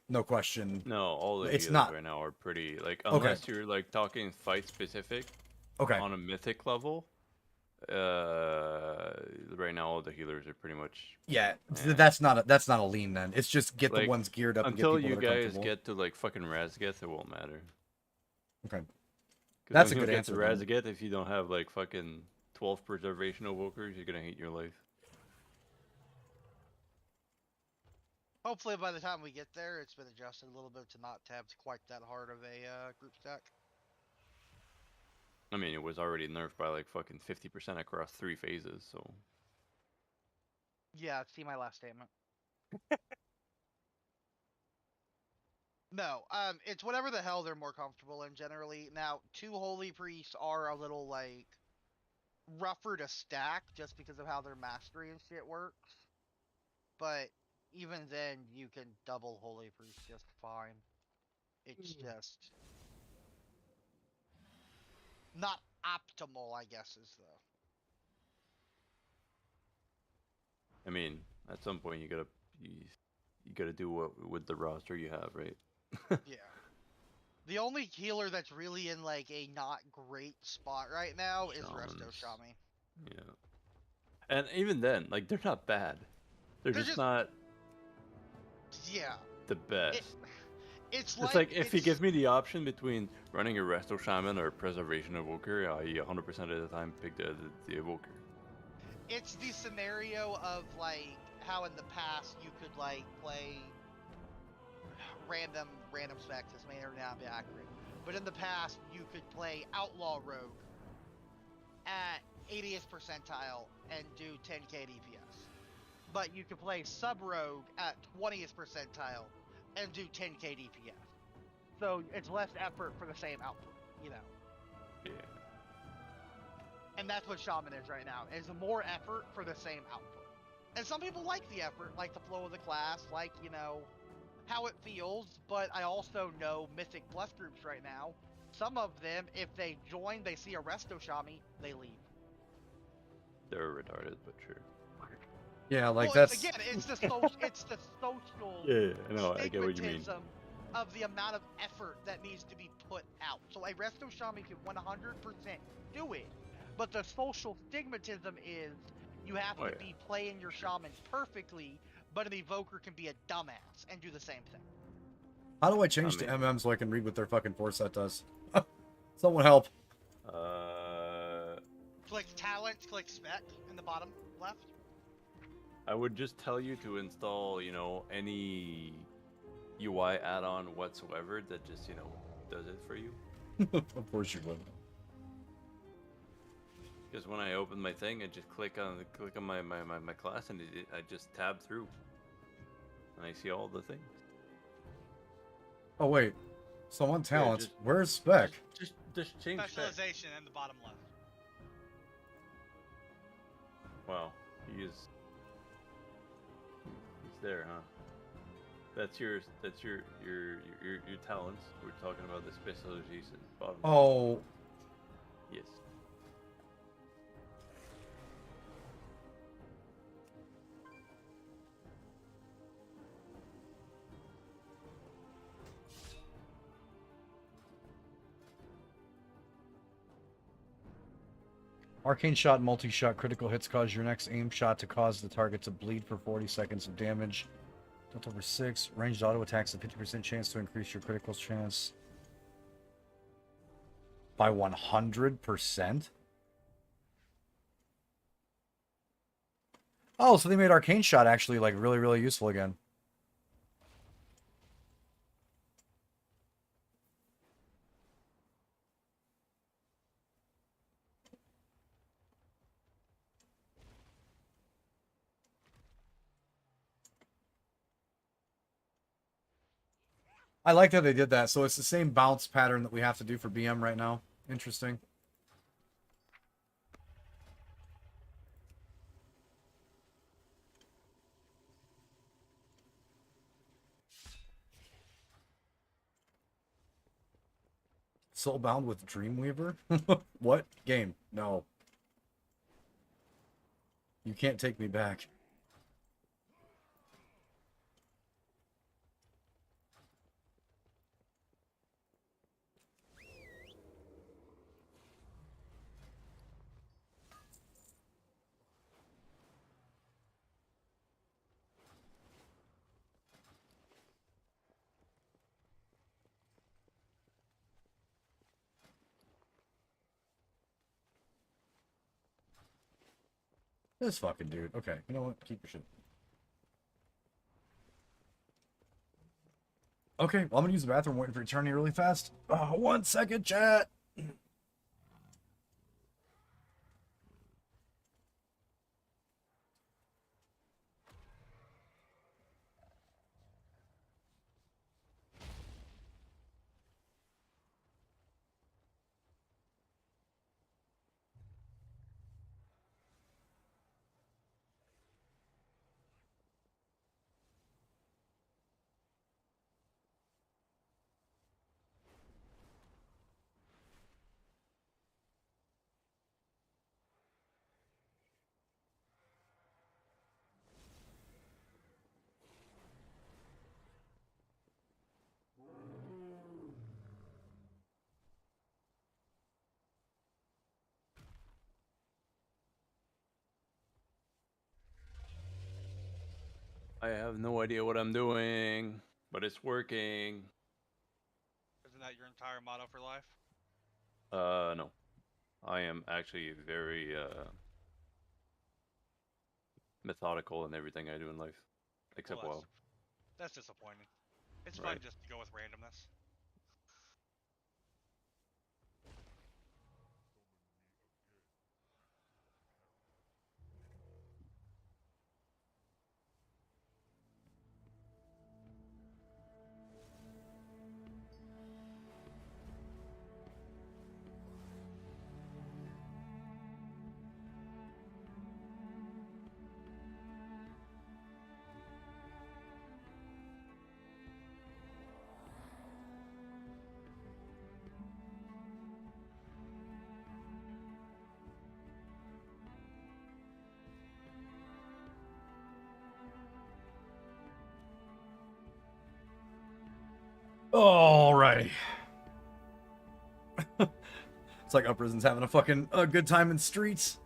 No question. No, all the it's healers not right now are pretty, like, okay. unless you're, like, talking fight specific, okay, on a Mythic level, right now all the healers are pretty much... Yeah, that's not a lean then. It's just get like, the ones geared up and get until people you that are guys comfortable. get to, like, fucking Razgeth, it won't matter. Okay. 'Cause That's a when good you answer, get then. to Razgeth, if you don't have, like, fucking 12 preservation evokers, you're gonna hate your life. Hopefully by the time we get there, it's been adjusted a little bit to not have quite that hard of a group stack. I mean, it was already nerfed by, like, fucking 50% across 3 phases, so... Yeah, see my last statement. No, it's whatever the hell they're more comfortable in generally. Now, 2 holy priests are a little, like, rougher to stack just because of how their mastery and shit works. But even then, you can double holy priest just fine. It's just not optimal, I guess, is though. I mean, at some point you gotta do what with the roster you have, right? Yeah. The only healer that's really in, like, a not great spot right now is Resto Shami. Yeah. And even then, like, they're not bad. They're just not... Yeah. the best. It's like if you give me the option between running a Resto Shaman or Preservation Evoker, I 100% of the time pick the Evoker. It's the scenario of, like, how in the past you could, like, play random specs. This may or not be accurate, but in the past you could play Outlaw Rogue at 80th percentile and do 10k DPS, but you could play Sub Rogue at 20th percentile and do 10k DPS. So it's less effort for the same output, you know. Yeah. And that's what Shaman is right now. Is more effort for the same output. And some people like the effort, like the flow of the class, like, you know, how it feels. But I also know Mythic Plus groups right now. Some of them, if they join, they see a Resto Shami, they leave. They're retarded, but sure. Yeah, like well, that's again, it's the social, it's the social. Yeah, I know, I get what you mean. stigmatism of the amount of effort that needs to be put out. So a Resto Shami can 100% do it, but the social stigmatism is you have to be playing your shaman perfectly, but an evoker can be a dumbass and do the same thing. How do I change to MM so I can read what their fucking 4-set does? Someone help. Click talent, click spec in the bottom left. I would just tell you to install, you know, any UI add-on whatsoever that just, you know, does it for you. Of course you would. Because when I open my thing, I just click on my class, and I just tab through, and I see all the things. Oh wait, so on talents, just- where's spec? Just change spec. Specialization in the bottom left. Wow, he's there, huh? That's your talents. We're talking about the specialization bottom. Oh. Yes. Arcane shot, multi-shot, critical hits cause your next aim shot to cause the target to bleed for 40 seconds of damage. Delta over 6. Ranged auto attacks, a 50% chance to increase your critical chance by 100%. Oh, so they made Arcane shot actually like really, really useful again. I like that they did that. So it's the same bounce pattern that we have to do for BM right now. Interesting. Soulbound with Dreamweaver? What? Game? No. You can't take me back. This fucking dude. Okay, you know what? Keep your shit. Okay, well, I'm gonna use the bathroom waiting for eternity really fast. 1 second, chat. I have no idea what I'm doing, but it's working. Isn't that your entire motto for life? No. I am actually very methodical in everything I do in life, except Well, WoW. that's disappointing. It's Right. fun just to go with randomness. Alrighty. It's like Uprisen's having a fucking good time in streets.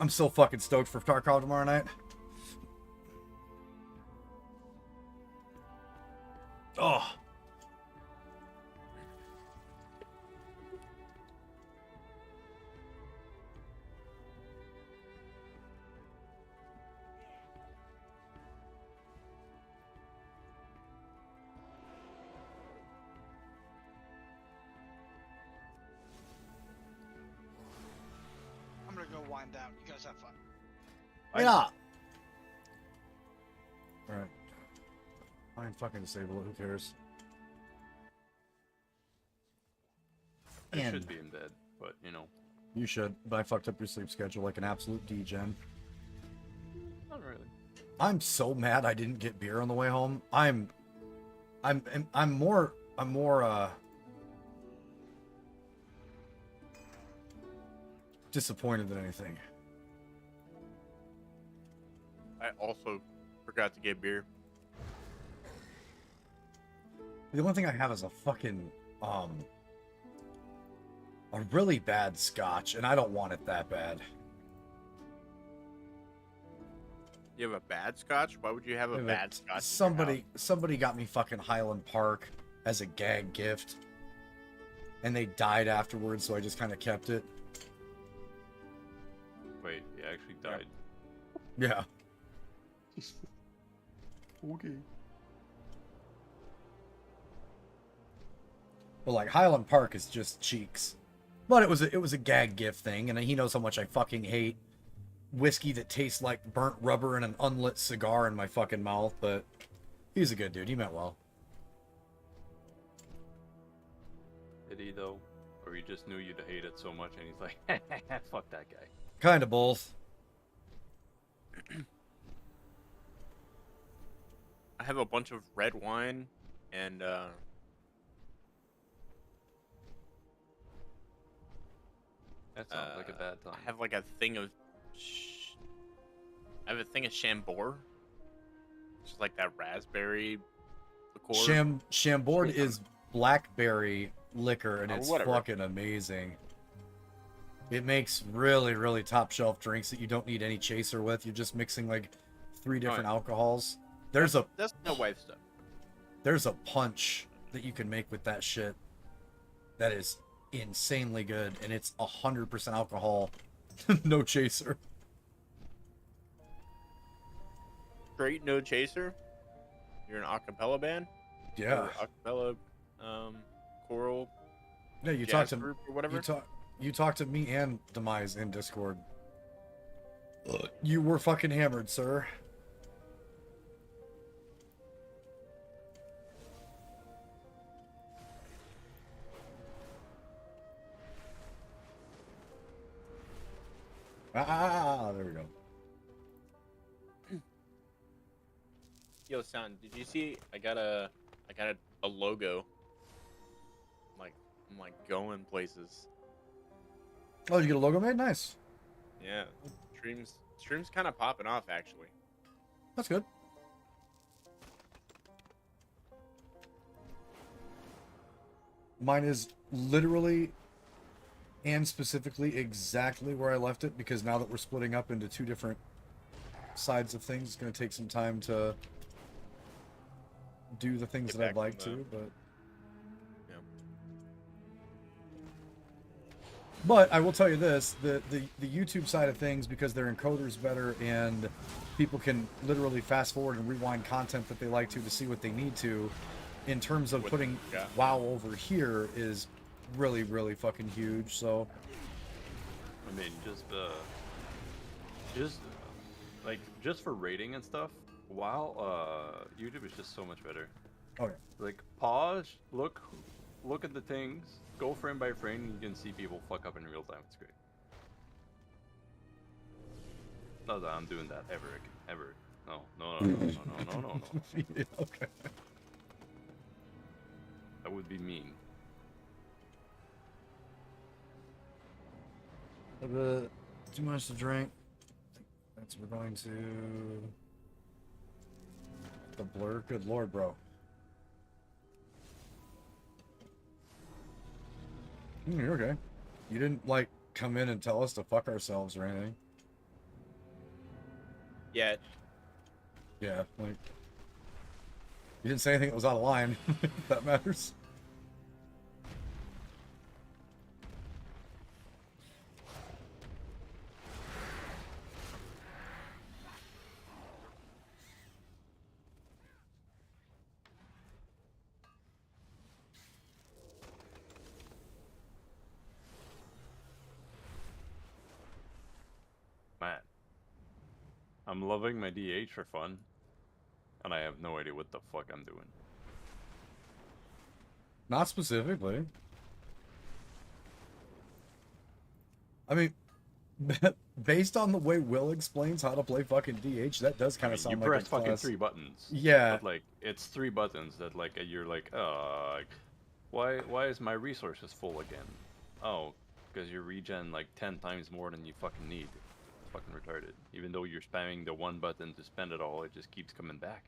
I'm so fucking stoked for Tarkov tomorrow night. Oh. I'm gonna go wind down. You guys have fun. Yeah. Alright. Fine, fucking disable it. Who cares? It And should be in bed, but you know. you should, but I fucked up your sleep schedule like an absolute degen. Not really. I'm so mad I didn't get beer on the way home. I'm more disappointed than anything. I also forgot to get beer. The only thing I have is a fucking a really bad scotch, and I don't want it that bad. You have a bad scotch? Why would you have a Yeah, but bad scotch? in your house? Somebody got me fucking Highland Park as a gag gift, and they died afterwards, so I just kind of kept it. Wait, he actually died. Yeah. Okay. But like Highland Park is just cheeks. But it was a gag gift thing, and he knows how much I fucking hate whiskey that tastes like burnt rubber and an unlit cigar in my fucking mouth, but he's a good dude. He meant well. Did he though? Or he just knew you'd hate it so much and he's like, fuck that guy. Kind of both. I have a bunch of red wine and That sounds like a bad time. I have like a thing of I have a thing of Chambord. It's like that raspberry liqueur. Chambord is blackberry liquor, and Oh, it's whatever. fucking amazing. It makes really, really top shelf drinks that you don't need any chaser with. You're just mixing like 3 different alcohols. That's my wife's stuff. There's a punch that you can make with that shit that is insanely good, and it's 100% alcohol, no chaser. Straight no chaser. You're an acapella band. Yeah. Or acapella, choral. Yeah, you jazz talk to group or whatever. You talk to me and Demise in Discord. You were fucking hammered, sir. There we go. Yo, son, did you see? I got a logo. I'm like going places. Oh, you get a logo made? Nice. Yeah, streams kind of popping off actually. That's good. Mine is literally and specifically exactly where I left it, because now that we're splitting up into 2 different sides of things, it's going to take some time to do the things that I'd like to, but... Yeah. But I will tell you this, the YouTube side of things, because their encoder's better and people can literally fast forward and rewind content that they like to see what they need to, in terms of putting WoW over here, is really, really fucking huge. So I mean, just for rating and stuff, WoW, YouTube is just so much better. Oh yeah. Like, pause, look at the things, go frame by frame, and you can see people fuck up in real time. It's great. Not that I'm doing that ever. No. Yeah, okay. That would be mean. Too much to drink. That's we're going to the blur. Good lord, bro. You're okay. You didn't like come in and tell us to fuck ourselves or anything. Yeah. Yeah, like you didn't say anything that was out of line. If that matters. I'm loving my DH for fun, and I have no idea what the fuck I'm doing. Not specifically. I mean, based on the way Will explains how to play fucking DH, that does kind of sound You like press a fucking class. 3 buttons. Yeah. But like, it's 3 buttons that like you're like, why is my resources full again? Oh, because you regen like 10 times more than you fucking need. It's fucking retarded. Even though you're spamming the 1 button to spend it all, it just keeps coming back.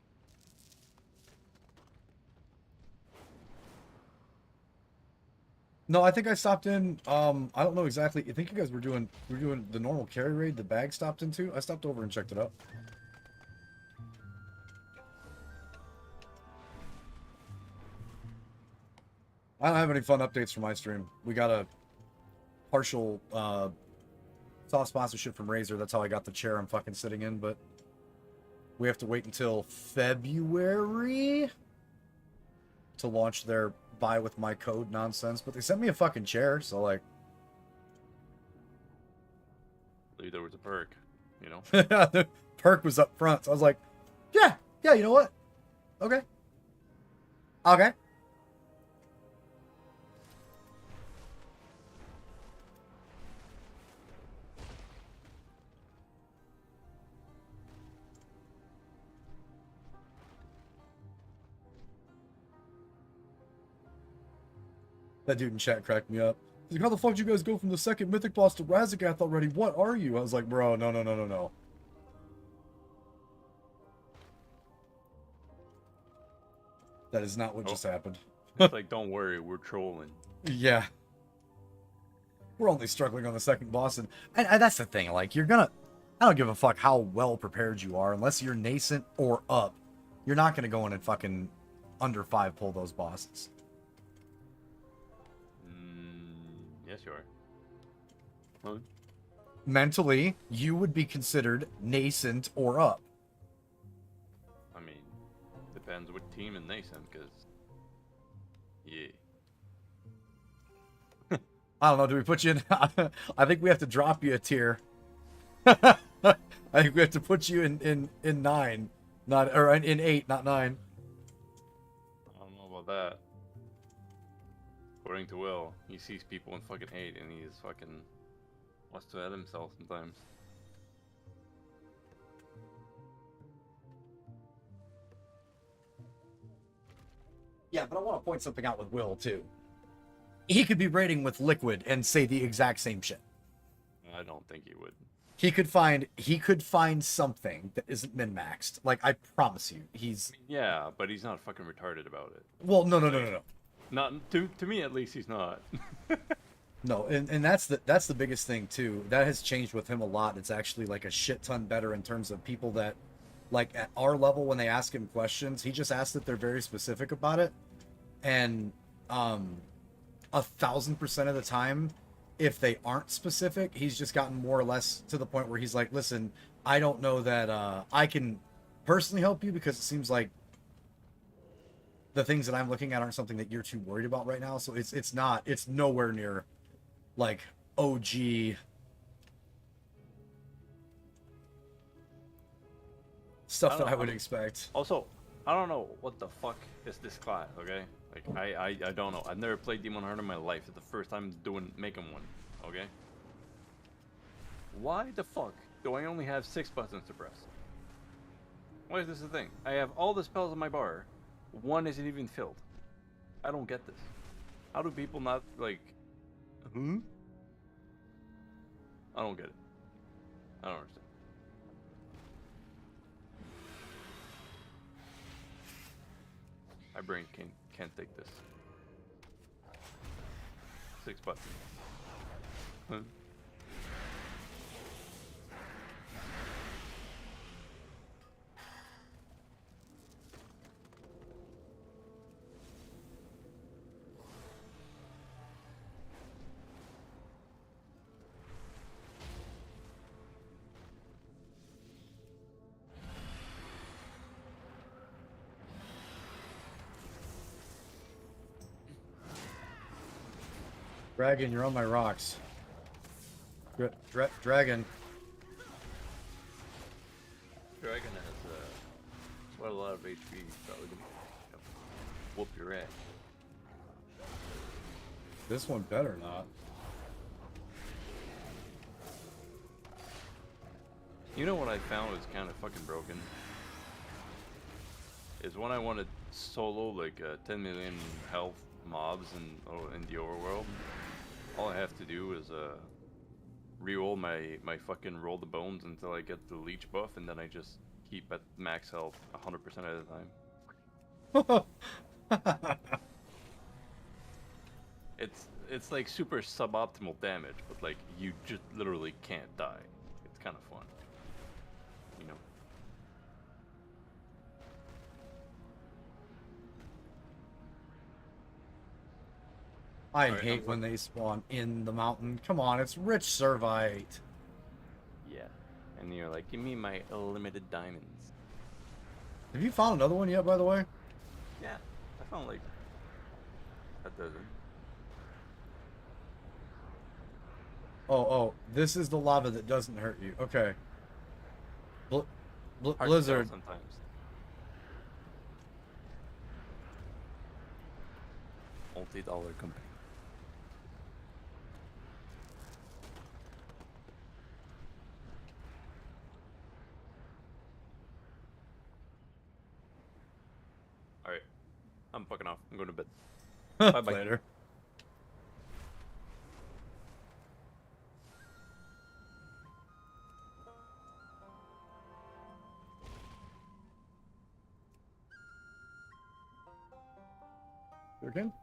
No, I think I stopped in. I don't know exactly. I think you guys were doing the normal carry raid. The bag stopped into. I stopped over and checked it out. I don't have any fun updates for my stream. We got a partial soft sponsorship from Razer. That's how I got the chair I'm fucking sitting in. But we have to wait until February to launch their buy with my code nonsense. But they sent me a fucking chair, so like. Maybe there was a perk, you know? The perk was up front, so I was like, yeah, you know what? Okay. That dude in chat cracked me up. He's like, how the fuck did you guys go from the second Mythic boss to Razagath already? What are you? I was like, bro, no. That is not what just happened. It's like, don't worry, we're trolling. Yeah. We're only struggling on the second boss, and that's the thing. Like, you're gonna... I don't give a fuck how well prepared you are, unless you're nascent or up. You're not gonna go in and fucking under 5 pull those bosses. Yes, you are. Huh? Mentally, you would be considered nascent or up. I mean, depends what team in nascent, because... Yeah. I don't know, do we put you in... I think we have to drop you a tier. I think we have to put you in 9. Or in 8, not 9. I don't know about that. According to Will, he sees people in fucking hate, and he's fucking... wants to add himself sometimes. Yeah, but I want to point something out with Will, too. He could be raiding with Liquid and say the exact same shit. I don't think he would. He could find something that isn't min-maxed. Like, I promise you, he's... Yeah, but he's not fucking retarded about it. Well, no. Not to me, at least, he's not. No, and that's the biggest thing too. That has changed with him a lot. It's actually like a shit ton better in terms of people that, like at our level, when they ask him questions, he just asks that they're very specific about it, and 1,000% of the time, if they aren't specific, he's just gotten more or less to the point where he's like, listen, I don't know that I can personally help you because it seems like the things that I'm looking at aren't something that you're too worried about right now. So it's nowhere near like OG stuff that I would expect. Also, I don't know what the fuck is this class, okay? Like, I don't know. I've never played Demon Hunter in my life. It's the first time making one, okay? Why the fuck do I only have 6 buttons to press? Why is this a thing? I have all the spells on my bar. 1 isn't even filled. I don't get this. How do people not, like... I don't get it. I don't understand. My brain can't take this. 6 buttons. Huh? Dragon, you're on my rocks. Dragon. HP, probably gonna whoop your ass. This one better not. You know what I found was kind of fucking broken? Is when I wanted solo like 10 million health mobs in the overworld, all I have to do is re-roll my fucking roll the bones until I get the leech buff, and then I just keep at max health 100% of the time. It's like super suboptimal damage, but like you just literally can't die. It's kind of fun, you know. I Alright, hate when they spawn in the mountain. Come on, it's rich Servite. Yeah, and you're like, give me my limited diamonds. Have you found another one yet, by the way? Yeah, I found like a dozen. Oh, this is the lava that doesn't hurt you. Okay. Hard to tell Blizzard. sometimes. Multi-dollar company. Alright. I'm fucking off. I'm going to bed. Bye-bye. Later. Again?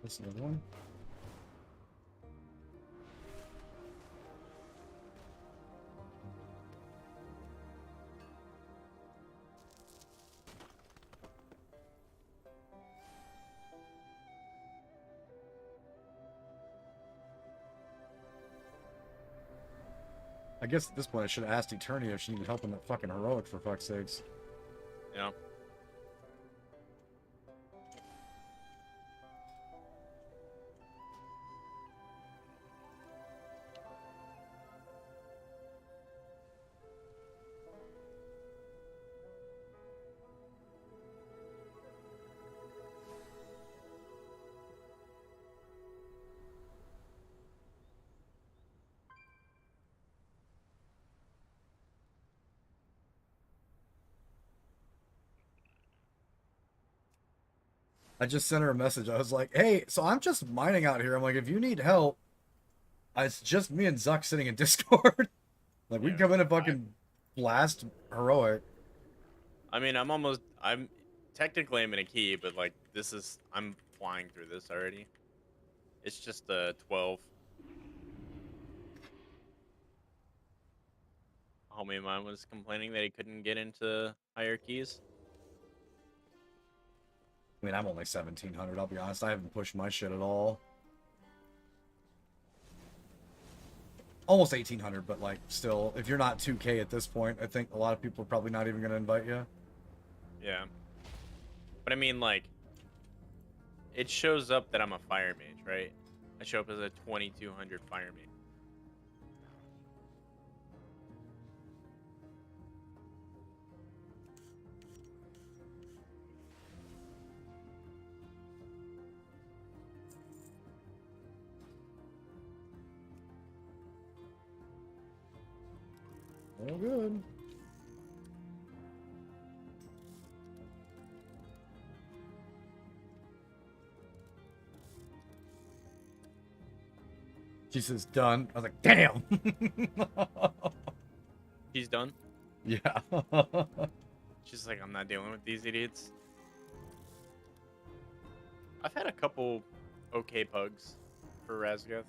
This another one? I guess at this point I should have asked Eternia if she needed help in that fucking heroic, for fuck's sakes. Yeah. I just sent her a message. I was like, hey, so I'm just mining out here. I'm like, if you need help, it's just me and Zuck sitting in Discord. Like, we can come in and fucking blast heroic. I mean, I'm technically I'm in a key, but like I'm flying through this already. It's just 12. A homie of mine was complaining that he couldn't get into higher keys. I mean, I'm only 1700, I'll be honest. I haven't pushed my shit at all. Almost 1800, but like, still, if you're not 2K at this point, I think a lot of people are probably not even going to invite you. Yeah. But I mean, like, it shows up that I'm a fire mage, right? I show up as a 2200 fire mage. Oh, good. She says, done. I was like, damn! She's done. Yeah. She's like, I'm not dealing with these idiots. I've had a couple okay pugs for Razgoth.